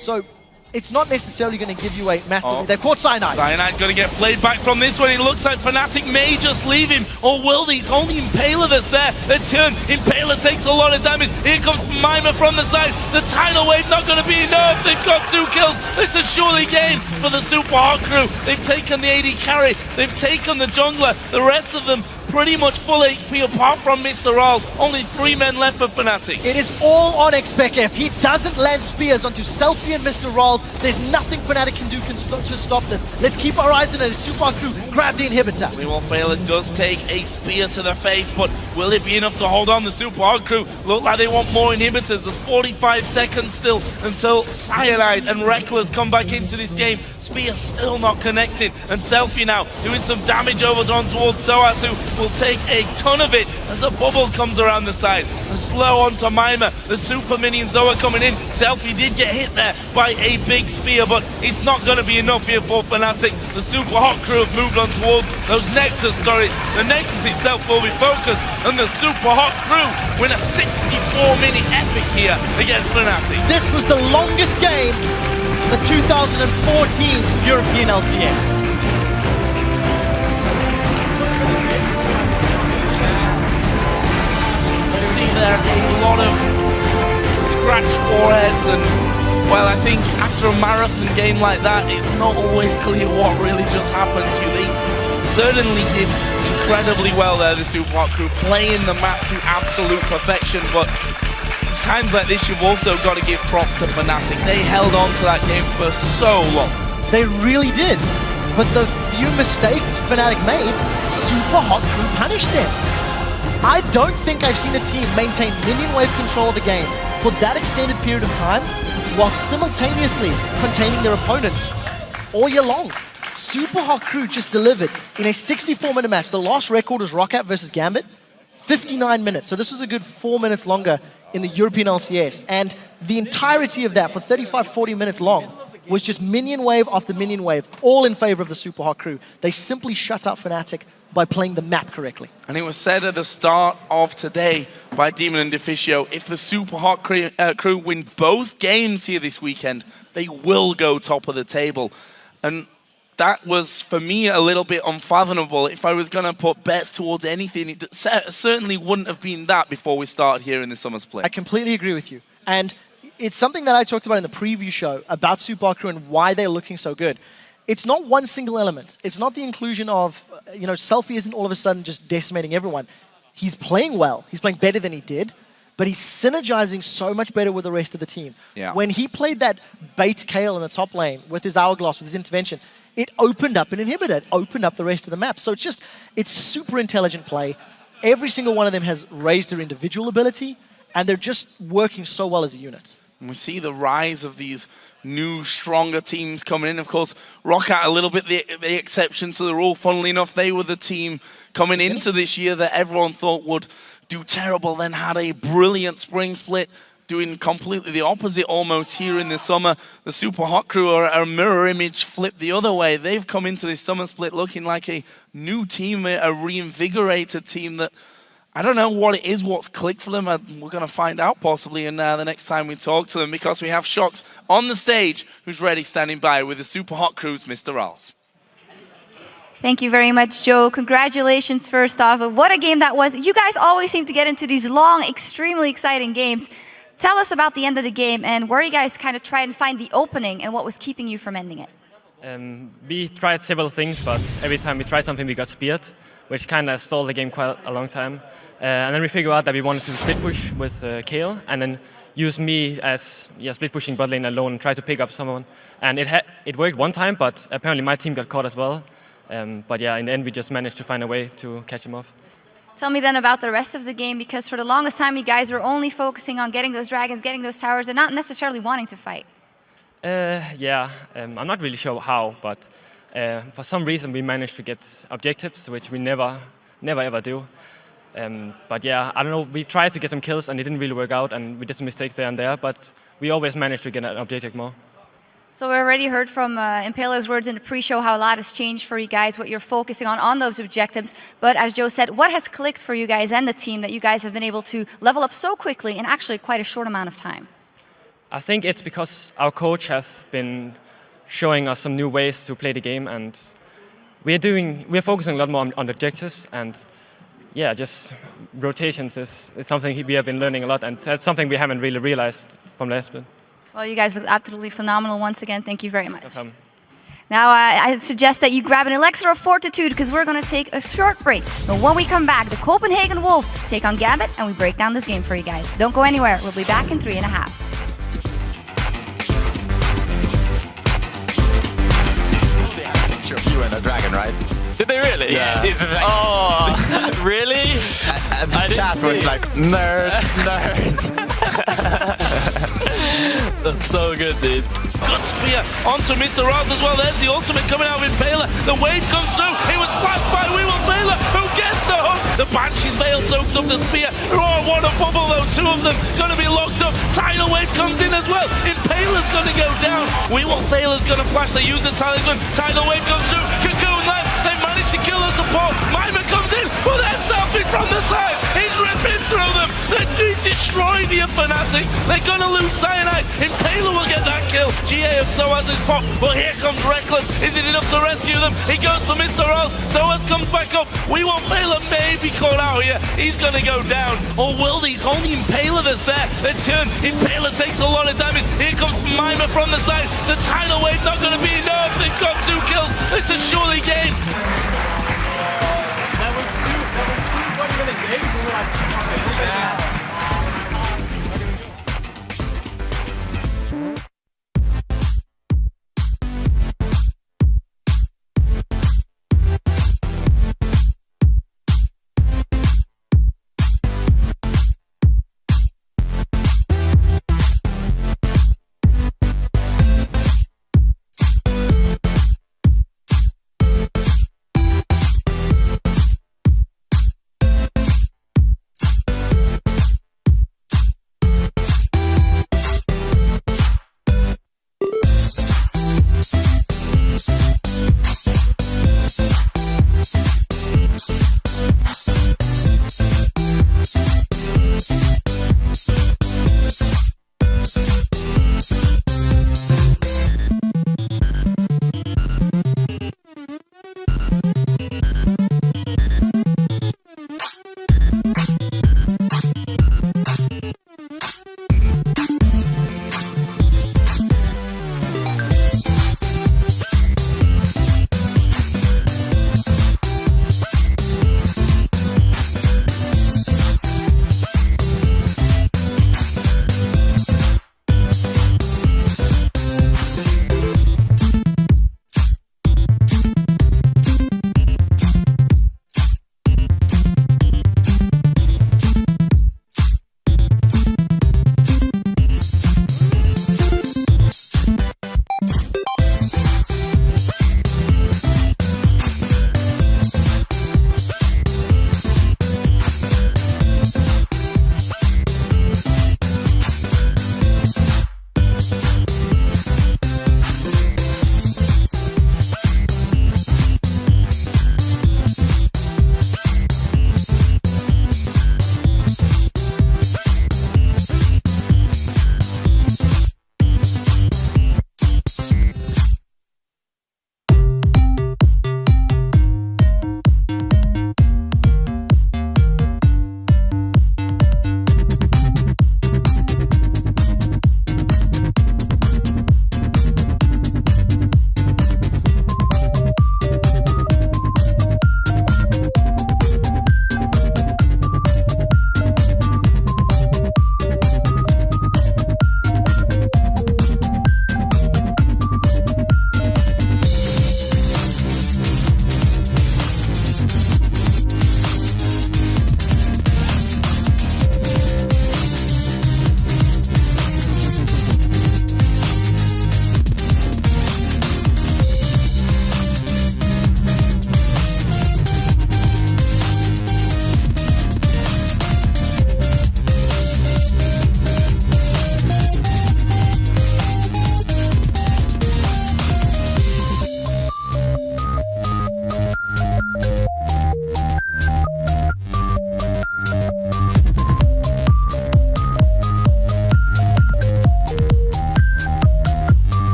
So it's not necessarily going to give you a massive... They've caught Cyanide. Cyanide's going to get played back from this one. It looks like Fnatic may just leave him, or will they? It's only Impaler that's there. The turn, Impaler takes a lot of damage. Here comes Mima from the side. The tidal wave not going to be enough. They've got 2 kills. This is surely game for the Super Hot crew. They've taken the AD carry. They've taken the jungler. The rest of them pretty much full HP apart from Mr. Ro8. Only 3 men left for Fnatic. It is all on Xpeke. If he doesn't land spears onto Selfie and Mr. Ro8, there's nothing Fnatic can do to stop this. Let's keep our eyes on it. Super crew grab the inhibitor. We will fail. It does take a spear to the face, but will it be enough to hold on the Super Hot crew? Look like they want more inhibitors. There's 45 seconds still until Cyanide and Reckless come back into this game. Spear still not connected, and Selfie now doing some damage over on towards Soaz, who will take a ton of it as a bubble comes around the side. The slow onto Mima. The super minions though are coming in. Selfie did get hit there by a big spear, but it's not going to be enough here for Fnatic. The Super Hot crew have moved on towards those Nexus stories. The Nexus itself will be focused, and the Super Hot crew win a 64-minute epic here against Fnatic. This was the longest game of the 2014 European LCS. There a lot of scratched foreheads, and well, I think after a marathon game like that, it's not always clear what really just happened to you. They certainly did incredibly well there, the Super Hot Crew, playing the map to absolute perfection, but times like this, you've also got to give props to Fnatic. They held on to that game for so long. They really did. But the few mistakes Fnatic made, Super Hot Crew punished them. I don't think I've seen a team maintain minion wave control of a game for that extended period of time while simultaneously containing their opponents all year long. Super Hot Crew just delivered in a 64-minute match. The last record was Ro8 versus Gambit, 59 minutes. So this was a good 4 minutes longer in the European LCS. And the entirety of that, for 35, 40 minutes long, was just minion wave after minion wave, all in favor of the Super Hot Crew. They simply shut out Fnatic by playing the map correctly. And it was said at the start of today by Demon and Deficio, if the Super Hot Crew win both games here this weekend, they will go top of the table. And that was, for me, a little bit unfathomable. If I was going to put bets towards anything, it certainly wouldn't have been that before we started here in the Summer Split. I completely agree with you. And it's something that I talked about in the preview show about Super Hot Crew and why they're looking so good. It's not one single element. It's not the inclusion of, Selfie isn't all of a sudden just decimating everyone. He's playing well. He's playing better than he did, but he's synergizing so much better with the rest of the team. Yeah. When he played that bait Kayle in the top lane with his Hourglass, with his intervention, it opened up an inhibitor. It opened up the rest of the map. So it's super intelligent play. Every single one of them has raised their individual ability, and they're just working so well as a unit. And we see the rise of these new, stronger teams coming in. Of course, Ro8 a little bit the exception to the rule. Funnily enough, they were the team coming into this year that everyone thought would do terrible, then had a brilliant spring split, doing completely the opposite almost here in the summer. The Super Hot Crew are a mirror image flipped the other way. They've come into this summer split looking like a new team, a reinvigorated team that I don't know what it is, what's clicked for them. We're going to find out possibly in the next time we talk to them, because we have Shox on the stage who's ready, standing by with the Super Hot Crew's Mr. Rals. Thank you very much, Joe. Congratulations first off. What a game that was. You guys always seem to get into these long, extremely exciting games. Tell us about the end of the game and where you guys kind of tried and find the opening and what was keeping you from ending it. We tried several things, but every time we tried something, we got speared, which kind of stalled the game quite a long time. And then we figured out that we wanted to split push with Kayle, and then use me as split pushing bot lane alone and try to pick up someone. And it worked one time, but apparently my team got caught as well. But yeah, in the end, we just managed to find a way to catch him off. Tell me then about the rest of the game, because for the longest time, you guys were only focusing on getting those dragons, getting those towers, and not necessarily wanting to fight. I'm not really sure how, but for some reason we managed to get objectives, which we never ever do. But yeah, I don't know, we tried to get some kills and it didn't really work out, and we did some mistakes there and there, but we always managed to get an objective more. So we already heard from Impaler's words in the pre-show how a lot has changed for you guys, what you're focusing on those objectives. But as Joe said, what has clicked for you guys and the team that you guys have been able to level up so quickly in actually quite a short amount of time? I think it's because our coach has been showing us some new ways to play the game, and we're focusing a lot more on objectives, and yeah, just rotations it's something we have been learning a lot, and that's something we haven't really realized from last split. Well, you guys look absolutely phenomenal once again. Thank you very much. No problem. Now, I suggest that you grab an elixir of fortitude, because we're going to take a short break. But when we come back, the Copenhagen Wolves take on Gambit, and we break down this game for you guys. Don't go anywhere. We'll be back in 3.5. They had a picture of you and a dragon, right? Did they really? Yeah. Oh, really? And the chat was like, nerd, nerd. That's so good, dude. Good spear onto Mr. Rals as well. There's the ultimate coming out with Impaler. The wave comes through. It was flashed by Impaler, who gets the hook. The Banshee's Veil soaks up the spear. Oh, what a bubble though. Two of them going to be locked up. Tidal Wave comes in as well. Impaler's going to go down. Impaler's going to flash. They use the talisman. Tidal Wave comes through. Cocoon left. They manage to kill the support. Mima comes in. Well, they're selfing from the side. He's ripping through them. They destroy the Fnatic. They're going to lose Cyanide. Impaler will get that kill. GA of Soaz is popped. But here comes Reckless. Is it enough to rescue them? He goes for Mr. Rals. Soaz comes back up. Impaler may be caught out here. He's going to go down. Or will these? Only Impaler that's there. They turn. Impaler takes a lot of damage. Here comes Mima from the side. The tidal wave not going to be enough. They've got 2 kills. This is surely game.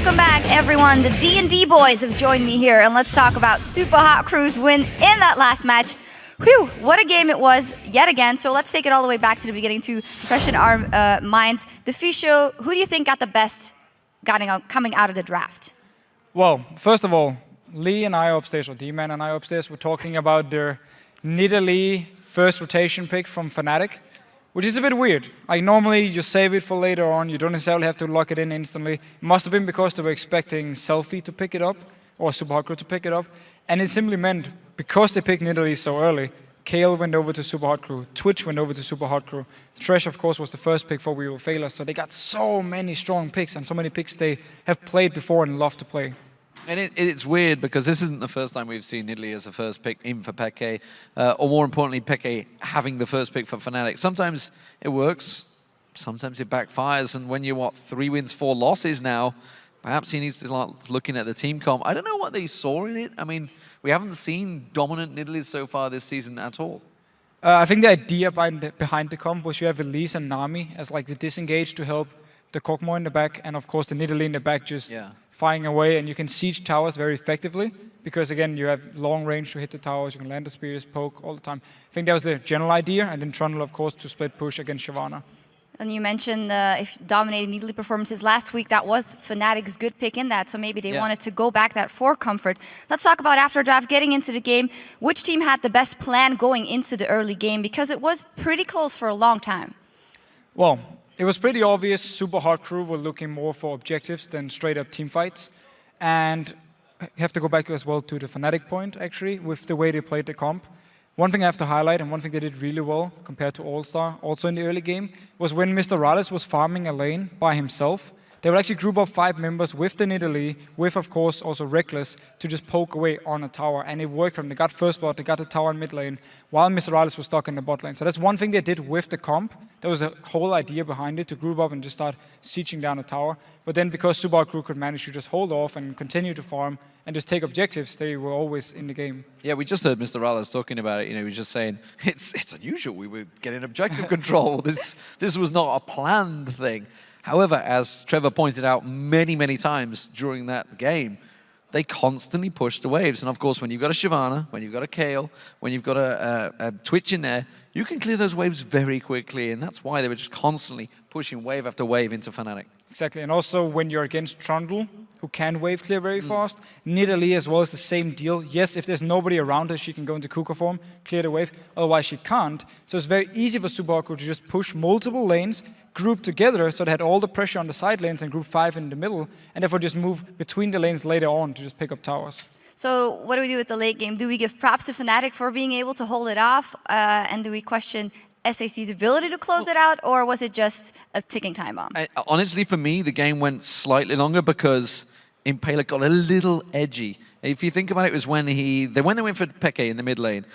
Welcome back, everyone. The D&D boys have joined me here, and let's talk about Super Hot Crew's win in that last match. Whew, what a game it was yet again. So let's take it all the way back to the beginning to freshen our minds. Defisho, who do you think got the best coming out of the draft? Well, first of all, Lee and I upstairs, or D-Man and I upstairs, were talking about their Nidalee first rotation pick from Fnatic, which is a bit weird. Like normally you save it for later on, you don't necessarily have to lock it in instantly. It must have been because they were expecting Selfie to pick it up, or Super Hot Crew to pick it up, and it simply meant because they picked Nidalee so early, Kale went over to Super Hot Crew, Twitch went over to Super Hot Crew. Thresh, of course, was the first pick for We Will Fail Us, so they got so many strong picks and so many picks they have played before and love to play. And it's weird because this isn't the first time we've seen Nidalee as a first pick, even for Peke, or more importantly, Peke having the first pick for Fnatic. Sometimes it works, sometimes it backfires, and when you're, 3 wins, 4 losses now, perhaps he needs to start looking at the team comp. I don't know what they saw in it. I mean, we haven't seen dominant Nidalee so far this season at all. I think the idea behind the comp was you have Elise and Nami as like the disengage to help the Kog'Maw in the back, and of course the Nidalee in the back just firing away, and you can siege towers very effectively because again you have long range to hit the towers, you can land the spears, poke all the time. I think that was the general idea, and then Trundle of course to split push against Shyvana. And you mentioned if dominating Nidalee performances last week, that was Fnatic's good pick in that, so maybe they wanted to go back that for comfort. Let's talk about after draft, getting into the game. Which team had the best plan going into the early game? Because it was pretty close for a long time. Well, it was pretty obvious Super Hot Crew were looking more for objectives than straight up team fights. And you have to go back as well to the Fnatic point, actually, with the way they played the comp. One thing I have to highlight, and one thing they did really well compared to All-Star, also in the early game, was when Mr. Rallis was farming a lane by himself, they would actually group up 5 members with the Nidalee, with, of course, also Reckless, to just poke away on a tower. And it worked for them. They got first blood, they got the tower in mid lane, while Mr. Rallis was stuck in the bot lane. So that's one thing they did with the comp. There was a whole idea behind it, to group up and just start sieging down a tower. But then because Super Hot Crew could manage to just hold off and continue to farm, and just take objectives, they were always in the game. Yeah, we just heard Mr. Rallis talking about it. You know, he was just saying, it's unusual. We were getting objective control. This was not a planned thing. However, as Trevor pointed out many, many times during that game, they constantly pushed the waves. And of course, when you've got a Shyvana, when you've got a Kale, when you've got a Twitch in there, you can clear those waves very quickly. And that's why they were just constantly pushing wave after wave into Fnatic. Exactly, and also when you're against Trundle, who can wave clear very fast, Nidalee as well is the same deal. Yes, if there's nobody around her, she can go into Kuka form, clear the wave, otherwise she can't. So it's very easy for Super Hot Crew to just push multiple lanes, group together, so they had all the pressure on the side lanes and group 5 in the middle, and therefore just move between the lanes later on to just pick up towers. So what do we do with the late game? Do we give props to Fnatic for being able to hold it off? And do we question SAC's ability to close it out, or was it just a ticking time bomb? Honestly, for me, the game went slightly longer because Impaler got a little edgy. If you think about it, it was when they went for Peke in the mid lane.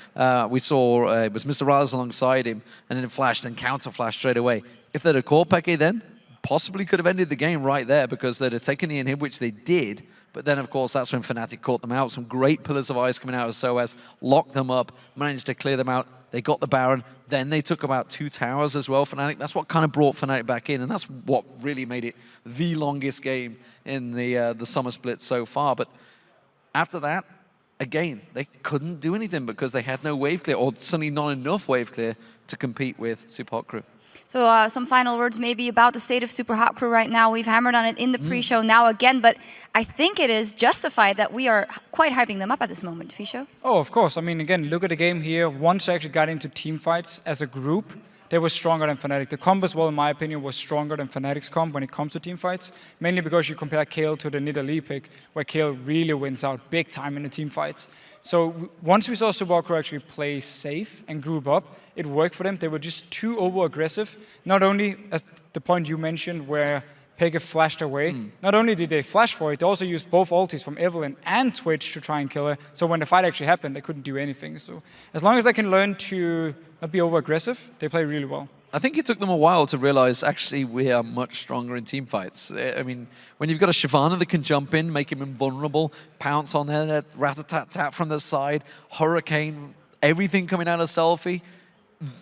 We saw it was Mr. Rallis alongside him, and then it flashed and counter flashed straight away. If they'd have caught Peke then, possibly could have ended the game right there because they'd have taken the inhib, which they did. But then, of course, that's when Fnatic caught them out. Some great Pillars of Ice coming out of SOAS, locked them up, managed to clear them out. They got the Baron. Then they took about 2 towers as well, Fnatic. That's what kind of brought Fnatic back in, and that's what really made it the longest game in the summer split so far. But after that, again, they couldn't do anything because they had no wave clear, or certainly not enough wave clear to compete with Super Hot Crew. So some final words maybe about the state of Super Hot Crew right now. We've hammered on it in the pre-show now again, but I think it is justified that we are quite hyping them up at this moment, Fisho. Oh, of course. I mean, again, look at the game here. Once they actually got into team fights as a group, they were stronger than Fnatic. The comp as well, in my opinion, was stronger than Fnatic's comp when it comes to team fights, mainly because you compare Kale to the Nidalee pick, where Kale really wins out big time in the team fights. So once we saw Super Hot Crew actually play safe and group up, it worked for them. They were just too over-aggressive. Not only, as the point you mentioned, where Peke flashed away, not only did they flash for it, they also used both ultis from Evelynn and Twitch to try and kill her. So when the fight actually happened, they couldn't do anything. So as long as they can learn to not be over-aggressive, they play really well. I think it took them a while to realize, actually, we are much stronger in team fights. I mean, when you've got a Shyvana that can jump in, make him invulnerable, pounce on her, rat-a-tat-tat from the side, Hurricane, everything coming out of Selfie,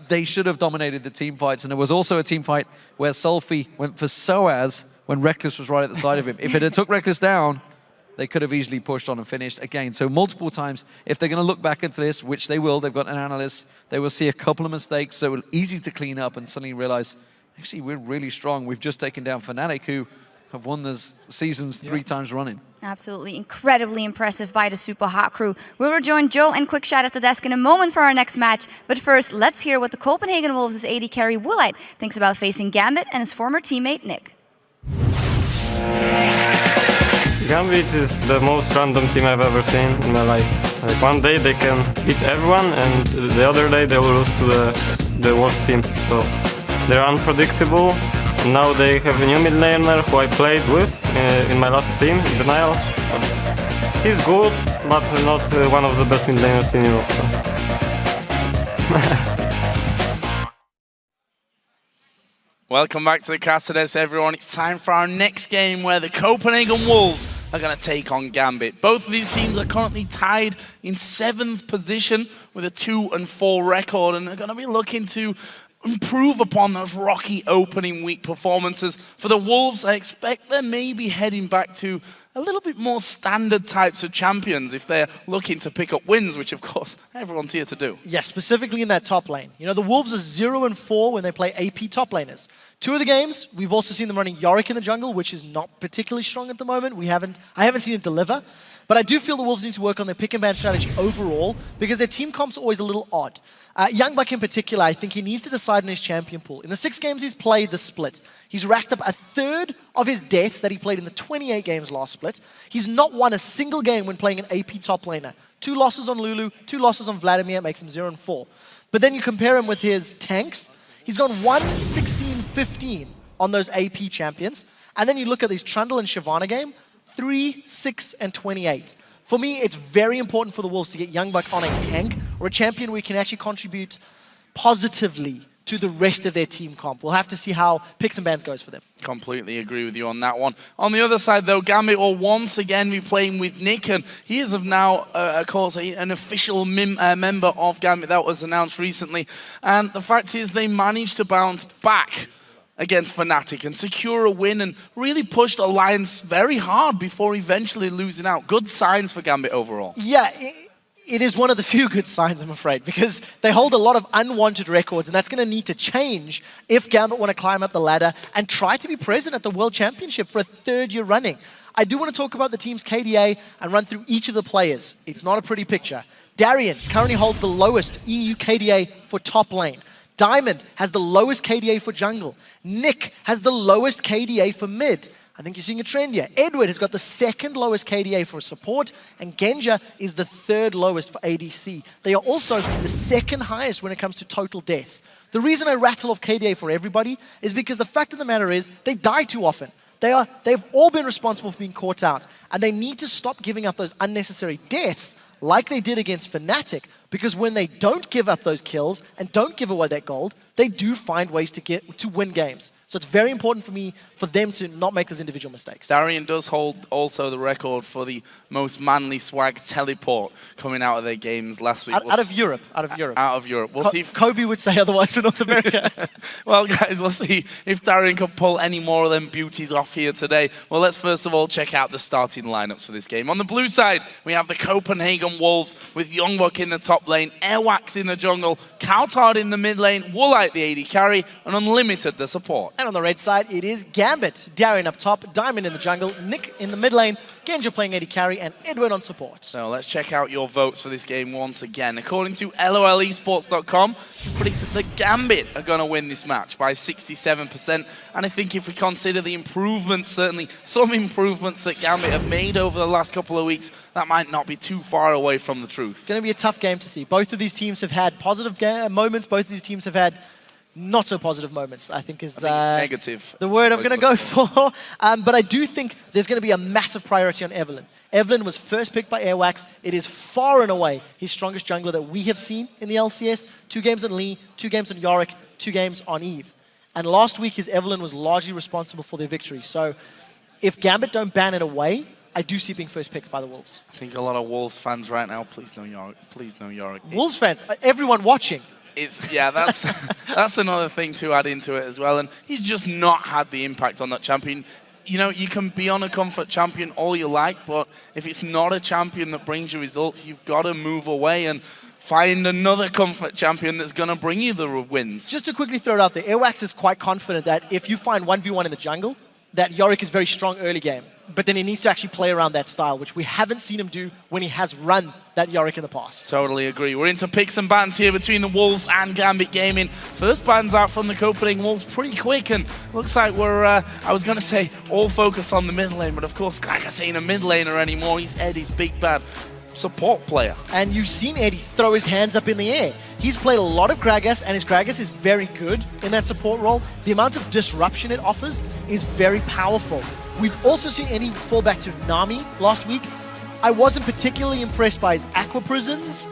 they should have dominated the team fights. And there was also a team fight where Sulfi went for Soaz when Reckless was right at the side of him. If it had took Reckless down, they could have easily pushed on and finished again. So multiple times, if they're going to look back at this, which they will, they've got an analyst, they will see a couple of mistakes that were easy to clean up and suddenly realize, actually, we're really strong. We've just taken down Fnatic, who have won the seasons 3 times running. Absolutely incredibly impressive by the Super Hot crew. We'll rejoin Joe and Quickshot at the desk in a moment for our next match. But first, let's hear what the Copenhagen Wolves' AD carry Ro8 thinks about facing Gambit and his former teammate Nick. Gambit is the most random team I've ever seen in my life. Like one day they can beat everyone, and the other day they will lose to the worst team. So they're unpredictable. And now they have a new mid laner who I played with in my last team, Denial. He's good, but not one of the best mid laners in Europe. So. Welcome back to the Cáceres, everyone. It's time for our next game where the Copenhagen Wolves are going to take on Gambit. Both of these teams are currently tied in 7th position with a 2-4 record, and they're going to be looking to improve upon those rocky opening week performances. For the Wolves, I expect they may be heading back to a little bit more standard types of champions if they're looking to pick up wins, which of course everyone's here to do. Yeah, specifically in that top lane. You know, the Wolves are 0-4 when they play AP top laners. 2 of the games, we've also seen them running Yorick in the jungle, which is not particularly strong at the moment. I haven't seen it deliver. But I do feel the Wolves need to work on their pick and ban strategy overall because their team comps are always a little odd. Youngbuck in particular, I think he needs to decide on his champion pool. In the 6 games he's played the split, he's racked up a third of his deaths that he played in the 28 games last split. He's not won a single game when playing an AP top laner. 2 losses on Lulu, 2 losses on Vladimir, makes him 0-4. But then you compare him with his tanks, he's gone 1-16-15 on those AP champions. And then you look at his Trundle and Shyvana game, 3-6-28. For me, it's very important for the Wolves to get Youngbuck on a tank or a champion where he can actually contribute positively to the rest of their team comp. We'll have to see how picks and bans goes for them. Completely agree with you on that one. On the other side, though, Gambit will once again be playing with Nick, and he is now, of course, an official member of Gambit that was announced recently. And the fact is they managed to bounce back against Fnatic and secure a win and really pushed Alliance very hard before eventually losing out. Good signs for Gambit overall. Yeah, it is one of the few good signs, I'm afraid, because they hold a lot of unwanted records, and that's going to need to change if Gambit want to climb up the ladder and try to be present at the World Championship for a 3rd year running. I do want to talk about the team's KDA and run through each of the players. It's not a pretty picture. Darian currently holds the lowest EU KDA for top lane. Diamond has the lowest KDA for jungle. Nick has the lowest KDA for mid. I think you're seeing a trend here. Edward has got the 2nd lowest KDA for support, and Genja is the 3rd lowest for ADC. They are also the 2nd highest when it comes to total deaths. The reason I rattle off KDA for everybody is because the fact of the matter is they die too often. They've all been responsible for being caught out, and they need to stop giving up those unnecessary deaths like they did against Fnatic, because when they don't give up those kills and don't give away that gold, they do find ways to win games. So it's very important for them to not make those individual mistakes. Darian does hold also the record for the most manly swag teleport coming out of their games last week. Out of Europe. Out of Europe. We'll see if Kobe would say otherwise for North America. Well, guys, we'll see if Darian can pull any more of them beauties off here today. Well, let's first of all check out the starting lineups for this game. On the blue side, we have the Copenhagen Wolves with Youngbuck in the top lane, Airwax in the jungle, Coutard in the mid lane, Ro8 the AD carry, and Unlimited the support. And on the red side, it is Gambit. Darian up top, Diamond in the jungle, Nick in the mid lane, Genja playing AD carry, and Edward on support. So let's check out your votes for this game once again. According to LOLesports.com, predicted that Gambit are going to win this match by 67%. And I think if we consider the improvements, certainly some improvements that Gambit have made over the last couple of weeks, that might not be too far away from the truth. It's going to be a tough game to see. Both of these teams have had positive moments. Both of these teams have had not so positive moments, I think is negative. The word I'm going to go for. But I do think there's going to be a massive priority on Evelyn. Evelyn was first picked by Airwax. It is far and away his strongest jungler that we have seen in the LCS. 2 games on Lee, 2 games on Yorick, 2 games on Eve. And last week, his Evelyn was largely responsible for their victory. So if Gambit don't ban it away, I do see being first picked by the Wolves. I think a lot of Wolves fans right now, please no Yorick, please no Yorick. Wolves fans, everyone watching, that's another thing to add into it as well. And he's just not had the impact on that champion. You know, you can be on a comfort champion all you like, but if it's not a champion that brings you results, you've got to move away and find another comfort champion that's going to bring you the wins. Just to quickly throw it out there, Airwax is quite confident that if you find 1v1 in the jungle, that Yorick is very strong early game. But then he needs to actually play around that style, which we haven't seen him do when he has run that Yorick in the past. Totally agree. We're into picks and bans here between the Wolves and Gambit Gaming. First bans out from the Copenhagen Wolves pretty quick, and looks like we're, I was going to say, all focus on the mid lane, but of course Gragas ain't a mid laner anymore. He's Eddie's big bad support player. And you've seen Eddie throw his hands up in the air. He's played a lot of Gragas, and his Gragas is very good in that support role. The amount of disruption it offers is very powerful. We've also seen Eddie fall back to Nami last week. I wasn't particularly impressed by his Aqua Prisons,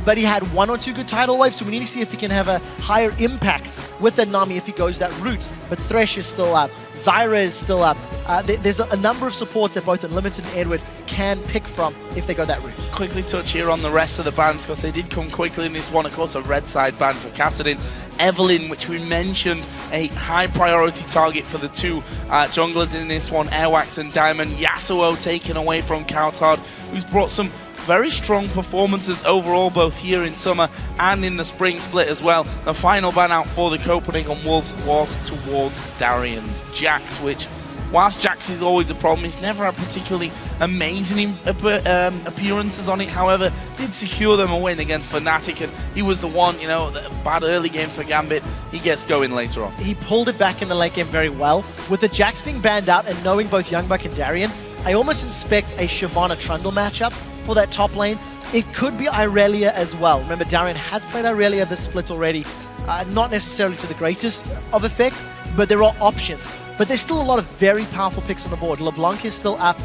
but he had 1 or 2 good tidal waves, so we need to see if he can have a higher impact with the Nami if he goes that route. But Thresh is still up, Zyra is still up. There's a number of supports that both Unlimited and Edward can pick from if they go that route. Quickly touch here on the rest of the bans, because they did come quickly in this one. Of course, a red side ban for Kassadin. Evelyn, which we mentioned, a high priority target for the two junglers in this one, Airwax and Diamond. Yasuo taken away from Coutard, who's brought some very strong performances overall, both here in summer and in the spring split as well. The final ban out for the Copenhagen Wolves was towards Darian's Jax, which, whilst Jax is always a problem, he's never had particularly amazing appearances on it. However, did secure them a win against Fnatic, and he was the one, you know, the bad early game for Gambit. He gets going later on. He pulled it back in the late game very well. With the Jax being banned out and knowing both Youngbuck and Darian, I almost expect a Shyvana Trundle matchup for that top lane. It could be Irelia as well. Remember, Darian has played Irelia this split already. Not necessarily to the greatest of effect, but there are options. But there's still a lot of very powerful picks on the board. LeBlanc is still up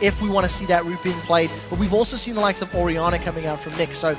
if we want to see that route being played. But we've also seen the likes of Orianna coming out from Nick. So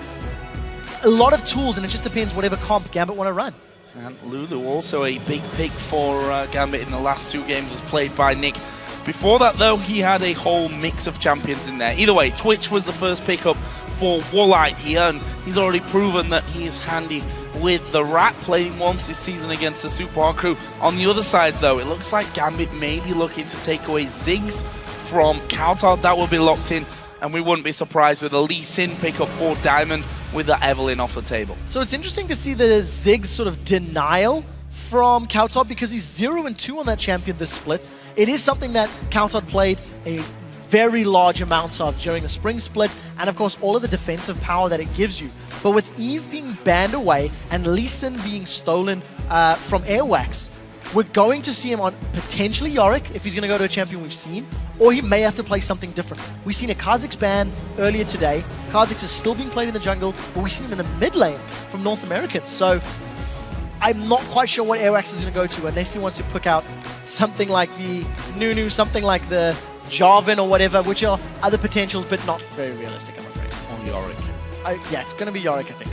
a lot of tools, and it just depends whatever comp Gambit want to run. And Lulu, also a big pick for Gambit in the last 2 games, was played by Nick. Before that, though, he had a whole mix of champions in there. Either way, Twitch was the first pickup for Ro8 here, and he's already proven that he is handy with the Rat, playing once this season against the Super Hard crew. On the other side, though, it looks like Gambit may be looking to take away Ziggs from Coutard. That will be locked in, and we wouldn't be surprised with a Lee Sin pickup for Diamond with the Evelyn off the table. So it's interesting to see the Ziggs sort of denial from Coutard, because he's 0-2 on that champion this split. It is something that Coutard played a very large amount of during the spring split, and of course all of the defensive power that it gives you. But with Eve being banned away and Lee Sin being stolen from Airwax, we're going to see him on potentially Yorick if he's going to go to a champion we've seen, or he may have to play something different. We've seen a Kha'Zix ban earlier today. Kha'Zix is still being played in the jungle, but we've seen him in the mid lane from North Americans. So I'm not quite sure what Airwax is going to go to, unless he wants to pick out something like the Nunu, something like the Jarvan or whatever, which are other potentials, but not very realistic, I'm afraid. On Yorick. Yeah, it's going to be Yorick, I think.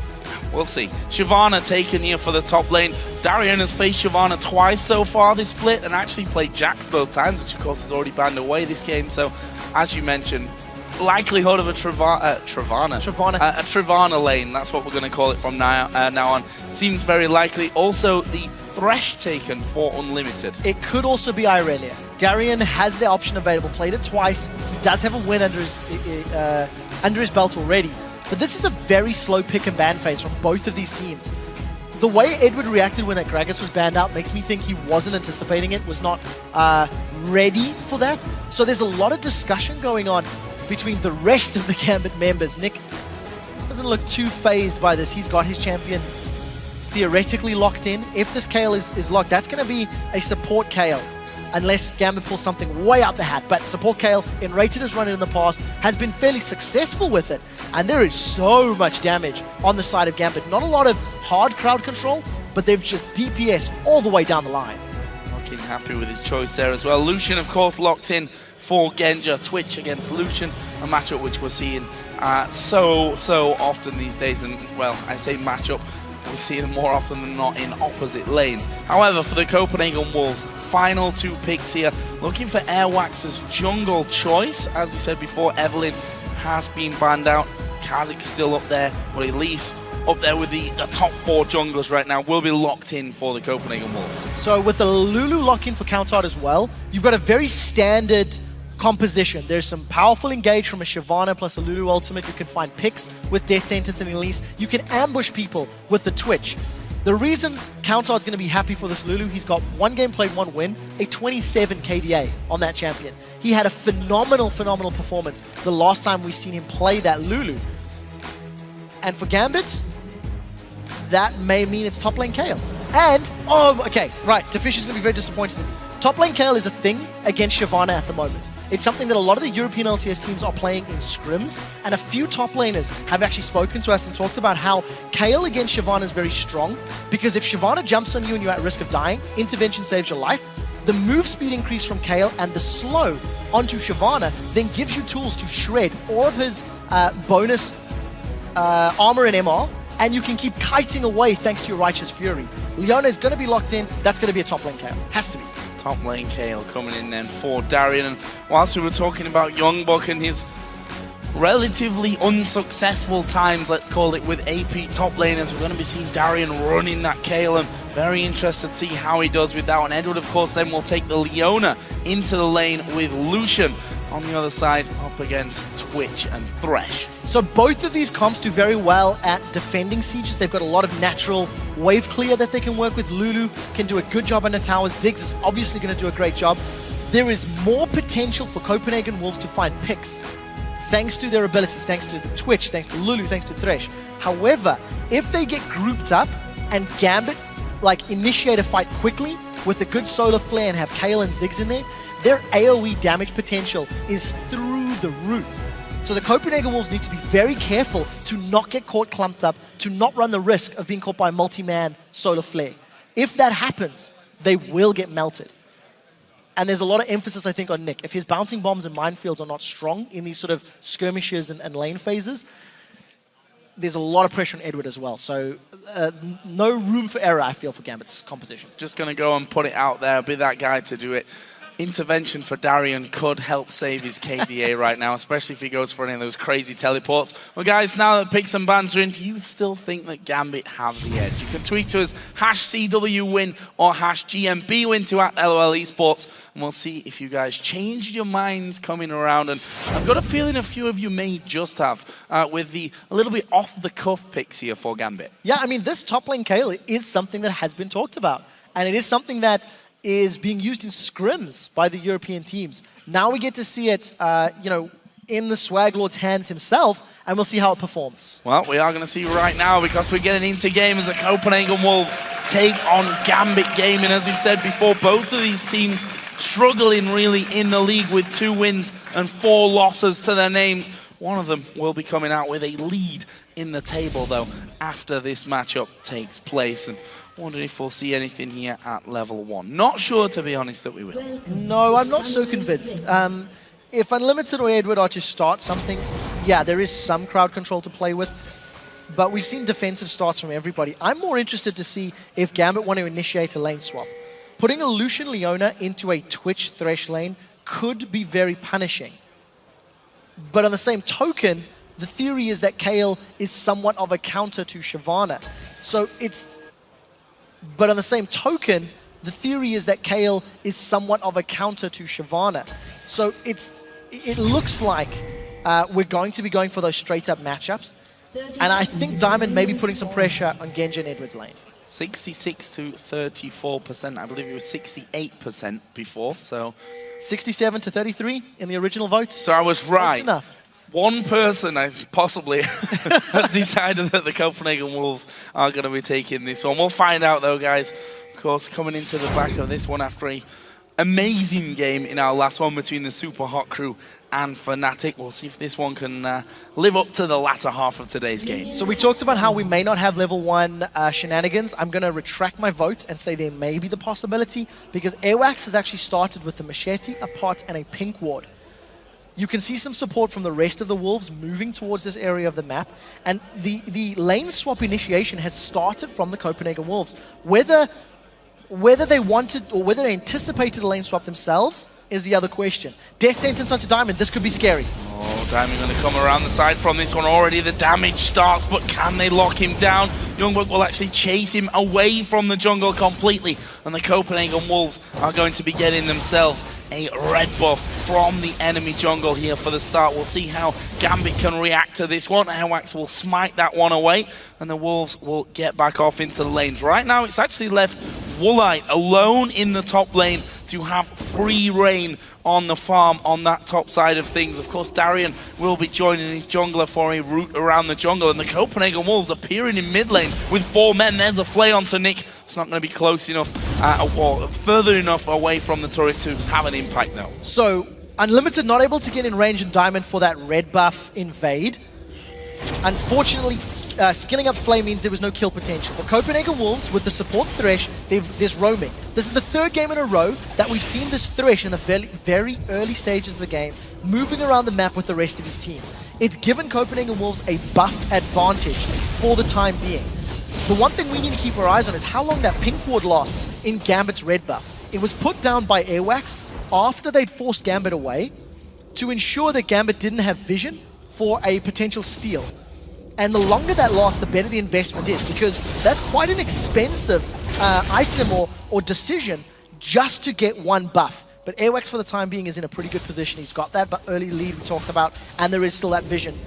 We'll see. Shyvana taken here for the top lane. Darian has faced Shyvana twice so far this split, and actually played Jax both times, which of course is already banned away this game. So, as you mentioned, likelihood of a Trivana lane, that's what we're going to call it from now on, seems very likely. Also, the Thresh taken for Unlimited. It could also be Irelia. Darian has the option available, played it twice. He does have a win under his belt already. But this is a very slow pick and ban phase from both of these teams. The way Edward reacted when that Gragas was banned out makes me think he wasn't anticipating it, was not ready for that. So there's a lot of discussion going on between the rest of the Gambit members. Nick doesn't look too phased by this. He's got his champion theoretically locked in. If this Kayle is locked, that's going to be a support Kayle, unless Gambit pulls something way out the hat. But support Kayle, Rated has run it in the past, has been fairly successful with it. And there is so much damage on the side of Gambit. Not a lot of hard crowd control, but they've just DPS all the way down the line. Looking happy with his choice there as well. Lucian, of course, locked in for Genja. Twitch against Lucian, a matchup which we're seeing so often these days. And, well, I say matchup, we see them more often than not in opposite lanes. However, for the Copenhagen Wolves, final 2 picks here. Looking for Airwax's jungle choice. As we said before, Evelyn has been banned out. Kha'Zix still up there, but at least up there with the top 4 junglers right now will be locked in for the Copenhagen Wolves. So with the Lulu lock-in for Countard as well, you've got a very standard composition. There's some powerful engage from a Shyvana plus a Lulu ultimate. You can find picks with Death Sentence and Elise. You can ambush people with the Twitch. The reason Countard's going to be happy for this Lulu, he's got 1 game played, 1 win, a 27 KDA on that champion. He had a phenomenal performance the last time we seen him play that Lulu. And for Gambit, that may mean it's top lane Kayle. And, okay, right, Defish is going to be very disappointed in me. Top lane Kayle is a thing against Shyvana at the moment. It's something that a lot of the European LCS teams are playing in scrims, and a few top laners have actually spoken to us and talked about how Kayle against Shyvana is very strong, because if Shyvana jumps on you and you're at risk of dying, intervention saves your life. The move speed increase from Kayle and the slow onto Shyvana then gives you tools to shred all of his bonus armor and MR, and you can keep kiting away thanks to your Righteous Fury. Leona is going to be locked in. That's going to be a top lane Kayle. Has to be. Top lane Kayle coming in then for Darian. And whilst we were talking about Youngbuck and his relatively unsuccessful times, let's call it, with AP top laners, we're going to be seeing Darian running that Kayle, and very interested to see how he does with that one. Edward, of course, then will take the Leona into the lane with Lucian on the other side up against Twitch and Thresh. So both of these comps do very well at defending sieges. They've got a lot of natural wave clear that they can work with. Lulu can do a good job on the towers. Ziggs is obviously going to do a great job. There is more potential for Copenhagen Wolves to find picks, thanks to their abilities, thanks to the Twitch, thanks to Lulu, thanks to Thresh. However, if they get grouped up and Gambit initiate a fight quickly with a good solar flare and have Kayle and Ziggs in there, their AoE damage potential is through the roof. So the Copenhagen Wolves need to be very careful to not get caught clumped up, to not run the risk of being caught by a multi-man solar flare. If that happens, they will get melted. And there's a lot of emphasis, I think, on Nick. If his bouncing bombs and minefields are not strong in these sort of skirmishes and lane phases, there's a lot of pressure on Edward as well. So no room for error, I feel, for Gambit's composition. Just going to go and put it out there, be that guy to do it. Intervention for Darian could help save his KDA right now, especially if he goes for any of those crazy teleports. Well, guys, now that picks and bans are in, do you still think that Gambit have the edge? You can tweet to us #CWWin or #GMBWin to @LOL Esports, and we'll see if you guys changed your minds coming around. And I've got a feeling a few of you may just have, with the a little bit off-the-cuff picks here for Gambit. Yeah, I mean, this top lane Kayle is something that has been talked about, and it is something that is being used in scrims by the European teams. Now we get to see it, in the Swag Lord's hands himself, and we'll see how it performs. Well, we are going to see right now, because we're getting into game as the Copenhagen Wolves take on Gambit Gaming. As we've said before, both of these teams struggling really in the league with 2 wins and 4 losses to their name. One of them will be coming out with a lead in the table, though, after this matchup takes place. And wondering if we'll see anything here at level 1. Not sure, to be honest, that we will. No, I'm not so convinced. If Unlimited or Edward are to start something, yeah, there is some crowd control to play with, but we've seen defensive starts from everybody. I'm more interested to see if Gambit want to initiate a lane swap. Putting a Lucian Leona into a Twitch Thresh lane could be very punishing. But on the same token, the theory is that Kayle is somewhat of a counter to Shyvana. So it's... But on the same token, the theory is that Kayle is somewhat of a counter to Shyvana. So it looks like we're going to be going for those straight-up matchups. And I think Diamond may be putting some pressure on Genji and Edward's lane. 66 to 34%. I believe it was 68% before, so... 67 to 33 in the original vote. So I was right. That's enough. One person possibly has decided that the Copenhagen Wolves are going to be taking this one. We'll find out, though, guys. Of course, coming into the back of this one after an amazing game in our last one between the Super Hot crew and Fnatic. We'll see if this one can live up to the latter half of today's game. So we talked about how we may not have level 1 shenanigans. I'm going to retract my vote and say there may be the possibility, because Airwax has actually started with the machete, a pot, and a pink ward. You can see some support from the rest of the Wolves moving towards this area of the map. And the lane swap initiation has started from the Copenhagen Wolves. Whether they wanted or whether they anticipated a lane swap themselves is the other question. Death Sentence onto Diamond, this could be scary. Oh, Diamond going to come around the side from this one already. The damage starts, but can they lock him down? Youngbuck will actually chase him away from the jungle completely, and the Copenhagen Wolves are going to be getting themselves a red buff from the enemy jungle here for the start. We'll see how Gambit can react to this one. EUCS will smite that one away, and the Wolves will get back off into the lanes. Right now, it's actually left Ro8 alone in the top lane to have free reign on the farm on that top side of things. Of course, Darian will be joining his jungler for a route around the jungle, and the Copenhagen Wolves appearing in mid lane with 4 men. There's a flay onto Nick. It's not going to be close enough or further enough away from the turret to have an impact now. So, Unlimited not able to get in range in Diamond for that red buff invade. Unfortunately, skilling up Flame means there was no kill potential. For Copenhagen Wolves, with the support Thresh, there's roaming. This is the 3rd game in a row that we've seen this Thresh in the very early stages of the game, moving around the map with the rest of his team. It's given Copenhagen Wolves a buff advantage for the time being. The one thing we need to keep our eyes on is how long that pink ward lasts in Gambit's red buff. It was put down by EUCS after they'd forced Gambit away to ensure that Gambit didn't have vision for a potential steal. And the longer that lasts, the better the investment is, because that's quite an expensive item or decision just to get one buff. But EUCS for the time being is in a pretty good position. He's got that early lead we talked about, and there is still that vision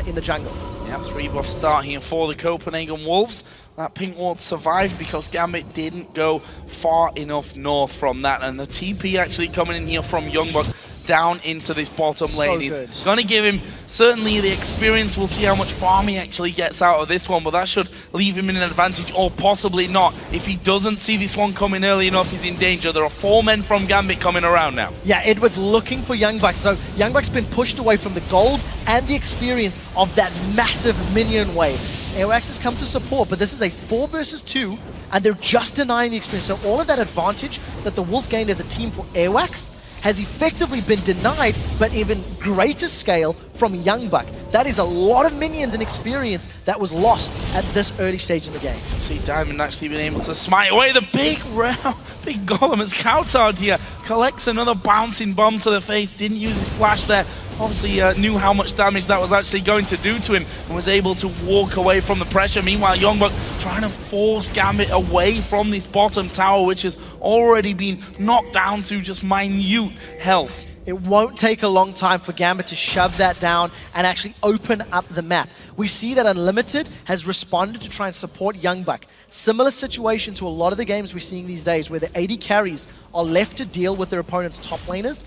in the jungle. Yeah, 3 buff start here for the Copenhagen Wolves. That pink ward survived because Gambit didn't go far enough north from that, and the TP actually coming in here from Youngbuck down into this bottom lane. He's going to give him certainly the experience. We'll see how much farm he actually gets out of this one, but that should leave him in an advantage, or possibly not. If he doesn't see this one coming early enough, he's in danger. There are 4 men from Gambit coming around now. Yeah, Edward's looking for Youngbuck. So Youngbuck's been pushed away from the gold and the experience of that massive minion wave. EUCS has come to support, but this is a 4 versus 2, and they're just denying the experience. So all of that advantage that the Wolves gained as a team for EUCS has effectively been denied, but even greater scale from Youngbuck. That is a lot of minions and experience that was lost at this early stage in the game. See Diamond actually been able to smite away the big golem as Coutard here collects another bouncing bomb to the face. Didn't use his flash there. Obviously knew how much damage that was actually going to do to him and was able to walk away from the pressure. Meanwhile, Youngbuck trying to force Gambit away from this bottom tower, which has already been knocked down to just minute health. It won't take a long time for Gambit to shove that down and actually open up the map. We see that Unlimited has responded to try and support Youngbuck. Similar situation to a lot of the games we're seeing these days, where the AD carries are left to deal with their opponent's top laners.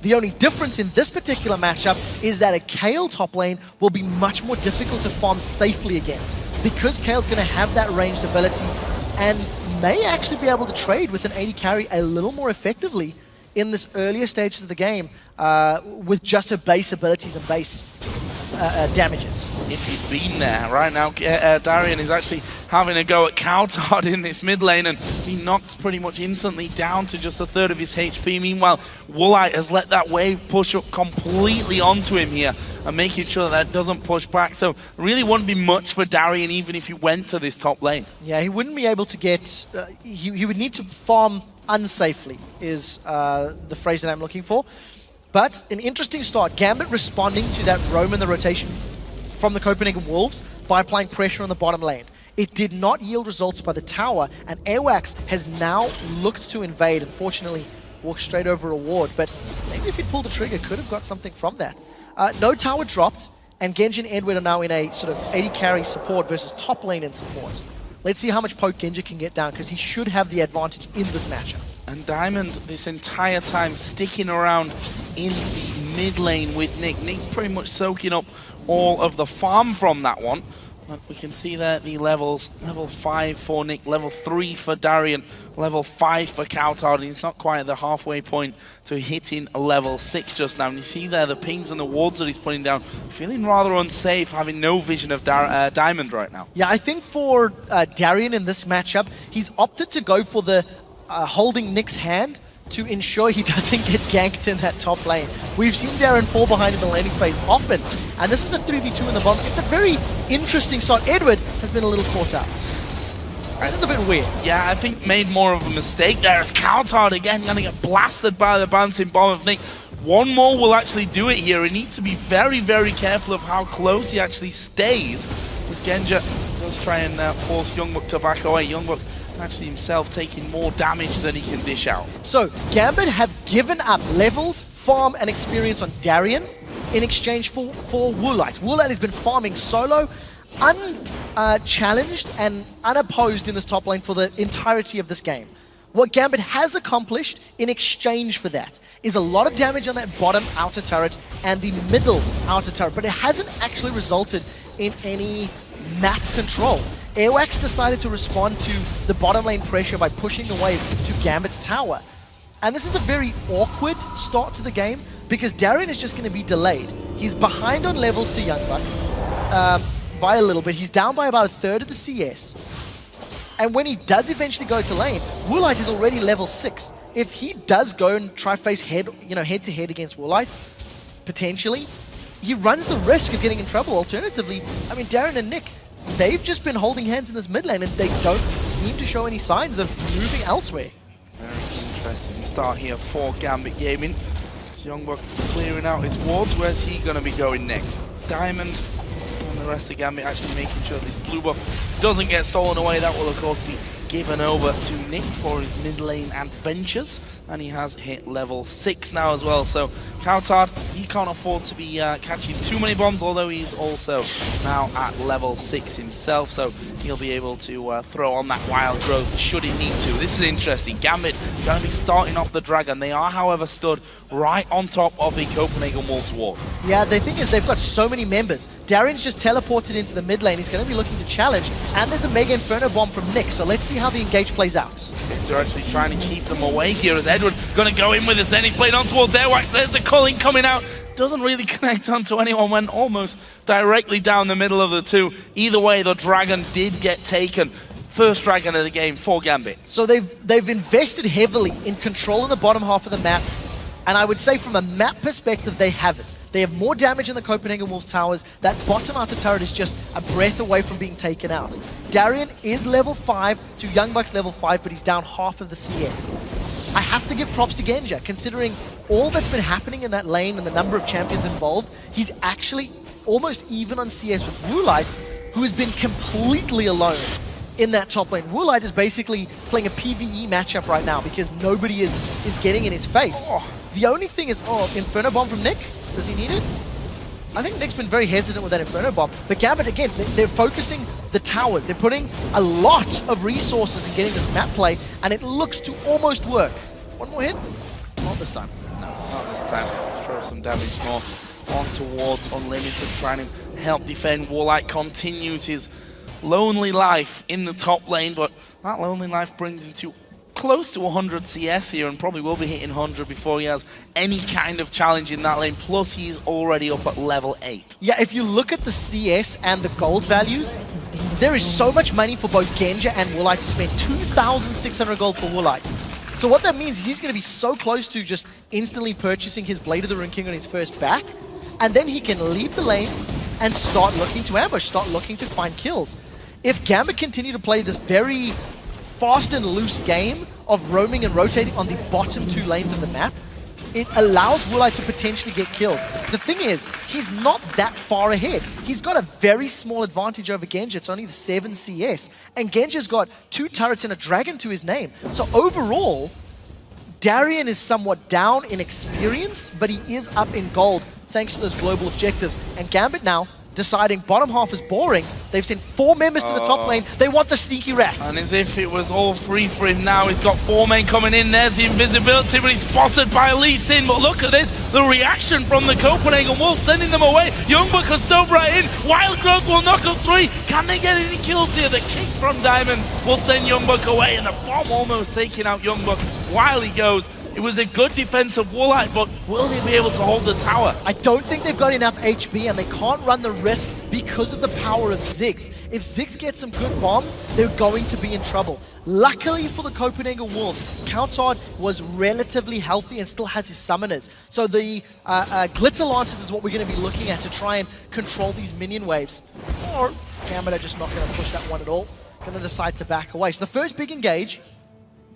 The only difference in this particular matchup is that a Kayle top lane will be much more difficult to farm safely against, because Kayle's going to have that ranged ability and may actually be able to trade with an AD carry a little more effectively in this earlier stages of the game with just her base abilities and base damages. If he'd been there right now, Darian is actually having a go at Coutard in this mid lane, and he knocked pretty much instantly down to just 1/3 of his HP. Meanwhile, Ro8 has let that wave push up completely onto him here and making sure that doesn't push back. So really wouldn't be much for Darian even if he went to this top lane. Yeah, he wouldn't be able to get... he would need to farm unsafely is the phrase that I'm looking for. But an interesting start. Gambit responding to that roam in the rotation from the Copenhagen Wolves by applying pressure on the bottom lane. It did not yield results by the tower, and EUCS has now looked to invade. Unfortunately, walked straight over a ward, but maybe if he pulled the trigger, could have got something from that. No tower dropped, and Genji and Edward are now in a sort of AD carry support versus top lane in support. Let's see how much poke Genji can get down, because he should have the advantage in this matchup. And Diamond this entire time sticking around in the mid lane with Nick. Nick pretty much soaking up all of the farm from that one. But we can see there the levels. Level 5 for Nick, level 3 for Darian, level 5 for Coutard. He's not quite at the halfway point to hitting a level 6 just now. And you see there the pings and the wards that he's putting down. Feeling rather unsafe, having no vision of Diamond right now. Yeah, I think for Darian in this matchup, he's opted to go for the holding Nick's hand to ensure he doesn't get ganked in that top lane. We've seen Darren fall behind in the laning phase often, and this is a 3v2 in the bottom. It's a very interesting start. Edward has been a little caught out. This is a bit weird. Yeah, I think made more of a mistake there as Coutard again going to get blasted by the bouncing bomb of Nick. one more will actually do it here. He needs to be very, very careful of how close he actually stays. As Genja does try and force Youngbuck to back away. Youngbuck actually himself taking more damage than he can dish out. So, Gambit have given up levels, farm, and experience on Darien in exchange for Ro8. Ro8 has been farming solo, unchallenged and unopposed in this top lane for the entirety of this game. What Gambit has accomplished in exchange for that is a lot of damage on that bottom outer turret and the middle outer turret, but it hasn't actually resulted in any map control. EUCS decided to respond to the bottom lane pressure by pushing the wave to Gambit's tower. And this is a very awkward start to the game because Darien is just going to be delayed. He's behind on levels to Youngbuck by a little bit. He's down by about a third of the CS. And when he does eventually go to lane, Ro8 is already level 6. If he does go and try face head to head against Ro8, potentially, he runs the risk of getting in trouble. Alternatively, I mean, Darien and Nick, they've just been holding hands in this mid lane and they don't seem to show any signs of moving elsewhere. Very interesting start here for Gambit Gaming. Youngbuck clearing out his wards. Where's he going to be going next? Diamond and the rest of Gambit actually making sure this blue buff doesn't get stolen away. That will, of course, be given over to Nick for his mid lane adventures. And he has hit level 6 now as well. So Coutard, he can't afford to be catching too many bombs, although he's also now at level 6 himself. So he'll be able to throw on that wild growth should he need to. This is interesting. Gambit going to be starting off the Dragon. They are, however, stood right on top of a Copenhagen Wolves ward. Yeah, the thing is they've got so many members. Darien's just teleported into the mid lane. He's going to be looking to challenge. And there's a Mega Inferno bomb from Nick. So let's see how the engage plays out. They're actually trying to keep them away here as Edward going to go in with the Zen. He played on towards EUCS. There's the culling coming out. Doesn't really connect onto anyone. Went almost directly down the middle of the two. Either way, the Dragon did get taken. First Dragon of the game for Gambit. So they've invested heavily in controlling the bottom half of the map. And I would say from a map perspective, they have it. They have more damage in the Copenhagen Wolves towers. That bottom outer turret is just a breath away from being taken out. Darien is level 5 to Youngbuck's level 5, but he's down half of the CS. I have to give props to Genja, considering all that's been happening in that lane and the number of champions involved. He's actually almost even on CS with Ro8, who has been completely alone in that top lane. Ro8 is basically playing a PvE matchup right now because nobody is getting in his face. The only thing is, Inferno Bomb from Nick. Does he need it? I think Nick's been very hesitant with that Inferno Bomb. But Gambit, again, they're focusing the towers. They're putting a lot of resources in getting this map play, and it looks to almost work. One more hit? Not this time. No, not this time. Throw some damage more on towards Unlimited, trying to help defend. Ro8 continues his lonely life in the top lane, but that lonely life brings him to close to 100 CS here and probably will be hitting 100 before he has any kind of challenge in that lane. Plus, he's already up at level 8. Yeah, if you look at the CS and the gold values, there is so much money for both Genja and Ro8 to spend. 2,600 gold for Ro8. So what that means, he's going to be so close to just instantly purchasing his Blade of the Rune King on his first back, and then he can leave the lane and start looking to ambush, start looking to find kills. If Gambit continue to play this very fast and loose game of roaming and rotating on the bottom 2 lanes of the map, it allows Ro8 to potentially get kills. The thing is, he's not that far ahead. He's got a very small advantage over Genja. It's only the 7 CS. And Genja's got 2 turrets and a dragon to his name. So overall, Darien is somewhat down in experience, but he is up in gold thanks to those global objectives. And Gambit now deciding bottom half is boring. They've sent 4 members to the top lane. They want the sneaky rat. And as if it was all free for him now, he's got 4 men coming in. There's the invisibility, but he's spotted by Lee Sin. But look at this, the reaction from the Copenhagen Wolves, sending them away. Youngbuck has dove right in. Wild Growth will knock up 3. Can they get any kills here? The kick from Diamond will send Youngbuck away, and the bomb almost taking out Youngbuck while he goes. It was a good defense of Ro8, but will they be able to hold the tower? I don't think they've got enough HP, and they can't run the risk because of the power of Ziggs. If Ziggs gets some good bombs, they're going to be in trouble. Luckily for the Copenhagen Wolves, Coutard was relatively healthy and still has his summoners. So the Glitter Lancers is what we're going to be looking at to try and control these minion waves. Or Gambit are just not going to push that one at all. Going to decide to back away. So the first big engage,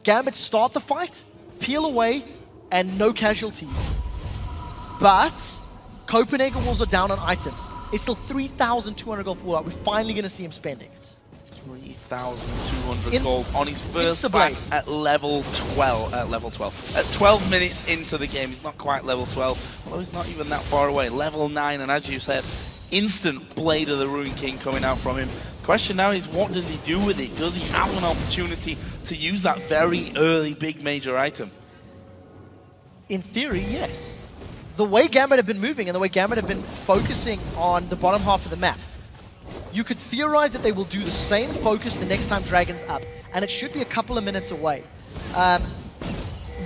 Gambit start the fight, peel away, and no casualties. but Copenhagen Wolves are down on items. It's still 3,200 gold for Ro8. We're finally going to see him spending it. 3,200 gold on his first back at level 12. At 12 minutes into the game, he's not quite level 12, although he's not even that far away. Level 9, and as you said, instant Blade of the Ruin King coming out from him. Question now is, what does he do with it? Does he have an opportunity to use that very early big major item? In theory, yes. The way Gambit have been moving and the way Gambit have been focusing on the bottom half of the map, you could theorize that they will do the same focus the next time Dragon's up, and it should be a couple of minutes away.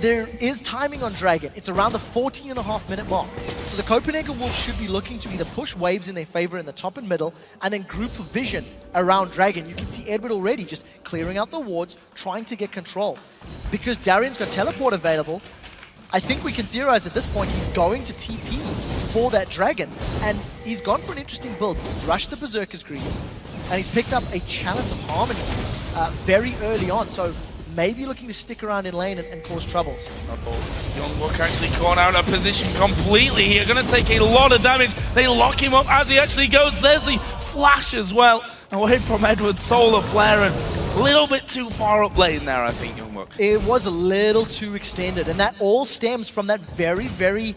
There is timing on Dragon. It's around the 14.5-minute mark. So the Copenhagen Wolves should be looking to either push waves in their favor in the top and middle, and then group of vision around Dragon. You can see Edward already just clearing out the wards, trying to get control. Because Darian's got teleport available, I think we can theorize at this point he's going to TP for that Dragon, and he's gone for an interesting build. Rushed the Berserker's Greaves, and he's picked up a Chalice of Harmony very early on, so maybe looking to stick around in lane and cause troubles. Youngbuck actually caught out of position completely here, going to take a lot of damage. They lock him up as he actually goes. There's the flash as well, away from Edward's Solar Flare, and a little bit too far up lane there, I think, Youngbuck. It was a little too extended, and that all stems from that very, very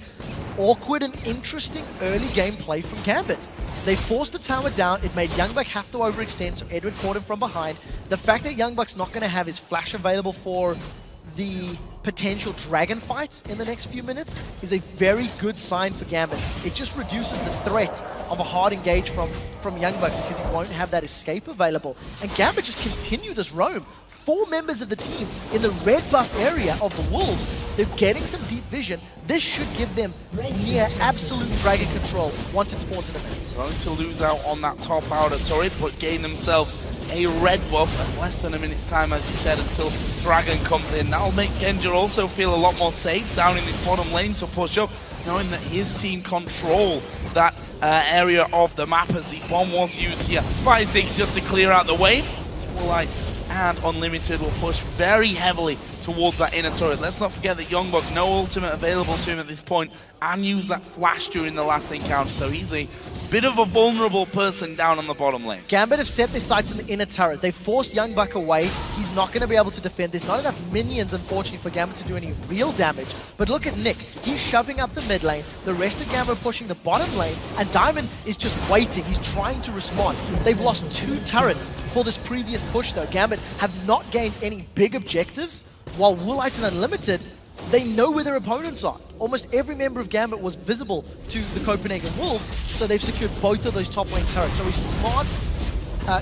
awkward and interesting early game play from Gambit. They forced the tower down, it made Youngbuck have to overextend, so Edward caught him from behind. The fact that Youngbuck's not going to have his flash available for the potential Dragon fight in the next few minutes is a very good sign for Gambit. It just reduces the threat of a hard engage from Youngbuck because he won't have that escape available. And Gambit just continue this roam. 4 members of the team in the red buff area of the Wolves. They're getting some deep vision. This should give them near absolute Dragon control once it spawns in a minute. Going to lose out on that top outer turret, but gain themselves a red buff at less than a minute's time, as you said, until Dragon comes in. That'll make Genja also feel a lot more safe down in his bottom lane to push up, knowing that his team control that area of the map, as the bomb was used here. 5-6 just to clear out the wave. It's more like and Unlimited will push very heavily towards that inner turret. Let's not forget that Youngbuck, no ultimate available to him at this point, and used that flash during the last encounter, so he's a bit of a vulnerable person down on the bottom lane. Gambit have set their sights in the inner turret. They forced Youngbuck away. He's not going to be able to defend. There's not enough minions, unfortunately, for Gambit to do any real damage. But look at Nick. He's shoving up the mid lane. The rest of Gambit pushing the bottom lane. And Diamond is just waiting. He's trying to respond. They've lost 2 turrets for this previous push, though. Gambit have not gained any big objectives, while Ro8 and Unlimited, they know where their opponents are. Almost every member of Gambit was visible to the Copenhagen Wolves, so they've secured both of those top lane turrets. So a smart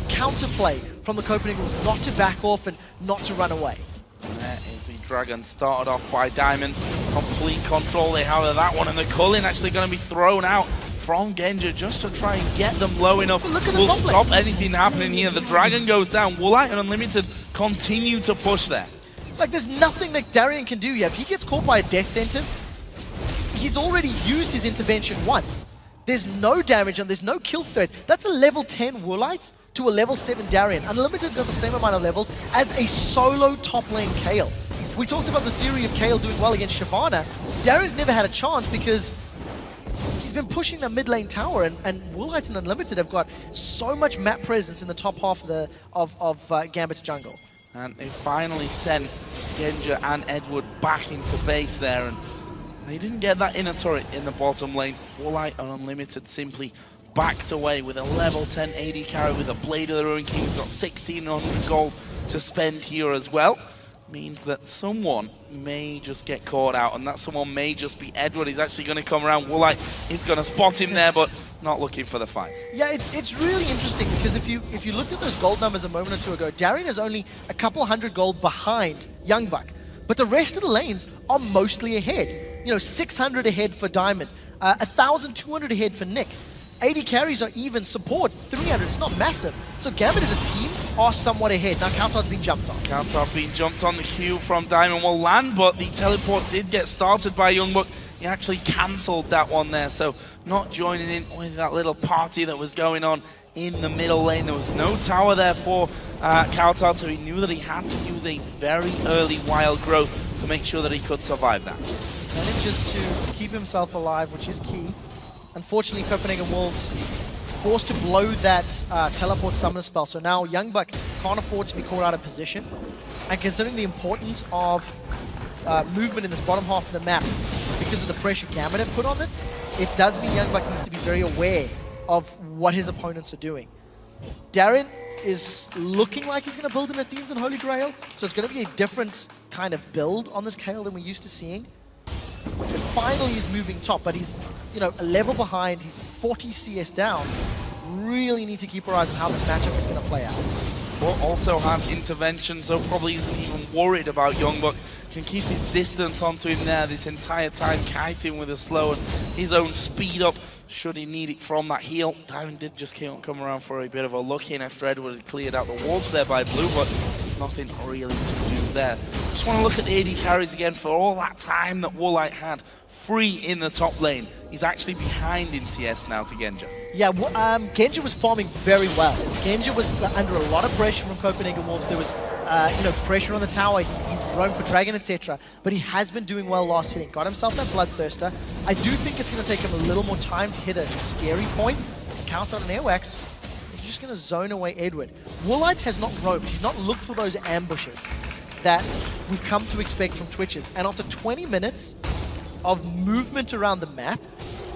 counterplay from the Copenhagen Wolves, not to back off and not to run away. And there is the Dragon, started off by Diamond. Complete control they have of that one, and the Cullen actually going to be thrown out from Genja just to try and get them low enough. Will stop anything happening here. The Dragon goes down. Ro8 and Unlimited continue to push there. Like, there's nothing that Darian can do yet. If he gets caught by a death sentence, he's already used his intervention once. There's no damage and there's no kill threat. That's a level 10 Ro8 to a level 7 Darian. Unlimited's got the same amount of levels as a solo top lane Kayle. We talked about the theory of Kayle doing well against Shyvana. Darian's never had a chance because he's been pushing the mid lane tower, and Ro8 and Unlimited have got so much map presence in the top half of Gambit's jungle. And they finally sent Genja and Edward back into base there, and they didn't get that inner turret in the bottom lane. Ro8 and Unlimited simply backed away with a level 10 AD carry with a Blade of the Ruin King. He's got 1,600 gold to spend here as well. Means that someone may just get caught out, and that someone may just be Edward. He's actually going to come around. Ro8 is going to spot him there, but not looking for the fight. Yeah, it's really interesting because if you looked at those gold numbers a moment or two ago, Darian is only a couple hundred gold behind Youngbuck, but the rest of the lanes are mostly ahead. You know, 600 ahead for Diamond, 1,200 ahead for Nick. 80 carries are even, support 300, it's not massive. So Gambit as a team are somewhat ahead. Now Counter's been jumped on. Counter being jumped on, the Q from Diamond will land, but the teleport did get started by Youngbuck. He actually cancelled that one there, so not joining in with that little party that was going on in the middle lane. There was no tower there for Counter, so he knew that he had to use a very early wild growth to make sure that he could survive that. Manages to keep himself alive, which is key. Unfortunately, Copenhagen Wolves forced to blow that teleport summoner spell. So now Youngbuck can't afford to be caught out of position. And considering the importance of movement in this bottom half of the map, because of the pressure Gambit have put on it, it does mean Youngbuck needs to be very aware of what his opponents are doing. Darren is looking like he's going to build an Athenes and Holy Grail, so it's going to be a different kind of build on this Kayle than we're used to seeing. And finally he's moving top, but he's, you know, a level behind, he's 40 CS down. Really need to keep our eyes on how this matchup is going to play out. But also has intervention, so probably isn't even worried about Youngbuck. Can keep his distance onto him there this entire time, kiting with a slow and his own speed up should he need it from that heal. Diamond did just come around for a bit of a look in after Edward had cleared out the wards there by Blue, but nothing really to do there. Just want to look at the AD carries again for all that time that Ro8 had free in the top lane. He's actually behind in CS now to Genja. Yeah, Genja was farming very well. Genja was under a lot of pressure from Copenhagen Wolves. There was, you know, pressure on the tower. He roamed for Dragon, etc. But he has been doing well last hitting. Got himself that Bloodthirster. I do think it's going to take him a little more time to hit a scary point. Count on an Airwax. He's just going to zone away Edward. Ro8 has not roamed. He's not looked for those ambushes that we've come to expect from Twitches. And after 20 minutes of movement around the map,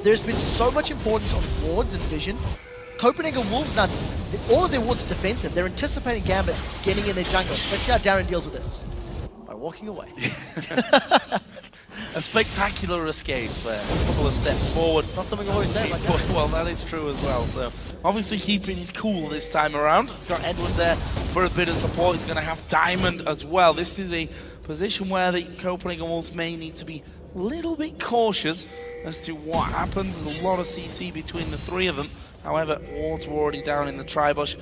there's been so much importance on wards and vision. Copenhagen Wolves now, all of their wards are defensive. They're anticipating Gambit getting in their jungle. Let's see how Darren deals with this. By walking away. A spectacular escape there. A couple of steps forward. It's not something I always say. Like well, that is true as well. So obviously keeping his cool this time around. He's got Edward there for a bit of support. He's going to have Diamond as well. This is a position where the Copenhagen Wolves may need to be a little bit cautious as to what happens. There's a lot of CC between the three of them. However, wards were already down in the Tribush.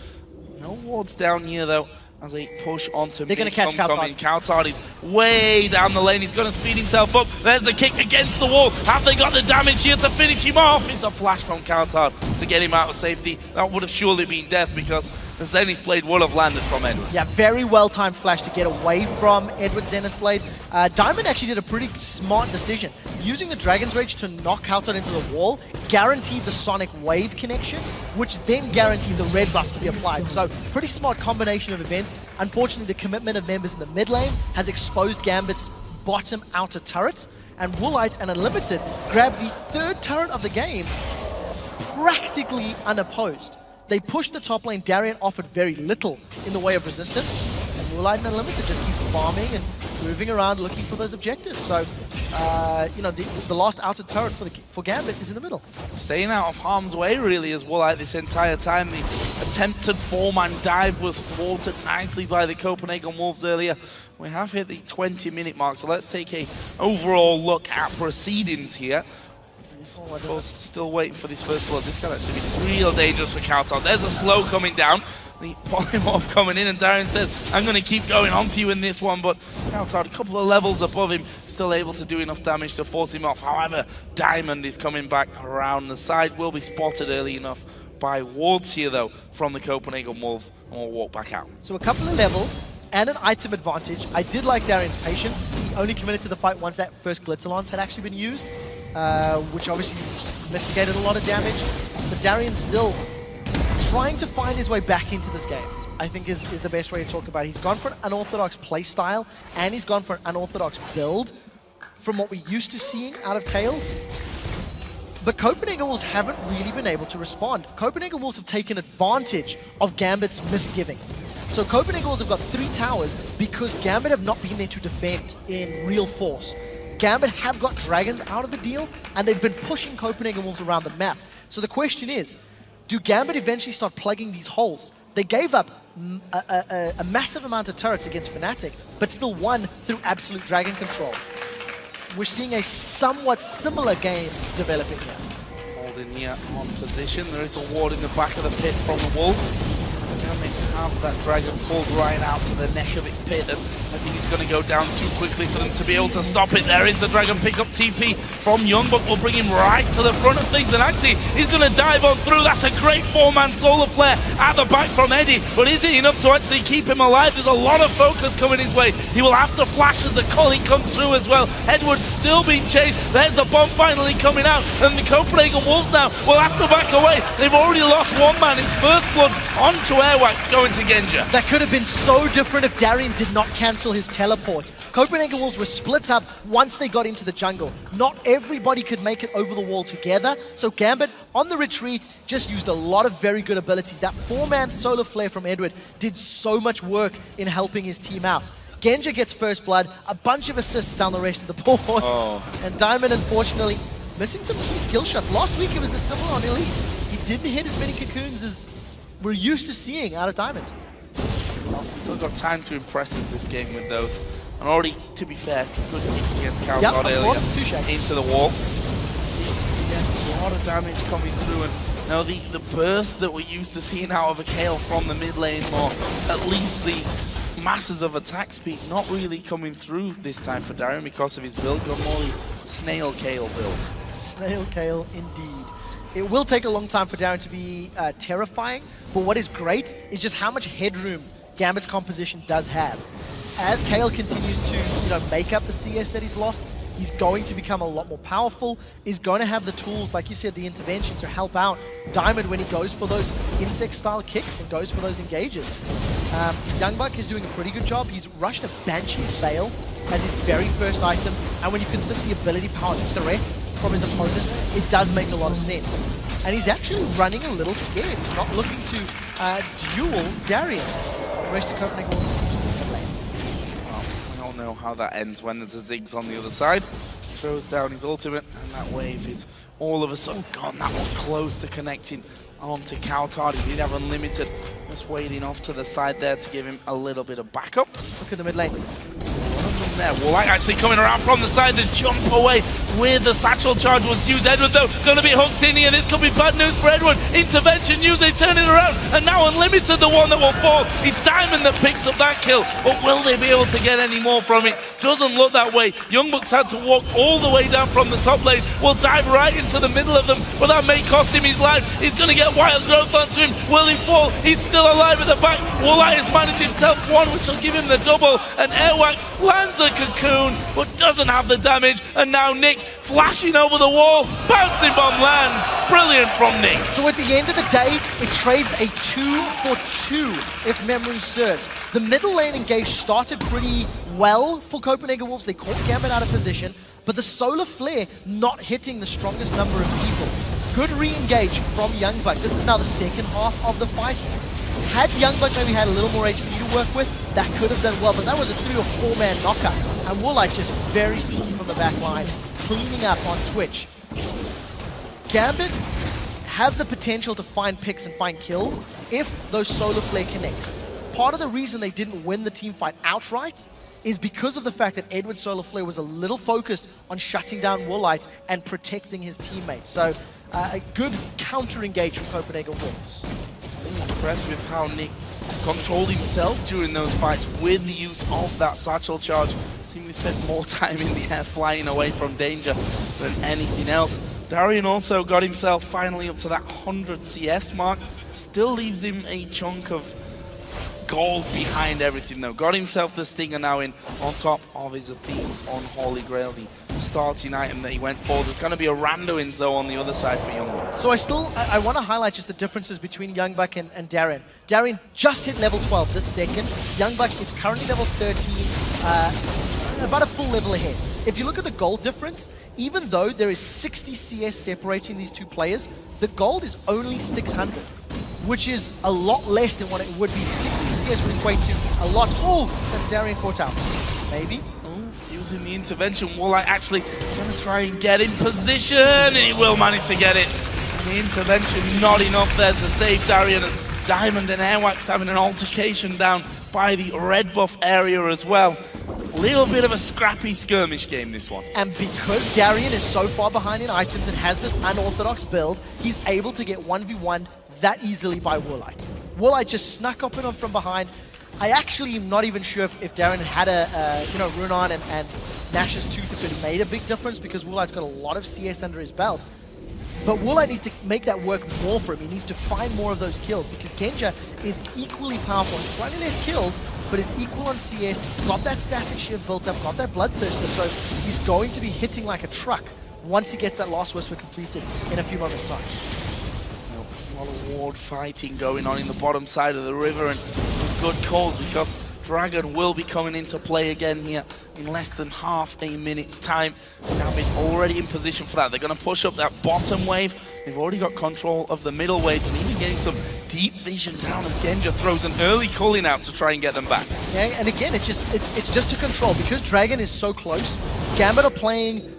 No wards down here though, as they push onto They're going to catch Coutard. Coutard is way down the lane. He's going to speed himself up. There's the kick against the wall. Have they got the damage here to finish him off? It's a flash from Coutard to get him out of safety. That would have surely been death because the Zenith Blade would have landed from Edward. Yeah, very well-timed flash to get away from Edward's Zenith Blade. Diamond actually did a pretty smart decision. Using the Dragon's Rage to knock Coutard into the wall guaranteed the Sonic Wave connection, which then guaranteed the red buff to be applied. So, pretty smart combination of events. Unfortunately, the commitment of members in the mid lane has exposed Gambit's bottom outer turret, and Ro8 and Unlimited grabbed the third turret of the game practically unopposed. They pushed the top lane. Darien offered very little in the way of resistance, and Ro8 and Unlimited just keep farming and moving around looking for those objectives. So, you know, the last outer turret for Gambit is in the middle. Staying out of harm's way, really, as Ro8 this entire time. The attempted 4-man dive was thwarted nicely by the Copenhagen Wolves earlier. We have hit the 20-minute mark, so let's take a overall look at proceedings here. Of course, still waiting for this first blood. This can actually be real dangerous for Coutard. There's a slow coming down. The polymorph coming in, and Darren says, I'm going to keep going onto you in this one, but Coutard, a couple of levels above him, still able to do enough damage to force him off. However, Diamond is coming back around the side, will be spotted early enough by wards here, though, from the Copenhagen Wolves, and we'll walk back out. So a couple of levels and an item advantage. I did like Darien's patience. He only committed to the fight once that first Glitzer Lance had actually been used, which obviously mitigated a lot of damage. But Darien's still trying to find his way back into this game, I think is the best way to talk about it. He's gone for an unorthodox playstyle, and he's gone for an unorthodox build from what we're used to seeing out of Kales. But Copenhagen Wolves haven't really been able to respond. Copenhagen Wolves have taken advantage of Gambit's misgivings. So Copenhagen Wolves have got 3 towers because Gambit have not been there to defend in real force. Gambit have got dragons out of the deal, and they've been pushing Copenhagen Wolves around the map. So the question is, do Gambit eventually start plugging these holes? They gave up a massive amount of turrets against Fnatic, but still won through absolute dragon control. We're seeing a somewhat similar game developing here. Holding here on position. There is a ward in the back of the pit from the Wolves. Have that dragon pulled right out to the neck of its pit, and I think it's going to go down too quickly for them to be able to stop it. There is the dragon pick up TP from Youngbuck, will bring him right to the front of things, and actually he's going to dive on through. That's a great 4-man solar flare at the back from Eddie, but is it enough to actually keep him alive? There's a lot of focus coming his way. He will have to flash as the calling comes through as well. Edward's still being chased. There's the bomb finally coming out, and the Copenhagen Wolves now will have to back away. They've already lost one man. His first blood onto Airwax going to Genja. That could have been so different if Darien did not cancel his teleport. Copenhagen Wolves were split up once they got into the jungle. Not everybody could make it over the wall together, so Gambit, on the retreat, just used a lot of very good abilities. That 4-man solar flare from Edward did so much work in helping his team out. Genja gets first blood, a bunch of assists down the rest of the board, and Diamond, unfortunately, missing some key skill shots. Last week it was the similar on Elite. He didn't hit as many cocoons as we're used to seeing out of Diamond. Well, still got time to impress us this game with those. And already, to be fair, good kick against Carlsbad earlier into the wall. See, yeah, a lot of damage coming through, and now the burst that we're used to seeing out of a Kayle from the mid lane, or at least the masses of attack speed, not really coming through this time for Darien because of his build. Got more the Snail Kayle build. Snail Kayle, indeed. It will take a long time for Darien to be terrifying, but what is great is just how much headroom Gambit's composition does have. As Kayle continues to make up the CS that he's lost, he's going to become a lot more powerful. He's going to have the tools, like you said, the intervention to help out Diamond when he goes for those insect-style kicks and goes for those engages. Youngbuck is doing a pretty good job. He's rushed a Banshee's Veil as his very first item, and when you consider the ability power threat from his opponents, it does make a lot of sense. And he's actually running a little scared. He's not looking to duel Darien. The rest of Copenhagen Wolves seems to be in lane. Well, we all know how that ends when there's a Ziggs on the other side. Throws down his ultimate, and that wave is all of a sudden gone. That one close to connecting onto Cowtard. He did have Unlimited, just waiting off to the side there to give him a little bit of backup. Look at the mid lane. There, Warlock actually coming around from the side to jump away with the satchel charge was used. Edward though going to be hooked in here. This could be bad news for Edward. Intervention used, they turn it around, and now Unlimited the one that will fall. It's Diamond that picks up that kill, but will they be able to get any more from it? Doesn't look that way. Youngbuck's had to walk all the way down from the top lane. Will dive right into the middle of them, but that may cost him his life. He's going to get Wild Growth onto him. Will he fall? He's still alive at the back. Warlock has managed himself one, which will give him the double, and Airwax lands a cocoon, but doesn't have the damage, and now Nick flashing over the wall, bouncing bomb lands. Brilliant from Nick. So at the end of the day, it trades a 2-for-2, if memory serves. The middle lane engage started pretty well for Copenhagen Wolves. They caught Gambit out of position, but the solar flare not hitting the strongest number of people. Good re-engage from Youngbuck. This is now the second half of the fight. Had Youngbuck maybe had a little more HP to work with, that could have done well, but that was a 3 or 4 man knockup. And Warlight just very sneaky from the back line, cleaning up on Twitch. Gambit have the potential to find picks and find kills if those solar flare connects. Part of the reason they didn't win the team fight outright is because of the fact that Edward Solar Flare was a little focused on shutting down Warlight and protecting his teammates. So a good counter-engage from Copenhagen Wolves. Impressed with how Nick controlled himself during those fights with the use of that satchel charge. Seemingly spent more time in the air flying away from danger than anything else. Darien also got himself finally up to that 100 CS mark. Still leaves him a chunk of gold behind everything though. Got himself the Stinger now in on top of his Athene's on Holy Grail, the starting item that he went for. There's going to be a Randuin's though on the other side for Youngbuck. So I want to highlight just the differences between Youngbuck and Darien. Darien just hit level 12 this second. Youngbuck is currently level 13, about a full level ahead. If you look at the gold difference, even though there is 60 CS separating these two players, the gold is only 600. Which is a lot less than what it would be. 60 CS would equate to a lot. Oh, that's Darien caught out. Maybe. Oh, using the intervention. Warlight actually going to try and get in position, and he will manage to get it. The intervention not enough there to save Darien, as Diamond and Airwax having an altercation down by the red buff area as well. A little bit of a scrappy skirmish game, this one. And because Darien is so far behind in items and has this unorthodox build, he's able to get 1v1 that easily by Warlight. Woolite just snuck up in on from behind. I actually am not even sure if Darren had a, Runan and Nash's Tooth if it made a big difference, because Woolite's got a lot of CS under his belt. But Woolite needs to make that work more for him. He needs to find more of those kills, because Genja is equally powerful. He's slightly less kills, but is equal on CS, got that static shift built up, got that bloodthirster, so he's going to be hitting like a truck once he gets that Last Whisper completed in a few moments' time. A lot of ward fighting going on in the bottom side of the river, and good calls, because Dragon will be coming into play again here in less than half a minute's time. Gambit already in position for that. They're going to push up that bottom wave. They've already got control of the middle waves, and even getting some deep vision down as Genja throws an early calling out to try and get them back. Yeah, and again, it's just to control, because Dragon is so close. Gambit are playing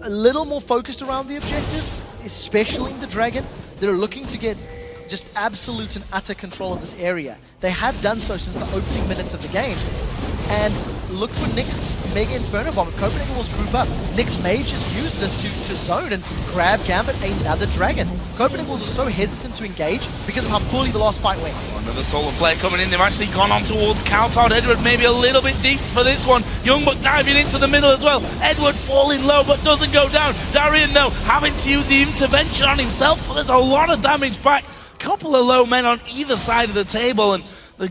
a little more focused around the objectives, especially the Dragon. They're looking to get just absolute and utter control of this area. They have done so since the opening minutes of the game. And look for Nick's Mega Inferno Bomb. If Copenhagen Wolves group up, Nick may just use this to zone and grab Gambit another Dragon. Copenhagen Wolves are so hesitant to engage because of how poorly the last fight went. Another solo player coming in. They've actually gone on towards Countout. Edward maybe a little bit deep for this one. Youngbuck diving into the middle as well. Edward falling low but doesn't go down. Darian though having to use the intervention on himself, but there's a lot of damage back. Couple of low men on either side of the table, and the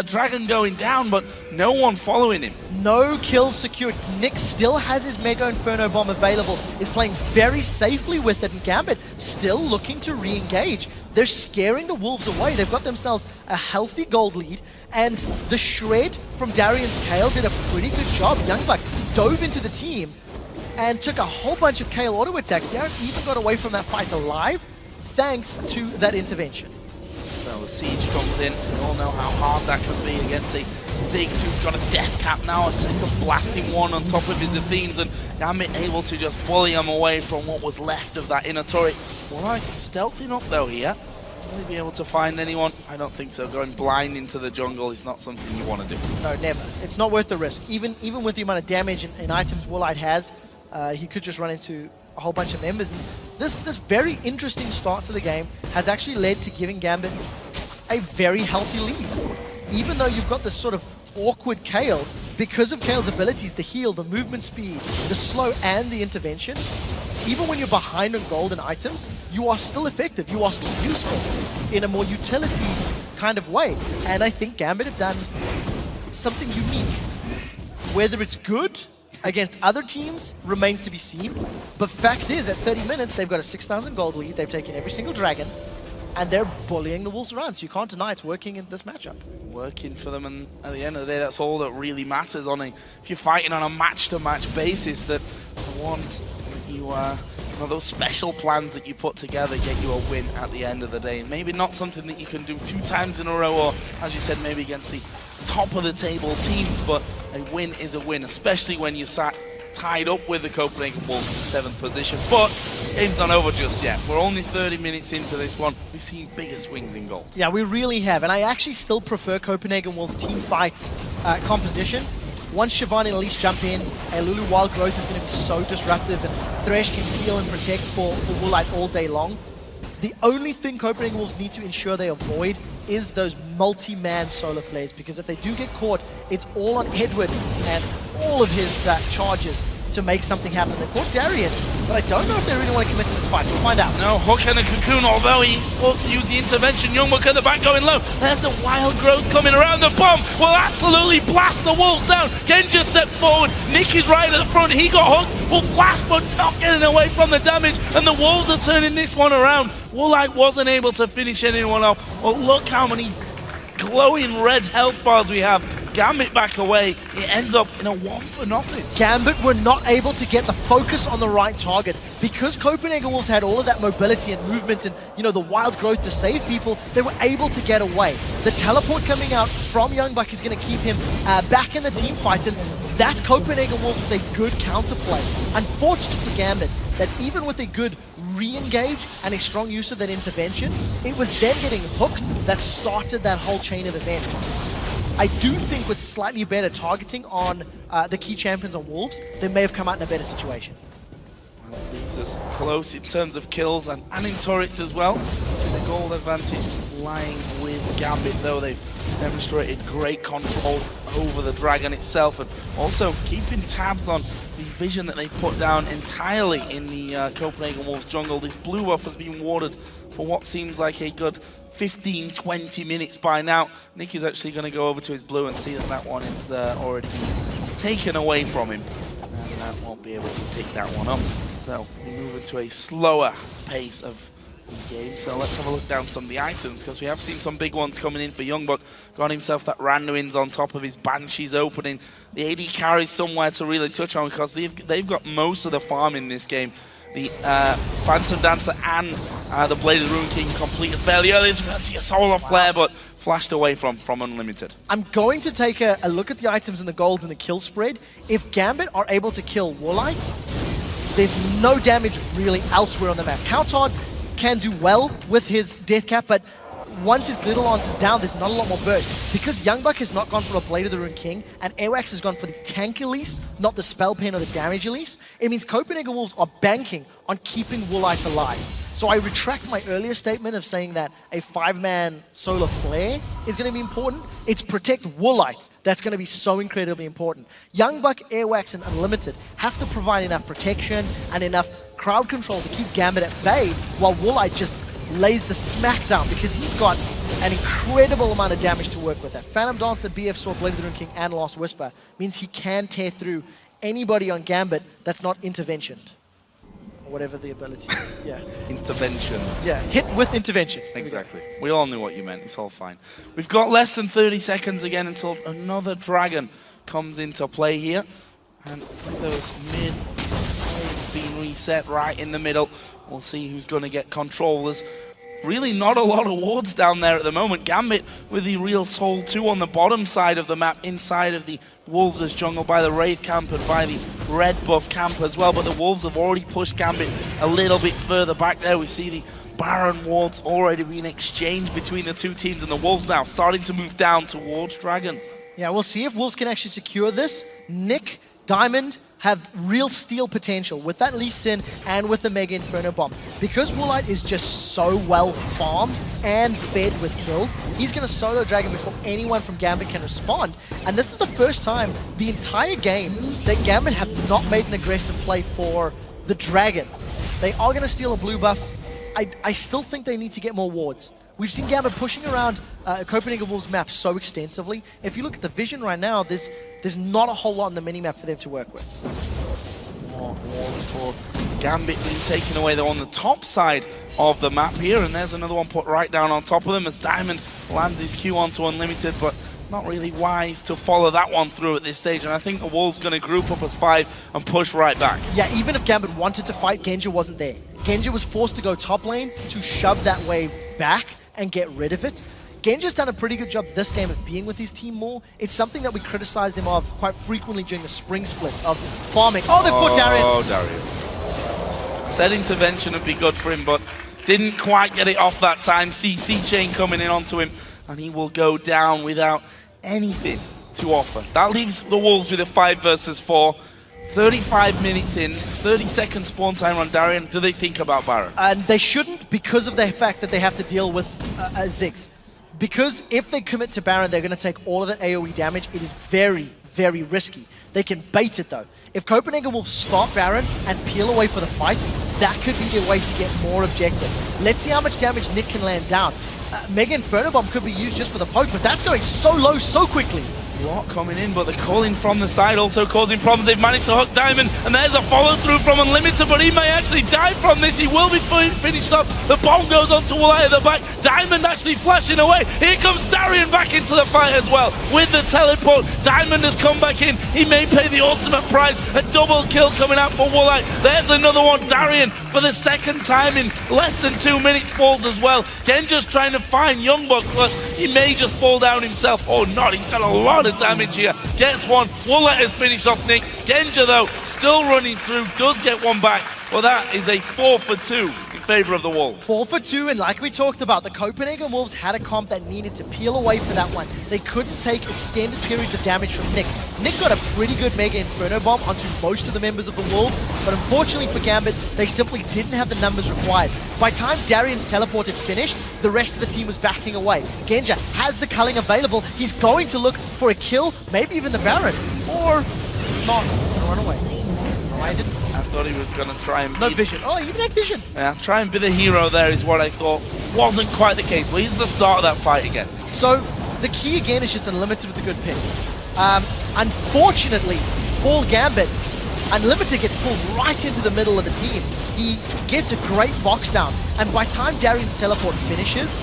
Dragon going down, but no one following him. No kills secured. Nick still has his Mega Inferno Bomb available, is playing very safely with it, and Gambit still looking to re-engage. They're scaring the Wolves away. They've got themselves a healthy gold lead, and the shred from Darian's Kayle did a pretty good job. Youngbuck dove into the team and took a whole bunch of Kayle auto attacks. Darren even got away from that fight alive, thanks to that intervention. Well, the siege comes in. We all know how hard that can be against a Ziggs who's got a death cap now, a second blasting one on top of his Athenes, and Gambit able to just bully him away from what was left of that inner turret. Alright, stealthing up though here. Will he be able to find anyone? I don't think so. Going blind into the jungle is not something you want to do. No, never. It's not worth the risk. Even with the amount of damage and items Woolite has, he could just run into a whole bunch of members. And this very interesting start to the game has actually led to giving Gambit a very healthy lead. Even though you've got this sort of awkward Kayle, because of Kayle's abilities, the heal, the movement speed, the slow, and the intervention, even when you're behind on gold and items, you are still effective, you are still useful in a more utility kind of way. And I think Gambit have done something unique. Whether it's good against other teams remains to be seen, but fact is, at 30 minutes, they've got a 6,000 gold lead, they've taken every single Dragon, and they're bullying the Wolves around, so you can't deny it's working in this matchup. Working for them, and at the end of the day, that's all that really matters. If you're fighting on a match-to-match basis, that the ones that you those special plans that you put together get you a win at the end of the day. Maybe not something that you can do 2 times in a row, or as you said, maybe against the top of the table teams, but a win is a win, especially when you sat tied up with the Copenhagen Wolves in 7th position. But game's not over just yet. We're only 30 minutes into this one. We've seen bigger swings in goal. Yeah, we really have, and I actually still prefer Copenhagen Wolves team fight composition. Once Siobhan and Elise jump in, a Lulu Wild Growth is going to be so disruptive, and Thresh can heal and protect for Woolite all day long. The only thing Copenhagen Wolves need to ensure they avoid is those multi-man solo plays, because if they do get caught, it's all on Edward and all of his charges to make something happen. They caught Darian, but I don't know if they really want to commit to this fight. We'll find out. No, Hook and a Cocoon, although he's forced to use the intervention. Youngbuck at the back going low. There's a Wild Growth coming around. The bomb will absolutely blast the Wolves down. Genja steps forward. Nick is right at the front. He got hooked. Will flash, but not getting away from the damage. And the Wolves are turning this one around. Woolite wasn't able to finish anyone off. Well, look how many glowing red health bars we have. Gambit back away. It ends up in a 1-for-0. Gambit were not able to get the focus on the right targets. Because Copenhagen Wolves had all of that mobility and movement and, the Wild Growth to save people, they were able to get away. The teleport coming out from Youngbuck is going to keep him back in the team fight, and that's Copenhagen Wolves with a good counterplay. Unfortunate for Gambit that even with a good re-engage and a strong use of that intervention, it was them getting hooked that started that whole chain of events. I do think with slightly better targeting on the key champions on Wolves, they may have come out in a better situation. Well, it leaves us close in terms of kills and in turrets as well. So the goal advantage lying with Gambit, though. They've demonstrated great control over the Dragon itself, and also keeping tabs on the vision that they put down entirely in the Copenhagen Wolves jungle. This blue buff has been warded for what seems like a good 15-20 minutes by now. Nick is actually going to go over to his blue and see that that one is already been taken away from him, and won't be able to pick that one up. So we move into a slower pace of the game. So let's have a look down some of the items, because we have seen some big ones coming in for Youngbuck. Got himself that Randuin's on top of his Banshee's opening. The AD carries somewhere to really touch on, because they've got most of the farm in this game. The Phantom Dancer and the Blade of the Rune King completed fairly early. So we're going to see a solo flare, but flashed away from Unlimited. I'm going to take a look at the items and the gold and the kill spread. If Gambit are able to kill Woolite, there's no damage really elsewhere on the map. Coutard can do well with his death cap, but once his glitter lance is down, there's not a lot more burst. Because Youngbuck has not gone for a Blade of the Rune King, and Airwax has gone for the tank Elise, not the spell pen or the damage Elise, it means Copenhagen Wolves are banking on keeping Woolite alive. So I retract my earlier statement of saying that a 5-man solar flare is going to be important. It's protect Woolite that's going to be so incredibly important. Youngbuck, Airwax, and Unlimited have to provide enough protection and enough crowd control to keep Gambit at bay, while Woolite just lays the smackdown, because he's got an incredible amount of damage to work with. That Phantom Dancer, BF Sword, Blade of the Rune King, and Last Whisper means he can tear through anybody on Gambit that's not interventioned. Whatever the ability, yeah. Intervention. Yeah, hit with intervention. Exactly. We all knew what you meant, it's all fine. We've got less than 30 seconds again until another Dragon comes into play here. And those mid waves being reset right in the middle. We'll see who's going to get control. There's really not a lot of wards down there at the moment. Gambit with the real Soul 2 on the bottom side of the map, inside of the Wolves' jungle by the Wraith camp and by the red buff camp as well. But the Wolves have already pushed Gambit a little bit further back there. We see the Baron wards already being exchanged between the two teams, and the Wolves now starting to move down towards Dragon. Yeah, we'll see if Wolves can actually secure this. Nick, Diamond have real steal potential with that Lee Sin and with the Mega Inferno Bomb. Because Woolite is just so well farmed and fed with kills, he's going to solo Dragon before anyone from Gambit can respond. And this is the first time the entire game that Gambit have not made an aggressive play for the Dragon. They are going to steal a blue buff. I still think they need to get more wards. We've seen Gambit pushing around Copenhagen Wolves map so extensively. If you look at the vision right now, there's not a whole lot on the minimap for them to work with. More wards for Gambit being taken away, though, on the top side of the map here. And there's another one put right down on top of them as Diamond lands his Q onto Unlimited, but not really wise to follow that one through at this stage. And I think the Wolves going to group up as 5 and push right back. Yeah, even if Gambit wanted to fight, Genja wasn't there. Genja was forced to go top lane to shove that wave back and get rid of it. Genja's done a pretty good job this game of being with his team more. It's something that we criticize him of quite frequently during the spring split of farming. Oh, they put Darius! Oh, Darius. Said intervention would be good for him, but didn't quite get it off that time. CC chain coming in onto him, and he will go down without anything to offer. That leaves the Wolves with a 5 versus 4. 35 minutes in, 30 seconds spawn time on Darien. Do they think about Baron? And they shouldn't, because of the fact that they have to deal with Ziggs. Because if they commit to Baron, they're going to take all of that AoE damage. It is very, very risky. They can bait it, though. If Copenhagen will stop Baron and peel away for the fight, that could be their way to get more objectives. Let's see how much damage Nick can land down. Mega Inferno Bomb could be used just for the poke, but that's going so low so quickly. Lot coming in, but the calling from the side also causing problems. They've managed to hook Diamond, and there's a follow-through from Unlimited, but he may actually die from this. He will be finished up. The bomb goes onto Woolite at the back. Diamond actually flashing away. Here comes Darien back into the fight as well with the teleport. Diamond has come back in. He may pay the ultimate price. A double kill coming out for Woolite. There's another one. Darien, for the second time in less than 2 minutes, falls as well. Genja's trying to find Youngbuck, but he may just fall down himself. Oh, not. He's got a lot of damage here. Gets one. Woolite has finished off Nick. Genja, though, still running through. Does get one back. Well, that is a 4 for 2 in favor of the Wolves. 4 for 2, and like we talked about, the Copenhagen Wolves had a comp that needed to peel away for that one. They couldn't take extended periods of damage from Nick. Nick got a pretty good Mega Inferno Bomb onto most of the members of the Wolves, but unfortunately for Gambit, they simply didn't have the numbers required. By the time Darian's teleport had finished, the rest of the team was backing away. Genja has the culling available. He's going to look for a kill, maybe even the Baron, or not. Run away. No, I didn't. I thought he was going to try and... No vision. Oh, even had vision. Yeah, try and be the hero there is what I thought. Wasn't quite the case, but here's the start of that fight again. So, the key again is just Unlimited with a good pick. Unfortunately, for Gambit, Unlimited gets pulled right into the middle of the team. He gets a great box down, and by the time Darian's teleport finishes,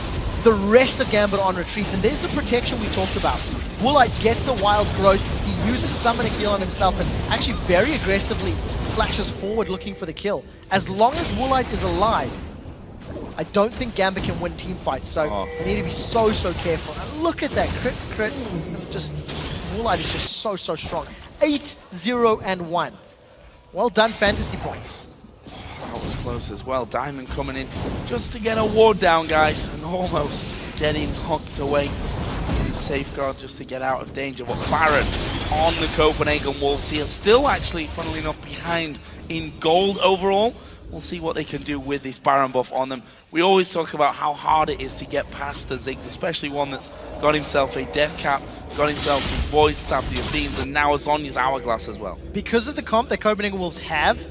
the rest of Gambit are on retreat, and there's the protection we talked about. Woolite gets the wild growth, he uses Summon a Heal on himself, and actually very aggressively flashes forward looking for the kill. As long as Woolite is alive, I don't think Gambit can win team fights, so they need to be so careful. And look at that crit. Just Woolite is just so strong. 8-0-1. Well done, fantasy points. That was close as well. Diamond coming in just to get a ward down, guys, and almost getting hooked away. Safeguard just to get out of danger. But Baron on the Copenhagen Wolves here, still actually, funnily enough, behind in gold overall. We'll see what they can do with this Baron buff on them. We always talk about how hard it is to get past the Ziggs, especially one that's got himself a Death Cap, got himself the Void Staff, the Athenes, and now Azonya's Hourglass as well. Because of the comp that Copenhagen Wolves have,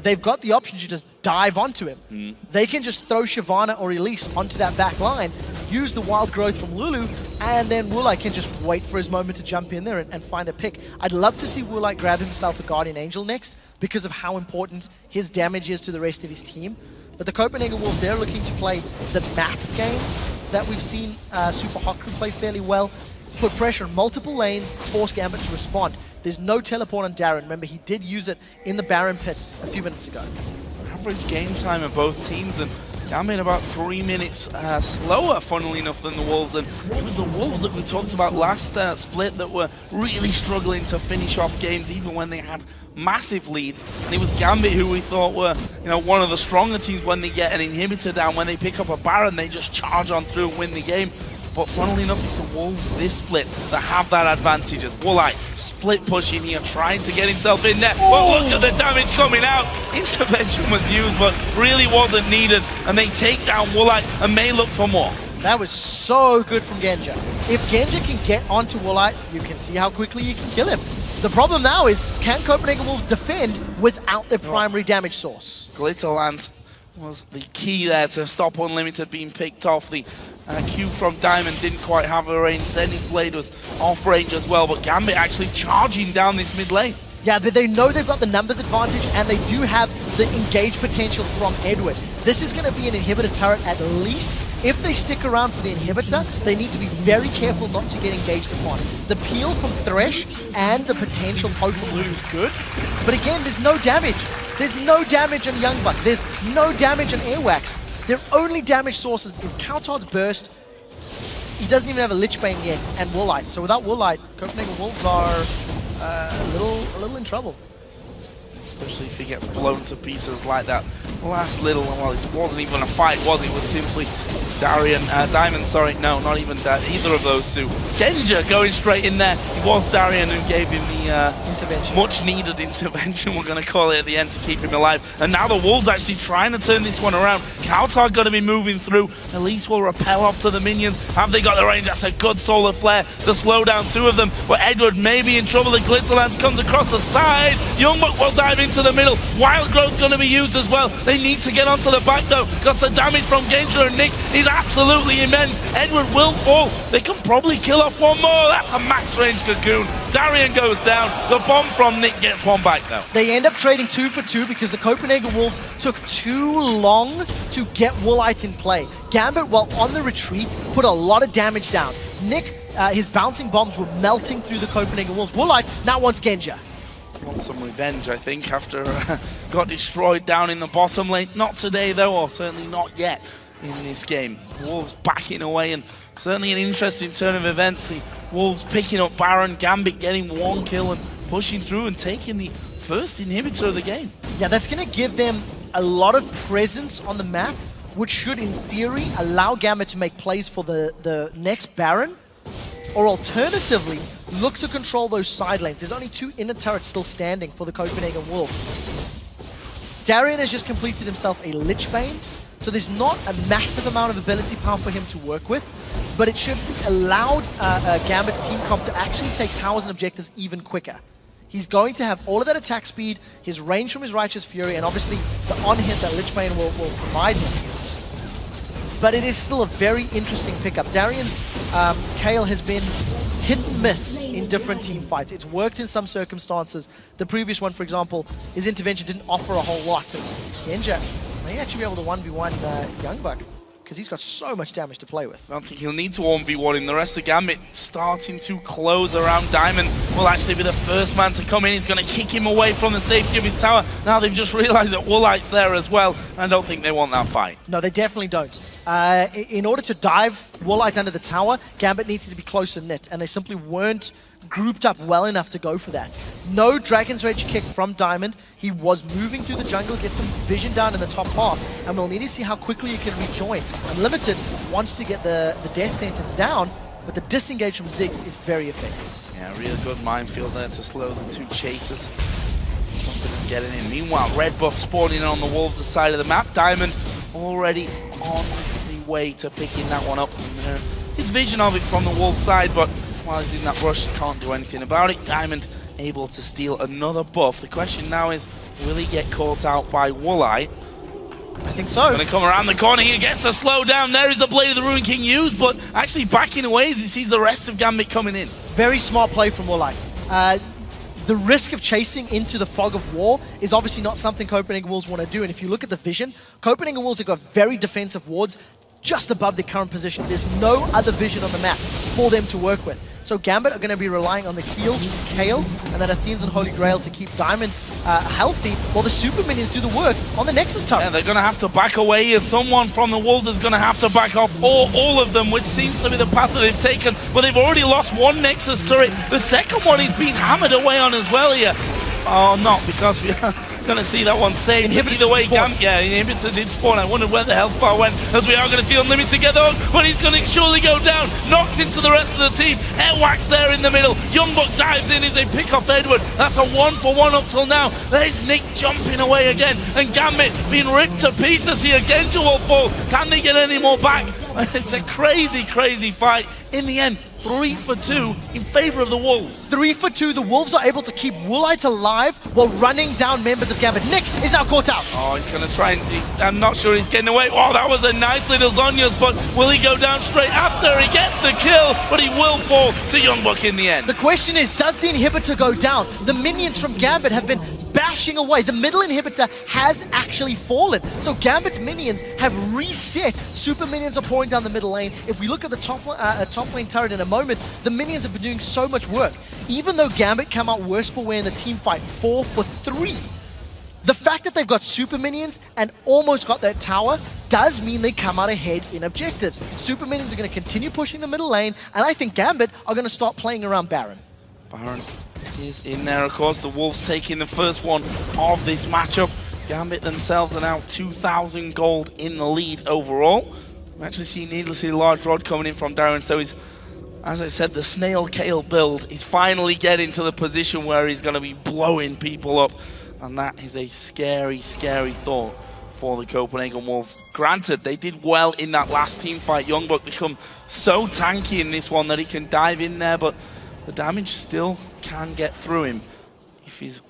they've got the option to just dive onto him. They can just throw Shyvana or Elise onto that back line, use the wild growth from Lulu, and then Woolite can just wait for his moment to jump in there and find a pick. I'd love to see Woolite grab himself a Guardian Angel next because of how important his damage is to the rest of his team. But the Copenhagen Wolves, they're looking to play the math game that we've seen Super Hot Crew play fairly well. Put pressure on multiple lanes, force Gambit to respond. There's no teleport on Darren. Remember, he did use it in the Baron pit a few minutes ago. Average game time of both teams, and Gambit about 3 minutes slower, funnily enough, than the Wolves. And it was the Wolves that we talked about last split that were really struggling to finish off games, even when they had massive leads. And it was Gambit who we thought were, one of the stronger teams when they get an inhibitor down. When they pick up a Baron, they just charge on through and win the game. But funnily enough, it's the Wolves this split that have that advantage. As Woolite split pushing here, trying to get himself in there. But look at the damage coming out. Intervention was used, but really wasn't needed. And they take down Woolite and may look for more. That was so good from Genja. If Genja can get onto Woolite, you can see how quickly you can kill him. The problem now is, can Copenhagen Wolves defend without their primary damage source? Glitterland was the key there to stop Unlimited being picked off. The Q from Diamond didn't quite have a range. Zenith Blade was off range as well, but Gambit actually charging down this mid lane. Yeah, but they know they've got the numbers advantage, and they do have the engage potential from Edward. This is going to be an inhibitor turret at least. If they stick around for the inhibitor, they need to be very careful not to get engaged upon. The peel from Thresh and the potential poke from Lulu is good, but again, there's no damage. There's no damage on Youngbuck. There's no damage on Airwax. Their only damage sources is Kautar's Burst. He doesn't even have a Lich Bane yet, and Woolite. So without Woolite, Copenhagen Wolves are a little in trouble. Especially if he gets blown to pieces like that. Last little, well, it wasn't even a fight, was it? It was simply Diamond, sorry, no, not even either of those two. Genja going straight in there. It was Darian who gave him the intervention. Much needed intervention, we're going to call it at the end, to keep him alive. And now the Wolves actually trying to turn this one around. Kautar going to be moving through. Elise will repel off to the minions. Have they got the range? That's a good solar flare to slow down two of them. But Edward may be in trouble. The Glitterlance comes across the side. Youngbuck will dive into the middle. Wild Growth going to be used as well. They need to get onto the back though, because the damage from Genja and Nick is absolutely immense. Edward will fall. They can probably kill off one more. That's a max range cocoon. Darian goes down. The bomb from Nick gets one back though. They end up trading 2 for 2 because the Copenhagen Wolves took too long to get Woolite in play. Gambit, while on the retreat, put a lot of damage down. Nick, his bouncing bombs were melting through the Copenhagen Wolves. Woolite now wants Genja. Wants some revenge, I think, after got destroyed down in the bottom lane. Not today though, or certainly not yet in this game. Wolves backing away, and certainly an interesting turn of events. The Wolves picking up Baron, Gambit getting one kill and pushing through and taking the first inhibitor of the game. Yeah, that's going to give them a lot of presence on the map, which should, in theory, allow Gambit to make plays for the next Baron, or alternatively, look to control those side lanes. There's only 2 inner turrets still standing for the Copenhagen Wolves. Darien has just completed himself a Lich Bane, so there's not a massive amount of ability power for him to work with, but it should allow Gambit's team comp to actually take towers and objectives even quicker. He's going to have all of that attack speed, his range from his Righteous Fury, and obviously the on-hit that Lich Bane will provide him. But it is still a very interesting pickup. Darien's Kayle has been hit and miss in different team fights. It's worked in some circumstances. The previous one, for example, his intervention didn't offer a whole lot. And Genja may actually be able to 1v1 Youngbuck, because he's got so much damage to play with. I don't think he'll need to 1v1 him. The rest of Gambit starting to close around Diamond. Will actually be the first man to come in. He's going to kick him away from the safety of his tower. Now they've just realized that Ro8's there as well. I don't think they want that fight. No, they definitely don't. In order to dive Ro8 under the tower, Gambit needs to be closer knit, and they simply weren't grouped up well enough to go for that. No Dragon's Rage kick from Diamond. He was moving through the jungle, get some vision down in the top half, and we'll need to see how quickly he can rejoin. Unlimited wants to get the death sentence down, but the disengage from Ziggs is very effective. Yeah, really good minefield there to slow the 2 chasers. Confident getting in. Meanwhile, red buff spawning on the Wolves' side of the map. Diamond already on the way to picking that one up. And, his vision of it from the Wolves' side, but while he's in that rush, can't do anything about it. Diamond able to steal another buff. The question now is, will he get caught out by Ro8? I think so. Going to come around the corner. He gets a slow down. There is the Blade of the Ruined King used, but actually backing away as he sees the rest of Gambit coming in. Very smart play from Ro8. The risk of chasing into the fog of war is obviously not something Copenhagen Wolves want to do. And if you look at the vision, Copenhagen Wolves have got very defensive wards just above the current position. There's no other vision on the map for them to work with. So Gambit are going to be relying on the heals from Kayle and then Athene's and Holy Grail to keep Diamond healthy, while the super minions do the work on the Nexus turret. Yeah, they're going to have to back away here. Someone from the Wolves is going to have to back off, or all of them, which seems to be the path that they've taken. But they've already lost 1 Nexus turret. The second one is being hammered away on as well here. Oh, not because we are going to see that one saved. Either way, Inhibitor did spawn. I wonder where the health bar went, as we are going to see Unlimited get on, but he's going to surely go down. Knocks into the rest of the team. Airwax there in the middle. Youngbuck dives in as they pick off Edward. That's a 1-for-1 up till now. There's Nick jumping away again, and Gambit being ripped to pieces here. Genja will fall. Can they get any more back? It's a crazy, crazy fight. In the end, 3 for 2 in favor of the Wolves. 3 for 2. The Wolves are able to keep Ro8 alive while running down members of Gambit. Nick is now caught out. Oh, he's going to try and... I'm not sure he's getting away. Oh, that was a nice little Zhonya's, but will he go down straight after? He gets the kill, but he will fall to Youngbuck in the end. The question is, does the inhibitor go down? The minions from Gambit have been bashing away. The middle inhibitor has actually fallen. So Gambit's minions have reset. Super minions are pouring down the middle lane. If we look at the top lane turret in a moment, the minions have been doing so much work. Even though Gambit come out worse for wear in the team fight, 4 for 3. The fact that they've got super minions and almost got that tower does mean they come out ahead in objectives. Super minions are going to continue pushing the middle lane, and I think Gambit are going to start playing around Baron. Baron is in there, of course. The Wolves taking the first one of this matchup. Gambit themselves are now 2,000 gold in the lead overall. We actually see needlessly large rod coming in from Darren, so he's, as I said, the Snail Kayle build is finally getting to the position where he's going to be blowing people up. And that is a scary, scary thought for the Copenhagen Wolves. Granted, they did well in that last team fight. Youngbuck become so tanky in this one that he can dive in there, but the damage still can get through him if he's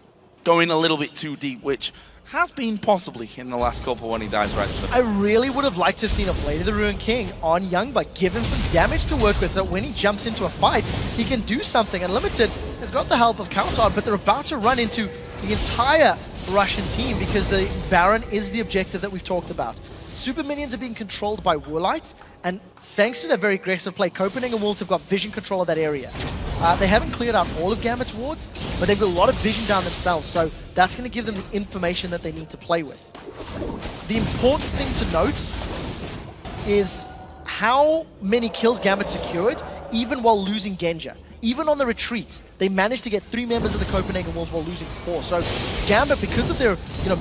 going a little bit too deep, which has been possibly in the last couple when he dives right to the... I really would have liked to have seen a Blade of the Ruined King on Youngbuck, give him some damage to work with, so that when he jumps into a fight, he can do something. Unlimited has got the help of Countard, but they're about to run into the entire Russian team because the Baron is the objective that we've talked about. Super minions are being controlled by Ro8, and thanks to their very aggressive play, Copenhagen Wolves have got vision control of that area. They haven't cleared out all of Gambit's wards, but they've got a lot of vision down themselves, so that's going to give them the information that they need to play with. The important thing to note is how many kills Gambit secured, even while losing Genja. even on the retreat, they managed to get 3 members of the Copenhagen Wolves while losing 4. So Gambit, because of their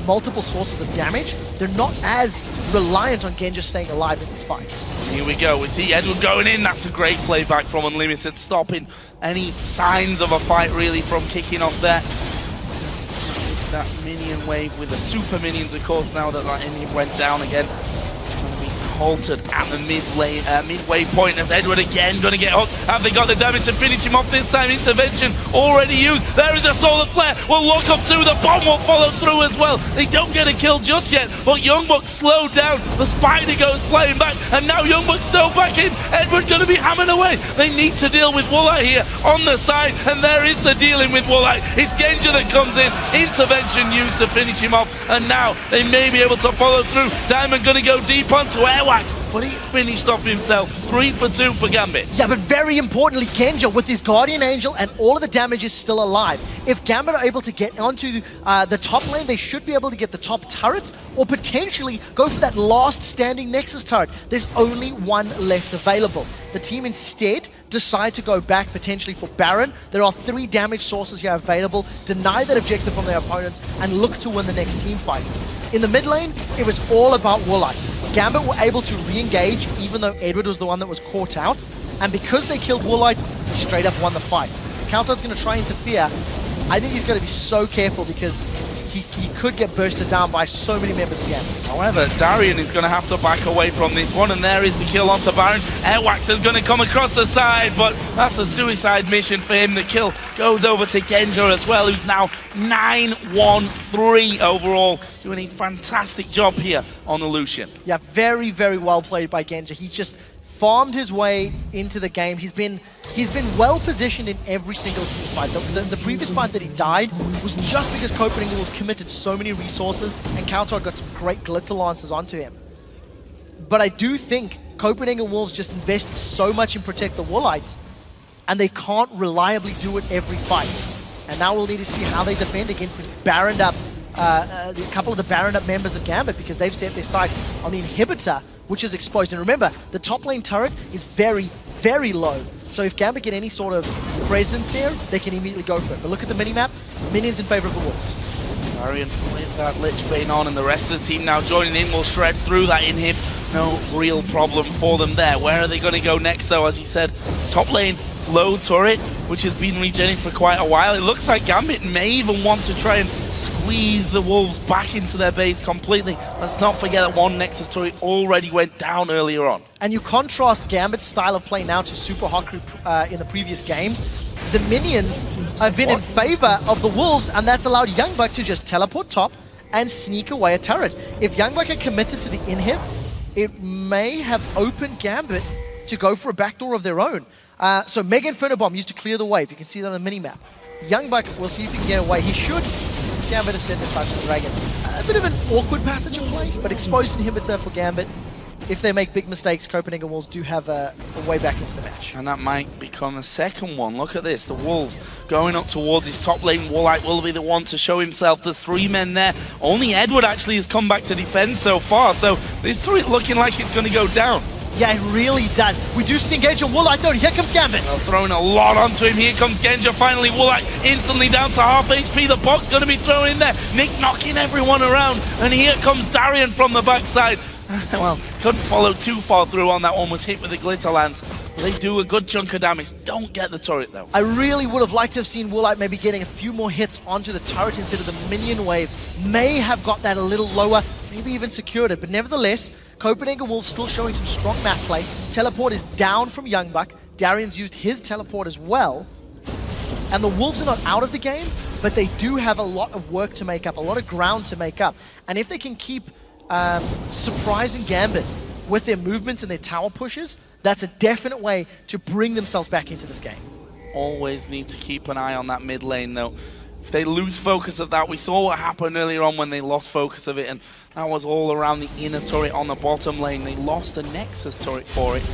multiple sources of damage, they're not as reliant on Genja staying alive in these fights. Here we go. We see Edward going in. That's a great playback from Unlimited, stopping any signs of a fight really from kicking off there. It's that minion wave with the super minions, of course, now that inhib went down again. Halted at the midway point as Edward again going to get hooked. Have they got the damage to finish him off this time? Intervention already used. There is a solar flare. Will lock up too. The bomb will follow through as well. They don't get a kill just yet, but Youngbuck slowed down. The spider goes flying back, and now Youngbuck's still back in. Edward going to be hammering away. They need to deal with Woolite here on the side, and there is the dealing with Woolite. It's Genja that comes in. Intervention used to finish him off, and now they may be able to follow through. Diamond going to go deep onto Airwax, but he finished off himself. 3 for 2 for Gambit. Yeah, but very importantly, Genja with his Guardian Angel and all of the damage is still alive. If Gambit are able to get onto the top lane, they should be able to get the top turret or potentially go for that last standing Nexus turret. There's only one left available. The team instead decide to go back potentially for Baron. There are 3 damage sources here available. Deny that objective from their opponents and look to win the next team fight. In the mid lane, it was all about Woolite. Gambit were able to re-engage even though Edward was the one that was caught out. And because they killed Woolite, they straight up won the fight. Countdown's going to try and interfere. I think he's going to be so careful because he could get bursted down by so many members of Gambit. However, Darian is going to have to back away from this one, and there is the kill onto Baron. Airwax is going to come across the side, but that's a suicide mission for him. The kill goes over to Genja as well, who's now 9-1-3 overall, doing a fantastic job here on the Lucian. Yeah, very, very well played by Genja. He's just farmed his way into the game. He's been well positioned in every single team fight. The previous fight that he died was just because Copenhagen was committed so many resources and Kautar got some great Glitzer Lancers onto him. But I do think Copenhagen Wolves just invested so much in Protect the Woolite, and they can't reliably do it every fight. And now we'll need to see how they defend against this Baroned up, a couple of the Baroned up members of Gambit, because they've set their sights on the inhibitor, which is exposed. And remember, the top lane turret is very, very low. So if Gambit get any sort of presence there, they can immediately go for it. But look at the minimap, minions in favor of the Wolves. Darian with that Lich Bane on, and the rest of the team now joining in will shred through that inhib. No real problem for them there. Where are they going to go next though? As you said, top lane, low turret, which has been regenerating for quite a while. It looks like Gambit may even want to try and squeeze the Wolves back into their base completely. Let's not forget that one Nexus turret already went down earlier on. And you contrast Gambit's style of play now to Super Haku in the previous game. The minions have been in favor of the Wolves, and that's allowed Youngbuck to just teleport top and sneak away a turret. If Youngbuck had committed to the inhib, it may have opened Gambit to go for a backdoor of their own. So Mega Inferno Bomb used to clear the wave. You can see that on the minimap. Youngbuck, we'll see if he can get away. He should. Gambit have sent this out to the Dragon. A bit of an awkward passage of play, but exposed inhibitor for Gambit. If they make big mistakes, Copenhagen Wolves do have a way back into the match. And that might become a second one. Look at this, the Wolves going up towards his top lane. Woolite will be the one to show himself. There's 3 men there. Only Edward actually has come back to defend so far, so this turret looking like it's going to go down. Yeah, it really does. We do see engage on Woolite though, and here comes Gambit. Throwing a lot onto him. Here comes Genja. Finally, Woolite instantly down to half HP. The box going to be thrown in there. Nick knocking everyone around. And here comes Darian from the backside. Well, couldn't follow too far through on that one. Was hit with the Glitter Lance. They do a good chunk of damage. Don't get the turret though. I really would have liked to have seen Woolite maybe getting a few more hits onto the turret instead of the minion wave. May have got that a little lower, maybe even secured it. But nevertheless, Copenhagen Wolves still showing some strong map play. Teleport is down from Youngbuck. Darian's used his teleport as well. And the Wolves are not out of the game, but they do have a lot of work to make up, a lot of ground to make up. And if they can keep surprising Gambit with their movements and their tower pushes, that's a definite way to bring themselves back into this game. Always need to keep an eye on that mid lane though. If they lose focus of that, we saw what happened earlier on when they lost focus of it, and that was all around the inner turret on the bottom lane. They lost the Nexus turret for it,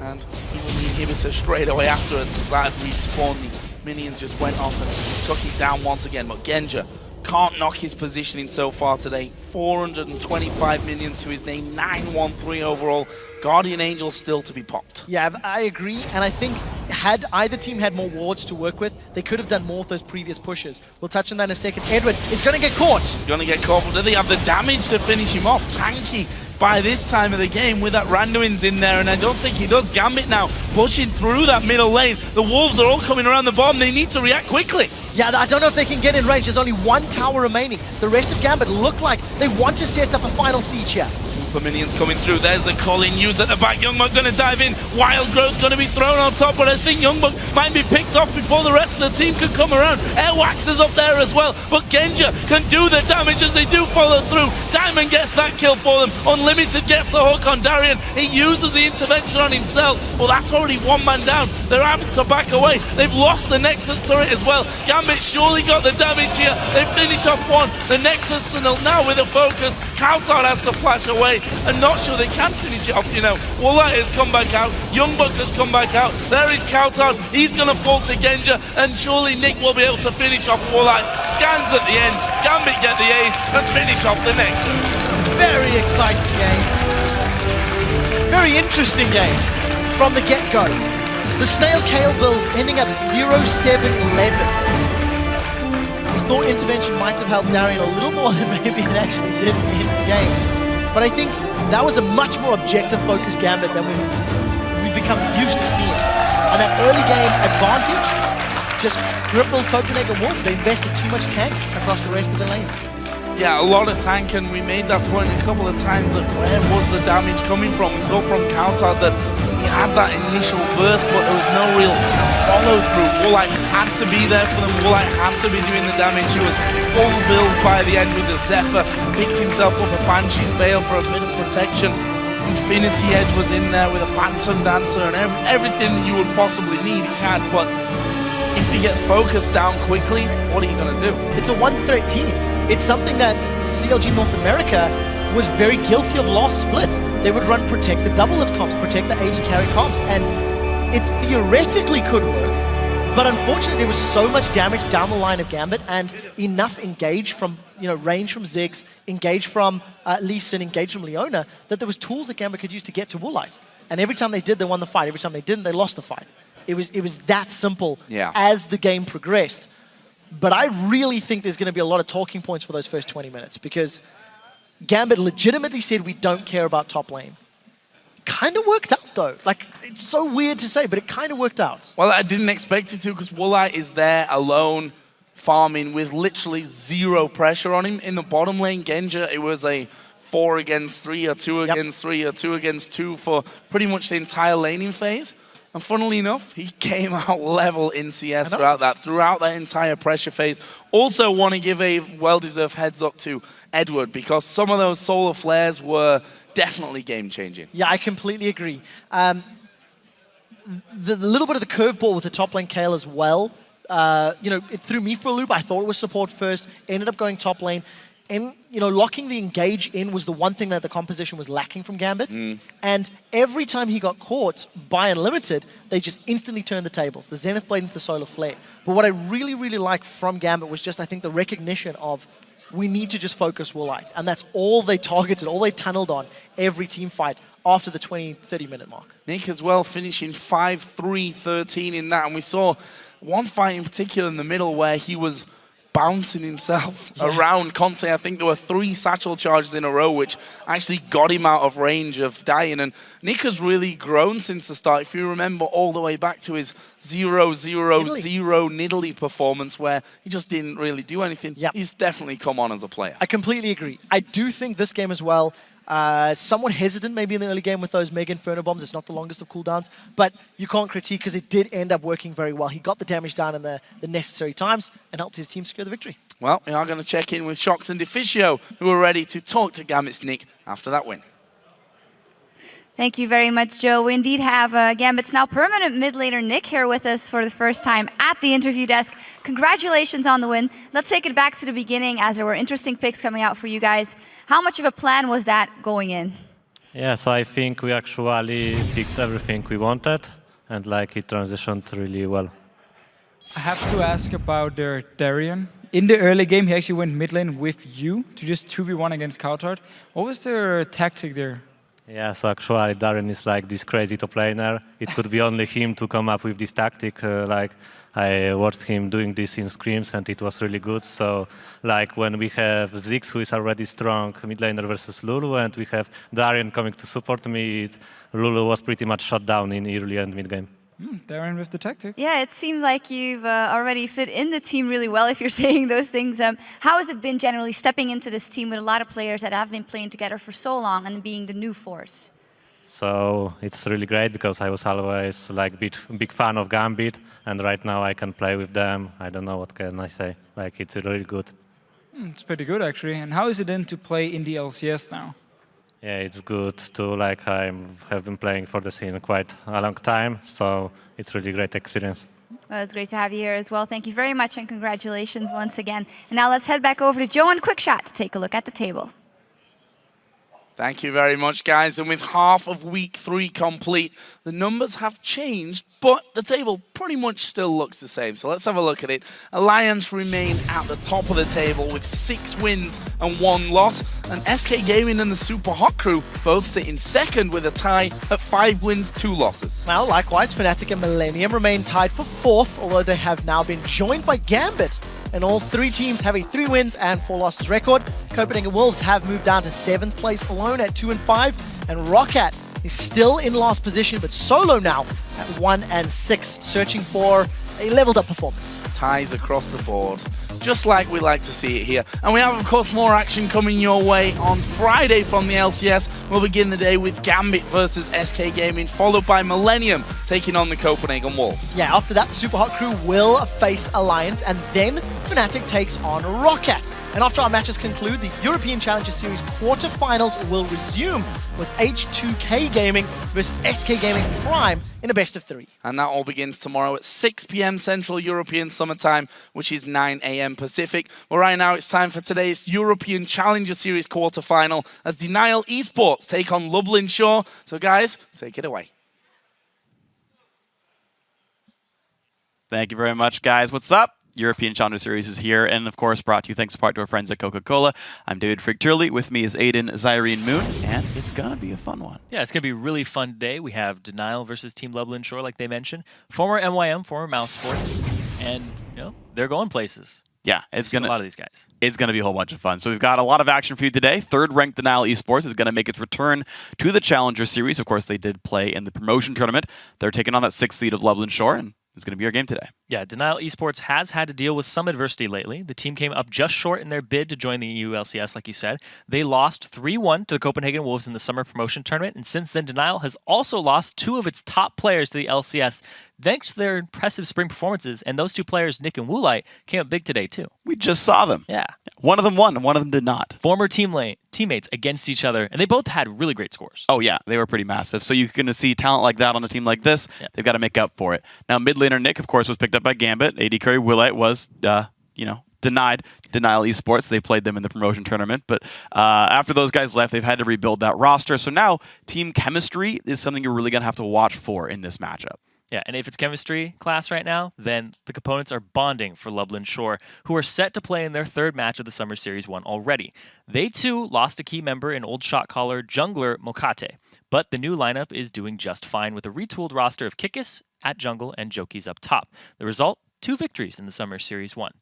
and even the inhibitor straight away afterwards as that had respawned. The minions just went off and took it down once again, but Genja can't knock his positioning so far today. 425 million to his name, 913 overall. Guardian Angel still to be popped. Yeah, I agree, and I think had either team had more wards to work with, they could have done more of those previous pushes. We'll touch on that in a second. Edward is going to get caught. He's going to get caught, but do they have the damage to finish him off? Tanky by this time of the game with that Randuin's in there, and I don't think he does. Gambit now pushing through that middle lane. The Wolves are all coming around the bottom. They need to react quickly. Yeah, I don't know if they can get in range. There's only one tower remaining. The rest of Gambit look like they want to set up a final siege here. Super minions coming through. There's the Colin Hughes at the back. Youngbuck going to dive in. Wild Growth's going to be thrown on top, but I think Youngbuck might be picked off before the rest of the team can come around. Airwax is up there as well, but Genja can do the damage as they do follow through. Diamond gets that kill for them. Unlimited gets the hook on Darien. He uses the intervention on himself. Well, that's already one man down. They're having to back away. They've lost the Nexus turret as well. Gambit surely got the damage here. They finish off one. The Nexus now with a focus. Kautar has to flash away. I'm not sure they can finish it off, you know. Woolite has come back out. Youngbuck has come back out. There is Kautar. He's going to fall to Genja, and surely Nick will be able to finish off Woolite. Scans at the end. Gambit get the ace and finish off the Nexus. Very exciting game. Very interesting game from the get-go. The Snail Kale build ending up 0-7-11. We thought intervention might have helped Darien a little more than maybe it actually did in the game. But I think that was a much more objective focused Gambit than we've become used to seeing. And that early game advantage just crippled Copenhagen Wolves. They invested too much tank across the rest of the lanes. Yeah, a lot of tank, and we made that point a couple of times that where was the damage coming from? We saw from Kautar that he had that initial burst, but there was no real follow-through. Woolite had to be there for them. Woolite had to be doing the damage. He was full build by the end with the Zephyr. Picked himself up a Banshee's Veil for a bit of protection. Infinity Edge was in there with a Phantom Dancer and everything you would possibly need he had, but if he gets focused down quickly, what are you going to do? It's a one-threat team. It's something that CLG North America was very guilty of last split. They would run Protect the double of comps, Protect the 80 carry comps, and it theoretically could work, but unfortunately there was so much damage down the line of Gambit and enough engage from, range from Ziggs, engage from Lee Sin, engage from Leona, that there was tools that Gambit could use to get to Woolite. And every time they did, they won the fight. Every time they didn't, they lost the fight. It was that simple as the game progressed. But I really think there's going to be a lot of talking points for those first 20 minutes because Gambit legitimately said we don't care about top lane. Kind of worked out though. Like, it's so weird to say, but it kind of worked out. Well, I didn't expect it to because Woolite is there alone farming with literally zero pressure on him. In the bottom lane, Genja, it was a 4 against 3 or 2 against 3 or 2 against 2 for pretty much the entire laning phase. And funnily enough, he came out level in CS throughout that entire pressure phase. Also want to give a well-deserved heads up to Edward because some of those solar flares were definitely game-changing. Yeah, I completely agree. The little bit of the curveball with the top lane Kale as well, it threw me for a loop. I thought it was support first, ended up going top lane. And, locking the engage in was the one thing that the composition was lacking from Gambit. And every time he got caught by Unlimited, they just instantly turned the tables. The Zenith Blade into the Solar Flare. But what I really, really liked from Gambit was just, I think, the recognition of we need to just focus Woolite. And that's all they targeted, all they tunneled on every team fight after the 20-30 minute mark. Nick as well finishing 5-3-13 in that. And we saw one fight in particular in the middle where he was bouncing himself around constantly. I think there were 3 satchel charges in a row, which actually got him out of range of dying. And Nick has really grown since the start. If you remember all the way back to his 0-0-0 Nidalee performance where he just didn't really do anything, he's definitely come on as a player. I completely agree. I do think this game as well, somewhat hesitant maybe in the early game with those Mega Inferno Bombs. It's not the longest of cooldowns, but you can't critique because it did end up working very well. He got the damage down in the necessary times and helped his team secure the victory. Well, we are going to check in with Shox and Deficio, who are ready to talk to Gambit's Nick after that win. Thank you very much, Joe. We indeed have Gambit's now permanent mid laner Nick here with us for the first time at the interview desk. Congratulations on the win. Let's take it back to the beginning as there were interesting picks coming out for you guys. How much of a plan was that going in? Yes, I think we actually picked everything we wanted and it transitioned really well. I have to ask about their Darien. In the early game, he actually went mid lane with you to just 2v1 against Coutard. What was their tactic there? Yeah, so actually Darren is like this crazy top laner. It could be only him to come up with this tactic. Like I watched him doing this in scrims and it was really good. So like when we have Ziggs, who is already strong mid laner versus Lulu, and we have Darren coming to support me, Lulu was pretty much shut down in early and mid game. Darren with the tactic. Yeah, it seems like you've already fit in the team really well if you're saying those things. How has it been generally stepping into this team with a lot of players that have been playing together for so long and being the new force? So it's really great because I was always like big fan of Gambit, and right now I can play with them. I don't know what can I say. Like it's really good. It's pretty good actually. And how is it then to play in the LCS now? Yeah, it's good too. Like I have been playing for the scene quite a long time, so it's really great experience. Well, it's great to have you here as well. Thank you very much and congratulations once again. And now let's head back over to Joe and Quickshot to take a look at the table. Thank you very much, guys. And with half of week 3 complete, the numbers have changed, but the table pretty much still looks the same. So let's have a look at it. Alliance remain at the top of the table with 6 wins and 1 loss. And SK Gaming and the Super Hot Crew both sit in second with a tie at 5 wins, 2 losses. Well, likewise, Fnatic and Millennium remain tied for 4th, although they have now been joined by Gambit. And all 3 teams have a 3 wins and 4 losses record. Copenhagen Wolves have moved down to 7th place alone at 2 and 5. And Ro8 is still in last position, but solo now at 1 and 6, searching for a leveled up performance. Ties across the board, just like we like to see it here. And we have, of course, more action coming your way on Friday from the LCS. We'll begin the day with Gambit versus SK Gaming, followed by Millennium taking on the Copenhagen Wolves. Yeah, after that, the Super Hot Crew will face Alliance, and then Fnatic takes on Ro8. And after our matches conclude, the European Challenger Series quarterfinals will resume with H2K Gaming versus SK Gaming Prime in a best of 3. And that all begins tomorrow at 6 PM Central European Summer Time, which is 9 AM Pacific. But right now it's time for today's European Challenger Series quarterfinal as Denial Esports take on Lublin Shore. So guys, take it away. Thank you very much, guys. What's up? European Challenger Series is here, and of course brought to you thanks in part to our friends at Coca-Cola. I'm David Frick-Turley. With me is Aiden Zyrene Moon, and it's gonna be a fun one. Yeah, it's gonna be a really fun day. We have Denial versus Team Lublin Shore, like they mentioned. Former MYM, former Mouse Sports, and you know they're going places. Yeah, it's gonna a lot of these guys. It's gonna be a whole bunch of fun. So we've got a lot of action for you today. 3rd ranked Denial Esports is gonna make its return to the Challenger Series. Of course, they did play in the promotion tournament. They're taking on that 6th seed of Lublin Shore, and it's going to be our game today. Yeah, Denial Esports has had to deal with some adversity lately. The team came up just short in their bid to join the EU LCS, like you said. They lost 3-1 to the Copenhagen Wolves in the summer promotion tournament, and since then, Denial has also lost 2 of its top players to the LCS, thanks to their impressive spring performances, and those 2 players, Nick and Woolite, came up big today, too. We just saw them. Yeah. One of them won, and one of them did not. Former teammates against each other, and they both had really great scores. Oh, yeah, they were pretty massive. So you're going to see talent like that on a team like this. Yeah. They've got to make up for it. Now, mid laner Nick, of course, was picked up by Gambit. AD carry Willite was, denied Denial Esports. They played them in the promotion tournament. But after those guys left, they've had to rebuild that roster. So now team chemistry is something you're really going to have to watch for in this matchup. Yeah, and if it's chemistry class right now, then the components are bonding for Lublin Shore, who are set to play in their 3rd match of the Summer Series 1 already. They, too, lost a key member in old shot caller jungler Mokate, but the new lineup is doing just fine with a retooled roster of Kikis at jungle and Jokis up top. The result, 2 victories in the Summer Series 1.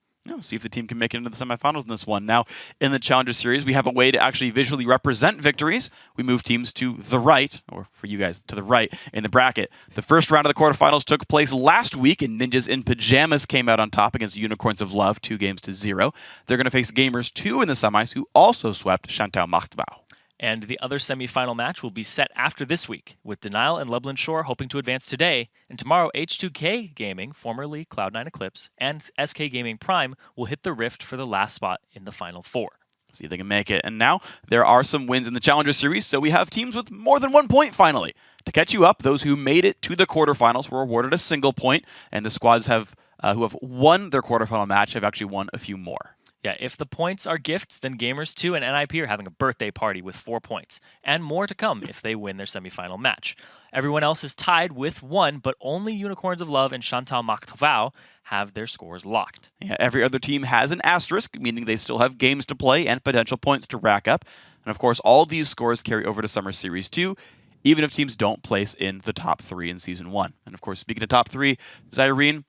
See if the team can make it into the semifinals in this one. Now, in the Challenger Series, we have a way to actually visually represent victories. We move teams to the right, or for you guys, to the right in the bracket. The first round of the quarterfinals took place last week, and Ninjas in Pajamas came out on top against Unicorns of Love, 2-0. They're going to face Gamers 2 in the semis, who also swept Chantal Machtbau. And the other semifinal match will be set after this week, with Denial and Lublin Shore hoping to advance today. And tomorrow, H2K Gaming, formerly Cloud9 Eclipse, and SK Gaming Prime will hit the Rift for the last spot in the Final 4. See if they can make it. And now, there are some wins in the Challenger Series, so we have teams with more than 1 point finally. To catch you up, those who made it to the quarterfinals were awarded a single point, and the squads who have won their quarterfinal match have actually won a few more. Yeah, if the points are gifts, then Gamers2 and NIP are having a birthday party with 4 points, and more to come if they win their semifinal match. Everyone else is tied with 1, but only Unicorns of Love and Chantal Maktovau have their scores locked. Yeah, every other team has an asterisk, meaning they still have games to play and potential points to rack up. And of course, all these scores carry over to Summer Series 2, even if teams don't place in the top 3 in Season 1. And of course, speaking of top 3, Zyrene,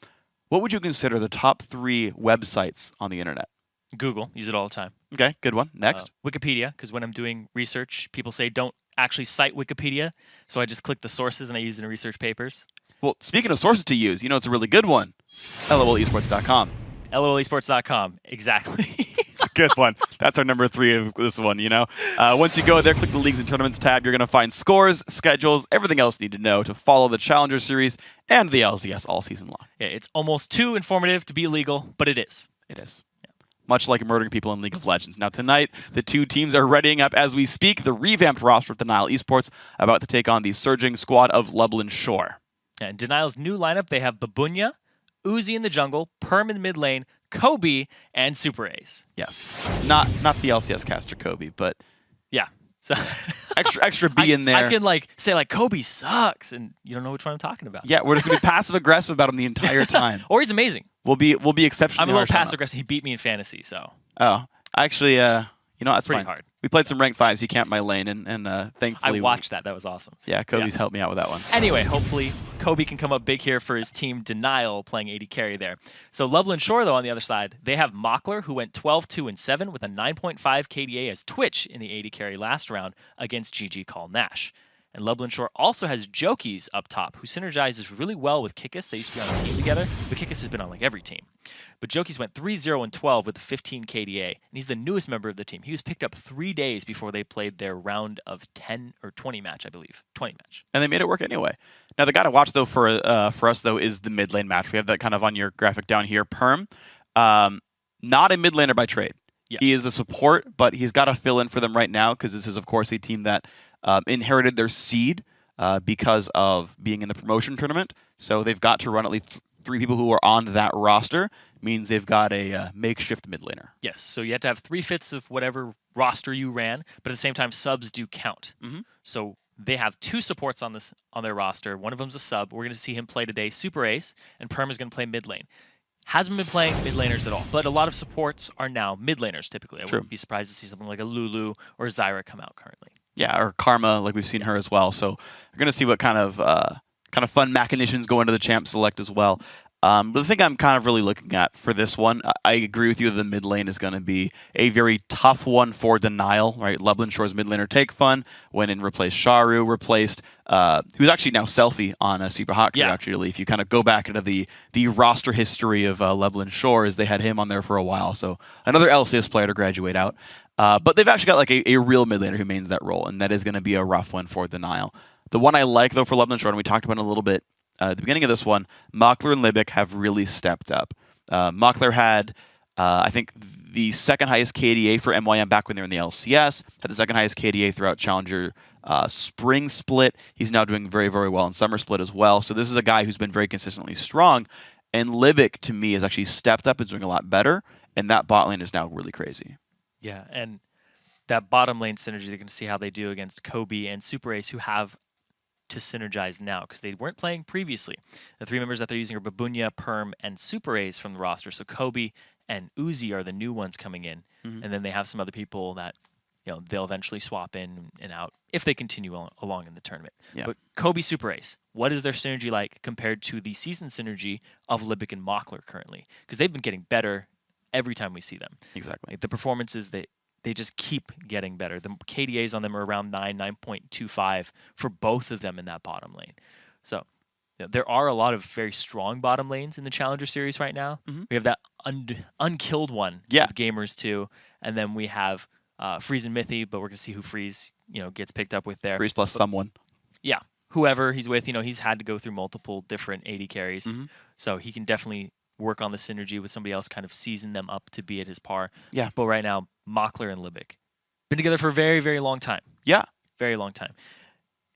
what would you consider the top 3 websites on the internet? Google, use it all the time. Okay, good one. Next. Wikipedia, because when I'm doing research, people say don't actually cite Wikipedia, so I just click the sources and I use it in research papers. Well, speaking of sources to use, you know it's a really good one. LOLesports.com. LOLesports.com, exactly. It's a good one. That's our number 3 of this one, you know. Once you go there, click the Leagues and Tournaments tab. You're going to find scores, schedules, everything else you need to know to follow the Challenger Series and the LCS all season long. Yeah, it's almost too informative to be illegal, but it is. It is. Much like murdering people in League of Legends. Now, tonight, the 2 teams are readying up as we speak. The revamped roster of Denial Esports about to take on the surging squad of Lublin Shore. And Denial's new lineup, they have Babunya, Uzi in the jungle, Perm in the mid lane, Kobe, and Super Ace. Yes. Not the LCS caster Kobe, but yeah. So extra B in there. I can say Kobe sucks, and you don't know which one I'm talking about. Yeah, we're just gonna be passive aggressive about him the entire time. Or he's amazing. We'll be exceptionally. I'm a little passive aggressive. He beat me in fantasy, so. Oh, actually, you know that's pretty fine. hard. We played some rank 5s. He camped my lane, and thankfully I watched that. That was awesome. Yeah, Kobe's helped me out with that one. Anyway, hopefully Kobe can come up big here for his team Denial playing AD carry there. So Lublin Shore, though, on the other side, they have Mockler, who went 12-2-7 with a 9.5 KDA as Twitch in the AD carry last round against GG Call Nash. And Lublin Shore also has Jokies up top, who synergizes really well with Kikis. They used to be on a team together, but Kikis has been on every team. But Jokies went 3-0-12 with a 15 KDA, and he's the newest member of the team. He was picked up 3 days before they played their round of 10 or 20 match, I believe. 20 match. And they made it work anyway. Now, the guy to watch, though, for us, though, is the mid lane match. We have that kind of on your graphic down here. Perm, not a mid laner by trade. Yeah. He is a support, but he's got to fill in for them right now because this is, of course, a team that inherited their seed because of being in the promotion tournament. So they've got to run at least 3 people who are on that roster. Means they've got a makeshift mid laner. Yes, so you have to have 3/5 of whatever roster you ran, but at the same time, subs do count. So they have 2 supports on their roster. One of them's a sub. We're going to see him play today, Super Ace, and Perm is going to play mid lane. Hasn't been playing mid laners at all, but a lot of supports are now mid laners typically. I wouldn't be surprised to see something like a Lulu or a Zyra come out currently. Yeah, or Karma, like we've seen her as well. So we're going to see what kind of fun machinations go into the champ select as well. But the thing I'm kind of really looking at for this one, I agree with you that the mid lane is going to be a very tough one for Denial, right? Lublin Shore's mid laner Take Fun went and replaced Sharu, who's actually now Selfie on Super Hot Crew, actually. If you kind of go back into the roster history of Lublin Shore, they had him on there for a while. So another LCS player to graduate out. But they've actually got a real mid laner who mains that role, and that is going to be a rough one for Denial. The one I like, though, for Lublin Shore, and we talked about it a little bit, at the beginning of this one, Mockler and Libic have really stepped up. Mockler had, I think, the second highest KDA for MYM back when they were in the LCS, had the second highest KDA throughout Challenger Spring Split. He's now doing very, very well in Summer Split as well. So this is a guy who's been very consistently strong. And Libic, to me, has actually stepped up and doing a lot better. And that bot lane is now really crazy. Yeah, and that bottom lane synergy, they're going to see how they do against Kobe and Super Ace, who have to synergize now because they weren't playing previously. The 3 members that they're using are Babunya, Perm, and Super Ace from the roster. So Kobe and Uzi are the new ones coming in, and then they have some other people that they'll eventually swap in and out if they continue along in the tournament. Yeah. But Kobe, Super Ace, what is their synergy like compared to the season synergy of Libic and Mockler currently? Because they've been getting better every time we see them. Exactly. The performances they just keep getting better. The KDAs on them are around 9.25 for both of them in that bottom lane. So there are a lot of very strong bottom lanes in the Challenger Series right now. We have that unkilled one with Gamers 2, and then we have Freeze and Mithy, but we're going to see who Freeze gets picked up with there. Freeze plus someone. Yeah, whoever he's with, he's had to go through multiple different AD carries, so he can definitely work on the synergy with somebody else, kind of season them up to be at his par. Yeah. But right now, Mockler and Libic been together for a very, very long time. Yeah. Very long time.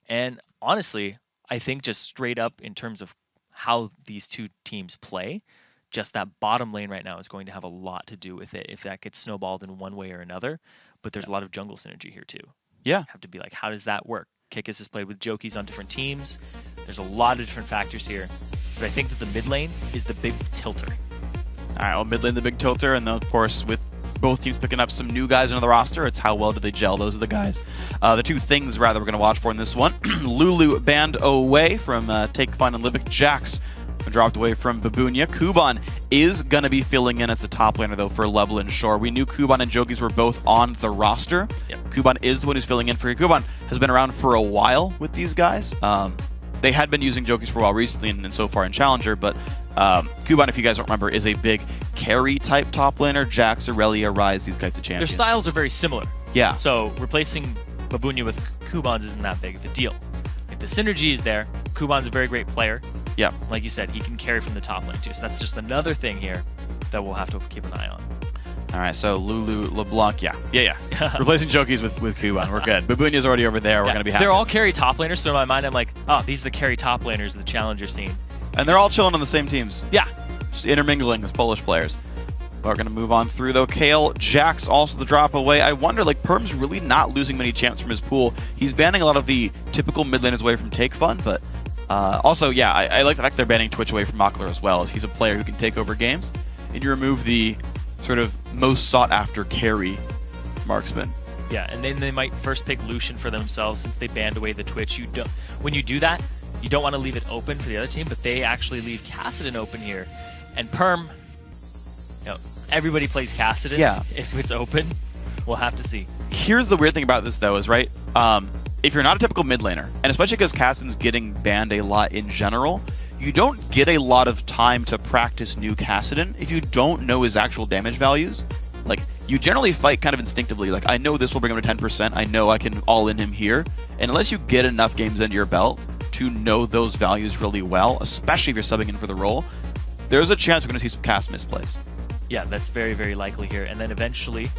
And honestly, I think just straight up in terms of how these 2 teams play, just that bottom lane right now is going to have a lot to do with it if that gets snowballed in one way or another. But there's a lot of jungle synergy here too. Yeah. You have to be like, how does that work? Kikis has played with Jokies on different teams. There's a lot of different factors here. But I think that the mid lane is the big tilter. All right, well, mid lane, the big tilter, and then, of course, with both teams picking up some new guys into the roster, it's how well do they gel. Those are the guys. The two things, rather, we're going to watch for in this one. Lulu banned away from Take Fun and Libic. Jax dropped away from Babunia. Kuban is going to be filling in as the top laner, though, for Loveland Shore. We knew Kuban and Jokies were both on the roster. Yep. Kuban is the one who's filling in for you. Kuban has been around for a while with these guys. They had been using Jokies for a while recently and so far in Challenger, but Kuban, if you guys don't remember, is a big carry-type top laner. Jax, Aurelia, Ryze, these types of champions. Their styles are very similar. Yeah. So replacing Babunia with Kuban's isn't that big of a deal. If the synergy is there, Kuban's a very great player. Yeah. Like you said, he can carry from the top lane too. So that's just another thing here that we'll have to keep an eye on. All right, so Lulu, LeBlanc, yeah. Replacing Jokies with Kuban, we're good. Babunia's already over there, we're going to be happy. They're all carry top laners, so in my mind I'm like, oh, these are the carry top laners of the Challenger scene. And they're all chilling on the same teams. Yeah. Just intermingling as Polish players. We're going to move on through, though. Kale, Jax also the drop away. I wonder, like, Perm's really not losing many champs from his pool. He's banning a lot of the typical mid laners away from Take Fun, but also, yeah, I like the fact they're banning Twitch away from Mockler as well, as he's a player who can take over games. And you remove the sort of most sought-after carry marksman. Yeah, and then they might first pick Lucian for themselves since they banned away the Twitch. When you do that, you don't want to leave it open for the other team, but they actually leave Kassadin open here. And Perm, everybody plays Kassadin. Yeah. If it's open, we'll have to see. Here's the weird thing about this, though, is, right, if you're not a typical mid laner, and especially because Kassadin's getting banned a lot in general, you don't get a lot of time to practice new Kassadin if you don't know his actual damage values. Like, you generally fight kind of instinctively. Like, I know this will bring him to 10%. I know I can all-in him here. And unless you get enough games under your belt to know those values really well, especially if you're subbing in for the role, there's a chance we're going to see some cast misplays. Yeah, that's very, very likely here. And then eventually,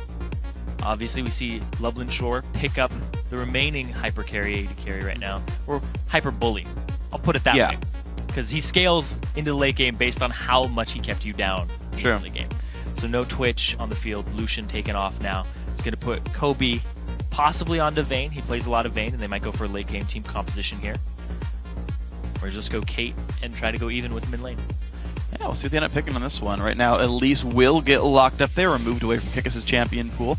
obviously, we see Loveland Shore pick up the remaining hyper carry, AD carry right now, or hyper bully. I'll put it that way. Because he scales into the late game based on how much he kept you down in the late game. So no Twitch on the field. Lucian taken off now. It's going to put Kobe possibly onto Vayne. He plays a lot of Vayne, and they might go for a late game team composition here. Or just go Kate and try to go even with mid lane. Yeah, we'll see what they end up picking on this one. Right now, Elise will get locked up there, removed away from Kikis' champion pool.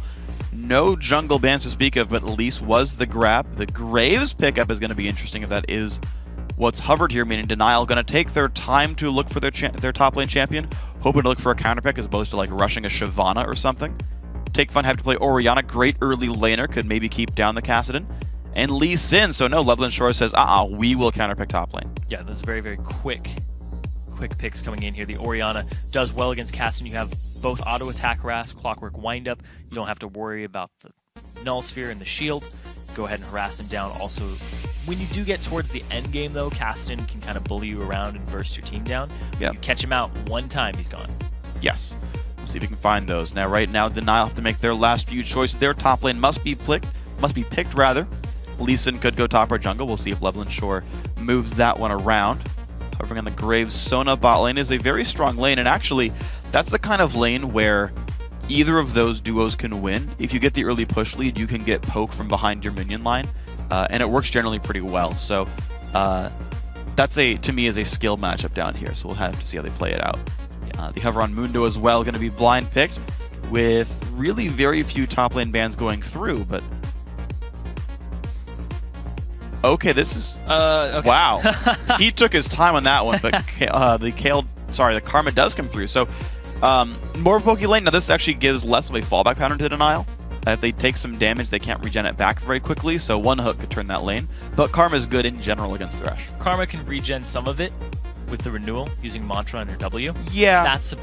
No jungle bans to speak of, but Elise was the grab. The Graves pickup is going to be interesting if that is what's hovered here, meaning Denial going to take their time to look for their top lane champion, hoping to look for a counter pick as opposed to like rushing a Shyvana or something. Take Fun have to play Orianna, great early laner, could maybe keep down the Kassadin. And Lee Sin, so no, Loveland Shore says, we will counter pick top lane. Yeah, those very, very quick picks coming in here. The Orianna does well against Kassadin. You have both auto attack harass, clockwork windup. You don't have to worry about the null sphere and the shield. Go ahead and harass him down. Also, when you do get towards the end game, though, Kassadin can kind of bully you around and burst your team down. Yeah. You catch him out one time, he's gone. Yes. We'll see if we can find those. Now, right now, Denial have to make their last few choices. Their top lane must be picked. Lee Sin could go top or jungle. We'll see if Loveland Shore moves that one around. Hovering on the Graves, Sona bot lane is a very strong lane, and actually, that's the kind of lane where either of those duos can win. If you get the early push lead, you can get poke from behind your minion line, and it works generally pretty well. So that's to me is a skill matchup down here, so we'll have to see how they play it out. The hover on Mundo as well, going to be blind picked, with really very few top lane bans going through, but okay, this is wow. He took his time on that one, but the Karma does come through. So more Poke lane. Now this actually gives less of a fallback pattern to Denial. If they take some damage, they can't regen it back very quickly, so one hook could turn that lane. But Karma is good in general against Thresh. Karma can regen some of it with the renewal using Mantra and her W. Yeah. That's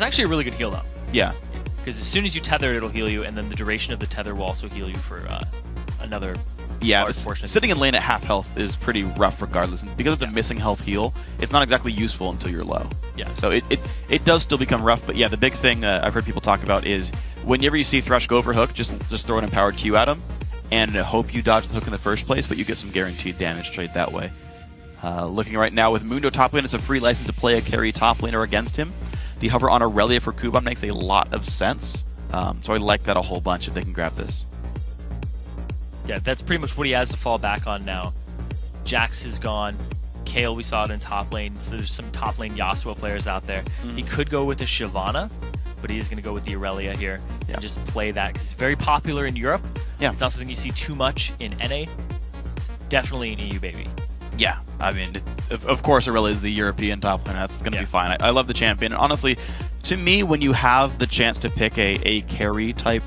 actually a really good heal though. Yeah. Because as soon as you tether it, it'll heal you, and then the duration of the tether will also heal you for another portion. Sitting in lane at half health is pretty rough regardless. And because it's a missing health heal, it's not exactly useful until you're low. Yeah. So it does still become rough, but yeah, the big thing I've heard people talk about is whenever you see Thresh go for hook, just throw an empowered Q at him and hope you dodge the hook in the first place, but you get some guaranteed damage trade that way. Looking right now with Mundo top lane, it's a free license to play a carry top laner against him. The hover on Aurelia for Kuban makes a lot of sense. So I like that a whole bunch if they can grab this. Yeah, that's pretty much what he has to fall back on now. Jax is gone. Kayle, we saw it in top lane, so there's some top lane Yasuo players out there. He could go with the Shyvana, but he is going to go with the Aurelia here and just play that because it's very popular in Europe. Yeah. It's not something you see too much in NA. It's definitely an EU baby. Yeah, I mean, of course Aurelia is the European top lane. That's going to be fine. I love the champion. And honestly, to me, when you have the chance to pick a carry type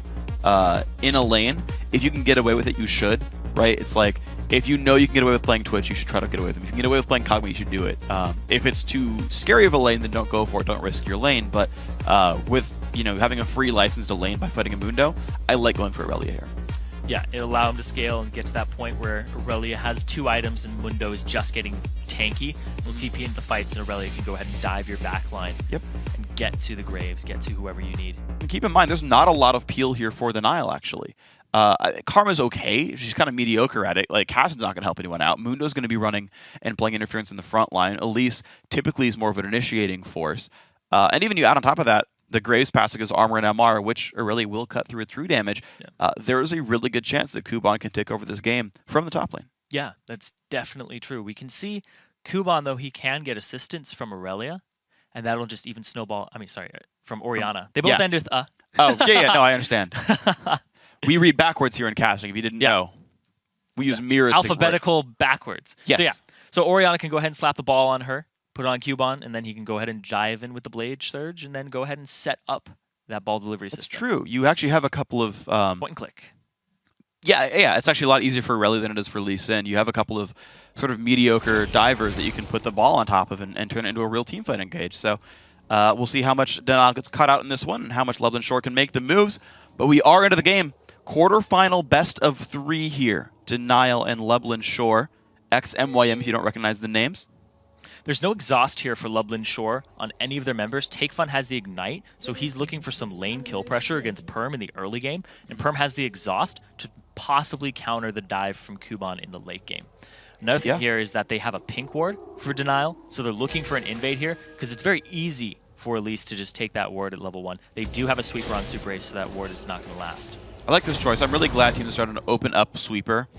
in a lane, if you can get away with it, you should, right? It's like, if you know you can get away with playing Twitch, you should try to get away with them. If you can get away with playing Kog'Maw, you should do it. If it's too scary of a lane, then don't go for it. Don't risk your lane. But with having a free license to lane by fighting a Mundo, I like going for Aurelia here. Yeah, it'll allow him to scale and get to that point where Aurelia has 2 items and Mundo is just getting tanky. He'll TP into the fights and Aurelia can go ahead and dive your backline. Yep. And get to the Graves, get to whoever you need. And keep in mind, there's not a lot of peel here for Denial, actually. Karma's okay. She's kind of mediocre at it. Like, Cassid's not going to help anyone out. Mundo's going to be running and playing interference in the front line. Elise typically is more of an initiating force. And even you add on top of that, the Graves passing his armor and MR, which really will cut through with true damage. There is a really good chance that Kuban can take over this game from the top lane. Yeah, that's definitely true. We can see Kuban, though, he can get assistance from Aurelia, and that'll just even snowball. I mean, sorry, from Orianna. They both end with Oh, yeah, no, I understand. We read backwards here in casting, if you didn't know. We use mirrors. Alphabetical backwards. Yes. So, yeah. So Orianna can go ahead and slap the ball on her, put it on Kuban, and then he can go ahead and dive in with the Blade Surge, and then go ahead and set up that ball delivery system. That's true. You actually have a couple of... point and click. Yeah, it's actually a lot easier for Aurelia than it is for Lee Sin. You have a couple of sort of mediocre divers that you can put the ball on top of and turn it into a real teamfight engage. So we'll see how much Denial gets cut out in this one and how much Loveland Shore can make the moves. But we are into the game. Quarterfinal best of 3 here. Denial and Loveland Shore. XMYM if you don't recognize the names. There's no exhaust here for Loveland Shore on any of their members. TakeFun has the Ignite, so he's looking for some lane kill pressure against Perm in the early game, and Perm has the exhaust to possibly counter the dive from Kuban in the late game. Another thing here is that they have a pink ward for Denial, so they're looking for an invade here, because it's very easy for Elise to just take that ward at level 1. They do have a sweeper on Super Ace, so that ward is not going to last. I like this choice. I'm really glad teams are starting to open up Sweeper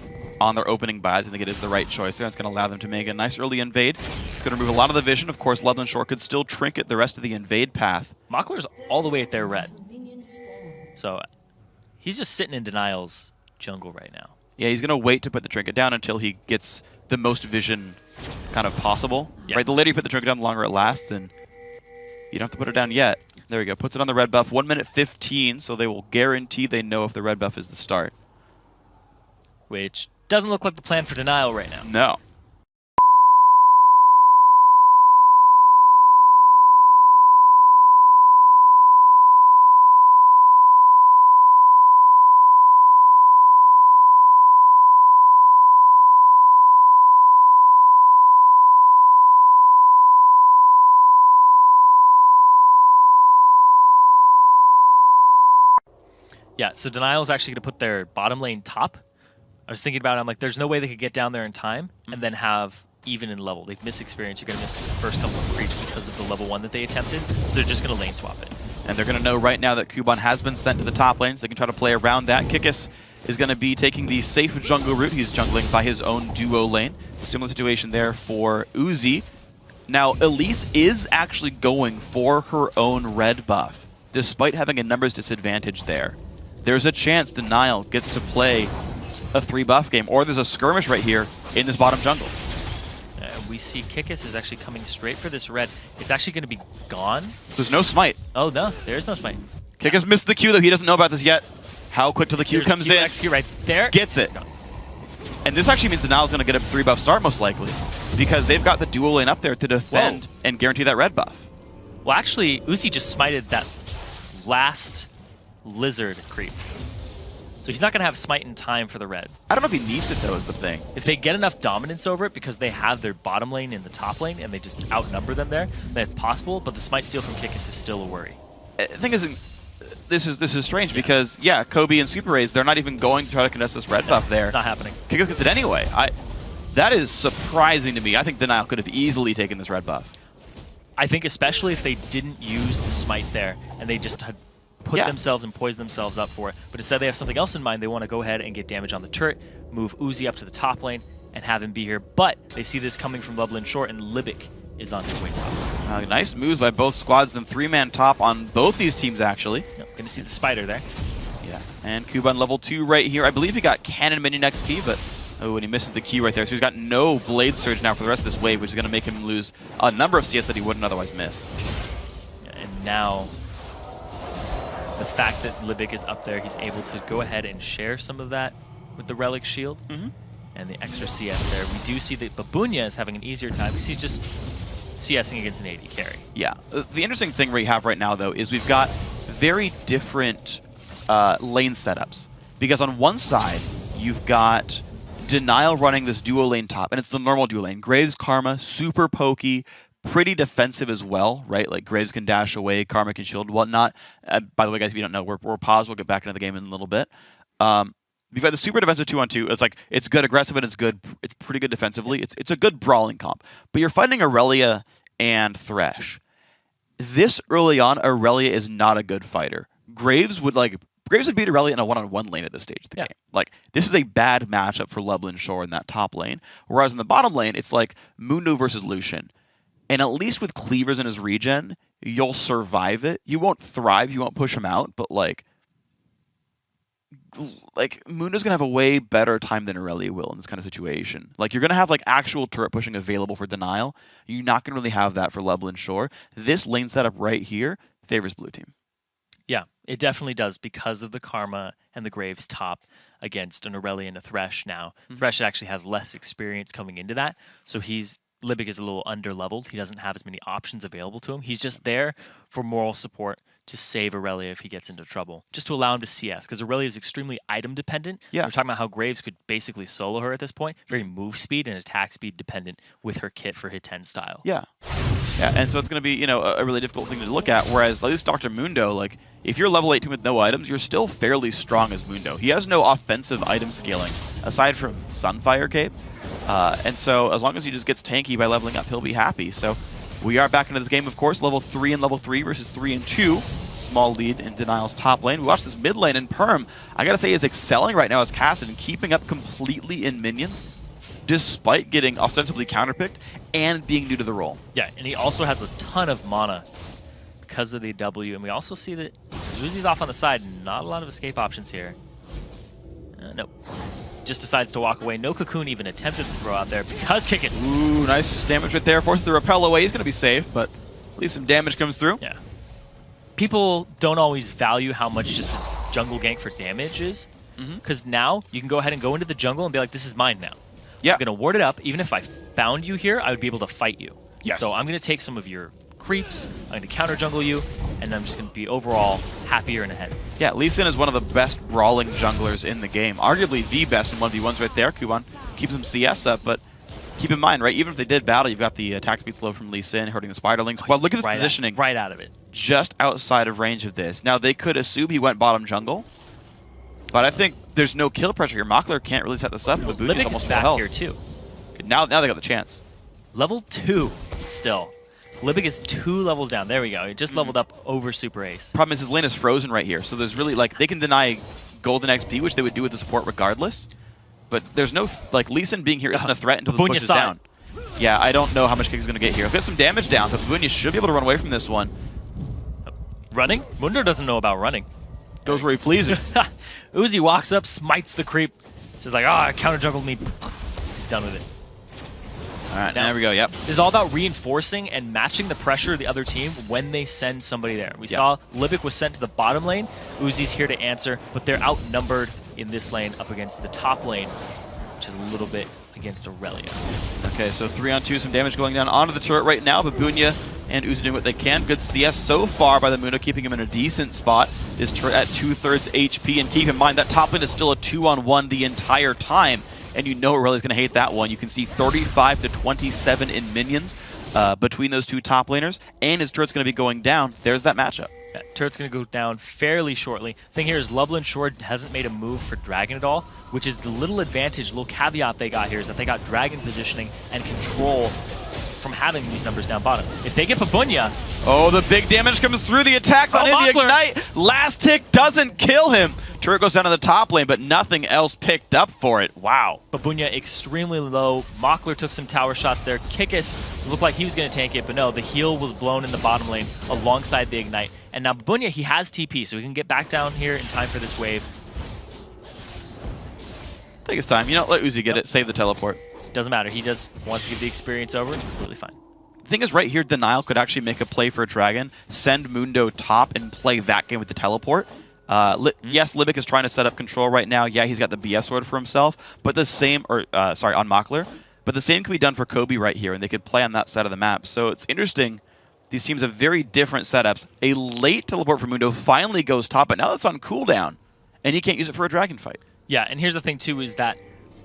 on their opening buys. I think it is the right choice there. It's going to allow them to make a nice early invade. It's going to remove a lot of the vision. Of course, Loveland Shore could still trinket the rest of the invade path. Mockler's all the way at their red. So he's just sitting in Denial's jungle right now. Yeah, he's going to wait to put the trinket down until he gets the most vision kind of possible. Right, the later you put the trinket down, the longer it lasts, and you don't have to put it down yet. There we go. Puts it on the red buff. 1 minute 15, so they will guarantee they know if the red buff is the start. Which doesn't look like the plan for Denial right now. No. Yeah, so Denial is actually going to put their bottom lane top. I was thinking about it, I'm like, there's no way they could get down there in time and then have even in level. They've missed experience. You're going to miss the first couple of creeps because of the level 1 that they attempted, so they're just going to lane swap it. And they're going to know right now that Kuban has been sent to the top lane, so they can try to play around that. Kikis is going to be taking the safe jungle route. He's jungling by his own duo lane. Similar situation there for Uzi. Now, Elise is actually going for her own red buff, despite having a numbers disadvantage there. There's a chance Denial gets to play a 3-buff game, or there's a skirmish right here in this bottom jungle. We see Kikis is actually coming straight for this red. It's actually going to be gone. There's no smite. Oh, no, there's no smite. Kikis missed the Q, though. He doesn't know about this yet. How quick till the Q comes in. Execute right there. Gets it. And this actually means Denial's going to get a 3-buff start, most likely, because they've got the dual lane up there to defend and guarantee that red buff. Well, actually, Uzi just smited that last lizard creep. So he's not going to have smite in time for the red. I don't know if he needs it, though, is the thing. If they get enough dominance over it because they have their bottom lane in the top lane and they just outnumber them there, then it's possible, but the smite steal from Kikis is still a worry. The thing is, this is strange because, yeah, Kobe and Super Rays, they're not even going to try to contest this red buff there. It's not happening. Kikis gets it anyway. That is surprising to me. I think Denial could have easily taken this red buff. I think especially if they didn't use the smite there and they just had put themselves and poised themselves up for it. But instead they have something else in mind. They want to go ahead and get damage on the turret, move Uzi up to the top lane, and have him be here. But they see this coming from Loveland Short, and Libic is on his way top. Nice moves by both squads and 3-man top on both these teams, actually. Yep, gonna see the spider there. Yeah, and Kuban level 2 right here. I believe he got Cannon Minion XP, but oh, and he misses the Q right there. So he's got no Blade Surge now for the rest of this wave, which is going to make him lose a number of CS that he wouldn't otherwise miss. Yeah, and now, the fact that Libic is up there, he's able to go ahead and share some of that with the Relic Shield. And the extra CS there. We do see that Babunya is having an easier time because he's just CSing against an AD carry. Yeah. The interesting thing we have right now, though, is we've got very different lane setups. Because on one side, you've got Denial running this duo lane top, and it's the normal duo lane. Graves, Karma, super pokey, pretty defensive as well, right? Like Graves can dash away, Karma can shield, whatnot. By the way, guys, if you don't know, we're paused. We'll get back into the game in a little bit. We've got the super defensive 2-on-2. It's like, it's good aggressive and it's good. It's pretty good defensively. It's a good brawling comp. But you're fighting Aurelia and Thresh. This early on, Aurelia is not a good fighter. Graves would beat Aurelia in a one-on-one lane at this stage of the game. Like, this is a bad matchup for Loveland Shore in that top lane. Whereas in the bottom lane, it's like Mundo versus Lucian. And at least with cleavers in his regen, you'll survive it. You won't thrive, you won't push him out, but like Mundo's gonna have a way better time than Aurelia will in this kind of situation. Like, you're gonna have like actual turret pushing available for Denial. You're not gonna really have that for Loveland Shore. This lane setup right here favors blue team. Yeah, it definitely does because of the Karma and the Graves top against an Aurelia and a Thresh now. Thresh actually has less experience coming into that, so Libic is a little under-leveled. He doesn't have as many options available to him. He's just there for moral support to save Aurelia if he gets into trouble, just to allow him to CS, because Aurelia is extremely item-dependent. Yeah. We're talking about how Graves could basically solo her at this point, very move speed and attack speed dependent with her kit for hit 10 style. Yeah. Yeah, and so it's going to be, a really difficult thing to look at, whereas at least Dr. Mundo, like, if you're level 18 with no items, you're still fairly strong as Mundo. He has no offensive item scaling, aside from Sunfire Cape. And so as long as he just gets tanky by leveling up, he'll be happy. So we are back into this game, of course, level 3 and level 3 versus 3 and 2. Small lead in Denial's top lane. We watch this mid lane, and Perm, I gotta say, is excelling right now as Cassid and keeping up completely in minions, despite getting ostensibly counterpicked and being new to the role. Yeah, and he also has a ton of mana because of the W, and we also see that Uzi's off on the side. Not a lot of escape options here. Nope. Just decides to walk away. No Cocoon even attempted to throw out there because Kikis. Ooh, nice damage right there. Forces the repel away. He's going to be safe, but at least some damage comes through. Yeah. People don't always value how much just a jungle gank for damage is, because now you can go ahead and go into the jungle and be like, this is mine now. Yeah. I'm going to ward it up. Even if I found you here, I would be able to fight you. Yes. So I'm going to take some of your creeps, I'm going to counter jungle you, and I'm just going to be overall happier and ahead. Yeah, Lee Sin is one of the best brawling junglers in the game. Arguably the best in 1v1s right there. Kuban keeps some CS up, but keep in mind, right, even if they did battle, you've got the attack speed slow from Lee Sin, hurting the Spiderlings. Well, look at this positioning. Right out of it. Just outside of range of this. Now, they could assume he went bottom jungle, but I think there's no kill pressure here. Mockler can't really set this up. No, Libic almost is back full health here, too. Now they got the chance. Level 2 still. Libic is 2 levels down. There we go. He just leveled up over Super Ace. Problem is his lane is frozen right here, so there's really, like, they can deny golden XP, which they would do with the support regardless, but there's no, like, Lee Sin being here isn't a threat until the push is down. Yeah, I don't know how much Kick is going to get here. He'll get some damage down, but Babunya should be able to run away from this one. Running? Mundo doesn't know about running. Goes where he pleases. Uzi walks up, smites the creep. She's like, counter jungled me. He's done with it. All right, now, there we go, yep. This is all about reinforcing and matching the pressure of the other team when they send somebody there. We saw Libic was sent to the bottom lane. Uzi's here to answer, but they're outnumbered in this lane up against the top lane, which is a little bit against Aurelia. Okay, so 3-on-2, some damage going down onto the turret right now. Babunya and Uzi doing what they can. Good CS so far by the Mundo, keeping him in a decent spot. This turret at 2/3 HP, and keep in mind that top lane is still a 2-on-1 the entire time. And you know Aurelia's going to hate that one. You can see 35 to 27 in minions between those two top laners, and his turret's going to be going down. There's that matchup. Yeah, turret's going to go down fairly shortly. Thing here is Lublin Shore hasn't made a move for Dragon at all, which is the little advantage, little caveat they got here is that they got Dragon positioning and control from having these numbers down bottom. If they get Babunya... Oh, the big damage comes through. The attacks on the Ignite. Last tick doesn't kill him. Turret goes down to the top lane, but nothing else picked up for it. Wow. Babunya extremely low. Mockler took some tower shots there. Kikis looked like he was going to tank it, but no, the heal was blown in the bottom lane alongside the Ignite. And now Babunya, he has TP, so he can get back down here in time for this wave. Take his time. You know, let Uzi get it. Save the teleport. Doesn't matter. He just wants to give the experience over. Completely fine. The thing is, right here, Denial could actually make a play for a Dragon, send Mundo top, and play that game with the teleport. Yes, Libic is trying to set up control right now. Yeah, he's got the BF sword for himself, but the same, sorry, on Mockler. But the same can be done for Kobe right here, and they could play on that side of the map. So it's interesting. These teams have very different setups. A late teleport for Mundo finally goes top, but now that's on cooldown, and he can't use it for a Dragon fight. Yeah, and here's the thing, too, is that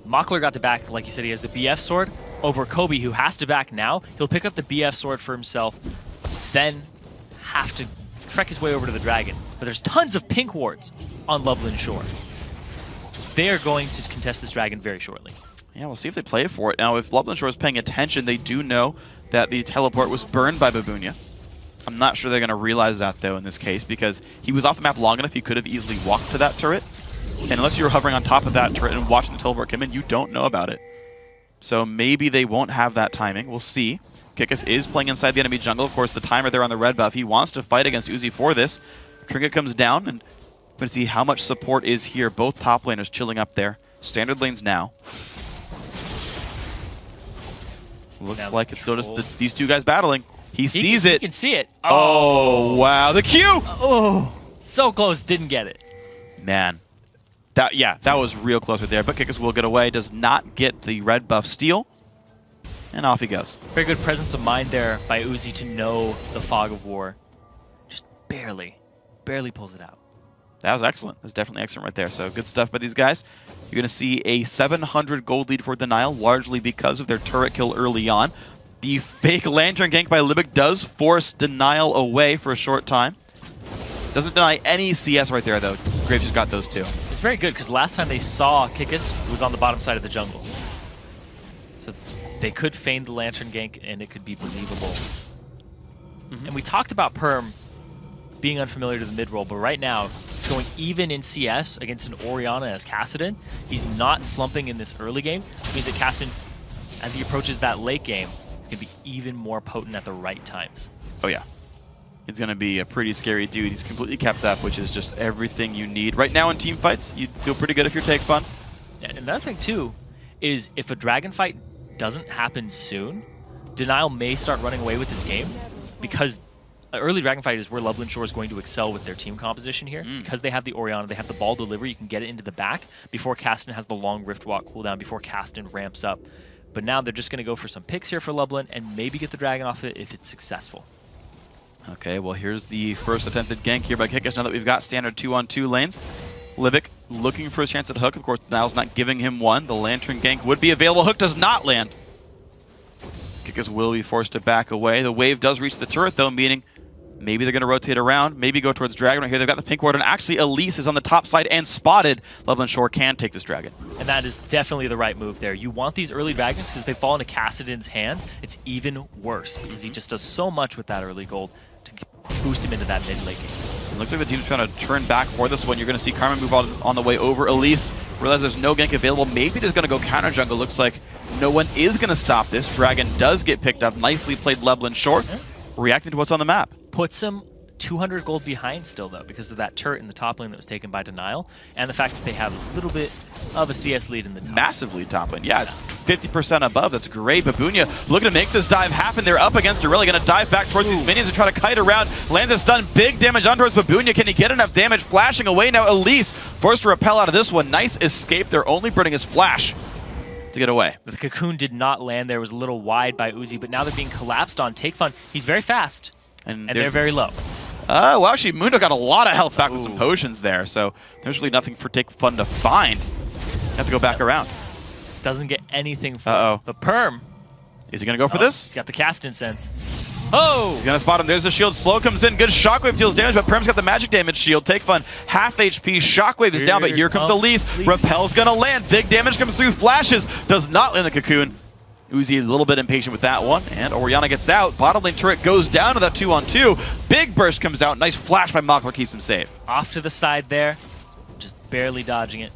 Mockler got to back, like you said, he has the BF sword over Kobe, who has to back now. He'll pick up the BF sword for himself, then have to trek his way over to the Dragon. But there's tons of pink wards on Loveland Shore. They are going to contest this Dragon very shortly. Yeah, we'll see if they play for it. Now, if Loveland Shore is paying attention, they do know that the teleport was burned by Babunya. I'm not sure they're going to realize that, though, in this case, because he was off the map long enough he could have easily walked to that turret. And unless you're hovering on top of that turret and watching the teleport come in, you don't know about it. So maybe they won't have that timing. We'll see. Kikis is playing inside the enemy jungle. Of course, the timer there on the red buff. He wants to fight against Uzi for this. Trinket comes down, and we're going to see how much support is here. Both top laners chilling up there. Standard lanes now. Looks like it's still just these two guys battling. He sees it. He can see it. Oh, wow. The Q! Oh, so close. Didn't get it. Man. That was real close right there, but Kikis will get away, does not get the red buff steal, and off he goes. Very good presence of mind there by Uzi to know the fog of war. Just barely pulls it out. That was excellent. That was definitely excellent right there. So good stuff by these guys. You're going to see a 700 gold lead for Denial, largely because of their turret kill early on. The fake Lantern gank by Libic does force Denial away for a short time. Doesn't deny any CS right there, though. Graves just got those two. It's very good, because last time they saw Kikis was on the bottom side of the jungle. So they could feign the Lantern gank, and it could be believable. And we talked about Perm being unfamiliar to the mid-roll, but right now, he's going even in CS against an Orianna as Kassadin. He's not slumping in this early game, which means that Kassadin, as he approaches that late game, is going to be even more potent at the right times. Oh, yeah. He's going to be a pretty scary dude. He's completely kept up, which is just everything you need. Right now in team fights, you feel pretty good if you're Take Fun. And another thing, too, is if a Dragon fight doesn't happen soon, Denial may start running away with this game, because early Dragon fight is where Loveland Shore is going to excel with their team composition here. Because they have the Orianna, they have the ball delivery, you can get it into the back before Kassadin has the long Rift Walk cooldown, before Kassadin ramps up. But now they're just going to go for some picks here for Lublin and maybe get the Dragon off it if it's successful. Okay, well here's the first attempted gank here by Kikis now that we've got standard 2-on-2 lanes. Libic looking for his chance at Hook. Of course, Niall's not giving him one. The Lantern gank would be available. Hook does not land. Kikis will be forced to back away. The wave does reach the turret, though, meaning maybe they're going to rotate around, maybe go towards Dragon right here. They've got the pink ward, and actually Elise is on the top side and spotted. Loveland Shore can take this Dragon. And that is definitely the right move there. You want these early Dragons because they fall into Kassadin's hands. It's even worse because he just does so much with that early gold to boost him into that mid-late game. It looks like the team's trying to turn back for this one. You're going to see Carmen move on the way over. Elise realize there's no gank available. Maybe just going to go counter jungle. Looks like no one is going to stop this. Dragon does get picked up. Nicely played Loveland Shore. Reacting to what's on the map. Puts him 200 gold behind still, though, because of that turret in the top lane that was taken by Denial, and the fact that they have a little bit of a CS lead in the top. Massive lead top lane. Yeah, it's 50% above. That's great. Babunya looking to make this dive happen. They're up against Aurelia. Going to dive back towards these minions and try to kite around. Lands a stun. Big damage on towards Babunya. Can he get enough damage? Flashing away now. Elise forced to repel out of this one. Nice escape. They're only burning his flash to get away. The cocoon did not land there. It was a little wide by Uzi, but now they're being collapsed on Take Fun. He's very fast, and they're very low. Well, actually, Mundo got a lot of health back with some potions there, so there's really nothing for Take Fun to find. Have to go back around. Doesn't get anything from the Perm. Is he going to go for this? He's got the cast incense. Oh! He's going to spot him. There's the shield. Slow comes in. Good shockwave deals damage, but Perm's got the magic damage shield. Take fun. Half HP. Shockwave is down, but here comes Elise. Repel's going to land. Big damage comes through. Flashes. Does not land the cocoon. Uzi a little bit impatient with that one, and Oriana gets out. Bottom lane turret goes down to that 2-on-2. Big burst comes out. Nice flash by Mockler keeps him safe. Off to the side there. Just barely dodging it.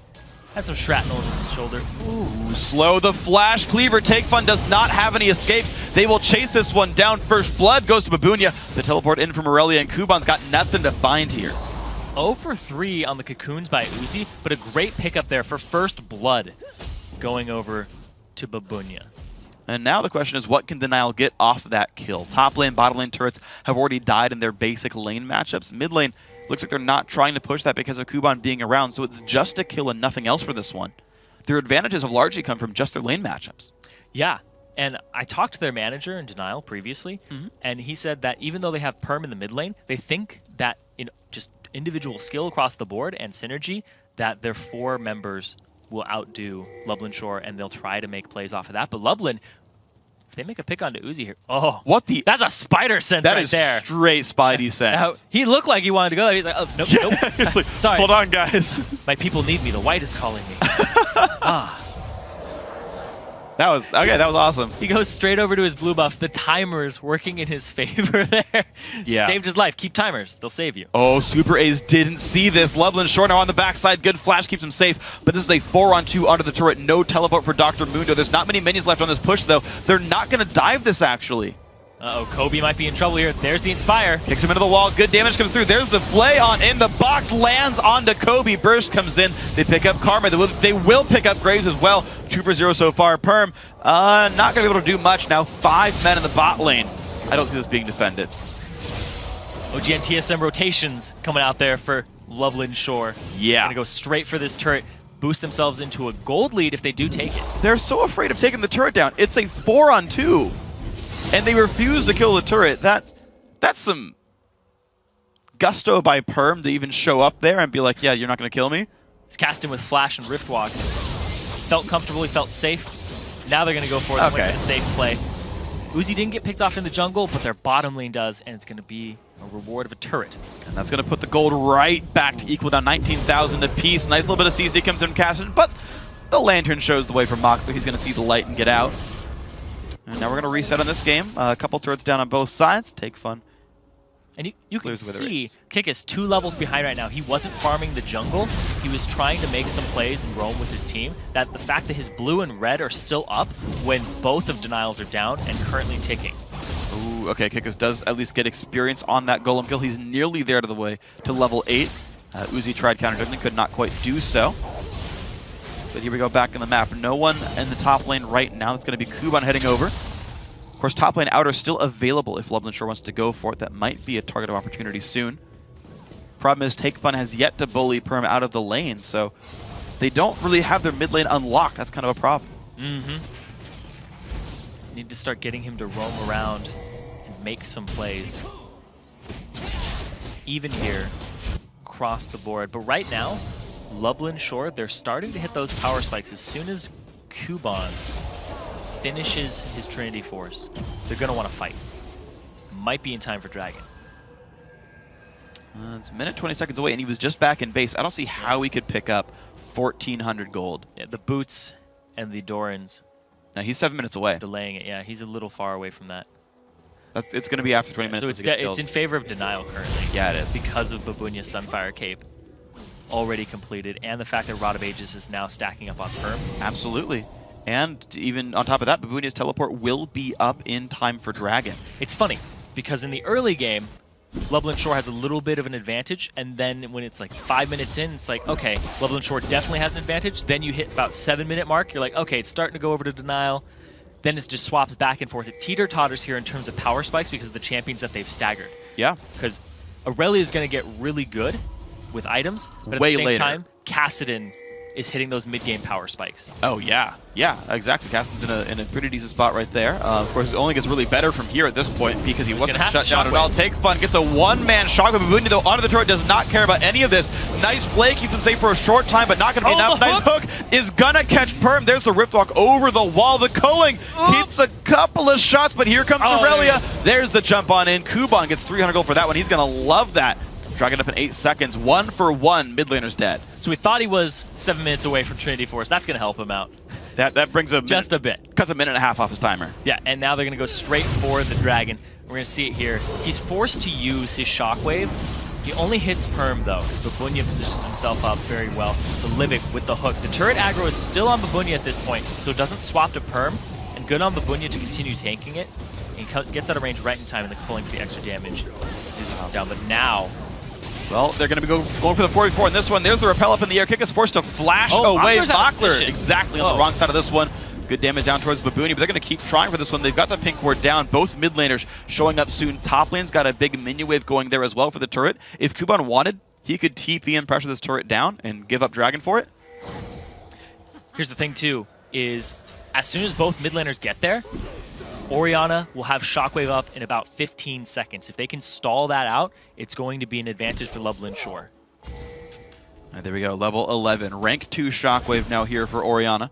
Has some shrapnel in his shoulder. Ooh, slow the flash. Cleaver Take Fun does not have any escapes. They will chase this one down. First blood goes to Babunya. The teleport in from Aurelia, and Kuban's got nothing to find here. 0 for 3 on the cocoons by Uzi, but a great pickup there for first blood going over to Babunya. And now the question is, what can Denial get off that kill? Top lane, bottom lane turrets have already died in their basic lane matchups. Mid lane looks like they're not trying to push that because of Kuban being around, so it's just a kill and nothing else for this one. Their advantages have largely come from just their lane matchups. Yeah, and I talked to their manager in Denial previously, and he said that even though they have Perm in the mid lane, they think that in just individual skill across the board and synergy, that their 4 members will outdo Lublin Shore, and they'll try to make plays off of that. But Lublin, if they make a pick onto Uzi here, what the? That's a spider sense that right is there. Straight Spidey sense. He looked like he wanted to go there. He's like, oh, nope, nope. Like, sorry. Hold on, guys. My people need me. The white is calling me. That was awesome. He goes straight over to his blue buff. The timer's working in his favor there. Yeah. Saved his life. Keep timers. They'll save you. Oh, Super A's didn't see this. Lublin Shore now on the backside. Good flash keeps him safe. But this is a 4-on-2 under the turret. No teleport for Dr. Mundo. There's not many minions left on this push, though. They're not going to dive this, actually. Uh-oh, Kobe might be in trouble here. There's the Inspire. Kicks him into the wall. Good damage comes through. There's the Flay on in. The box lands onto Kobe. Burst comes in. They pick up Karma. They will pick up Graves as well. 2 for 0 so far. Perm, not going to be able to do much now. 5 men in the bot lane. I don't see this being defended. OG and TSM rotations coming out there for Lublin Shore. Yeah. Going to go straight for this turret. Boost themselves into a gold lead if they do take it. They're so afraid of taking the turret down. It's a 4-on-2. And they refuse to kill the turret. That's some gusto by Perm to even show up there and be like, yeah, you're not going to kill me? He's casting with Flash and Riftwalk. Felt comfortable, he felt safe. Now they're going to go for it and win a safe play. Uzi didn't get picked off in the jungle, but their bottom lane does, and it's going to be a reward of a turret. And that's going to put the gold right back to equal down 19,000 apiece. Nice little bit of CC comes in casting, but the Lantern shows the way for Moxley. He's going to see the light and get out. And now we're going to reset on this game. A couple turrets down on both sides. Take fun. And you can see Kick is 2 levels behind right now. He wasn't farming the jungle. He was trying to make some plays and roam with his team. That the fact that his blue and red are still up when both of Denials are down and currently ticking. Ooh, okay, Kickus does at least get experience on that Golem kill. He's nearly there to the way to level 8. Uzi tried counter-juggling, could not quite do so. But here we go back in the map. No one in the top lane right now. It's going to be Kuban heading over. Of course, top lane outer still available if Lublin Shore wants to go for it. That might be a target of opportunity soon. Problem is, Take Fun has yet to bully Perm out of the lane, so they don't really have their mid lane unlocked. That's kind of a problem. Need to start getting him to roam around and make some plays. It's even here across the board. But right now, Lublin Shore, they're starting to hit those power spikes as soon as Kuban finishes his Trinity Force. They're going to want to fight. Might be in time for Dragon. It's a minute 20 seconds away, and he was just back in base. I don't see how he could pick up 1,400 gold. Yeah, the boots and the Dorans. Now he's 7 minutes away. Delaying it, yeah. He's a little far away from that. It's going to be after 20 minutes. So it's in favor of Denial currently. Yeah, it is. Because of Babunya's Sunfire Cape already completed, and the fact that Rod of Ages is now stacking up on Perm. Absolutely. And even on top of that, Babunya's teleport will be up in time for Dragon. It's funny, because in the early game, Lublin Shore has a little bit of an advantage, and then when it's like 5 minutes in, it's like, okay, Lublin Shore definitely has an advantage. Then you hit about 7-minute mark, you're like, okay, it's starting to go over to Denial. Then it just swaps back and forth. It teeter-totters here in terms of power spikes because of the champions that they've staggered. Yeah. Because Aurelia is going to get really good with items, but at the same time, Kassadin is hitting those mid-game power spikes. Oh, yeah. Yeah, exactly. Casten's in a pretty decent spot right there. Of course, it only gets really better from here at this point because he wasn't shut down at all. Take Fun gets a one-man shockwave. Babunia, though, onto the turret, does not care about any of this. Nice play, keeps him safe for a short time, but not going to be enough. Nice hook is going to catch Perm. There's the Riftwalk over the wall. The culling hits a couple of shots, but here comes Aurelia. There's the jump on in. Kuban gets 300 gold for that one. He's going to love that. Dragging up in 8 seconds. 1 for 1. Mid laner's dead. So we thought he was 7 minutes away from Trinity Force. That's going to help him out. That brings him just a bit. Cuts a minute and a half off his timer. Yeah, and now they're going to go straight for the Dragon. We're going to see it here. He's forced to use his Shockwave. He only hits Perm, though. Babunia positions himself up very well. The Livic with the hook. The turret aggro is still on Babunia at this point, so it doesn't swap to Perm. And good on Babunia to continue tanking it. And he gets out of range right in time and then pulling for the extra damage. Down, but now... Well, they're going to be going for the 4v4 in this one. There's the repel up in the air. Kick is forced to flash away. Mockler exactly on the wrong side of this one. Good damage down towards Babunia, but they're going to keep trying for this one. They've got the pink ward down. Both mid laners showing up soon. Top lane's got a big minion wave going there as well for the turret. If Kuban wanted, he could TP and pressure this turret down and give up Dragon for it. Here's the thing, too, is as soon as both mid laners get there, Orianna will have Shockwave up in about 15 seconds. If they can stall that out, it's going to be an advantage for Loveland Shore. All right, there we go. Level 11. Rank 2 Shockwave now here for Orianna.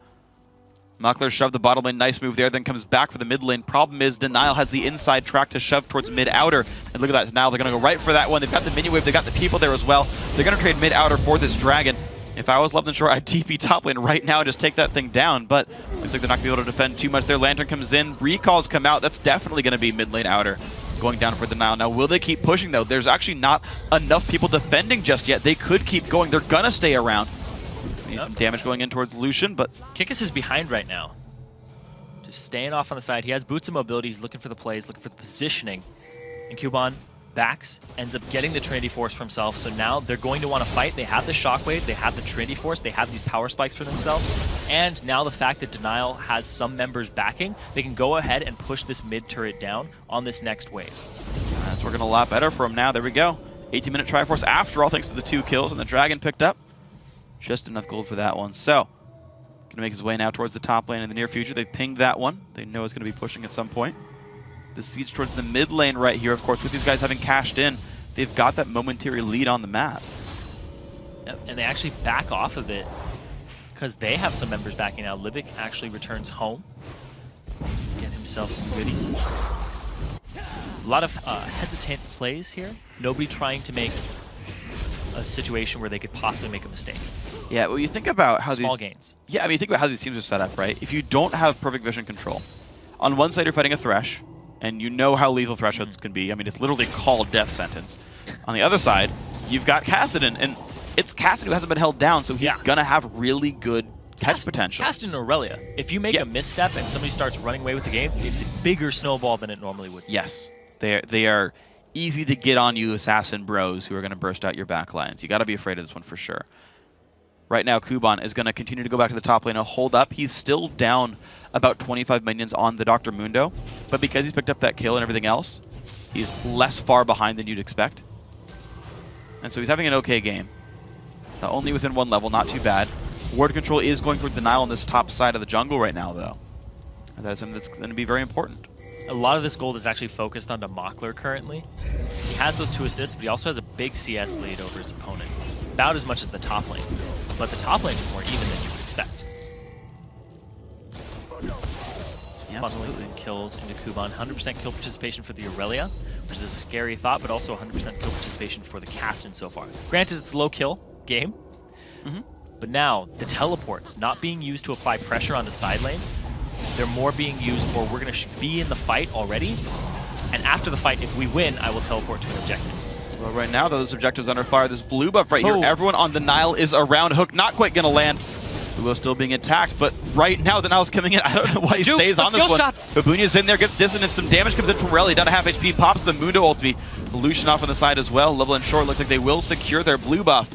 Mockler shoved the bottom lane. Nice move there. Then comes back for the mid lane. Problem is Denial has the inside track to shove towards mid-outer. And look at that. Denial, they're going to go right for that one. They've got the minion wave. They've got the people there as well. They're going to trade mid-outer for this Dragon. If I was Loveland Shore, I'd TP top lane right now and just take that thing down, but looks like they're not going to be able to defend too much. Their Lantern comes in, recalls come out. That's definitely going to be mid lane outer going down for Denial. Now, will they keep pushing, though? There's actually not enough people defending just yet. They could keep going. They're going to stay around. Need some damage going in towards Lucian, but... Kikis is behind right now. Just staying off on the side. He has boots of mobility. He's looking for the plays, looking for the positioning. And Kuban backs, ends up getting the Trinity Force for himself, so now they're going to want to fight. They have the Shockwave, they have the Trinity Force, they have these power spikes for themselves, and now the fact that Denial has some members backing, they can go ahead and push this mid turret down on this next wave. That's working a lot better for him now. There we go. 18-minute Triforce after all, thanks to the 2 kills, and the Dragon picked up just enough gold for that one. So, going to make his way now towards the top lane in the near future. They've pinged that one. They know it's going to be pushing at some point. The siege towards the mid lane right here, of course, with these guys having cashed in, they've got that momentary lead on the map. Yep, and they actually back off of it because they have some members backing out. Livic actually returns home. Get himself some goodies. A lot of hesitant plays here. Nobody trying to make a situation where they could possibly make a mistake. Yeah, well, you think about how Small gains. Yeah, I mean, you think about how these teams are set up, right? If you don't have perfect vision control, on one side you're fighting a Thresh, and you know how lethal Thresholds can be. I mean, it's literally called death sentence. On the other side, you've got Kassadin, and it's Kassadin who hasn't been held down, so he's going to have really good catch potential. Kassadin and Aurelia, if you make a misstep and somebody starts running away with the game, it's a bigger snowball than it normally would. Yes. They are easy to get on you assassin bros who are going to burst out your back lines. You got to be afraid of this one for sure. Right now, Kuban is going to continue to go back to the top lane and hold up. He's still down about 25 minions on the Dr. Mundo, but because he's picked up that kill and everything else, he's less far behind than you'd expect. And so he's having an okay game. Only within 1 level, not too bad. Ward control is going for Denial on this top side of the jungle right now, though. And that's something that's going to be very important. A lot of this gold is actually focused onto Mockler currently. He has those 2 assists, but he also has a big CS lead over his opponent. About as much as the top lane. But the top lane is more even than you would expect. Funneling some kills into Kuban. 100% kill participation for the Aurelia, which is a scary thought, but also 100% kill participation for the Kassadin so far. Granted, it's a low kill game, but now the teleports not being used to apply pressure on the side lanes, they're more being used for we're going to be in the fight already, and after the fight, if we win, I will teleport to an objective. Well, right now, those objectives under fire. This blue buff right here, everyone on Denial is around. Hook not quite going to land. Blue still being attacked, but right now Denial's coming in. I don't know why he stays on this one. Babunia's in there, gets dissonance. Some damage comes in from Rally, down to half HP. Pops the Mundo ulti. Lucian off on the side as well. Level and short looks like they will secure their blue buff.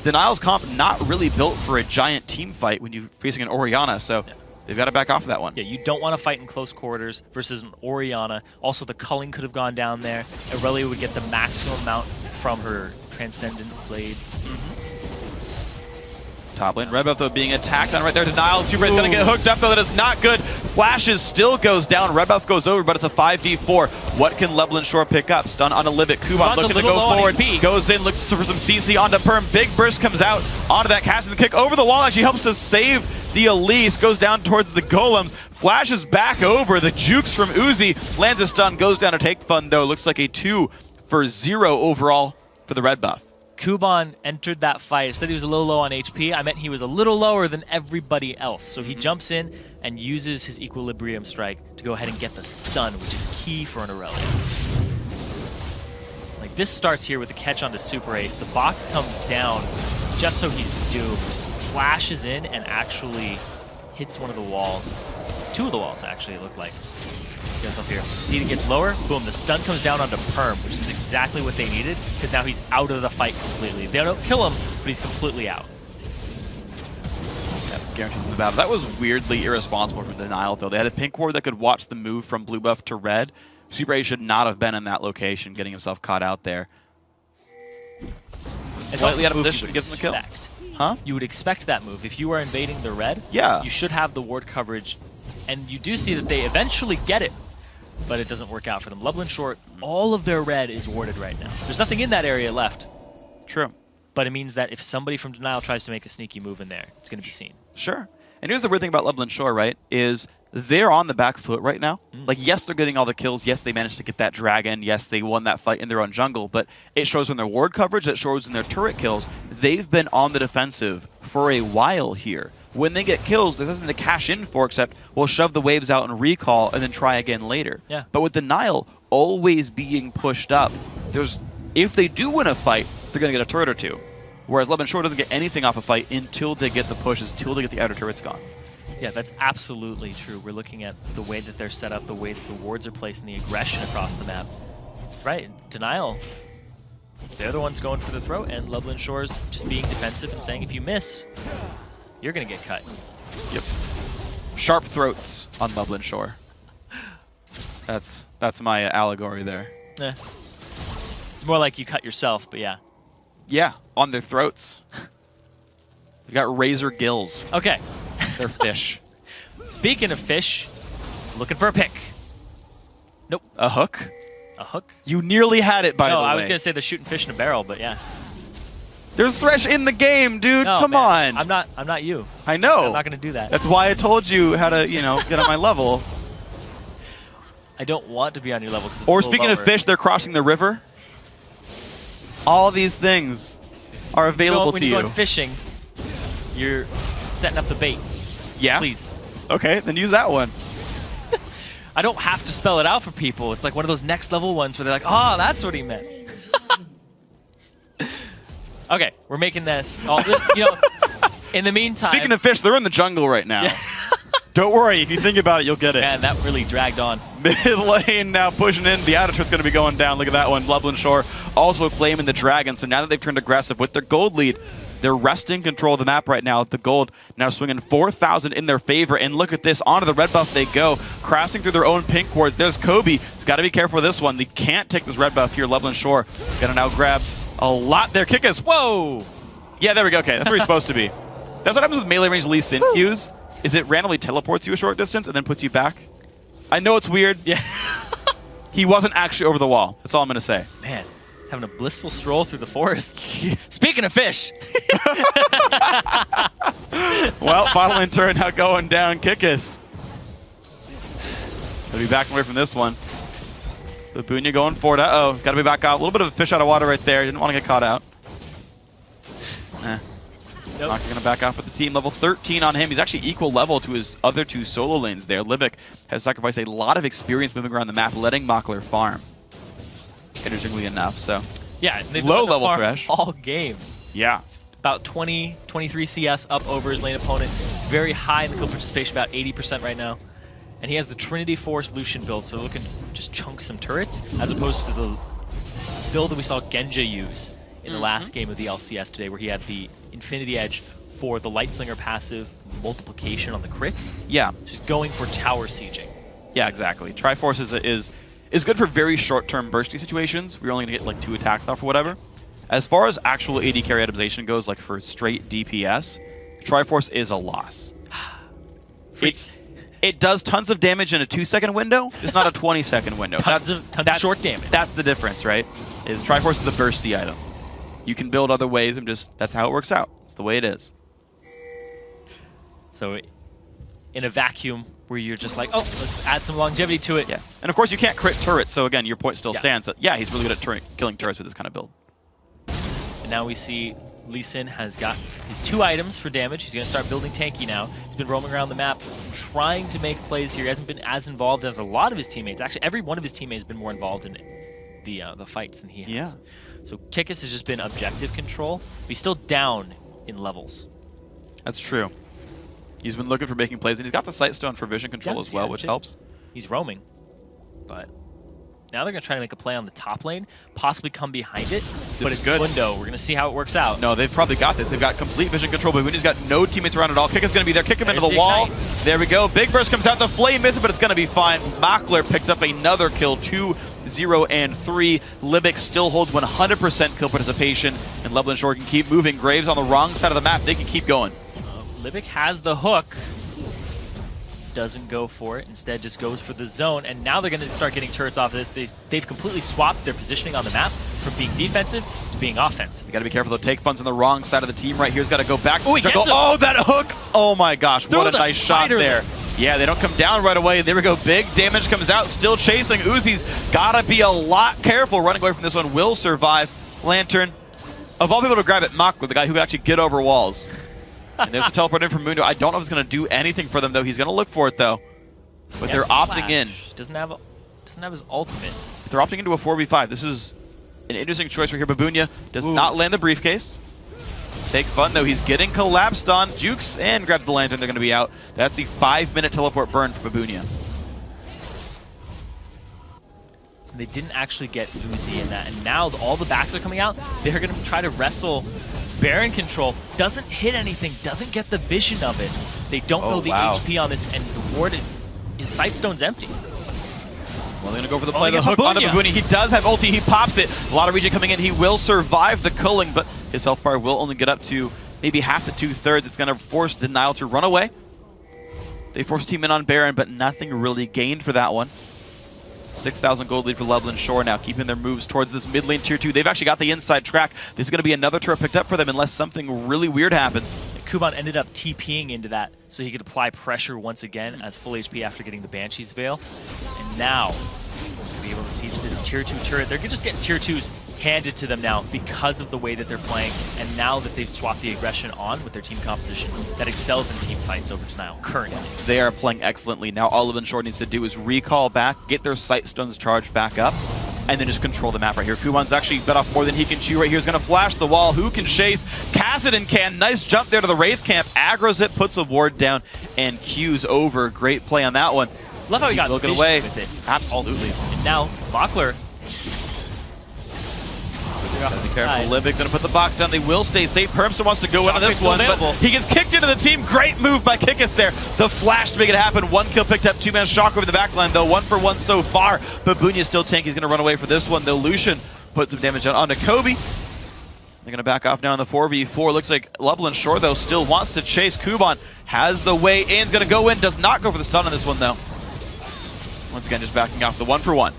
Denial's comp not really built for a giant team fight when you're facing an Orianna, so they've got to back off of that one. Yeah, you don't want to fight in close quarters versus an Orianna. Also, the culling could have gone down there. Aurelia would get the maximum amount from her Transcendent Blades. Top lane, Red Buff though being attacked on right there. Denial, Super is going to get hooked up though. That is not good. Flashes still goes down. Red Buff goes over, but it's a 5v4. What can Lublin Shore pick up? Stun on a Livik. Kuban looking to go forward. Goes in, looks for some CC onto Perm. Big burst comes out onto that cast and the kick over the wall. Actually helps to save the Elise. Goes down towards the Golems. Flashes back over. The jukes from Uzi. Lands a stun. Goes down to take fun though. Looks like a 2-for-0 overall for the Red Buff. Kuban entered that fight. I said he was a little low on HP. I meant he was a little lower than everybody else. So he jumps in and uses his Equilibrium Strike to go ahead and get the stun, which is key for an Aurelia. Like, this starts here with the catch onto Super Ace. The box comes down just so he's doomed. Flashes in and actually hits one of the walls. Two of the walls, actually, it looked like. Goes up here. See, it gets lower. Boom. The stun comes down onto Perm, which is exactly what they needed, because now he's out of the fight completely. They don't kill him, but he's completely out. Yeah, guarantees the battle. That was weirdly irresponsible from Denial, though. They had a pink ward that could watch the move from blue buff to red. Super A should not have been in that location, getting himself caught out there. Slightly out of position to get the kill. Huh? You would expect that move. If you are invading the red, yeah, you should have the ward coverage. And you do see that they eventually get it, but it doesn't work out for them. Lublin Shore, all of their red is warded right now. There's nothing in that area left. True. But it means that if somebody from Denial tries to make a sneaky move in there, it's going to be seen. Sure. And here's the weird thing about Lublin Shore, right, is they're on the back foot right now. Like, yes, they're getting all the kills. Yes, they managed to get that dragon. Yes, they won that fight in their own jungle. But it shows in their ward coverage. It shows in their turret kills. They've been on the defensive for a while here. When they get kills, there's nothing to cash in for except we'll shove the waves out and recall and then try again later. Yeah. But with Denial always being pushed up, if they do win a fight, they're going to get a turret or two. Whereas Lublin Shore doesn't get anything off a fight until they get the pushes, until they get the outer turrets gone. Yeah, that's absolutely true. We're looking at the way that they're set up, the way that the wards are placed, and the aggression across the map. Right, Denial, they're the ones going for the throat, and Lublin Shore's just being defensive and saying, if you miss, you're going to get cut. Yep. Sharp throats on Lublin Shore. That's my allegory there. It's more like you cut yourself, but yeah. Yeah, on their throats. They got razor gills. Okay. They're fish. Speaking of fish, looking for a pick. Nope. A hook? A hook? You nearly had it, by the way. No, I was going to say they're shooting fish in a barrel, but yeah. There's Thresh in the game, dude. No, Come man, on. I'm not you. I know. I'm not going to do that. That's why I told you how to, get on my level. I don't want to be on your level. Or speaking of fish, they're crossing the river. All these things are available when to you. When you're going fishing, you're setting up the bait. Yeah? Please. Okay, then use that one. I don't have to spell it out for people. It's like one of those next level ones where they're like, oh, that's what he meant. Okay, we're making this. In the meantime. Speaking of fish, they're in the jungle right now. Yeah. Don't worry, if you think about it, you'll get it. Man, that really dragged on. Mid lane now pushing in. The outer turret's going to be going down. Look at that one. Lublin Shore also claiming the dragon. So now that they've turned aggressive with their gold lead, they're wresting control of the map right now. The gold now swinging 4,000 in their favor. And look at this. Onto the red buff they go. Crashing through their own pink wards. There's Kobe. He's got to be careful with this one. They can't take this red buff here. Lublin Shore going to now grab a lot there. Kick us. Whoa. Yeah, there we go. Okay, that's where he's supposed to be. That's what happens with melee range Lee Sin Qs. Is it randomly teleports you a short distance and then puts you back? I know it's weird. Yeah. He wasn't actually over the wall. That's all I'm going to say. Man, having a blissful stroll through the forest. Speaking of fish. Well, bottle lane turret now going down. Kickus. He'll be backing away from this one. Babunya going forward. Uh-oh. Got to be back out. A little bit of a fish out of water right there. Didn't want to get caught out. Nope. Not going to back off with the team. Level 13 on him. He's actually equal level to his other two solo lanes there. Livik has sacrificed a lot of experience moving around the map, letting Makler farm. Interestingly enough, so. Yeah, they've low level Thresh all game. Yeah. It's about 20, 23 CS up over his lane opponent. Very high in the kill participation, about 80% right now. And he has the Trinity Force Lucian build, so looking to just chunk some turrets, as opposed to the build that we saw Genja use in the last game of the LCS today, where he had the Infinity Edge for the Lightslinger passive multiplication on the crits. Yeah. Just going for tower sieging. Yeah, exactly. Triforce is good for very short-term bursty situations. We're only going to get like 2 attacks off or whatever. As far as actual AD carry itemization goes, like for straight DPS, Triforce is a loss. It does tons of damage in a 2-second window, just not a 20-second window. Tons of short damage. That's the difference, right? Is Triforce is a bursty item. You can build other ways, and that's how it works out. It's the way it is. So in a vacuum where you're just like, oh, let's add some longevity to it. Yeah. And of course you can't crit turrets, so again, your point still stands. That, yeah, he's really good at killing turrets with this kind of build. And now we see Lee Sin has got his 2 items for damage. He's going to start building tanky now. He's been roaming around the map trying to make plays here. He hasn't been as involved as a lot of his teammates. Actually, every one of his teammates has been more involved in the fights than he has. Yeah. So Kikis has just been objective control. But he's still down in levels. That's true. He's been looking for making plays, and he's got the Sight Stone for vision control as well, which helps. He's roaming, but now they're going to try to make a play on the top lane, possibly come behind it, but it's good. Window. We're going to see how it works out. No, they've probably got this. They've got complete vision control, but Babunia's got no teammates around at all. Kick is going to be there. Kick him into the wall. There we go. Big Burst comes out. The Flame misses, but it's going to be fine. Makler picked up another kill. 2, 0, and 3. Libic still holds 100% kill participation, and Lublin Shore can keep moving. Graves on the wrong side of the map. They can keep going. Libic has the hook. Doesn't go for it. Instead, just goes for the zone. And now they're going to start getting turrets off of it. They've completely swapped their positioning on the map from being defensive to being offensive. You got to be careful, though. Take Fun's on the wrong side of the team right here. He's got to go back. Oh, oh, that hook! Oh my gosh, what a nice shot there. Yeah, they don't come down right away. There we go. Big damage comes out. Still chasing. Uzi's got to be a lot careful. Running away from this one will survive. Lantern. Of all people to grab it, Makler, the guy who could actually get over walls. And there's a teleport in from Mundo. I don't know if it's going to do anything for them, though. He's going to look for it, though. But they're opting in. Doesn't have his ultimate. They're opting into a 4v5. This is an interesting choice right here. Babunia does not land the briefcase. Take Fun, though. He's getting collapsed on. Jukes and grabs the lantern. They're going to be out. That's the 5-minute teleport burn for Babunia. They didn't actually get Uzi in that. And now all the backs are coming out. They're going to try to wrestle Baron control. Doesn't hit anything. Doesn't get the vision of it. They don't know the HP on this. And the ward is his Sight Stone's empty. Well, they're going to go for the play. The hook onto Babunia. He does have ulti. He pops it. A lot of regen coming in. He will survive the culling, but his health bar will only get up to maybe half to 2/3. It's going to force Denial to run away. They force team in on Baron, but nothing really gained for that one. 6,000 gold lead for Lublin Shore now, keeping their moves towards this mid lane tier 2. They've actually got the inside track. There's going to be another turret picked up for them unless something really weird happens. Kuban ended up TPing into that so he could apply pressure once again as full HP after getting the Banshee's Veil. And now, we'll be able to siege this tier 2 turret. They're just getting tier 2s handed to them now because of the way that they're playing, and now that they've swapped the aggression on with their team composition that excels in team fights over Denial currently. They are playing excellently. Now all Lublin Shore needs to do is recall back, get their Sight Stones charged back up, and then just control the map right here. Kuban's actually bit off more than he can chew right here. He's going to flash the wall. Who can chase? Kassadin can. Nice jump there to the Wraith camp. Aggro's it, puts a ward down, and Q's over. Great play on that one. Love how he got looking away with it. Absolutely. And now, Makler. Be careful, Libic's going to put the box down. They will stay safe. Permson wants to go into this one, but he gets kicked into the team. Great move by Kikis there. The flash to make it happen. 1 kill picked up, 2-man shock over the backline, though. 1 for 1 so far. Babunia still tank. He's going to run away for this one, though. Lucian puts some damage onto Kobe. They're going to back off now in the 4v4. Looks like Lublin Shore, though, still wants to chase. Kuban has the way in. He's going to go in. Does not go for the stun on this one, though. Once again, just backing off the 1 for 1.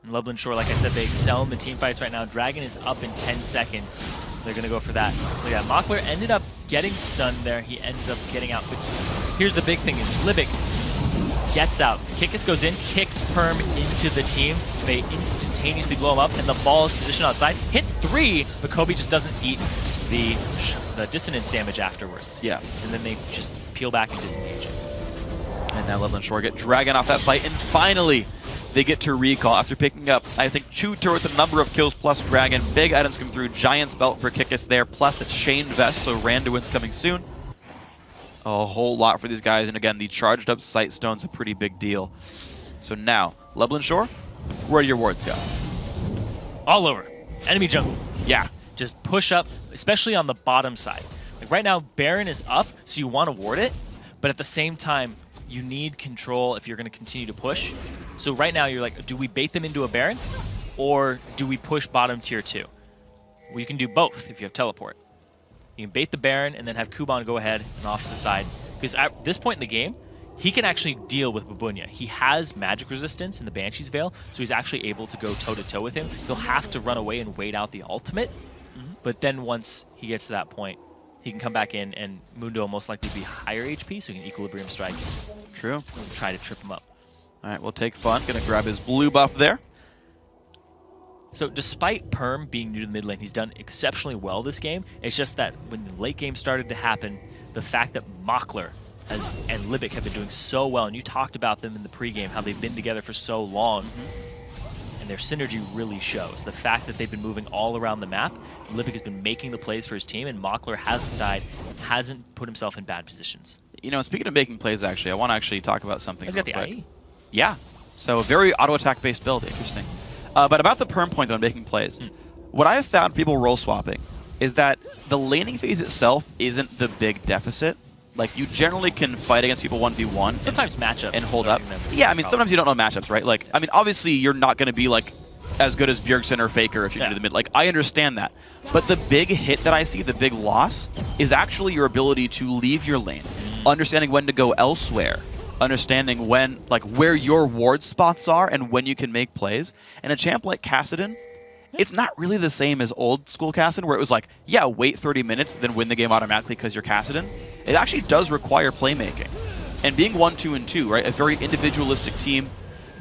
And Lublin Shore, like I said, they excel in the team fights right now. Dragon is up in 10 seconds. They're going to go for that. Look at that. Makler ended up getting stunned there. He ends up getting out. But here's the big thing is Libic gets out. Kikis goes in, kicks Perm into the team. They instantaneously blow him up, and the ball is positioned outside. Hits 3, but Kobe just doesn't eat the dissonance damage afterwards. Yeah. And then they just peel back and disengage it. And now Lublin Shore get Dragon off that fight, and finally they get to recall after picking up, I think, 2 turrets, a number of kills plus Dragon. Big items come through. Giant's Belt for Kikis there, plus a Chained Vest, so Randuin's coming soon. A whole lot for these guys, and again, the charged up Sight Stone's a pretty big deal. So now, Lublin Shore, where do your wards go? All over. Enemy jungle. Yeah. Just push up, especially on the bottom side. Like right now, Baron is up, so you want to ward it, but at the same time, you need control if you're going to continue to push. So right now, you're like, do we bait them into a Baron, or do we push bottom tier 2? Well, you can do both if you have teleport. You can bait the Baron and then have Kuban go ahead and off to the side. Because at this point in the game, he can actually deal with Babunya. He has magic resistance in the Banshee's Veil, so he's actually able to go toe-to-toe with him. He'll have to run away and wait out the ultimate, but then once he gets to that point, he can come back in, and Mundo will most likely be higher HP, so he can Equilibrium Strike. True. And try to trip him up. All right, we'll take fun. Gonna grab his blue buff there. So despite Perm being new to the mid lane, he's done exceptionally well this game. It's just that when the late game started to happen, the fact that Mockler and Libic have been doing so well, and you talked about them in the pregame, how they've been together for so long, and their synergy really shows. The fact that they've been moving all around the map, Libic has been making the plays for his team, and Mockler hasn't died, hasn't put himself in bad positions. You know, speaking of making plays, actually, I want to actually talk about something. He's got the IE. Yeah. So a very auto-attack based build. Interesting. But about the perm point on making plays, what I have found people role swapping is that the laning phase itself isn't the big deficit. Like, you generally can fight against people 1v1. Sometimes matchups. And hold up. Yeah, I mean, sometimes you don't know matchups, right? Like, I mean, obviously, you're not going to be, like, as good as Bjergsen or Faker if you're into the mid. Like, I understand that. But the big hit that I see, the big loss, is actually your ability to leave your lane, understanding when to go elsewhere, understanding when, like, where your ward spots are and when you can make plays. And a champ like Kassadin, it's not really the same as old school Kassadin, where it was like, yeah, wait 30 minutes, then win the game automatically because you're Kassadin. It actually does require playmaking. And being 1-2-2, right, a very individualistic team,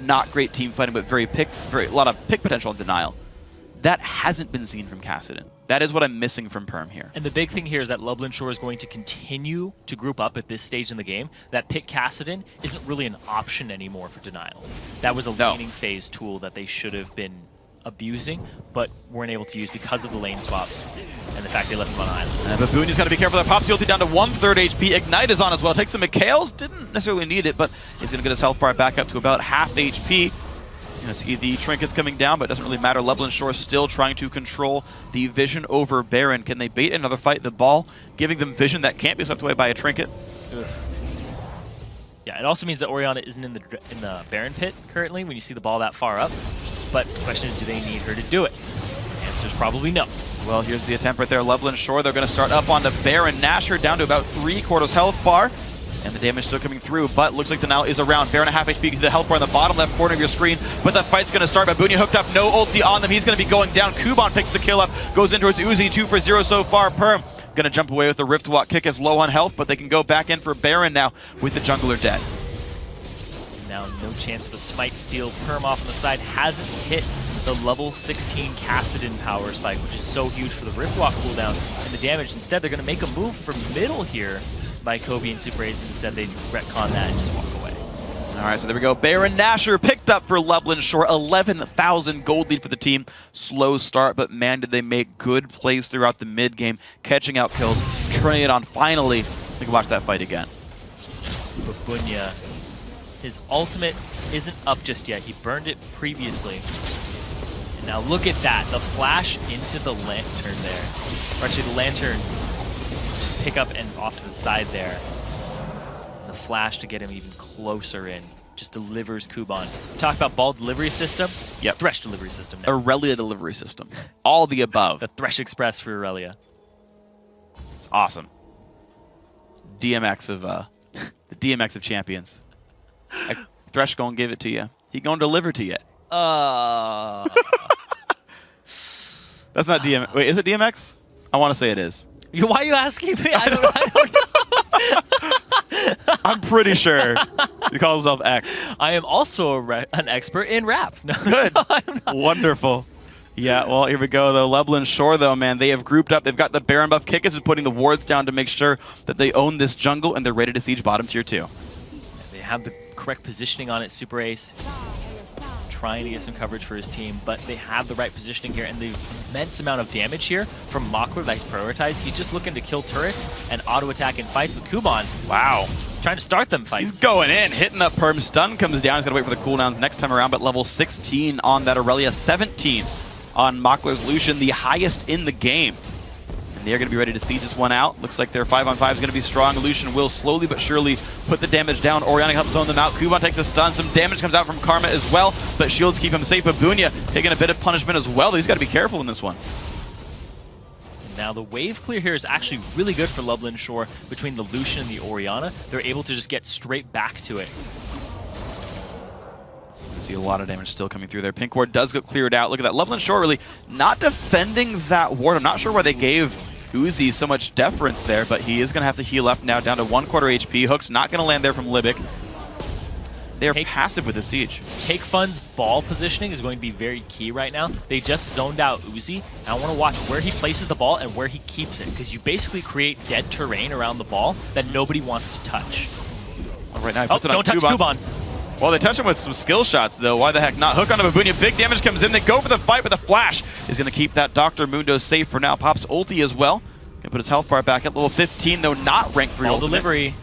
not great team fighting, but a lot of pick potential and denial. That hasn't been seen from Kassadin. That is what I'm missing from Perm here. And the big thing here is that Lublin Shore is going to continue to group up at this stage in the game. That pick Kassadin isn't really an option anymore for denial. That was a laning phase tool that they should have been abusing, but weren't able to use because of the lane swaps and the fact they left him on island. And Babunya's got to be careful. That Pop's ulti down to 1/3 HP. Ignite is on as well. Takes the Mikhails. Didn't necessarily need it, but he's going to get his health bar back up to about half HP. You're going to see the trinkets coming down, but it doesn't really matter. Lublin Shore still trying to control the vision over Baron. Can they bait another fight? The ball giving them vision that can't be swept away by a trinket. Ugh. Yeah, it also means that Orianna isn't in the Baron pit currently when you see the ball that far up. But the question is, do they need her to do it? The answer is probably no. Well, here's the attempt right there. Lublin Shore, they're going to start up onto Baron. Nashor down to about 3/4 health bar. And the damage still coming through, but looks like denial is around. Baron at half HP to the health bar in the bottom left corner of your screen. But the fight's going to start. Babunya hooked up, no ulti on them. He's going to be going down. Kuban picks the kill up, goes in towards Uzi, 2 for 0 so far. Perm going to jump away with the Rift Walk kick as low on health, but they can go back in for Baron now with the jungler dead. Now no chance of a smite steal. Perm off on the side hasn't hit the level 16 Kassadin power spike, which is so huge for the Rift Walk cooldown and the damage. Instead, they're going to make a move for middle here by Kobe and Super Ace, and instead they retcon that and just walk away. All right, so there we go. Baron Nashor picked up for Lublin Shore. 11,000 gold lead for the team. Slow start, but man, did they make good plays throughout the mid game, catching out kills, turning it on finally. We can watch that fight again. Babunya, his ultimate isn't up just yet. He burned it previously. And now look at that, the flash into the lantern there. Or actually the lantern, just pick up and off to the side there. The flash to get him even closer in. Just delivers Kuban. Talk about ball delivery system. Yep. Thresh delivery system now. Aurelia delivery system. All the above. The Thresh Express for Aurelia. It's awesome. DMX of the DMX of champions. Thresh gonna give it to you. He gonna deliver to you. That's not DMX. Wait, is it DMX? I want to say it is. Why are you asking me? I don't know. I'm pretty sure he calls himself X. I am also an expert in rap. No, good. No, I'm not. Wonderful. Yeah, well, here we go, though. Lublin Shore, though, man, they have grouped up. They've got the Baron buff. Kikis is putting the wards down to make sure that they own this jungle, and they're ready to siege bottom tier 2. They have the correct positioning on it, Super Ace. Trying to get some coverage for his team, but they have the right positioning here, and the immense amount of damage here from Mockler that he's prioritized. He's just looking to kill turrets and auto-attack in fights with Kuban. Wow. Trying to start them fights. He's going in, hitting up Perm. Stun comes down. He's got to wait for the cooldowns next time around, but level 16 on that Aurelia, 17 on Mockler's Lucian, the highest in the game. And they're going to be ready to siege this one out. Looks like their 5-on-5 is going to be strong. Lucian will slowly but surely put the damage down. Orianna helps zone them out. Kuban takes a stun. Some damage comes out from Karma as well, but shields keep him safe. Babunya taking a bit of punishment as well. He's got to be careful in this one. And Now, the wave clear here is actually really good for Lublin Shore between the Lucian and the Orianna. They're able to just get straight back to it. See a lot of damage still coming through there. Pink ward does get cleared out. Look at that. Lublin Shore really not defending that ward. I'm not sure why they gave Uzi so much deference there, but he is going to have to heal up now down to 1/4 HP. Hook's not going to land there from Libic. They are passive with the siege. Take Fun's ball positioning is going to be very key right now. They just zoned out Uzi, and I want to watch where he places the ball and where he keeps it, because you basically create dead terrain around the ball that nobody wants to touch. Oh, right now he puts it on don't touch Kuban. Well, they touch him with some skill shots, though. Why the heck not? Hook onto Babunia. Big damage comes in. They go for the fight, but the flash is going to keep that Dr. Mundo safe for now. Pops ulti as well. Going to put his health bar back at level 15, though not rank 3 Ball ultimate. delivery.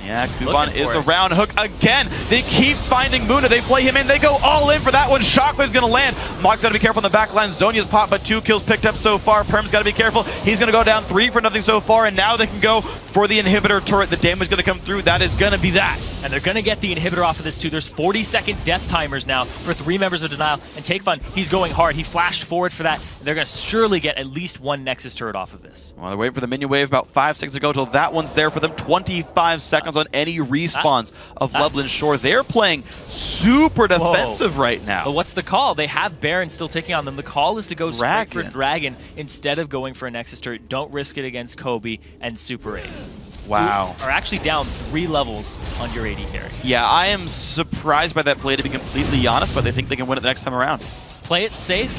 Yeah, Kuban is around. Hook again. They keep finding Mundo. They play him in. They go all in for that one. Shockwave's going to land. Mock's got to be careful on the back line. Zonia's popped, but 2 kills picked up so far. Perm's got to be careful. He's going to go down 3 for nothing so far, and now they can go for the inhibitor turret. The damage is going to come through. That is going to be that. And they're going to get the inhibitor off of this too. There's 40-second death timers now for 3 members of Denial. And Take Fun, he's going hard. He flashed forward for that. And they're going to surely get at least 1 Nexus turret off of this. Well, they're waiting for the minion wave about 5 seconds ago until that one's there for them. 25 seconds on any respawns of Lublin Shore. They're playing super defensive right now. But what's the call? They have Baron still taking on them. The call is to go straight for Dragon instead of going for a Nexus turret. Don't risk it against Kobe and Super Ace. Wow. Are actually down 3 levels on your AD carry. Yeah, I am surprised by that play, to be completely honest, but they think they can win it the next time around. Play it safe,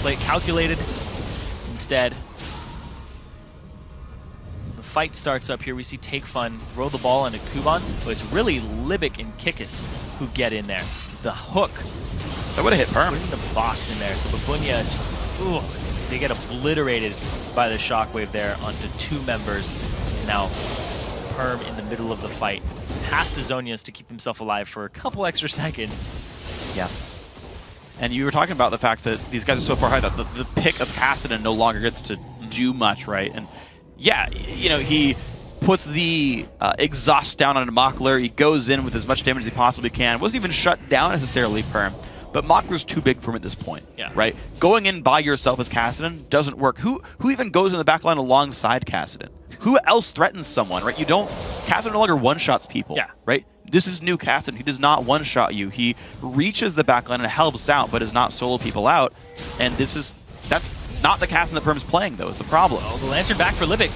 play it calculated instead. The fight starts up here. We see Take Fun throw the ball into Kuban, but it's really Libic and Kikis who get in there. The hook. That would have hit Perm. Putting the box in there. So Babunia just, they get obliterated by the shockwave there onto 2 members. Now, Perm in the middle of the fight has to Zonius to keep himself alive for a couple extra seconds. Yeah. And you were talking about the fact that these guys are so far high that the pick of Kassadin no longer gets to do much, right? And yeah, you know, he puts the exhaust down on Mockler. He goes in with as much damage as he possibly can. Wasn't even shut down necessarily, Perm. But Mockler's too big for him at this point, right? Going in by yourself as Kassadin doesn't work. Who even goes in the backline alongside Kassadin? Who else threatens someone, right? You don't... Kassadin no longer one-shots people, right? This is new Kassadin. He does not one-shot you. He reaches the backline and helps out, but does not solo people out. And that's not the Kassadin that Perm's playing, though, is the problem. Oh, the Lantern back for Libic.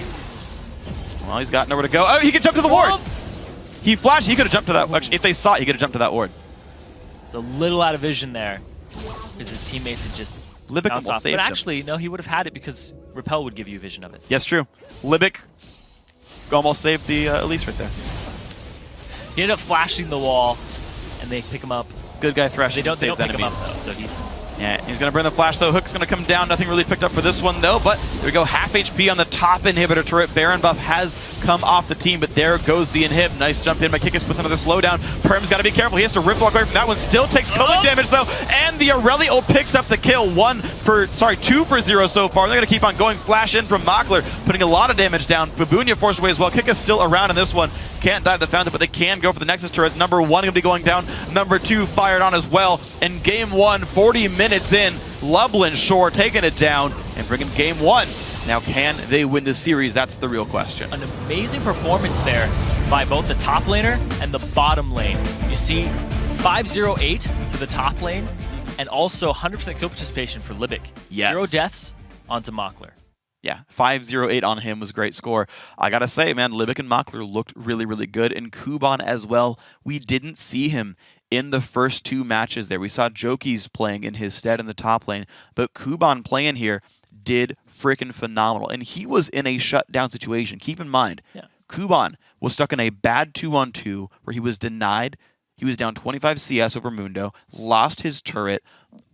Well, he's got nowhere to go. Oh, he could jump to the ward! He flashed. He could have jumped to that... Actually, if they saw it, he could have jumped to that ward. It's a little out of vision there, because his teammates had just Libic bounced almost off. saved But him. actually, no, he would have had it because Repel would give you vision of it. Yes, true. Libic almost saved the Elise right there. He ended up flashing the wall, and they pick him up. Good guy thrashing. They don't pick enemies. him up, though, so he's... Yeah, he's going to burn the flash, though. Hook's going to come down. Nothing really picked up for this one, though. But there we go. Half HP on the top inhibitor turret. Baron buff has come off the team, but there goes the inhib. Nice jump in by Kikis. Puts another slowdown. Perm's got to be careful. He has to rip walk away from that one. Still takes culling damage, though. And the Aurelio picks up the kill. 2 for 0 so far. They're going to keep on going. Flash in from Mockler, putting a lot of damage down. Babunia forced away as well. Kikis still around in this one. Can't dive the fountain, but they can go for the Nexus turrets. Number 1 going to be going down. Number 2 fired on as well. And game 1, 40 minutes in, Lublin Shore taking it down and bringing game 1. Now, can they win this series? That's the real question. An amazing performance there by both the top laner and the bottom lane. You see 508 for the top lane and also 100% kill participation for Libic. Yes. 0 deaths onto Mockler. Yeah, 508 on him was a great score. I gotta say, man, Libic and Mockler looked really, really good. And Kuban as well. We didn't see him in the first 2 matches there. We saw Jokies playing in his stead in the top lane. But Kuban playing here did freaking phenomenal. And he was in a shutdown situation. Keep in mind, Kuban was stuck in a bad 2-on-2 where he was denied. He was down 25 CS over Mundo, lost his turret.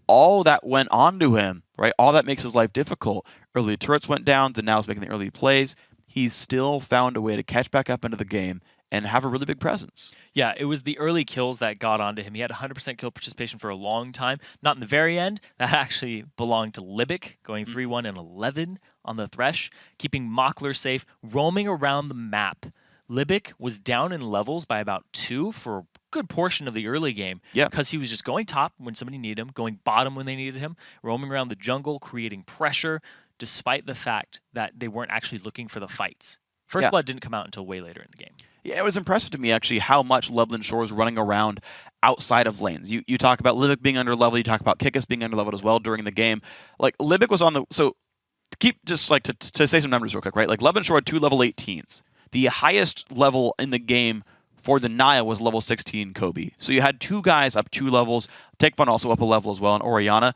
All that went on to him, right? All that makes his life difficult. Early turrets went down, Denial's making the early plays. He still found a way to catch back up into the game and have a really big presence. Yeah, it was the early kills that got onto him. He had 100% kill participation for a long time. Not in the very end. That actually belonged to Libic, going 3-1 and 11 on the Thresh, keeping Mockler safe, roaming around the map. Libic was down in levels by about 2 for a good portion of the early game because he was just going top when somebody needed him, going bottom when they needed him, roaming around the jungle, creating pressure, despite the fact that they weren't actually looking for the fights. First Blood didn't come out until way later in the game. Yeah, it was impressive to me, actually, how much Loveland Shore was running around outside of lanes. You talk about Libic being under level, you talk about Kikis being under leveled as well during the game. Like, Libic was on the... So, to keep just, like, to say some numbers real quick, right? Like, Loveland Shore had 2 level 18s. The highest level in the game for Denial was level 16 Kobe. So you had 2 guys up 2 levels. Take Fun also up a level as well, and Oriana.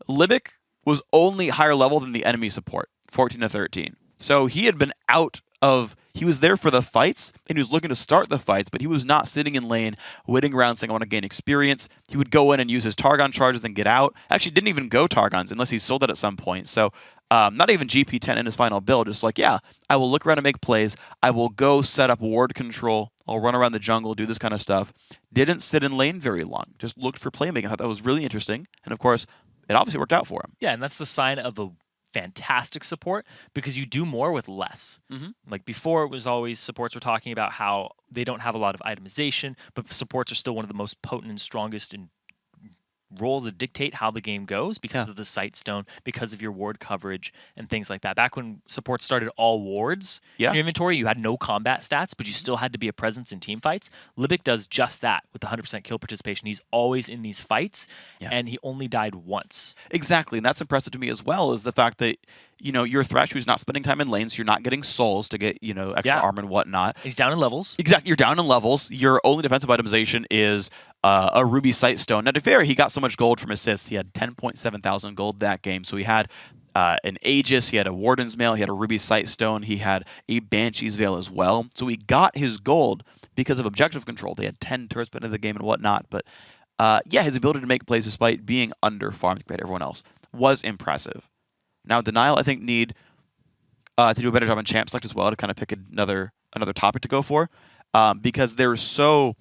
Libic was only higher level than the enemy support, 14 to 13. So he had been out of... He was there for the fights, and he was looking to start the fights, but he was not sitting in lane, waiting around saying, I want to gain experience. He would go in and use his Targon charges and get out. Actually, didn't even go Targons unless he sold it at some point. So not even GP10 in his final build. Just like, yeah, I will look around and make plays. I will go set up ward control. I'll run around the jungle, do this kind of stuff. Didn't sit in lane very long. Just looked for playmaking. I thought that was really interesting. And of course, it obviously worked out for him. Yeah, and that's the sign of a fantastic support, because you do more with less. Like before, it was always supports were talking about how they don't have a lot of itemization, but supports are still one of the most potent and strongest in roles that dictate how the game goes because of the sight stone, because of your ward coverage and things like that. Back when support started all wards in your inventory, you had no combat stats, but you still had to be a presence in team fights. Libic does just that with 100% kill participation. He's always in these fights, and he only died once. Exactly, and that's impressive to me as well, is the fact that, you know, you're a Thresh who's not spending time in lanes, you're not getting souls to get, you know, extra armor and whatnot. He's down in levels. Exactly, you're down in levels. Your only defensive itemization is a Ruby Sightstone. Now, to be fair, he got so much gold from assists. He had 10.7 thousand gold that game, so he had an Aegis, he had a Warden's Mail, he had a Ruby Sightstone, he had a Banshee's Veil as well. So he got his gold because of objective control. They had 10 turrets put into the game and whatnot, but yeah, his ability to make plays despite being under-farmed compared to everyone else was impressive. Now, Denial, I think, need to do a better job on champ select as well, to kind of pick another topic to go for, because they're so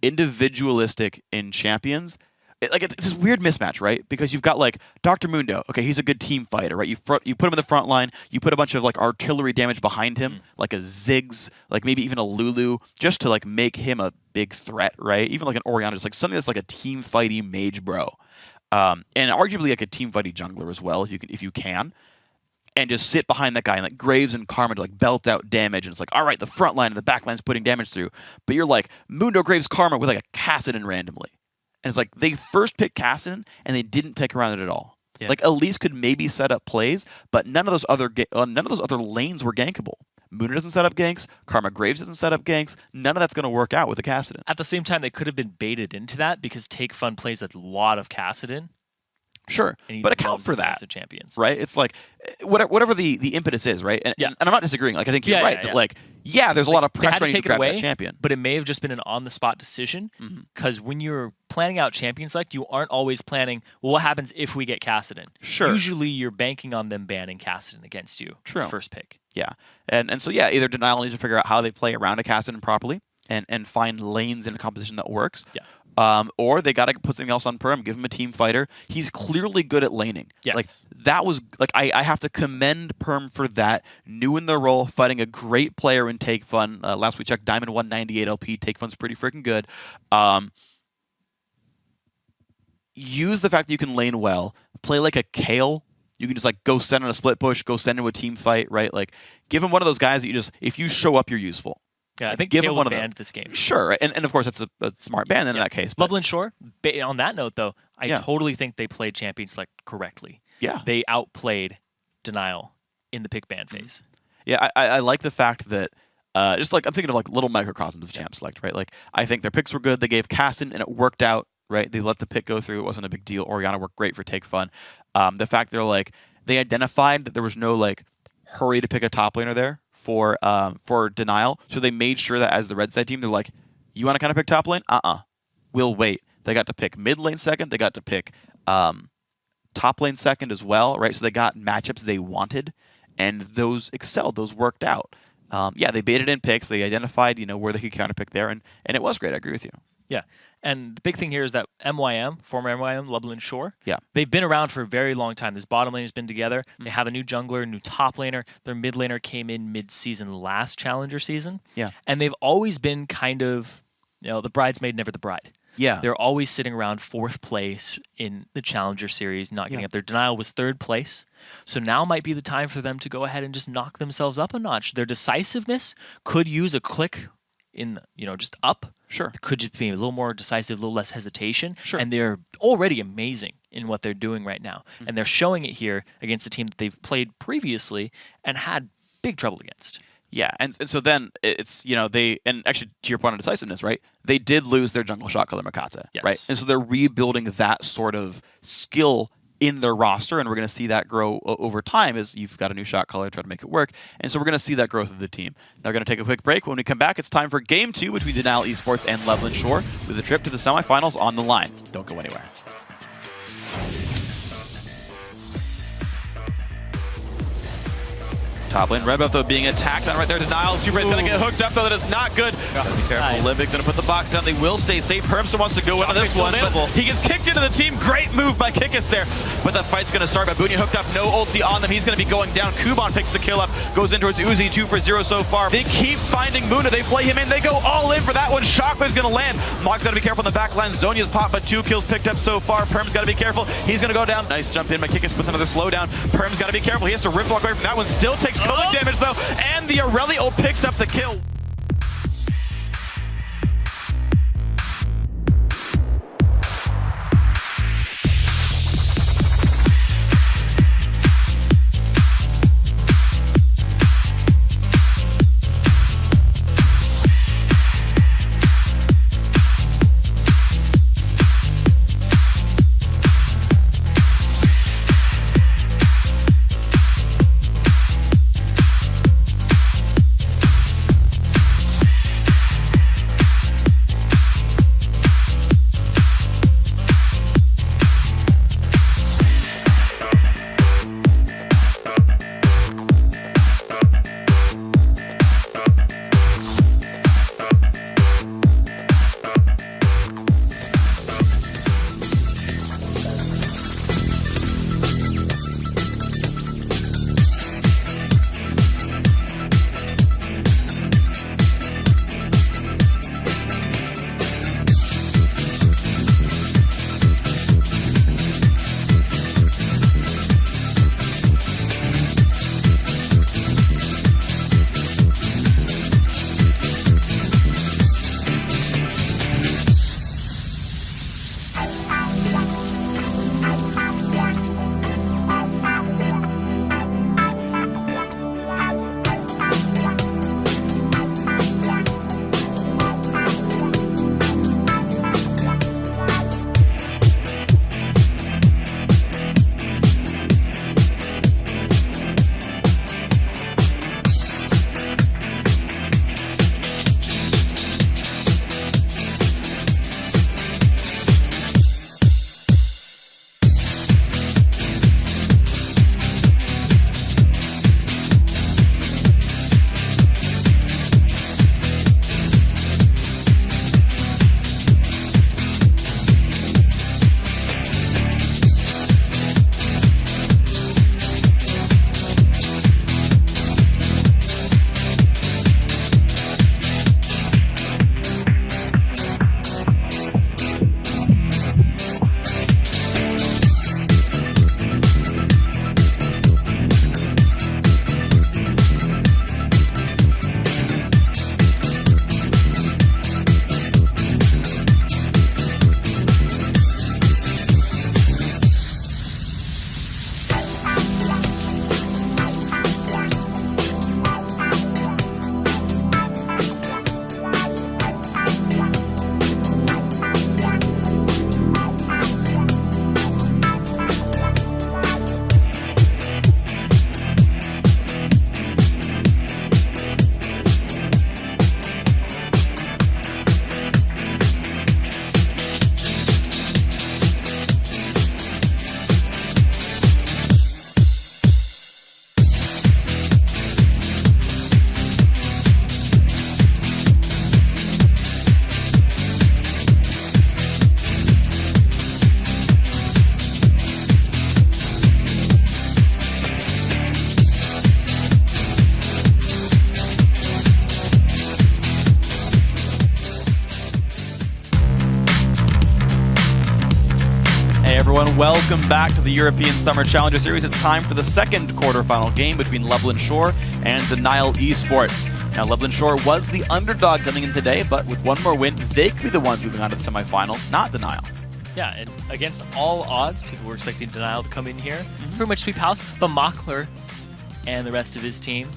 individualistic in champions. It's this weird mismatch, right? Because you've got like Dr. Mundo. Okay, he's a good team fighter, right? You put him in the front line. You put a bunch of like artillery damage behind him, like a Ziggs, like maybe even a Lulu, just to like make him a big threat, right? Even like an Oriana, just like something that's like a team fighty mage bro, and arguably like a team fighty jungler as well, if you can. And just sit behind that guy, and like Graves and Karma to like belt out damage, and it's like, all right, the front line and the back line's putting damage through, but you're like Mundo, Graves, Karma with like a Kassadin randomly, and it's like they first picked Kassadin and they didn't pick around it at all. Like Elise could maybe set up plays, but none of those other lanes were gankable. Mundo doesn't set up ganks. Karma Graves doesn't set up ganks. None of that's going to work out with a Kassadin. At the same time, they could have been baited into that because Take Fun plays a lot of Kassadin. Sure, but account for that, champions. Right? It's like whatever the impetus is, right? And I'm not disagreeing. Like I think you're right. That, like, there's a lot of pressure to grab away, that champion, but it may have just been an on-the-spot decision. Because when you're planning out champion select, you aren't always planning, well, what happens if we get Kassadin? Sure. Usually, you're banking on them banning Kassadin against you. True. As first pick. Yeah, and so either Denial needs to figure out how they play around a Kassadin properly and find lanes in a composition that works. Yeah. Or they got to put something else on Perm, give him a team fighter. He's clearly good at laning. Yes. Like, that was, like, I have to commend Perm for that. New in the role, fighting a great player in Take Fun. Last we checked, Diamond 198 LP. Take Fun's pretty freaking good. Use the fact that you can lane well. Play like a Kale. You can just, like, go send on a split push, go send into a team fight, right? Like, give him one of those guys that you just, if you show up, you're useful. Yeah, I think give Kale him was one banned this game. Sure, and of course that's a smart ban in that case. Loveland Shore, on that note though, I totally think they played champion select correctly. Yeah. They outplayed Denial in the pick ban phase. Yeah, I like the fact that just like I'm thinking of like little microcosms of champ select, right? Like I think their picks were good. They gave Kassadin and it worked out, right? They let the pick go through. It wasn't a big deal. Oriana worked great for Take Fun. The fact they identified that there was no like hurry to pick a top laner there for Denial, so they made sure that as the red side team, they're like, you want to kind of pick top lane? We'll wait. They got to pick mid lane second. They got to pick top lane second as well, right? So they got matchups they wanted, and those excelled. Those worked out. They baited in picks. They identified, where they could counter pick there, and it was great. I agree with you. Yeah, and the big thing here is that former MYM, Loveland Shore, yeah, they've been around for a very long time. This bottom lane has been together. They have a new jungler, new top laner. Their mid laner came in mid-season last Challenger season. Yeah. And they've always been kind of, the bridesmaid, never the bride. Yeah. They're always sitting around 4th place in the Challenger Series, not getting up there. Denial was 3rd place. So now might be the time for them to go ahead and just knock themselves up a notch. Their decisiveness could use a click in, just up. Sure. Could just be a little more decisive, a little less hesitation. Sure. And they're already amazing in what they're doing right now. And they're showing it here against a team that they've played previously and had big trouble against. Yeah, and so then it's, they, and actually to your point on decisiveness, right? They did lose their jungle shot caller Makata, right? And so they're rebuilding that sort of skill in their roster, and we're going to see that grow over time as you've got a new shot caller, try to make it work. And so we're going to see that growth of the team. Now we're going to take a quick break. When we come back, it's time for Game 2 between Denial Esports and Loveland Shore with a trip to the semifinals on the line. Don't go anywhere. Top lane, Red Buff though being attacked on right there. Denial, Super going to get hooked up though. That is not good. Gotta be careful. Olympic going to put the box down. They will stay safe. Permson wants to go into this one, but he gets kicked into the team. Great move by Kikis there. But the fight's going to start. Babunia hooked up, no ulti on them. He's going to be going down. Kuban picks the kill up, goes in towards Uzi, 2 for 0 so far. They keep finding Muna. They play him in. They go all in for that one. Shockwave's going to land. Mock's got to be careful in the back line. Zonia's pop, but 2 kills picked up so far. Perm's got to be careful. He's going to go down. Nice jump in by Kikis, puts another slowdown. Perm's got to be careful. He has to rip walk away from that one. Still takes killing damage though. And the Aurelio picks up the kill. welcome back to the European Summer Challenger Series. It's time for the second quarterfinal game between Lublin Shore and Denial Esports. Now, Lublin Shore was the underdog coming in today, but with one more win, they could be the ones moving on to the semifinals, not Denial. Yeah, and against all odds, people were expecting Denial to come in here, pretty much sweep house, but Mockler and the rest of his team,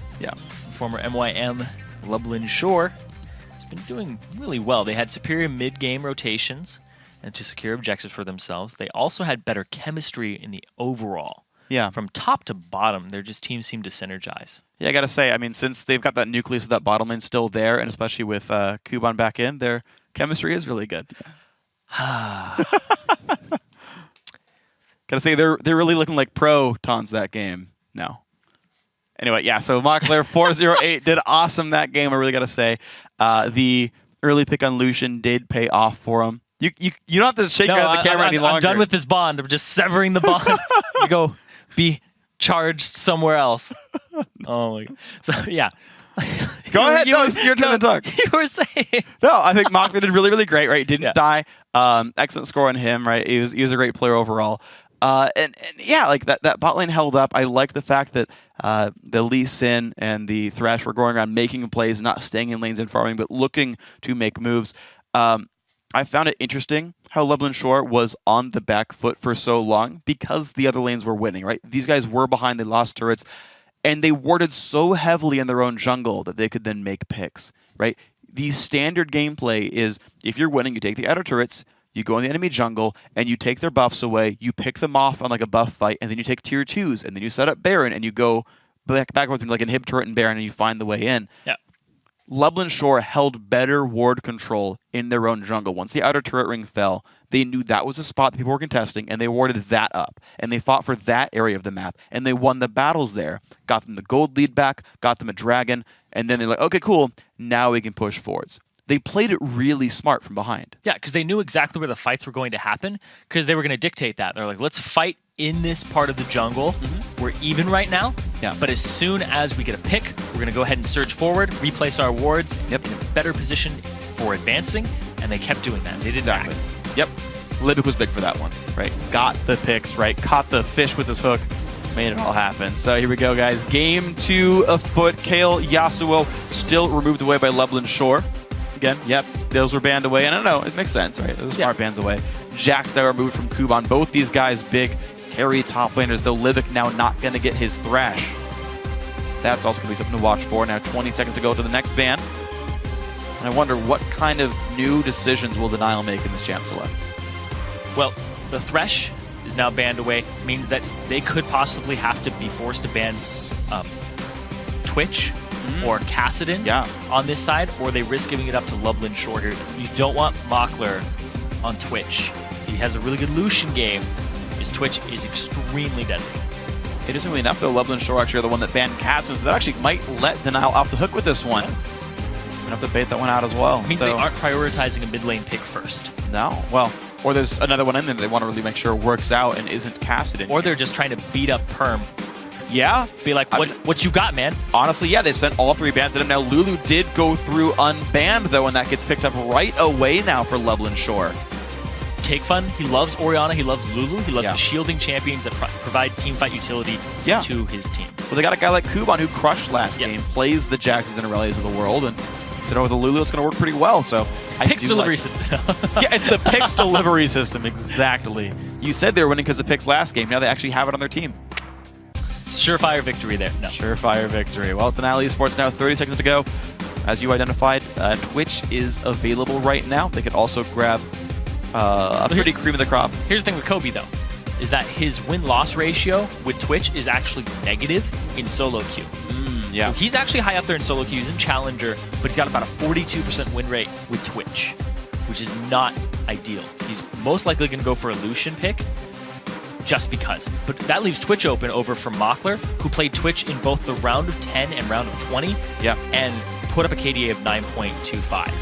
former MYM Lublin Shore, has been doing really well. They had superior mid-game rotations and to secure objectives for themselves. They also had better chemistry in the overall. Yeah. From top to bottom, their teams seem to synergize. Yeah, I got to say, I mean, since they've got that nucleus of that bottom lane still there, and especially with Kuban back in, their chemistry is really good. Gotta say, they're really looking like pro-tons that game now. Anyway, yeah, so Mockler 408 did awesome that game, I really gotta say. The early pick on Lucian did pay off for him. You don't have to shake out the camera any longer. I'm done with this bond. I'm just severing the bond. You go be charged somewhere else. Oh my god. So yeah. Go ahead. No, it's your turn to talk. You were saying. No, I think Mockler did really, really great, right? Didn't die. Excellent score on him, right? He was a great player overall. And yeah, like that bot lane held up. I like the fact that the Lee Sin and the Thresh were going around making plays, not staying in lanes and farming, but looking to make moves. I found it interesting how Lublin Shore was on the back foot for so long because the other lanes were winning, right? These guys were behind, they lost turrets, and they warded so heavily in their own jungle that they could then make picks, right? The standard gameplay is if you're winning, you take the outer turrets, you go in the enemy jungle, and you take their buffs away, you pick them off on like a buff fight, and then you take tier 2s, and then you set up Baron, and you go back with like an inhib turret and Baron, and you find the way in. Yeah. Lublin Shore held better ward control in their own jungle. Once the outer turret ring fell, they knew that was a spot that people were contesting, and they warded that up. And they fought for that area of the map, and they won the battles there. Got them the gold lead back, got them a dragon, and then they're like, okay, cool, now we can push forwards. They played it really smart from behind. Yeah, because they knew exactly where the fights were going to happen, because they were going to dictate that. They're like, let's fight in this part of the jungle. We're even right now, but as soon as we get a pick, we're going to go ahead and surge forward, replace our wards in a better position for advancing, and they kept doing that. They did exactly. Yep. Libic was big for that one, right? Got the picks, right? Caught the fish with his hook, made it all happen. So here we go, guys. Game 2 afoot. Kale Yasuo still removed away by Lublin Shore. Again, yep, those were banned away. And I don't know, it makes sense, right? Those smart bans away. Jax now removed from Kuban. Both these guys big carry top laners, though Libic now not going to get his Thrash. That's also going to be something to watch for. Now 20 seconds to go to the next ban. And I wonder what kind of new decisions will Denial make in this champ select. Well, the Thresh is now banned away. Means that they could possibly have to be forced to ban Twitch or Kassadin on this side, or they risk giving it up to Lublin Shore here. You don't want Mockler on Twitch. He has a really good Lucian game. His Twitch is extremely deadly. Interestingly enough, though, Lublin Shore actually are the one that banned Kassadin, so that actually might let Denial off the hook with this one. I'm going to have to bait that one out as well. It means they aren't prioritizing a mid lane pick first. No. Well, or there's another one in there that they want to really make sure works out and isn't Kassadin. Or they're just trying to beat up Perm. Yeah. Be like, what you got, man? Honestly, yeah, they sent all 3 bans at him. Now, Lulu did go through unbanned, though, and that gets picked up right away now for Lublin Shore. Take fun. He loves Orianna. He loves Lulu. He loves the shielding champions that provide teamfight utility to his team. Well, they got a guy like Kuban who crushed last game, plays the Jaxes and Aurelias of the world, and sit over the Lulu. It's going to work pretty well. So Pix delivery system. Yeah, it's the Pix delivery system, exactly. You said they were winning because of Pix last game. Now they actually have it on their team. Surefire victory there. No. Surefire victory. Well, Denial Esports now 30 seconds to go. As you identified, Twitch is available right now. They could also grab a pretty cream of the crop. Here's the thing with Kobe, though, is that his win-loss ratio with Twitch is actually negative in solo queue. Yeah. So he's actually high up there in solo queue. He's in Challenger, but he's got about a 42% win rate with Twitch, which is not ideal. He's most likely going to go for a Lucian pick just because. But that leaves Twitch open over for Mockler, who played Twitch in both the round of 10 and round of 20, and put up a KDA of 9.25.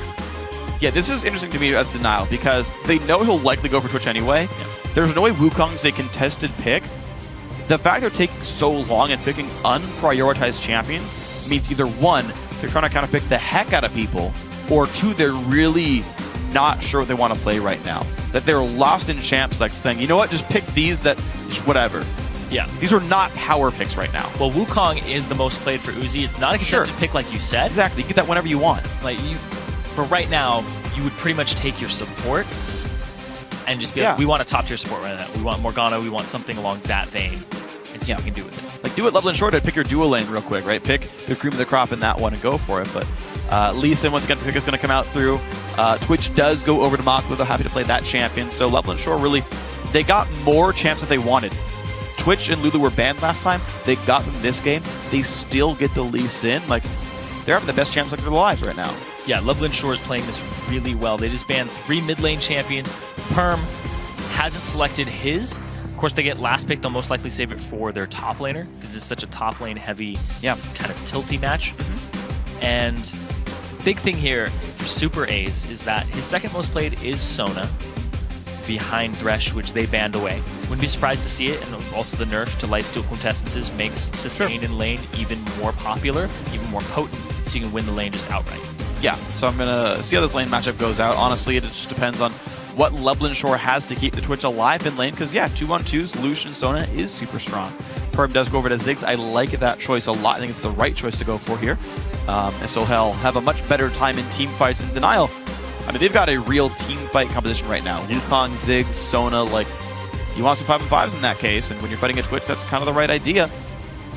Yeah, this is interesting to me as Denial, because they know he'll likely go for Twitch anyway. There's no way Wukong's a contested pick. The fact they're taking so long and picking unprioritized champions means either one, they're trying to kind of pick the heck out of people, or two, they're really not sure what they want to play right now. that they're lost in champs, like saying, you know what, just pick these that, just whatever. Yeah. These are not power picks right now. Well, Wukong is the most played for Uzi. It's not a contested pick like you said. Exactly. You get that whenever you want. Like for right now, you would pretty much take your support and just be like, we want a top tier support right now. We want Morgana. We want something along that vein. And see what we can do with it. Like do it Loveland Short, pick your dual lane real quick, right? Pick the cream of the crop in that one and go for it. But Lee Sin, once again, pick is going to come out through. Twitch does go over to Maklu. They're happy to play that champion. So Loveland Shore really, they got more champs that they wanted. Twitch and Lulu were banned last time. They got them this game. They still get the Lee Sin. Like, they're having the best champs of their lives right now. Yeah, Loveland Shore is playing this really well. They just banned 3 mid lane champions. Perm hasn't selected his. Of course, they get last pick. They'll most likely save it for their top laner because it's such a top lane heavy, kind of tilty match. And big thing here for Super A's is that his second most played is Sona behind Thresh, which they banned away. Wouldn't be surprised to see it, and also the nerf to Lifesteal Quintessences makes sustain in lane even more popular, even more potent, so you can win the lane just outright. Yeah, so I'm going to see how this lane matchup goes out. Honestly, it just depends on what Loveland Shore has to keep the Twitch alive in lane, because 2-on-2s, Lucian Sona is super strong. Perm does go over to Ziggs. I like that choice a lot. I think it's the right choice to go for here. And so he'll have a much better time in team fights in Denial. I mean, they've got a real team fight composition right now. Wukong, Ziggs, Sona, like, you want some 5-on-5s in that case, and when you're fighting a Twitch, that's kind of the right idea.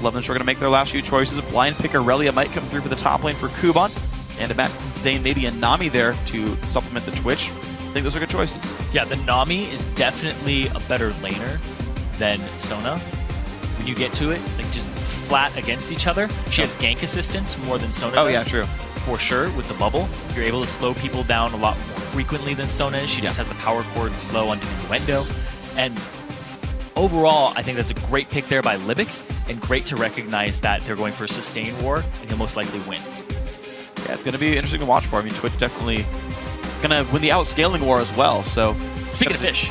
Loveland Shore going to make their last few choices. A blind pick Aurelia might come through for the top lane for Kuban, and a match to sustain maybe a Nami there to supplement the Twitch. I think those are good choices. Yeah, the Nami is definitely a better laner than Sona. When you get to it, like just flat against each other, she has gank assistance more than Sona does. Oh yeah, true. For sure, with the bubble, you're able to slow people down a lot more frequently than Sona is. She just has the power cord and slow on Innuendo. And overall, I think that's a great pick there by Libic, and great to recognize that they're going for a sustain war, and he'll most likely win. Yeah, it's going to be interesting to watch for. I mean, Twitch definitely going to win the outscaling war as well. So speaking of fish.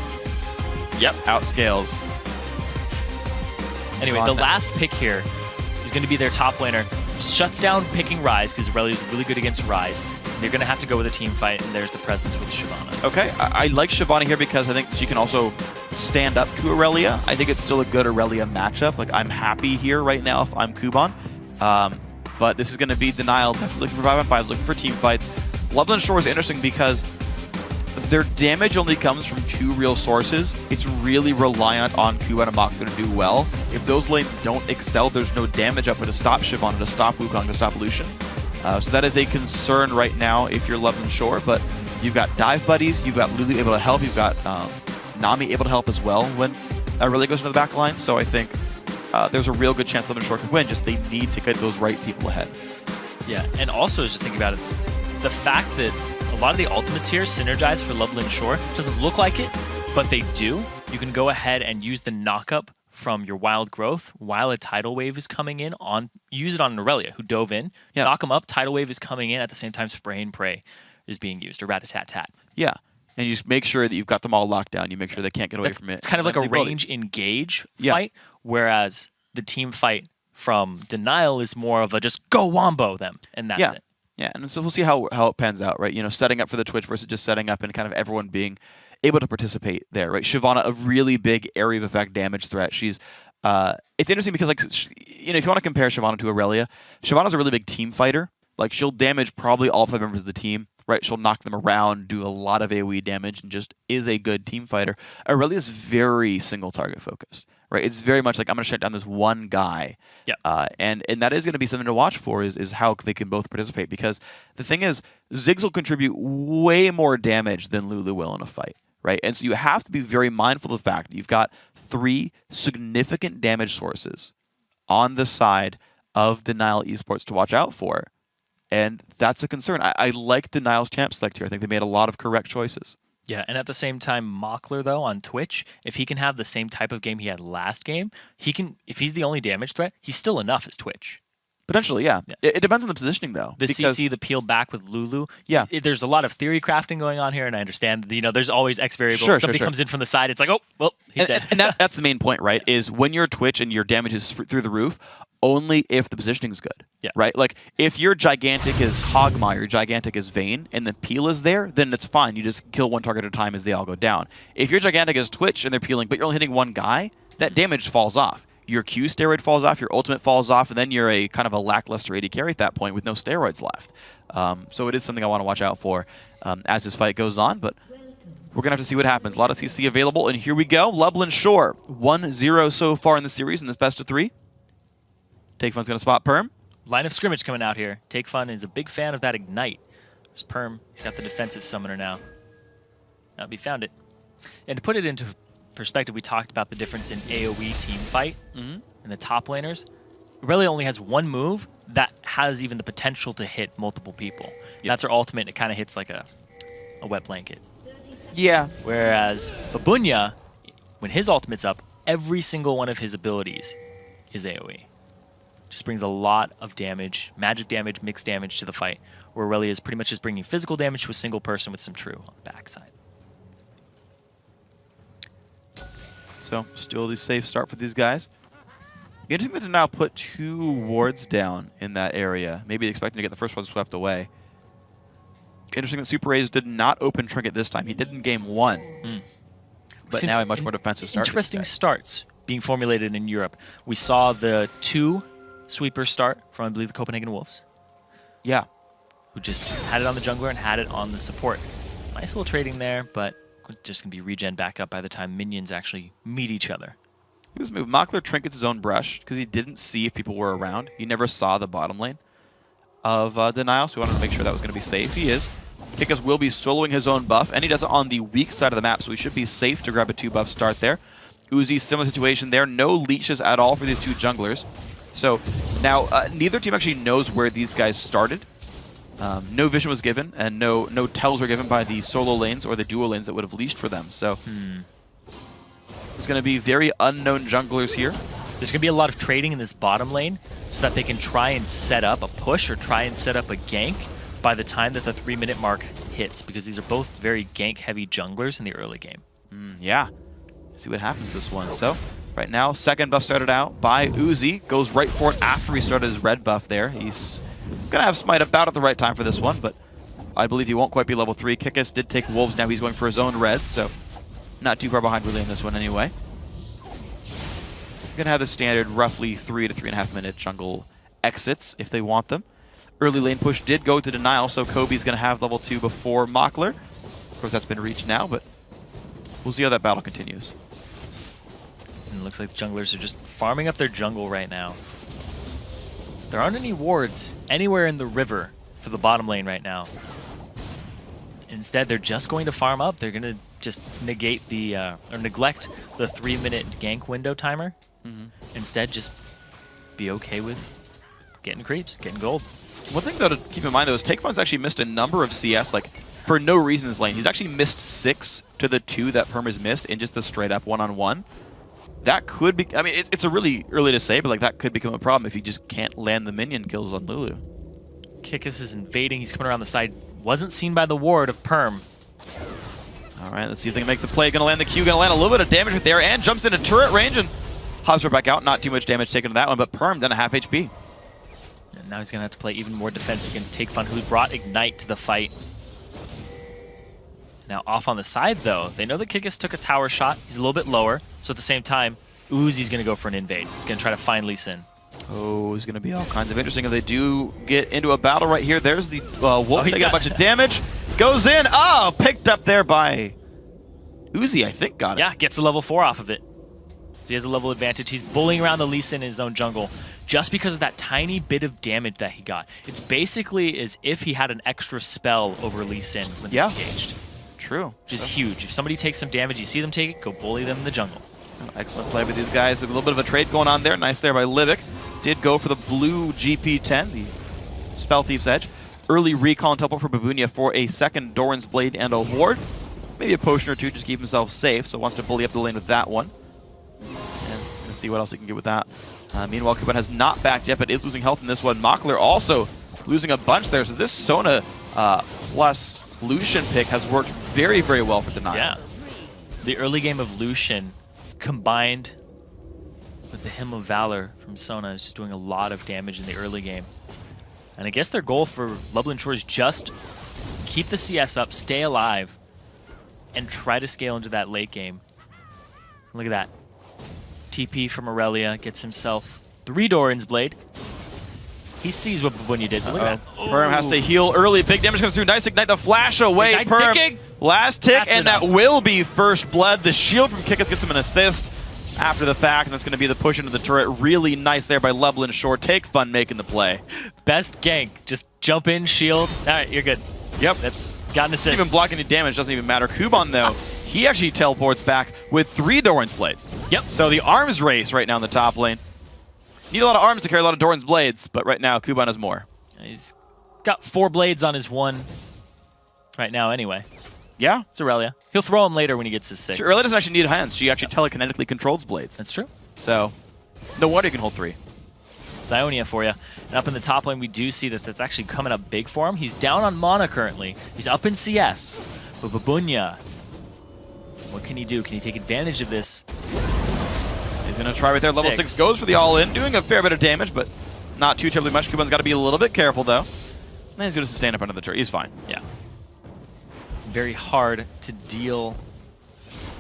Yep, outscales. Anyway, the last pick here is going to be their top laner. Shuts down picking Ryze because Aurelia is really good against Ryze. They're going to have to go with a team fight, and there's the presence with Shyvana. Okay, I like Shyvana here because I think she can also stand up to Aurelia. I think it's still a good Aurelia matchup. Like, I'm happy here right now if I'm Kuban. But this is going to be Denial, definitely looking for 5-on-5s, looking for team fights. Loveland Shore is interesting because their damage only comes from 2 real sources. It's really reliant on Kuban and Maklu to do well. If those lanes don't excel, there's no damage up to stop Shyvana, to stop Wukong, to stop Lucian. So that is a concern right now if you're Loveland Shore, but you've got dive buddies, you've got Lulu able to help, you've got Nami able to help as well when Aurelia goes into the back line. So I think there's a real good chance Loveland Shore could win, just they need to get those right people ahead. Yeah, and also just thinking about it, the fact that a lot of the ultimates here synergize for Loveland Shore. Doesn't look like it, but they do. You can go ahead and use the knockup from your Wild Growth while a Tidal Wave is coming in. Use it on Aurelia, who dove in. Yeah. Knock them up, Tidal Wave is coming in. At the same time, Spray and Pray is being used, or Rat-a-tat-tat. Yeah, and you just make sure that you've got them all locked down. You make sure they can't get away from it. It's kind of like a range engage fight, whereas the team fight from Denial is more of a just go wombo them, and that's it. Yeah, and so we'll see how it pans out, right? You know, setting up for the Twitch versus just setting up and kind of everyone being able to participate there, right? Shyvana, a really big area of effect damage threat. She's, it's interesting because, like, you know, if you want to compare Shyvana to Aurelia, Shyvana's a really big team fighter. Like, she'll damage probably all 5 members of the team, right? She'll knock them around, do a lot of AoE damage, and just is a good team fighter. Aurelia's very single target focused, right? It's very much like, I'm going to shut down this one guy. Yeah. And that is going to be something to watch for is how they can both participate. Because the thing is, Ziggs will contribute way more damage than Lulu will in a fight, right? And so you have to be very mindful of the fact that you've got 3 significant damage sources on the side of Denial Esports to watch out for. And that's a concern. I like Denial's champ select here. I think they made a lot of correct choices. Yeah, and at the same time, Mockler, though, on Twitch, if he can have the same type of game he had last game, he can. If he's the only damage threat, he's still enough as Twitch. Potentially, yeah. It depends on the positioning, though. The CC, the peel back with Lulu. Yeah. There's a lot of theory crafting going on here, and I understand, you know, there's always X variable. Sure, Somebody comes in from the side, it's like, oh, well, he's dead. And that's the main point, right? Is when you're Twitch and your damage is through the roof, only if the positioning is good. Yeah. Right? Like, if your Gigantic is Kog'Maw, your Gigantic is Vayne, and the peel is there, then it's fine. You just kill one target at a time as they all go down. If your Gigantic is Twitch and they're peeling, but you're only hitting one guy, that damage falls off. Your Q steroid falls off, your ultimate falls off, and then you're a kind of a lackluster AD carry at that point with no steroids left. So it is something I want to watch out for as this fight goes on, but we're going to have to see what happens. A lot of CC available, and here we go. Lublin Shore, 1-0 so far in the series in this best of 3. Takefun's going to spot Perm. Line of scrimmage coming out here. Takefun is a big fan of that Ignite. There's Perm. He's got the defensive summoner now. He found it. And to put it into perspective, we talked about the difference in AoE team fight and the top laners. It really only has one move that has even the potential to hit multiple people. Yep. That's her ultimate, and it kind of hits like a wet blanket. Yeah. Whereas Babunya, when his ultimate's up, every single one of his abilities is AoE. Just brings a lot of damage, magic damage, mixed damage to the fight, where Aurelia is pretty much just bringing physical damage to a single person with some true on the backside. So, still the safe start for these guys. Interesting to now put 2 wards down in that area. Maybe expecting to get the first one swept away. Interesting that Super Rays did not open Trinket this time. He did in game 1. But now a much more defensive start. Interesting starts being formulated in Europe. We saw the 2 sweepers start from, I believe, the Copenhagen Wolves. Yeah. Who just had it on the jungler and had it on the support. Nice little trading there, but just going to be regen back up by the time minions actually meet each other. This move, Mockler trinkets his own brush because he didn't see if people were around. He never saw the bottom lane of Denial, so we wanted to make sure that was going to be safe. He is. Kickus will be soloing his own buff, and he does it on the weak side of the map, so he should be safe to grab a 2-buff start there. Uzi, similar situation there. No leashes at all for these 2 junglers. So now neither team actually knows where these guys started. No vision was given, and no tells were given by the solo lanes or the duo lanes that would have leashed for them. So it's going to be very unknown junglers here. There's going to be a lot of trading in this bottom lane so that they can try and set up a push or try and set up a gank by the time that the 3-minute mark hits, because these are both very gank-heavy junglers in the early game. Yeah. See what happens this one. So right now, second buff started out by Uzi. Goes right for it after he started his red buff there. He's going to have Smite about at the right time for this one, but I believe he won't quite be level 3. Kickus did take Wolves. Now he's going for his own red, so not too far behind really in this one anyway. Going to have the standard roughly 3 to 3.5 minute jungle exits if they want them. Early lane push did go to Denial, so Kobe's going to have level 2 before Mockler. Of course, that's been reached now, but we'll see how that battle continues. And it looks like the junglers are just farming up their jungle right now. There aren't any wards anywhere in the river for the bottom lane right now. Instead, they're just going to farm up. They're going to just negate the, or neglect the 3-minute gank window timer. Instead, just be okay with getting creeps, getting gold. One thing, though, to keep in mind, though, is Takefun's actually missed a number of CS, like, for no reason in this lane. He's actually missed 6 to the 2 that Perm has missed in just the straight-up one-on-one. That could be... I mean, it's a really early to say, but, like, that could become a problem if he just can't land the minion kills on Lulu. Kickus is invading. He's coming around the side. Wasn't seen by the ward of Perm. All right, let's see if they can make the play. Going to land the Q, going to land a little bit of damage right there, and jumps into turret range, and hops her back out. Not too much damage taken to that one, but Perm done a half HP. And now he's going to have to play even more defense against Takefun, who brought Ignite to the fight. Now off on the side, though, they know that Kickus took a tower shot. He's a little bit lower, so at the same time, Uzi's going to go for an invade. He's going to try to find Lee Sin. Oh, it's going to be all kinds of interesting if they do get into a battle right here. There's the Wolf. They got a bunch of damage. Goes in. Oh, picked up there by Uzi, I think, got it. Yeah, gets the level 4 off of it. So he has a level advantage. He's bullying around the Lee Sin in his own jungle just because of that tiny bit of damage that he got. It's basically as if he had an extra spell over Lee Sin when they engaged. True. Which is huge. If somebody takes some damage, you see them take it, go bully them in the jungle. Oh, excellent play with these guys. A little bit of a trade going on there. Nice there by Livik. Did go for the blue GP10, the Spell Thief's Edge. Early recall and teleport for Babunya for a second Doran's Blade and a ward. Maybe a potion or two just keep himself safe, so wants to bully up the lane with that one. And let's see what else he can get with that. Meanwhile, Kuban has not backed yet, but is losing health in this one. Mockler also losing a bunch there, so this Sona plus Lucian pick has worked very, very well for Denial. Yeah. The early game of Lucian combined But the Hymn of Valor from Sona is just doing a lot of damage in the early game. And I guess their goal for Lublin Shore is just keep the CS up, stay alive, and try to scale into that late game. Look at that. TP from Aurelia gets himself 3 Doran's Blade. He sees what Babunya did. Look at that. Perm has to heal early. Big damage comes through. Nice Ignite the flash away. Ignite's Perm, ticking. last tick, That's and enough. that will be first blood. The shield from Kikis gets him an assist after the fact, and that's going to be the push into the turret. Really nice there by Lublin Shore. Take fun making the play. Best gank. Just jump in, shield. All right, you're good. Yep. Got an assist. Even blocking any damage doesn't even matter. Kuban, though, he actually teleports back with 3 Doran's Blades. Yep. So the arms race right now in the top lane. Need a lot of arms to carry a lot of Doran's Blades, but right now Kuban has more. He's got 4 blades on his 1 right now anyway. Yeah? It's Aurelia. He'll throw him later when he gets his 6. Sure, Aurelia doesn't actually need hands. She actually telekinetically controls blades. That's true. So, no wonder you can hold 3. Zionia for you. And up in the top lane, we do see that that's actually coming up big for him. He's down on mana currently. He's up in CS. But Babunya, what can he do? Can he take advantage of this? He's going to try right there. Level 6 goes for the all-in, doing a fair bit of damage, but not too terribly much. Kuban's got to be a little bit careful, though. And he's going to sustain up under the turret. He's fine. Yeah. Very hard to deal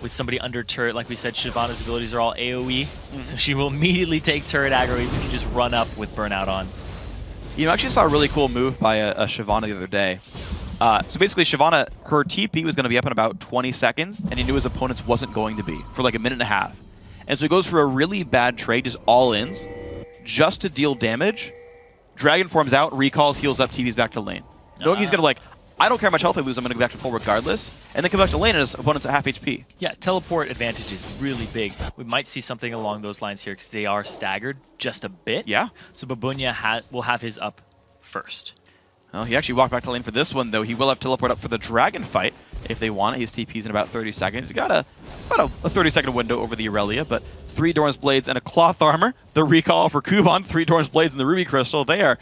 with somebody under turret. Like we said, Shyvana's abilities are all AoE, so she will immediately take turret aggro even if you just run up with burnout on. You actually saw a really cool move by a Shyvana the other day. So basically, Shyvana, her TP was going to be up in about 20 seconds, and he knew his opponent's wasn't going to be for like a minute and a half. And so he goes for a really bad trade, just all-ins, just to deal damage. Dragon forms out, recalls, heals up, TVs back to lane. Knowing he's going to I don't care how much health I lose, I'm going to go back to full regardless. And then come back to lane and his opponent's at half HP. Yeah, teleport advantage is really big. We might see something along those lines here because they are staggered just a bit. Yeah. So Babunya will have his up first. Well, he actually walked back to lane for this one, though. He will have teleport up for the dragon fight if they want it. His TP's in about 30 seconds. He's got about a 30-second window over the Aurelia, but 3 Doran's Blades and a cloth armor. The recall for Kuban, 3 Doran's Blades and the Ruby Crystal. They are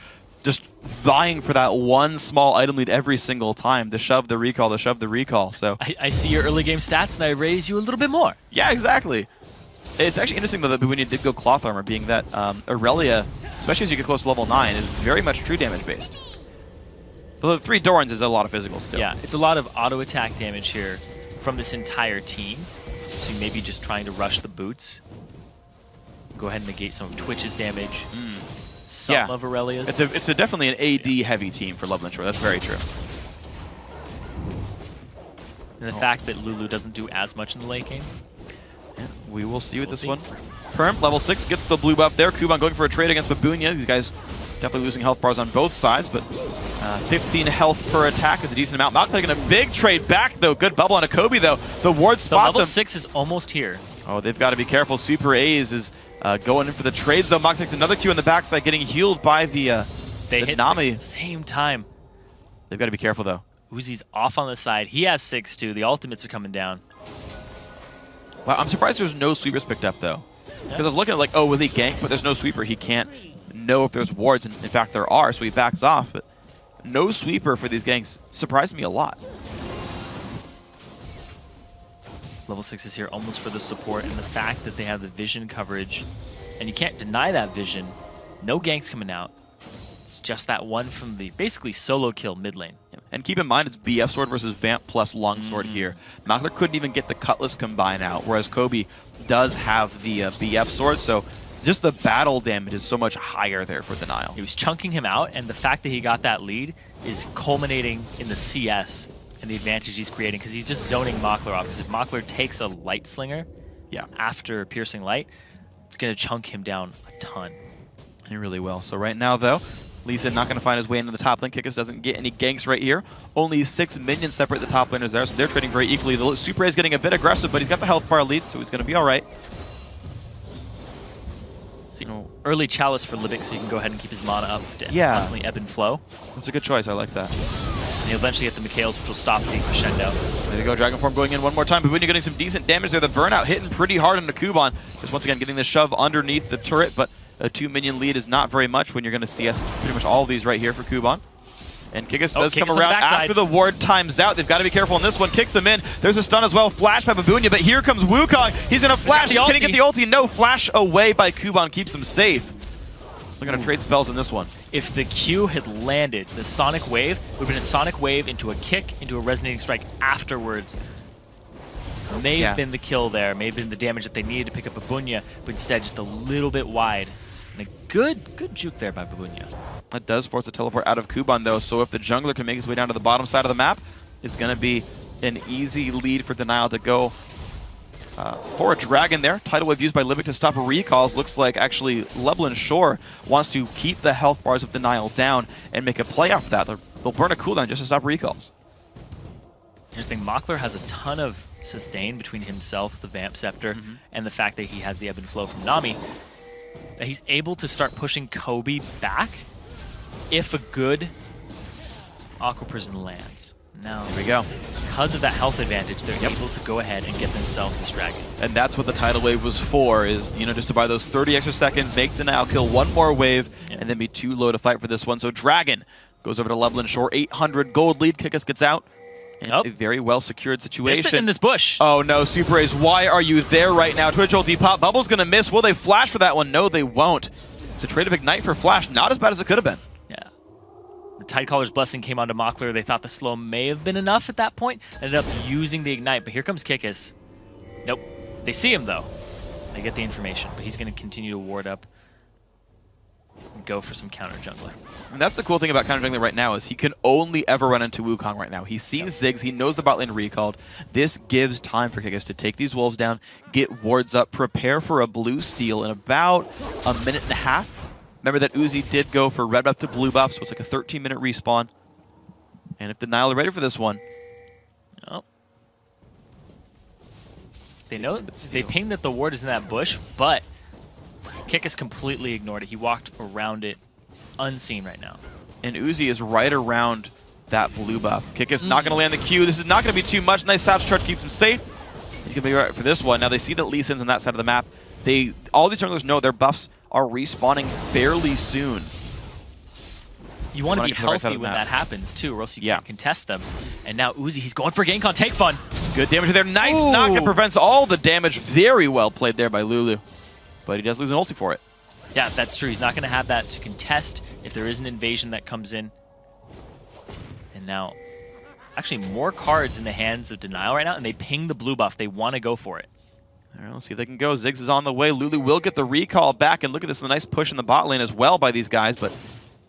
just vying for that one small item lead every single time. The shove, the recall, the shove, the recall. So I see your early game stats and I raise you a little bit more. Yeah, exactly. It's actually interesting, though, that Babunya did go cloth armor, being that Aurelia, especially as you get close to level 9, is very much true damage based. Although 3 Dorans is a lot of physical still. Yeah, it's a lot of auto attack damage here from this entire team. So maybe just trying to rush the boots. Go ahead and negate some of Twitch's damage. Some of Aurelia's. It's definitely an AD heavy team for Lublin Shore. That's very true. And the fact that Lulu doesn't do as much in the late game. Yeah, we will see with this one. Perm, level 6, gets the blue buff there. Kuban going for a trade against Babunya. These guys definitely losing health bars on both sides, but 15 health per attack is a decent amount. Not taking a big trade back, though. Good bubble on a Kobe, though. The ward spots him. Level 6 is almost here. Oh, they've got to be careful. Super A's is going in for the trades, though. Mach takes another Q on the backside, getting healed by the They hit Nami. at the same time. They've got to be careful, though. Uzi's off on the side. He has 6 too. The ultimates are coming down. Wow, I'm surprised there's no sweepers picked up, though. Because I was looking at like, oh, will he gank? But there's no sweeper. He can't know if there's wards. And in fact, there are, so he backs off. But no sweeper for these ganks surprised me a lot. Level 6 is here almost for the support, and the fact that they have the vision coverage, and you can't deny that vision. No ganks coming out. It's just that one from the basically solo kill mid lane. And keep in mind, it's BF sword versus Vamp plus longsword here. Makler couldn't even get the Cutlass combine out, whereas Kobe does have the BF sword, so just the battle damage is so much higher there for Denial. He was chunking him out, and the fact that he got that lead is culminating in the CS and the advantage he's creating, because he's just zoning Makler off. Because if Makler takes a light slinger after piercing light, it's going to chunk him down a ton. He really will. So right now, though, Lisa not going to find his way into the top lane. Kikis doesn't get any ganks right here. Only 6 minions separate the top laners there, so they're trading very equally. The Super A is getting a bit aggressive, but he's got the health bar lead, so he's going to be all right. So, early Chalice for Libic, so you can go ahead and keep his mana up to constantly ebb and flow. That's a good choice. I like that. And you'll eventually get the Mikhails, which will stop the crescendo. There you go, Dragon Form going in one more time. But when you're getting some decent damage there, the burnout hitting pretty hard on the Kuban. Just once again getting the shove underneath the turret, but a 2 minion lead is not very much when you're going to CS pretty much all of these right here for Kuban. And Kikis does come Kikis around after the ward times out. They've got to be careful on this one. Kicks him in. There's a stun as well. Flash by Babunya, but here comes Wukong. He's going to flash. Can he get the ulti? No. Flash away by Kuban keeps him safe. They're going to trade spells in this one. If the Q had landed, the Sonic Wave would have been a Sonic Wave into a kick, into a Resonating Strike afterwards. May have been the kill there, may have been the damage that they needed to pick up Babunya, but instead just a little bit wide. And a good juke there by Babunya. That does force a teleport out of Kuban though, so if the jungler can make his way down to the bottom side of the map, it's going to be an easy lead for Denial to go for a dragon there. Tidal Wave used by Libic to stop recalls. Looks like actually Lublin Shore wants to keep the health bars of Denial down and make a play after that. They'll burn a cooldown just to stop recalls. Here's the thing, Mockler has a ton of sustain between himself, the Vamp Scepter, and the fact that he has the ebb and flow from Nami. That he's able to start pushing Kobe back if a good Aqua Prison lands. Now, here we go. Because of that health advantage, they're able to go ahead and get themselves this dragon. And that's what the Tidal Wave was for, is, you know, just to buy those 30 extra seconds, make Denial kill one more wave, and then be too low to fight for this one. So Dragon goes over to Lublin Shore, 800 gold lead. Kikis gets out. A very well secured situation. They're sitting in this bush. Oh no, Super Ace, why are you there right now? Twitch ulti pop, Bubble's gonna miss. Will they flash for that one? No, they won't. It's a trade of Ignite for Flash, not as bad as it could have been. Yeah. The Tidecaller's Blessing came onto Mockler. They thought the slow may have been enough at that point. Ended up using the Ignite, but here comes Kikis. Nope. They see him though. They get the information, but he's gonna continue to ward up and go for some counter jungler. And that's the cool thing about counter jungler right now, is he can only ever run into Wukong right now. He sees Ziggs, he knows the bot lane recalled. This gives time for Kikis to take these wolves down, get wards up, prepare for a blue steal in about a minute and a half. Remember that Uzi did go for red buff to blue buff, so it's like a 13-minute respawn. And if Denial are ready for this one. Oh. They know, they ping that the ward is in that bush, but Kikis completely ignored it. He walked around it. It's unseen right now. And Uzi is right around that blue buff. Kikis not going to land the Q. This is not going to be too much. Nice Satch charge keeps him safe. He's going to be right for this one. Now they see that Lee Sin's on that side of the map. All these junglers know their buffs are respawning fairly soon. You want to be healthy when that happens too, or else you can't contest them. And now Uzi, he's going for gank on Take Fun. Good damage there. Nice knock. It prevents all the damage. Very well played there by Lulu. But he does lose an ulti for it. Yeah, that's true. He's not going to have that to contest if there is an invasion that comes in. And now, actually more cards in the hands of Denial right now, and they ping the blue buff. They want to go for it. All right, let's see if they can go. Ziggs is on the way. Lulu will get the recall back, and look at this, a nice push in the bot lane as well by these guys, but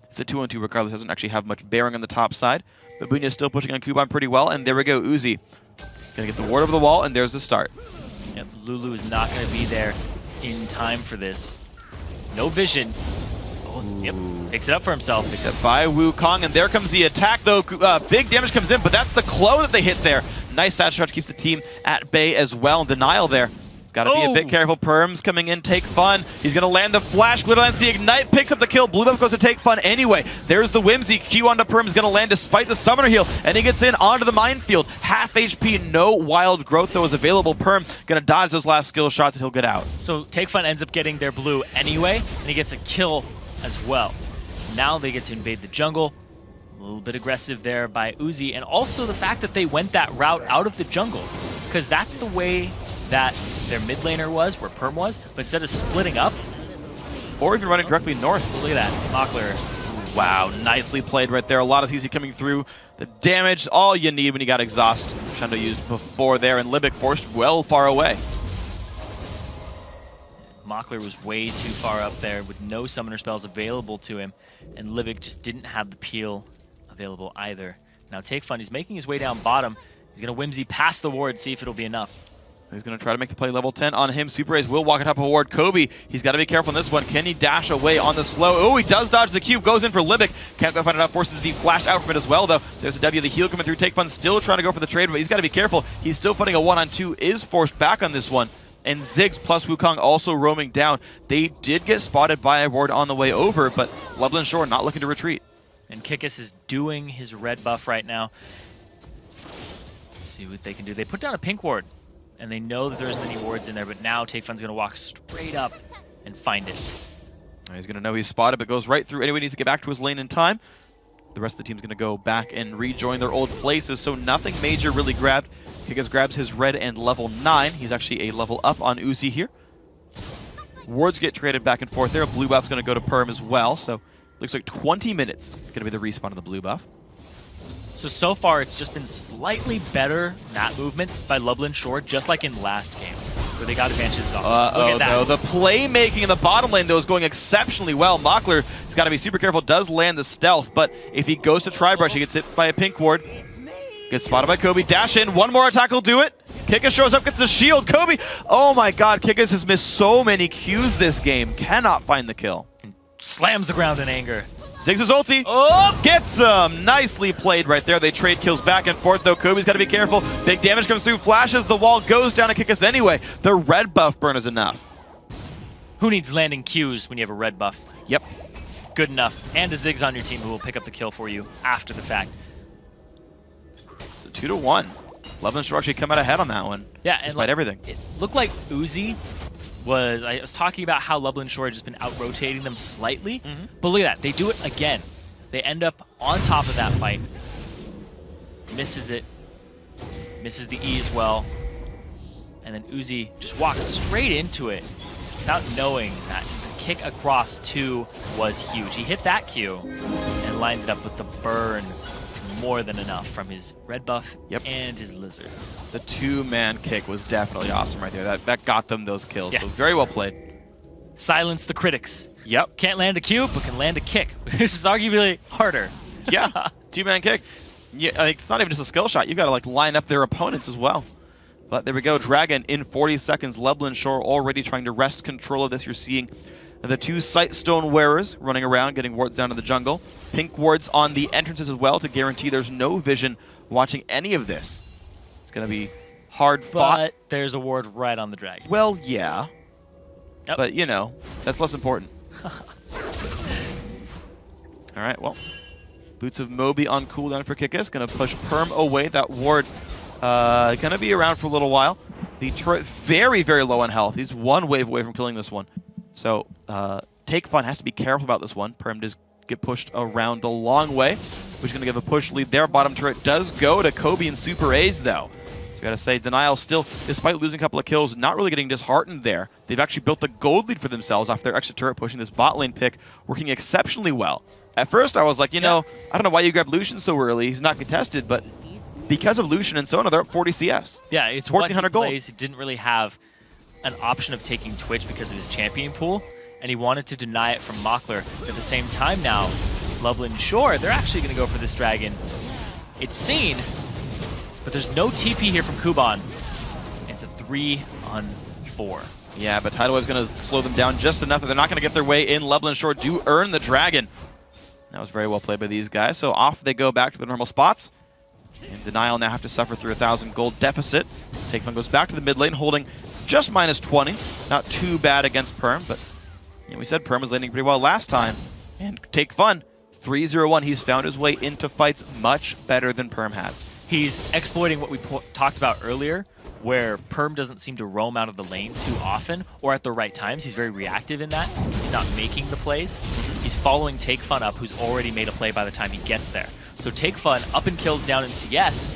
it's a 2-on-2 regardless. Doesn't actually have much bearing on the top side. Babunya is still pushing on Kuban pretty well, and there we go. Uzi going to get the ward over the wall, and there's the start. Yep, Lulu is not going to be there in time for this. No vision. Oh, yep, picks it up for himself. Picked up by Wukong, and there comes the attack, though. Big damage comes in, but that's the Clo that they hit there. Nice Satch charge keeps the team at bay as well. Denial there. Got to be a bit careful. Perms coming in, Take Fun. He's going to land the flash. Glitter lands the Ignite, picks up the kill. Blue buff goes to Take Fun anyway. There's the Whimsy. Q onto Perms, going to land despite the Summoner heal, and he gets in onto the minefield. Half HP, no wild growth though is available. Perm going to dodge those last skill shots, and he'll get out. So Take Fun ends up getting their blue anyway, and he gets a kill as well. Now they get to invade the jungle. A little bit aggressive there by Uzi, and also the fact that they went that route out of the jungle, because that's the way that their mid laner was, where Perm was, but instead of splitting up, or even running directly north. Look at that, Mockler. Wow, nicely played right there. A lot of CC coming through. The damage, all you need when you got Exhaust. Shundo used before there, and Libic forced well far away. Mockler was way too far up there with no summoner spells available to him, and Libic just didn't have the peel available either. Now Take Fun, he's making his way down bottom. He's going to Whimsy past the ward, see if it'll be enough. He's going to try to make the play level 10 on him. Super Ace will walk it up a ward. Kobe, he's got to be careful in this one. Can he dash away on the slow? Oh, he does dodge the cube. Goes in for Libic. Can't go find enough. Forces the flash out from it as well, though. There's a W. The heal coming through. Take Fun still trying to go for the trade, but he's got to be careful. He's still fighting a 1-on-2. Is forced back on this one. And Ziggs plus Wukong also roaming down. They did get spotted by a ward on the way over, but Lublin Shore not looking to retreat. And Kikis is doing his red buff right now. Let's see what they can do. They put down a pink ward, and they know that there isn't any wards in there, but now Take Fun's going to walk straight up and find it. He's going to know he's spotted, but goes right through. Anyway, needs to get back to his lane in time. the rest of the team's going to go back and rejoin their old places, so nothing major really grabbed. Kickers grabs his red and level 9. He's actually a level up on Uzi here. Wards get traded back and forth there. Blue buff's going to go to Perm as well, so looks like 20 minutes is going to be the respawn of the blue buff. So far, it's just been slightly better map movement by Lublin Shore, just like in last game, where they got advantages off. Look at that. No, the playmaking in the bottom lane, though, is going exceptionally well. Mockler has got to be super careful, does land the stealth, but if he goes to Tri-Brush, he gets hit by a pink ward. Gets spotted by Kobe. Dash in. One more attack will do it. Kickus shows up, gets the shield. Kobe, oh my god, Kickus has missed so many Qs this game. Cannot find the kill. Slams the ground in anger. Ziggs' ulti. Oh! Gets him. Nicely played right there. They trade kills back and forth, though. Kobe's got to be careful. Big damage comes through. Flashes. The wall goes down to Kickus anyway. The red buff burn is enough. Who needs landing Qs when you have a red buff? Yep. Good enough. And a Ziggs on your team who will pick up the kill for you after the fact. So 2-1. Lublin Shore actually come out ahead on that one. Yeah, and despite everything. It looked like Uzi was... I was talking about how Lublin Shore had just been out-rotating them slightly. But look at that. They do it again. They end up on top of that fight. Misses it. Misses the E as well. And then Uzi just walks straight into it without knowing that the kick across 2 was huge. He hit that Q and lines it up with the burn. More than enough from his red buff and his lizard. The 2-man kick was definitely awesome right there. That got them those kills. Yeah. So very well played. Silence the critics. Yep. Can't land a Q, but can land a kick, which is arguably harder. Yeah, 2-man kick. Yeah, like, it's not even just a skill shot. You've got to like line up their opponents as well. But there we go. Dragon in 40 seconds. Lublin Shore already trying to wrest control of this. You're seeing the 2 Sightstone wearers running around, getting wards down to the jungle. Pink wards on the entrances as well to guarantee there's no vision watching any of this. It's going to be hard fought. But there's a ward right on the dragon. Well, yeah. But, you know, that's less important. All right, well. Boots of Moby on cooldown for Kickus. Going to push Perm away. That ward going to be around for a little while. The turret very, very low on health. He's 1 wave away from killing this one. So, Take Fun has to be careful about this one. Perm does get pushed around the long way, which is going to give a push lead there. Bottom turret does go to Kobe and Super A's, though. So, got to say, Denial still, despite losing a couple of kills, not really getting disheartened there. They've actually built the gold lead for themselves off their extra turret, pushing this bot lane pick, working exceptionally well. At first, I was like, you know, I don't know why you grabbed Lucian so early. He's not contested, but because of Lucian and Sona, they're up 40 CS. Yeah, it's 1,400 gold. He didn't really have an option of taking Twitch because of his champion pool, and he wanted to deny it from Mockler. At the same time now, Lublin Shore, they're actually going to go for this dragon. It's seen, but there's no TP here from Kuban. It's a 3-on-4. Yeah, but Tidal Wave's going to slow them down just enough that they're not going to get their way in. Lublin Shore do earn the dragon. That was very well played by these guys. So off they go back to their normal spots. And Denial now have to suffer through a 1,000 gold deficit. Take Fun goes back to the mid lane, holding just -20. Not too bad against Perm, but you know, we said Perm was landing pretty well last time. And Take Fun, 3-0-1. He's found his way into fights much better than Perm has. He's exploiting what we talked about earlier, where Perm doesn't seem to roam out of the lane too often or at the right times. He's very reactive in that. He's not making the plays. He's following Take Fun up, who's already made a play by the time he gets there. So Take Fun up and kills down in CS,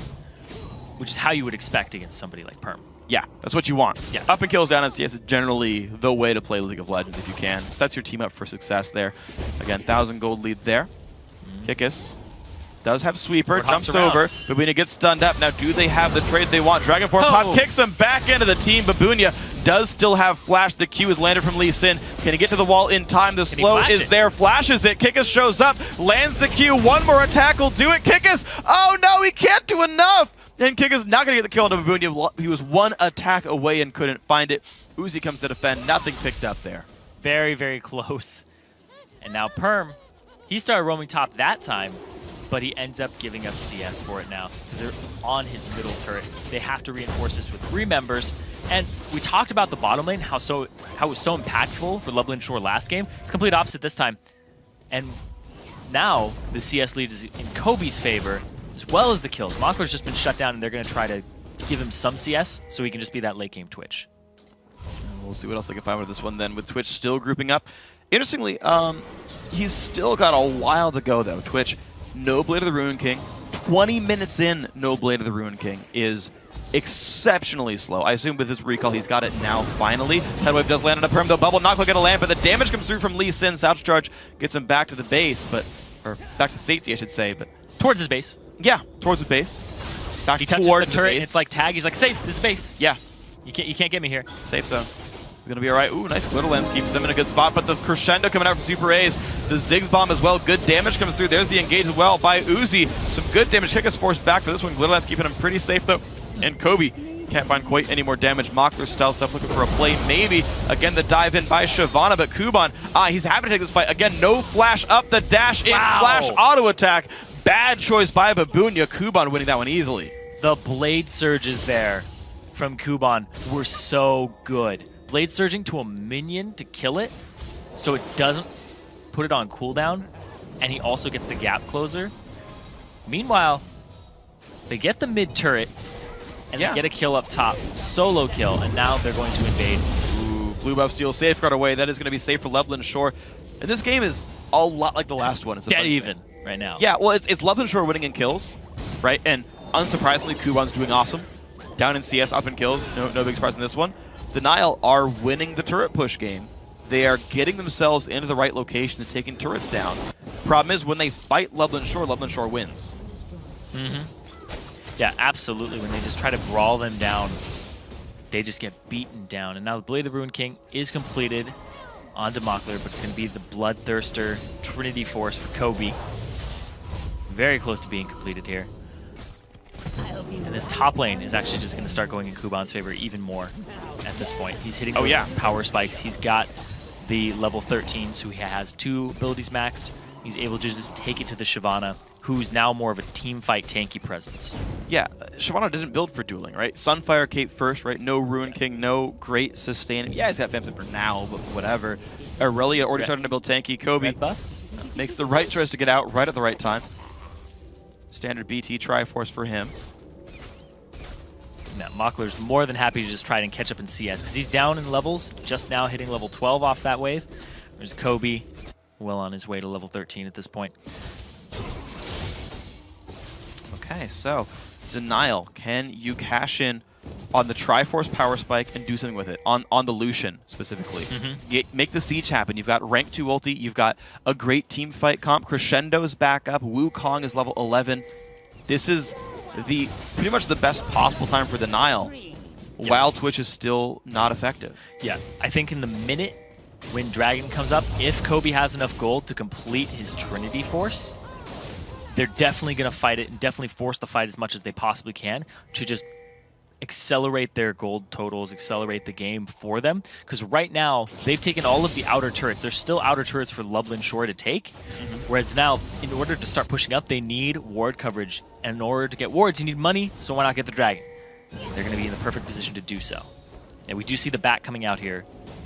which is how you would expect against somebody like Perm. Yeah, that's what you want. Yeah. Up and kills down in CS is generally the way to play League of Legends if you can. Sets your team up for success there. Again, 1,000 gold lead there. Kickus does have Sweeper, jumps over. Babunia gets stunned up. Now, do they have the trade they want? Dragonform Pop kicks him back into the team. Babunia does still have Flash. The Q is landed from Lee Sin. Can he get to the wall in time? The slow is there. Flashes it. Kickus shows up, lands the Q. One more attack will do it. Kickus, oh no, he can't do enough. And Kickus not going to get the kill on Babunia. He was 1 attack away and couldn't find it. Uzi comes to defend. Nothing picked up there. Very, very close. And now Perm, he started roaming top that time, but he ends up giving up CS for it now because they're on his middle turret. They have to reinforce this with 3 members. And we talked about the bottom lane, how it was so impactful for Lublin Shore last game. It's complete opposite this time. And now the CS lead is in Kobe's favor, as well as the kills. Mockler's just been shut down, and they're going to try to give him some CS so he can just be that late game Twitch. We'll see what else they can find with this one then, with Twitch still grouping up. Interestingly, he's still got a while to go, though. Twitch no Blade of the Ruin King. 20 minutes in, no Blade of the Ruin King is exceptionally slow. I assume with his recall, he's got it now, finally. Tidewave does land on a perm, though. Bubble not quite going to land, but the damage comes through from Lee Sin. Salvage Charge gets him back to the base, or back to safety, I should say. But towards his base. Yeah, towards his base. Back he touches the turret, it's like tag. He's like, safe, this is base. Yeah. You can't get me here. Safe zone. Gonna be alright. Ooh, nice glitter lens keeps them in a good spot, but the crescendo coming out from Super A's. The Ziggs bomb as well. Good damage comes through. There's the engage as well by Uzi. Some good damage. Kick is forced back for this one. Glitter lens keeping him pretty safe though. And Kobe can't find quite any more damage. Mockler style stuff looking for a play maybe. Again, the dive in by Shyvana, but Kuban, he's happy to take this fight. Again, no flash up the dash in. Flash auto attack. Bad choice by Babunya. Kuban winning that one easily. The blade surges there from Kuban were so good. Blade surging to a minion to kill it, so it doesn't put it on cooldown, and he also gets the gap closer. Meanwhile, they get the mid turret, and they get a kill up top. Solo kill, and now they're going to invade. Ooh, blue buff steal safeguard away. That is going to be safe for Loveland Shore. And this game is a lot like the last one. It's dead even right now. Yeah, well, it's Loveland Shore winning in kills, right? And unsurprisingly, Kuban's doing awesome. Down in CS, up in kills. No big surprise in this one. Denial are winning the turret push game. They are getting themselves into the right location and taking turrets down. Problem is, when they fight Loveland Shore wins. Yeah, absolutely. When they just try to brawl them down, they just get beaten down. And now the Blade of the Ruin King is completed onto Mockler, but it's going to be the Bloodthirster Trinity Force for Kobe. Very close to being completed here. And this top lane is actually just going to start going in Kuban's favor even more at this point. He's hitting power spikes. He's got the level 13, so he has 2 abilities maxed. He's able to just take it to the Shyvana, who's now more of a team fight tanky presence. Yeah, Shyvana didn't build for dueling, right? Sunfire Cape first, right? No Ruin King, no great sustain. Yeah, he's got Phantom for now, but whatever. Aurelia already starting to build tanky. Kobe makes the right choice to get out right at the right time. Standard BT Triforce for him. Now, Mockler's more than happy to just try and catch up in CS, because he's down in levels, just now hitting level 12 off that wave. There's Kobe, well on his way to level 13 at this point. Okay, so Denial, can you cash in on the Triforce Power Spike and do something with it? On the Lucian, specifically. Make the siege happen. You've got rank 2 ulti, you've got a great team fight comp, Crescendo's back up, Wukong is level 11. This is pretty much the best possible time for Denial, while Twitch is still not effective. Yeah, I think in the minute when Dragon comes up, if Kobe has enough gold to complete his Trinity Force, they're definitely going to fight it and definitely force the fight as much as they possibly can to just accelerate their gold totals, accelerate the game for them. Because right now, they've taken all of the outer turrets. There's still outer turrets for Loveland Shore to take. Whereas now, in order to start pushing up, they need ward coverage. And in order to get wards, you need money, so why not get the Dragon? They're going to be in the perfect position to do so. And we do see the back coming out here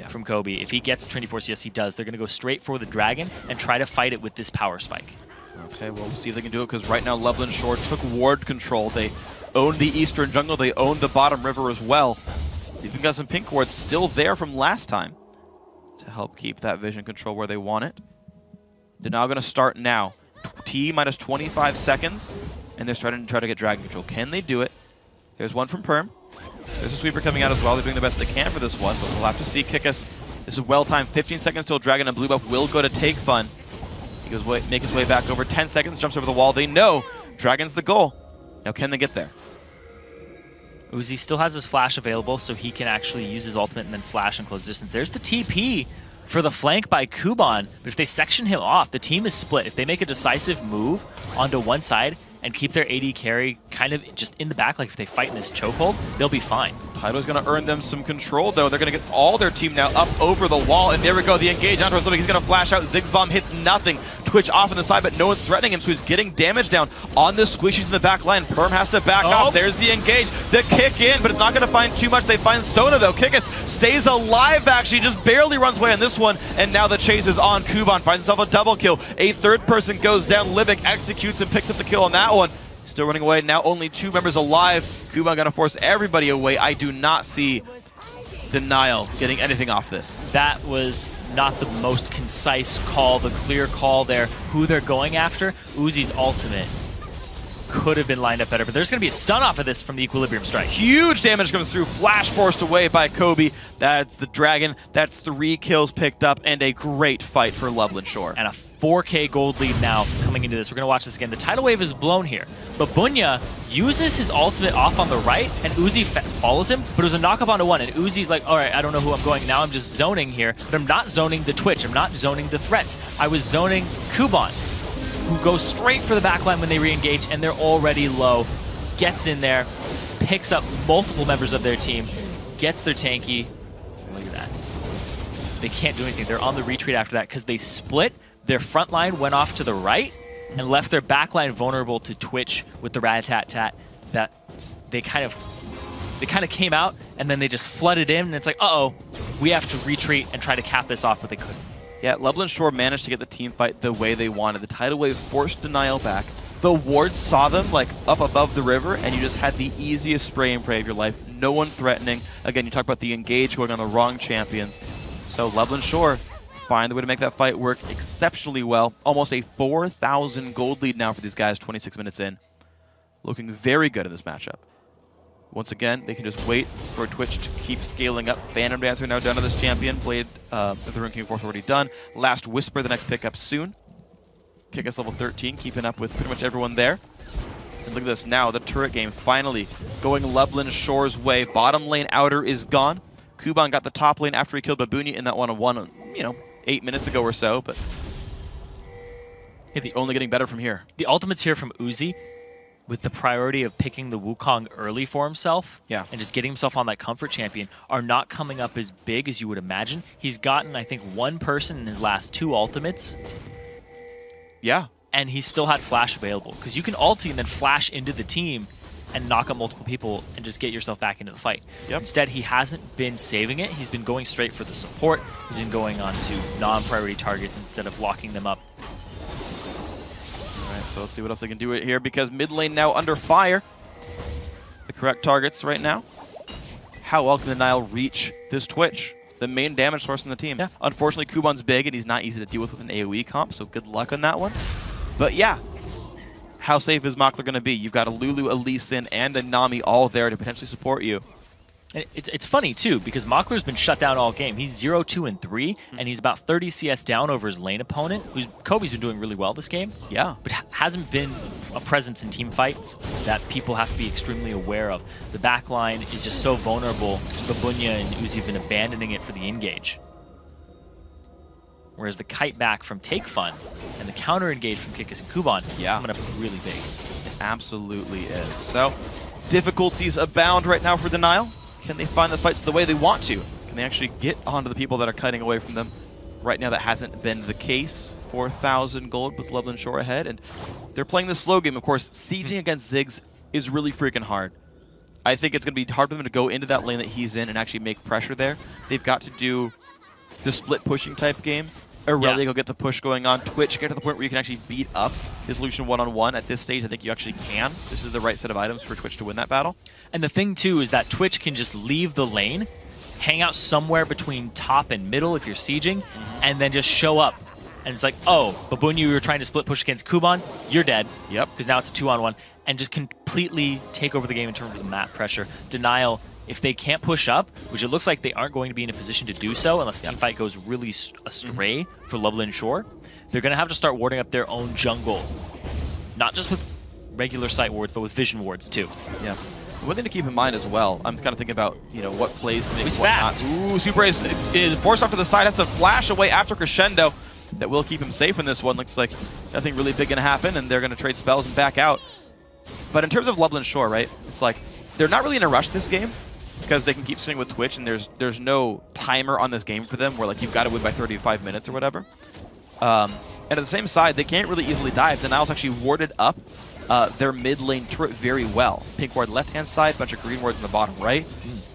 from Kobe. If he gets 24 CS, he does. They're going to go straight for the Dragon and try to fight it with this power spike. Okay, well, we'll see if they can do it, because right now Loveland Shore took ward control. They own the eastern jungle, they own the bottom river as well. They've even got some pink wards still there from last time to help keep that vision control where they want it. They're now going to start now. T minus 25 seconds, and they're starting to try to get dragon control. Can they do it? There's one from Perm. There's a sweeper coming out as well. They're doing the best they can for this one, but we'll have to see. Kickus, this is well-timed. 15 seconds till Dragon and Blue Buff will go to take fun. He goes make his way back over. 10 seconds, jumps over the wall. They know Dragon's the goal. Now, can they get there? Uzi still has his flash available, so he can actually use his ultimate and then flash and close distance. There's the TP for the flank by Kuban, but if they section him off, the team is split. If they make a decisive move onto one side and keep their AD carry kind of just in the back, like if they fight in this chokehold, they'll be fine. Tidal's going to earn them some control, though. They're going to get all their team now up over the wall, and there we go. The engage onto something. He's going to flash out. Ziggs bomb hits nothing. Twitch off on the side, but no one's threatening him, so he's getting damage down on the squishies in the back line. Perm has to back off. There's the engage. The kick in, but it's not going to find too much. They find Sona, though. Kickus stays alive, actually. Just barely runs away on this one, and now the chase is on. Kuban finds himself a double kill. A third person goes down. Livic executes and picks up the kill on that one. Still running away. Now only 2 members alive. Kuban going to force everybody away. I do not see Denial getting anything off this. That was not the most concise call, the clear call there. Who they're going after, Uzi's ultimate could have been lined up better, but there's going to be a stun off of this from the Equilibrium Strike. Huge damage comes through, flash forced away by Kobe. That's the Dragon. That's 3 kills picked up, and a great fight for Loveland Shore. And a 4K gold lead now coming into this. We're going to watch this again. The tidal wave is blown here, but Bunya uses his ultimate off on the right, and Uzi follows him, but it was a knock up onto 1, and Uzi's like, all right, I don't know who I'm going. Now I'm just zoning here, but I'm not zoning the Twitch. I'm not zoning the threats. I was zoning Kuban, who goes straight for the backline when they re-engage, and they're already low. Gets in there, picks up multiple members of their team, gets their tanky. Look at that. They can't do anything. They're on the retreat after that because they split. Their front line went off to the right and left their backline vulnerable to Twitch with the rat-a-tat-tat. That they kind of came out, and then they just flooded in, and it's like, uh-oh, we have to retreat and try to cap this off, but they couldn't. Yeah, Loveland Shore managed to get the team fight the way they wanted. The tidal wave forced Denial back. The wards saw them like up above the river, and you just had the easiest spray and pray of your life. No one threatening. Again, you talk about the engage going on the wrong champions. So Loveland Shore find the way to make that fight work exceptionally well. Almost a 4,000 gold lead now for these guys 26 minutes in. Looking very good in this matchup. Once again, they can just wait for Twitch to keep scaling up. Phantom Dancer now done to this champion. Played the Rune King Force already done. Last Whisper, the next pickup soon. Kick us level 13, keeping up with pretty much everyone there. And look at this now, the turret game finally going Loveland Shore's way. Bottom lane outer is gone. Kuban got the top lane after he killed Babunya in that one-on-one, 8 minutes ago or so, but it's only getting better from here. The ultimates here from Uzi, with the priority of picking the Wukong early for himself, and just getting himself on that comfort champion, are not coming up as big as you would imagine. He's gotten, I think, 1 person in his last 2 ultimates. Yeah. And he still had flash available, because you can ulti and then flash into the team and knock up multiple people and just get yourself back into the fight. Instead, he hasn't been saving it. He's been going straight for the support. He's been going on to non-priority targets instead of locking them up. So let's see what else they can do here, because mid lane now under fire. The correct targets right now. How well can Denial reach this Twitch? The main damage source in the team. Unfortunately, Kuban's big, and he's not easy to deal with an AoE comp, so good luck on that one. But yeah, how safe is Makler going to be? You've got a Lulu, a Lee Sin, and a Nami all there to potentially support you. And it's funny, too, because Makler's been shut down all game. He's 0-2-3, and he's about 30 CS down over his lane opponent, who's Kobe's been doing really well this game. Yeah. But hasn't been a presence in team fights that people have to be extremely aware of. The back line is just so vulnerable. Babunya and Uzi have been abandoning it for the engage. Whereas the kite back from Take Fun and the counter engage from Kikis and Kuban is coming up really big. It absolutely is. So, difficulties abound right now for Denial. Can they find the fights the way they want to? Can they actually get onto the people that are cutting away from them? Right now, that hasn't been the case. 4,000 gold with Loveland Shore ahead, and they're playing the slow game. Of course, sieging against Ziggs is really freaking hard. I think it's going to be hard for them to go into that lane that he's in and actually make pressure there. They've got to do the split pushing type game. Aurelia go get the push going on. Twitch get to the point where you can actually beat up his Lucian one-on-one. At this stage, I think you actually can. This is the right set of items for Twitch to win that battle. And the thing, too, is that Twitch can just leave the lane, hang out somewhere between top and middle if you're sieging, and then just show up. And it's like, oh, Babunya, you were trying to split push against Kuban, you're dead. Yep. Because now it's a 2-on-1. And just completely take over the game in terms of map pressure. Denial, if they can't push up, which it looks like they aren't going to be in a position to do so unless the team fight goes really astray for Loveland Shore, they're going to have to start warding up their own jungle. Not just with regular sight wards, but with vision wards too. Yeah. One thing to keep in mind as well, I'm kind of thinking about, what plays to make He's what fast. not. Ooh, Super Ace is forced off to the side, has to flash away after Crescendo. That will keep him safe in this one. Looks like nothing really big going to happen, and they're going to trade spells and back out. But in terms of Loveland Shore, right, it's like they're not really in a rush this game because they can keep swinging with Twitch, and there's no timer on this game for them where like you've got to win by 35 minutes or whatever. And at the same side, they can't really easily dive. Denial's actually warded up their mid lane turret very well. Pink ward left-hand side, bunch of green wards in the bottom right.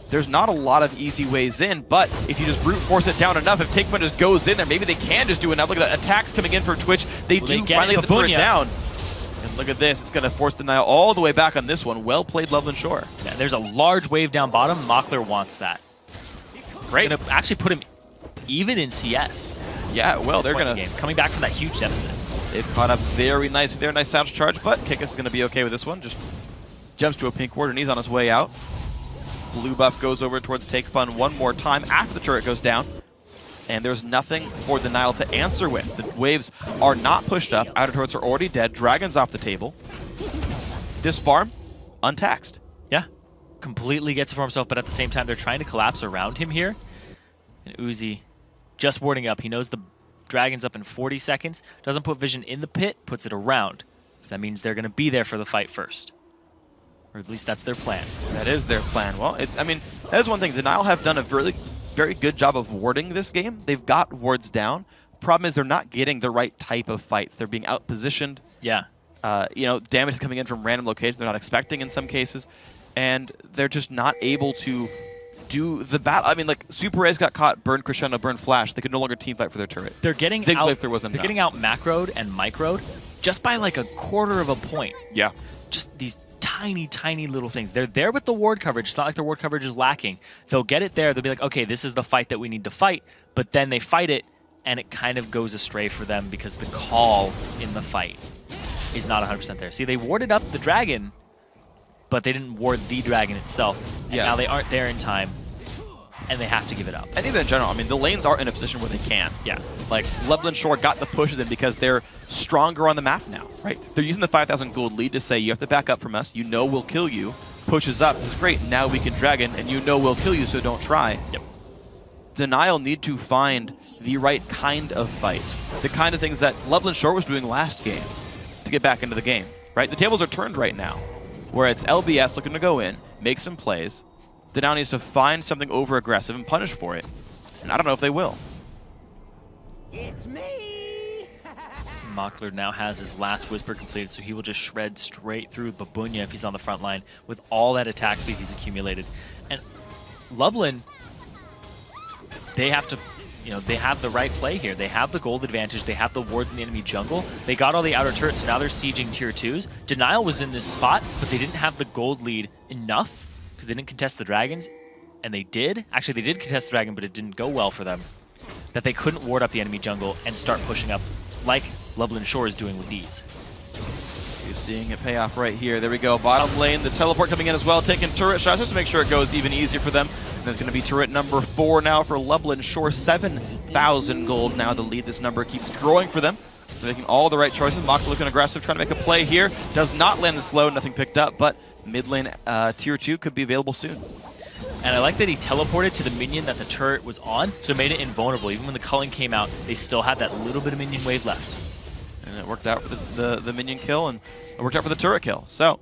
There's not a lot of easy ways in, but if you just brute force it down enough, if Takefun just goes in there, maybe they can just do enough. Look at that, attacks coming in for Twitch. They do finally get the turret down. And look at this, it's going to force Denial all the way back on this one. Well played, Loveland Shore. Yeah, there's a large wave down bottom. Makler wants that. Great. Gonna actually put him even in CS. Yeah, well, they're going to... Coming back from that huge deficit. They've caught up very nice sound charge, but Kickus is going to be okay with this one. Just jumps to a pink ward, and he's on his way out. Blue buff goes over towards Take Fun one more time after the turret goes down. And there's nothing for Denial to answer with. The waves are not pushed up. Outer turrets are already dead. Dragon's off the table. This farm, untaxed. Yeah, completely gets it for himself, but at the same time, they're trying to collapse around him here. And Uzi just warding up. He knows the Dragon's up in 40 seconds. Doesn't put vision in the pit, puts it around. So that means they're going to be there for the fight first. Or at least that's their plan. That is their plan. Well, I mean, that is one thing. Denial have done a very good job of warding this game. They've got wards down. Problem is they're not getting the right type of fights. They're being out-positioned. Yeah. You know, damage is coming in from random locations they're not expecting in some cases. And they're just not able to do the battle. I mean, like, Super Rays got caught, burn Crescendo, burn Flash. They could no longer team fight for their turret. They're getting getting out macroed and microed just by like a quarter of a point. Yeah. Just these tiny, tiny little things. They're there with the ward coverage. It's not like their ward coverage is lacking. They'll get it there. They'll be like, okay, this is the fight that we need to fight. But then they fight it, and it kind of goes astray for them because the call in the fight is not 100% there. See, they warded up the dragon, but they didn't ward the dragon itself. And now they aren't there in time, and they have to give it up. And even in general, I mean, the lanes are in a position where they can. Yeah. Like, Leblin Shore got the pushes in because they're stronger on the map now, right? They're using the 5,000 gold lead to say, you have to back up from us. You know we'll kill you. Pushes up. This is great. Now we can Dragon, and you know we'll kill you, so don't try. Yep. Denial need to find the right kind of fight. The kind of things that Leblin Shore was doing last game to get back into the game, right? The tables are turned right now, where it's LBS looking to go in, make some plays. Denial needs to find something over-aggressive and punish for it. And I don't know if they will. It's me! Mockler now has his last Whisper completed, so he will just shred straight through Babunya if he's on the front line with all that attack speed he's accumulated. And Lublin, they have to, you know, they have the right play here. They have the gold advantage. They have the wards in the enemy jungle. They got all the outer turrets, so now they're sieging tier 2s. Denial was in this spot, but they didn't have the gold lead enough because they didn't contest the dragons, and they did. Actually, they did contest the dragon, but it didn't go well for them. That they couldn't ward up the enemy jungle and start pushing up like Lublin Shore is doing with these. You're seeing it pay off right here. There we go. Bottom lane, the teleport coming in as well, taking turret shots just to make sure it goes even easier for them. And there's going to be turret number 4 now for Lublin Shore. 7,000 gold now. The lead, this number keeps growing for them. They're making all the right choices. Mock looking aggressive, trying to make a play here. Does not land the slow, nothing picked up, but mid lane tier 2 could be available soon. And I like that he teleported to the minion that the turret was on, so it made it invulnerable. Even when the culling came out, they still had that little bit of minion wave left. And it worked out for the minion kill, and it worked out for the turret kill. So,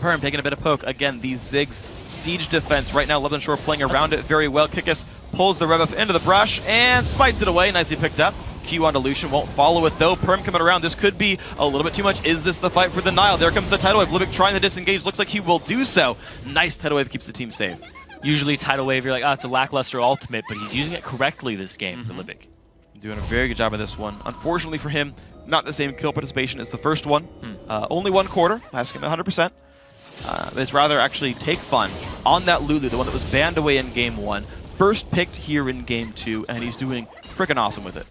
Perm taking a bit of poke. Again, these Ziggs siege defense. Right now, Lublin Shore playing around it very well. Kickus pulls the rev up into the brush and smites it away. Nicely picked up. Q on Dilution, won't follow it though. Perm coming around. This could be a little bit too much. Is this the fight for Denial? There comes the Tidal Wave. Libic trying to disengage. Looks like he will do so. Nice Tidal Wave keeps the team safe. Usually Tidal Wave, you're like, oh, it's a lackluster ultimate, but he's using it correctly this game for Libic. Doing a very good job of this one. Unfortunately for him, not the same kill participation as the first one. Only 1 quarter. Last game 100%. It's rather actually Take Fun on that Lulu, the one that was banned away in game 1. First picked here in game 2, and he's doing freaking awesome with it.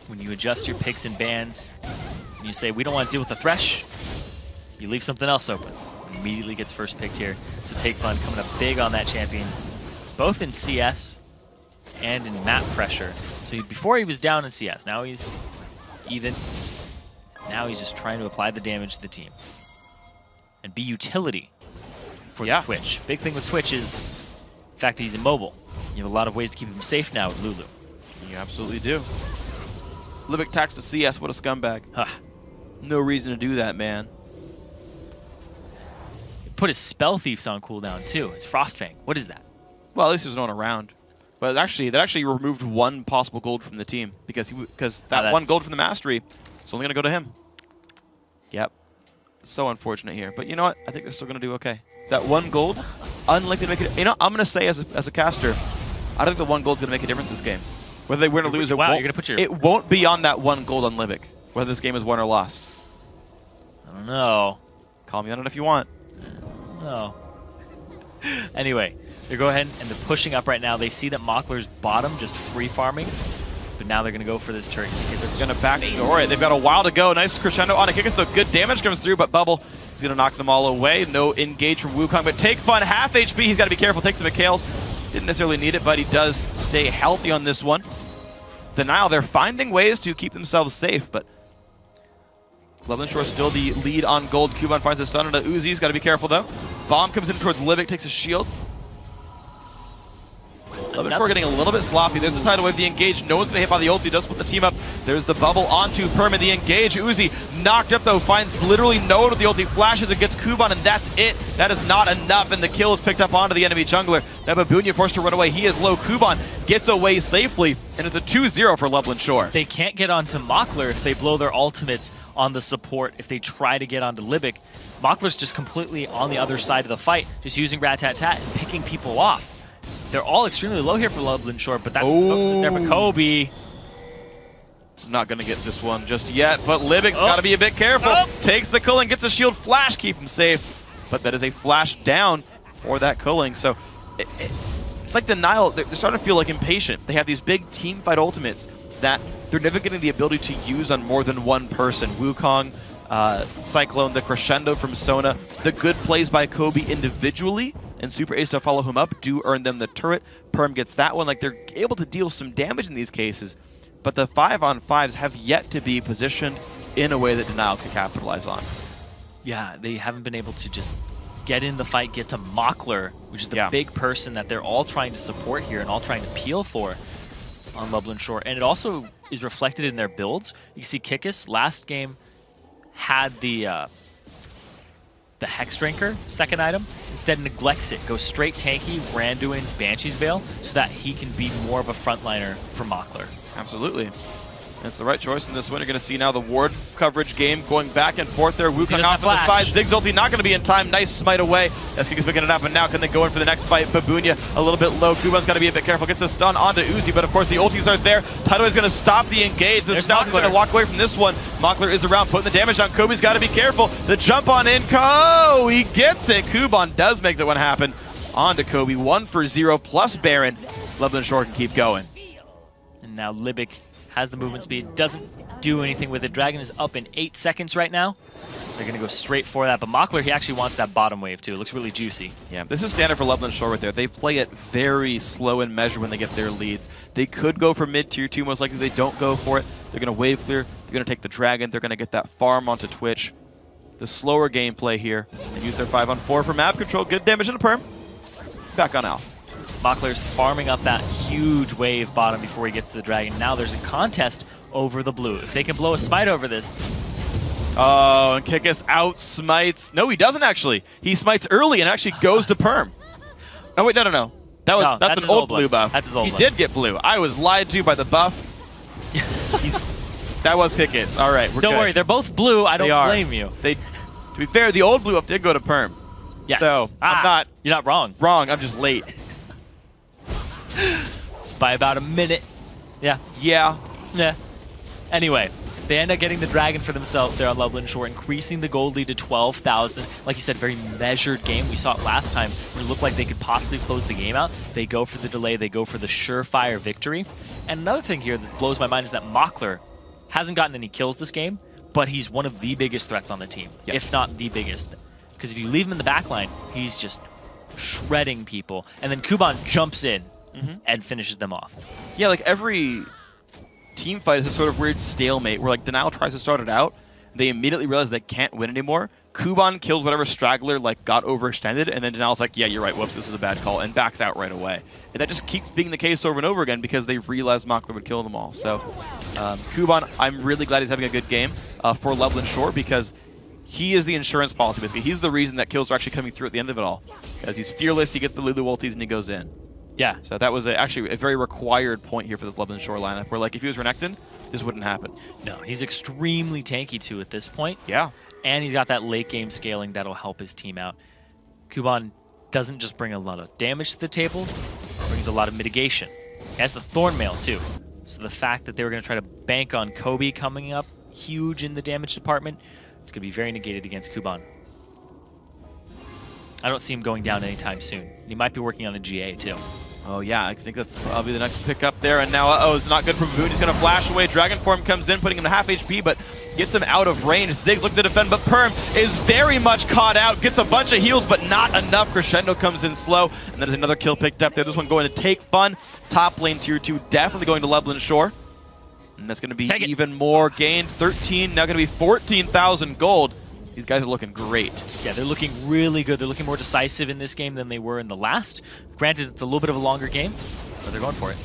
When you adjust your picks and bans, and you say, we don't want to deal with the Thresh, you leave something else open. Immediately gets first picked here. So Take Fun coming up big on that champion, both in CS and in map pressure. So before he was down in CS, now he's even. Now he's just trying to apply the damage to the team. And be utility for the Twitch. Big thing with Twitch is the fact that he's immobile. You have a lot of ways to keep him safe now with Lulu. You absolutely do. Libic tax to CS, what a scumbag. No reason to do that, man. He put his Spell Thieves on cooldown too. It's Frostfang. What is that? Well, at least there's no one around. But actually, that actually removed 1 possible gold from the team because that 1 gold from the Mastery is only going to go to him. Yep. So unfortunate here. But you know what? I think they're still going to do okay. That 1 gold, unlikely to make it. You know, I'm going to say as a caster, I don't think the 1 gold's going to make a difference this game. Whether they win or lose, it won't be on that 1 gold on Libic, whether this game is won or lost. I don't know. Call me on it if you want. No. Anyway, they go ahead and they're pushing up right now. They see that Mockler's bottom just free farming, but now they're going to go for this turret because it's going to backdoor it. They've got a while to go. Nice crescendo on a Kickus, though. Good damage comes through, but Bubble is going to knock them all away. No engage from Wukong, but Take Fun, half HP. He's got to be careful. Takes the McHale's. Didn't necessarily need it, but he does stay healthy on this one. Denial, they're finding ways to keep themselves safe, but Loveland Shore still the lead on gold. Kuban finds his stun into Uzi. He's got to be careful, though. Bomb comes in towards Livic, takes a shield. Loveland Shore getting a little bit sloppy. There's the tidal wave, the engage. No one's been hit by the ult. He does split the team up. There's the bubble onto Perm, the engage. Uzi knocked up, though, finds literally no one with the ult. He flashes and gets Kuban, and that's it. That is not enough, and the kill is picked up onto the enemy jungler. Now Babunia forced to run away. He is low. Kuban gets away safely, and it's a 2-0 for Loveland Shore. They can't get onto Mockler if they blow their ultimates on the support. If they try to get onto Libic, Mockler's just completely on the other side of the fight, just using Rat-Tat-Tat and picking people off. They're all extremely low here for Loveland Shore, but that focus is there for Kobe. Not going to get this one just yet, but Libic's got to be a bit careful. Takes the culling, gets a shield flash, keep him safe. But that is a flash down for that culling. So it's like Denial, they're starting to feel like impatient. They have these big team fight ultimates that they're never getting the ability to use on more than one person. Wukong, Cyclone, the crescendo from Sona, the good plays by Kobe individually, and Super Ace to follow him up do earn them the turret. Perm gets that one. Like, they're able to deal some damage in these cases, but the 5-on-5s have yet to be positioned in a way that Denial can capitalize on. Yeah, they haven't been able to just get in the fight, get to Mockler, which is the big person that they're all trying to support here and all trying to peel for on Loveland Shore. And it also is reflected in their builds. You can see Kickus last game had the Hex Drinker, second item, instead neglects it, goes straight tanky, Randuin's Banshee's Veil, so that he can be more of a frontliner for Mockler. Absolutely. It's the right choice in this one. You're going to see now the ward coverage game going back and forth there. Wukong off to the side. Zig's ulti not going to be in time. Nice smite away. As Kickus picking it up, and now can they go in for the next fight? Babunia a little bit low. Kuban's got to be a bit careful. Gets the stun onto Uzi, but of course the ultis are there. Tidal is going to stop the engage. The Snout's going to walk away from this one. Mockler is around, putting the damage on. Kobe's got to be careful. The jump on in. He gets it. Kuban does make that one happen. On to Kobe. 1 for 0 plus Baron. Loveland Shore can keep going. And now Libic has the movement speed, doesn't do anything with it. Dragon is up in 8 seconds right now. They're going to go straight for that, but Mockler, he actually wants that bottom wave too. It looks really juicy. Yeah, this is standard for Loveland Shore right there. They play it very slow and measured when they get their leads. They could go for mid-tier 2, most likely they don't go for it. They're going to wave clear, they're going to take the Dragon, they're going to get that farm onto Twitch. The slower gameplay here, and use their 5-on-4 for map control. Good damage into Perm. Back on Alpha. Mockler's farming up that huge wave bottom before he gets to the Dragon. Now there's a contest over the blue. If they can blow a smite over this. Oh, and Kickus out smites. No, he doesn't actually. He smites early and actually goes to Perm. Oh, wait, no. That's an old blue buff. That's his old He buff. did get blue. I was lied to by the buff. That was Kickus. All right, we're Don't good. worry, they're both blue. I don't blame you. To be fair, the old blue buff did go to Perm. Yes. So, You're not wrong. Wrong, I'm just late. By about a minute. Yeah. Yeah. Anyway, they end up getting the Dragon for themselves there on Loveland Shore, increasing the gold lead to 12,000. Like you said, very measured game. We saw it last time when it looked like they could possibly close the game out. They go for the delay. They go for the surefire victory. And another thing here that blows my mind is that Mockler hasn't gotten any kills this game, but he's one of the biggest threats on the team, if not the biggest. Because if you leave him in the backline, he's just shredding people. And then Kuban jumps in and finishes them off. Yeah, like every team fight is a sort of weird stalemate where like Denial tries to start it out, they immediately realize they can't win anymore. Kuban kills whatever straggler like got overextended, and then Denial's like, yeah, you're right, whoops, this was a bad call, and backs out right away. And that just keeps being the case over and over again because they realize Mockler would kill them all. So Kuban, I'm really glad he's having a good game for Loveland Shore because he is the insurance policy, basically. He's the reason that kills are actually coming through at the end of it all. Because he's fearless, he gets the Lulu ultis, and he goes in. Yeah. So that was actually a very required point here for this Loveland Shore lineup, where like if he was Renekton, this wouldn't happen. No, he's extremely tanky too at this point. Yeah. And he's got that late game scaling that'll help his team out. Kuban doesn't just bring a lot of damage to the table, he brings a lot of mitigation. He has the Thornmail too. So the fact that they were going to try to bank on Kobe coming up huge in the damage department, it's going to be very negated against Kuban. I don't see him going down anytime soon. He might be working on a GA too. Oh yeah, I think that's probably the next pick up there. And now, it's not good for Baboon. He's going to flash away. Dragon Form comes in, putting him to half HP, but gets him out of range. Ziggs looking to defend, but Perm is very much caught out. Gets a bunch of heals, but not enough. Crescendo comes in slow, and then there's another kill picked up there. This one going to Take Fun. Top lane tier 2, definitely going to Lublin Shore. And that's going to be even more gained. 13, now going to be 14,000 gold. These guys are looking great. Yeah, they're looking really good. They're looking more decisive in this game than they were in the last. Granted, it's a little bit of a longer game, but they're going for it.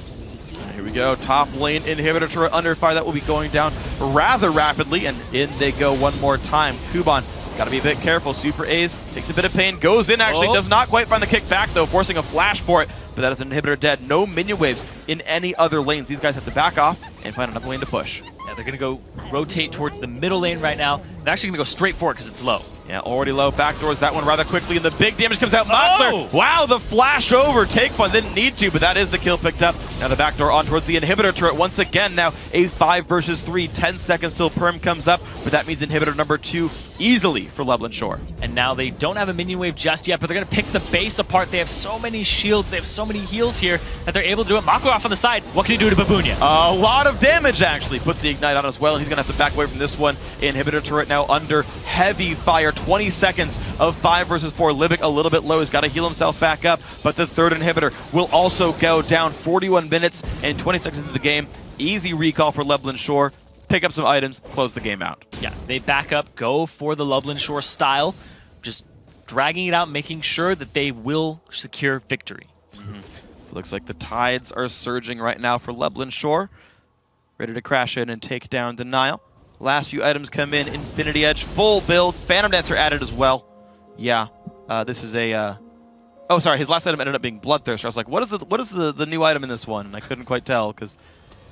Here we go. Top lane inhibitor turret under fire. That will be going down rather rapidly, and in they go one more time. Kuban, got to be a bit careful. Super A's takes a bit of pain, goes in actually, does not quite find the kick back though, forcing a flash for it. But that is an inhibitor dead. No minion waves in any other lanes. These guys have to back off and find another lane to push. Yeah, they're going to go rotate towards the middle lane right now. They're actually going to go straight for it because it's low. Yeah, already low. Backdoors that one rather quickly, and the big damage comes out. Mockler, wow, the flash over. Take Fun didn't need to, but that is the kill picked up. Now the backdoor on towards the inhibitor turret once again. Now a 5 versus 3, 10 seconds till Perm comes up, but that means inhibitor number 2 easily for Lublin Shore. And now they don't have a minion wave just yet, but they're going to pick the base apart. They have so many shields, they have so many heals here that they're able to do it. Mockler off on the side. What can he do to Babunia? A lot of damage, actually. Puts the Ignite on as well, and he's going to have to back away from this one. Inhibitor turret now under heavy fire. 20 seconds of 5 versus 4. Libic a little bit low. He's got to heal himself back up, but the third inhibitor will also go down. 41 minutes and 20 seconds into the game. Easy recall for Lublin Shore. Pick up some items, close the game out. Yeah, they back up, go for the Lublin Shore style, just dragging it out, making sure that they will secure victory. Looks like the tides are surging right now for Lublin Shore. Ready to crash in and take down Denial. Last few items come in. Infinity Edge, full build. Phantom Dancer added as well. Yeah, this is a... oh, sorry, his last item ended up being Bloodthirster. I was like, what is the new item in this one? And I couldn't quite tell because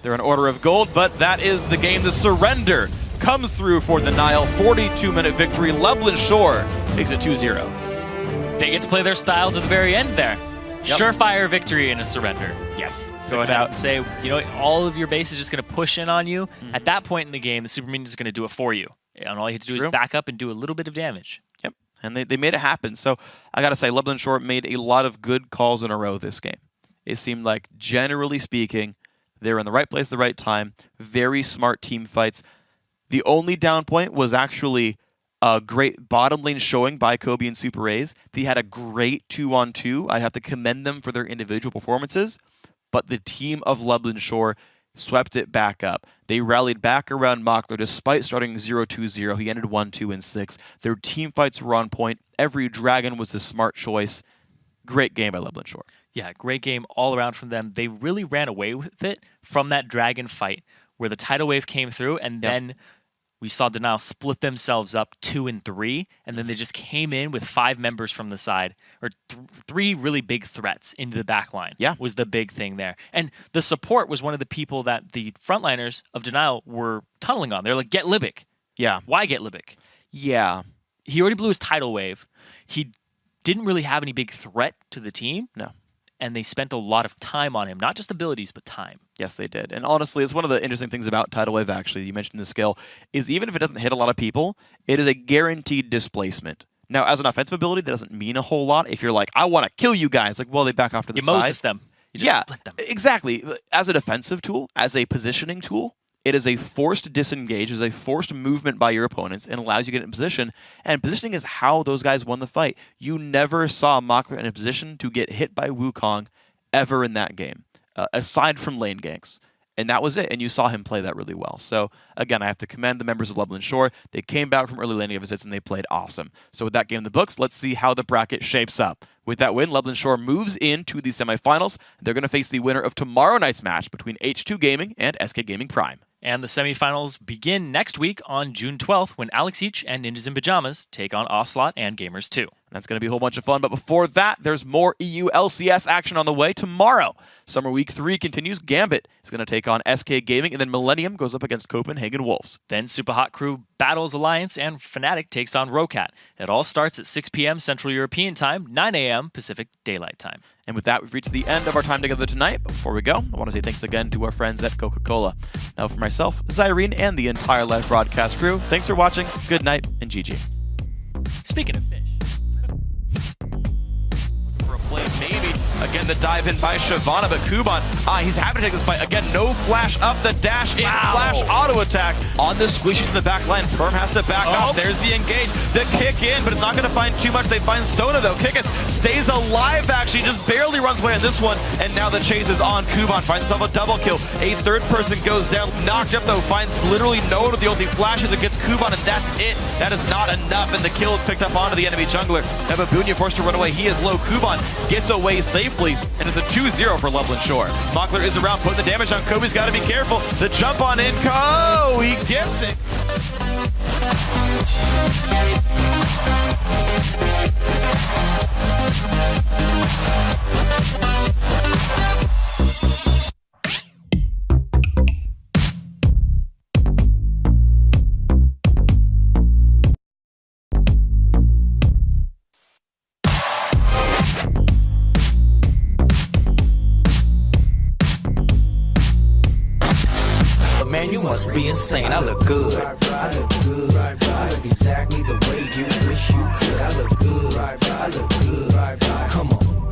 they're in order of gold, but that is the game. The surrender comes through for Denial. 42-minute victory. Lublin Shore takes it 2-0. They get to play their style to the very end there. Yep. Surefire victory in a surrender. Yes. Go ahead and say, you know, all of your base is just going to push in on you. At that point in the game, the Super Minion is going to do it for you. And all you have to do is back up and do a little bit of damage. Yep. And they made it happen. So I got to say, Lublin Shore made a lot of good calls in a row this game. It seemed like, generally speaking, they were in the right place at the right time. Very smart team fights. The only down point was actually a great bottom lane showing by Kobe and Super A's. They had a great 2-on-2. I have to commend them for their individual performances. But the team of Lublin Shore swept it back up. They rallied back around Mockler despite starting 0-2-0. He ended 1-2-6. Their team fights were on point. Every dragon was a smart choice. Great game by Lublin Shore. Yeah, great game all around from them. They really ran away with it from that dragon fight where the tidal wave came through, and then we saw Denial split themselves up 2 and 3, and then they just came in with 5 members from the side, or 3 really big threats into the back line. Yeah. Was the big thing there. And the support was one of the people that the frontliners of Denial were tunneling on. They're like, get Libic. Yeah. Why get Libic? Yeah. He already blew his tidal wave. He didn't really have any big threat to the team. No. And they spent a lot of time on him. Not just abilities, but time. Yes, they did. And honestly, it's one of the interesting things about Tidal Wave, actually, you mentioned the skill, is even if it doesn't hit a lot of people, it is a guaranteed displacement. Now, as an offensive ability, that doesn't mean a whole lot. If you're like, I want to kill you guys, like, well, they back off to the side. You Moses them. You just split them. Exactly. As a defensive tool, as a positioning tool, it is a forced disengage, is a forced movement by your opponents, and allows you to get in position. And positioning is how those guys won the fight. You never saw Mockler in a position to get hit by Wukong ever in that game, aside from lane ganks. And that was it, and you saw him play that really well. So, again, I have to commend the members of Lublin Shore. They came back from early laning deficits, and they played awesome. So with that game in the books, let's see how the bracket shapes up. With that win, Lublin Shore moves into the semifinals. They're going to face the winner of tomorrow night's match between H2 Gaming and SK Gaming Prime. And the semifinals begin next week on June 12th when Alex Each and Ninjas in Pajamas take on Ocelot and Gamers 2. That's going to be a whole bunch of fun. But before that, there's more EU LCS action on the way tomorrow. Summer Week 3 continues. Gambit is going to take on SK Gaming, and then Millennium goes up against Copenhagen Wolves. Then Super Hot Crew battles Alliance, and Fnatic takes on Ro8. It all starts at 6 p.m. Central European Time, 9 a.m. Pacific Daylight Time. And with that, we've reached the end of our time together tonight. But before we go, I want to say thanks again to our friends at Coca-Cola. Now for myself, Zyrene, and the entire live broadcast crew, thanks for watching, good night, and GG. Speaking of fish. Again, the dive in by Shyvana, but Kuban, he's happy to take this fight. Again, no flash up, the dash in, flash auto attack on the squishies in the back line. Perm has to back off. There's the engage, the kick in, but it's not going to find too much. They find Sona though. Kikis stays alive actually, just barely runs away on this one, and now the chase is on. Kuban finds himself a double kill. A third person goes down, knocked up though, finds literally no one with the ulti, flashes against Kuban, and that's it. That is not enough, and the kill is picked up onto the enemy jungler. Now Babunia forced to run away. He is low. Kuban gets away safely, and it's a 2-0 for Loveland Shore. Mockler is around, putting the damage on. Kobe's got to be careful. The jump on in. Oh, he gets it. Man, you must be insane. I look good. I look good. I look exactly the way you wish you could. I look good. I look good. Come on.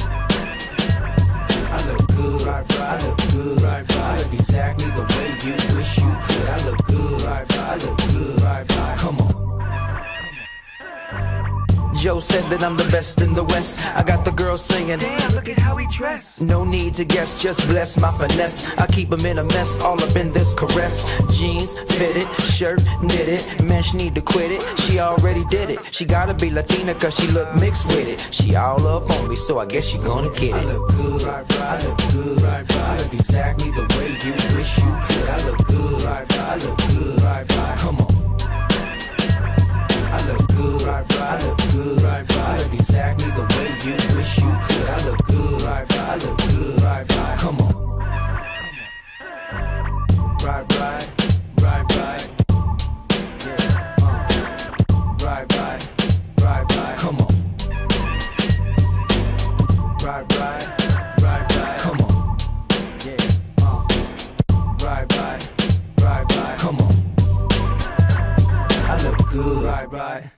I look good. I look good. I look exactly the way you wish you could. I look good. I look good. Come on. Joe said that I'm the best in the West. I got the girls singing, damn, look at how he dressed. No need to guess, just bless my finesse. I keep him in a mess, all up in this caress. Jeans, fitted, shirt, knitted. Man, she need to quit it, she already did it. She gotta be Latina cause she look mixed with it. She all up on me, so I guess she gonna get it. I look good, I look good. I look exactly the way you wish you could. I look good, I look good. Come on. I look good, I look good. I look exactly the way you wish you could. I look good, I look good. Come on. Right. Yeah. Right. Come on. Right. Come on. Yeah. Right. Come on. I look good. Right.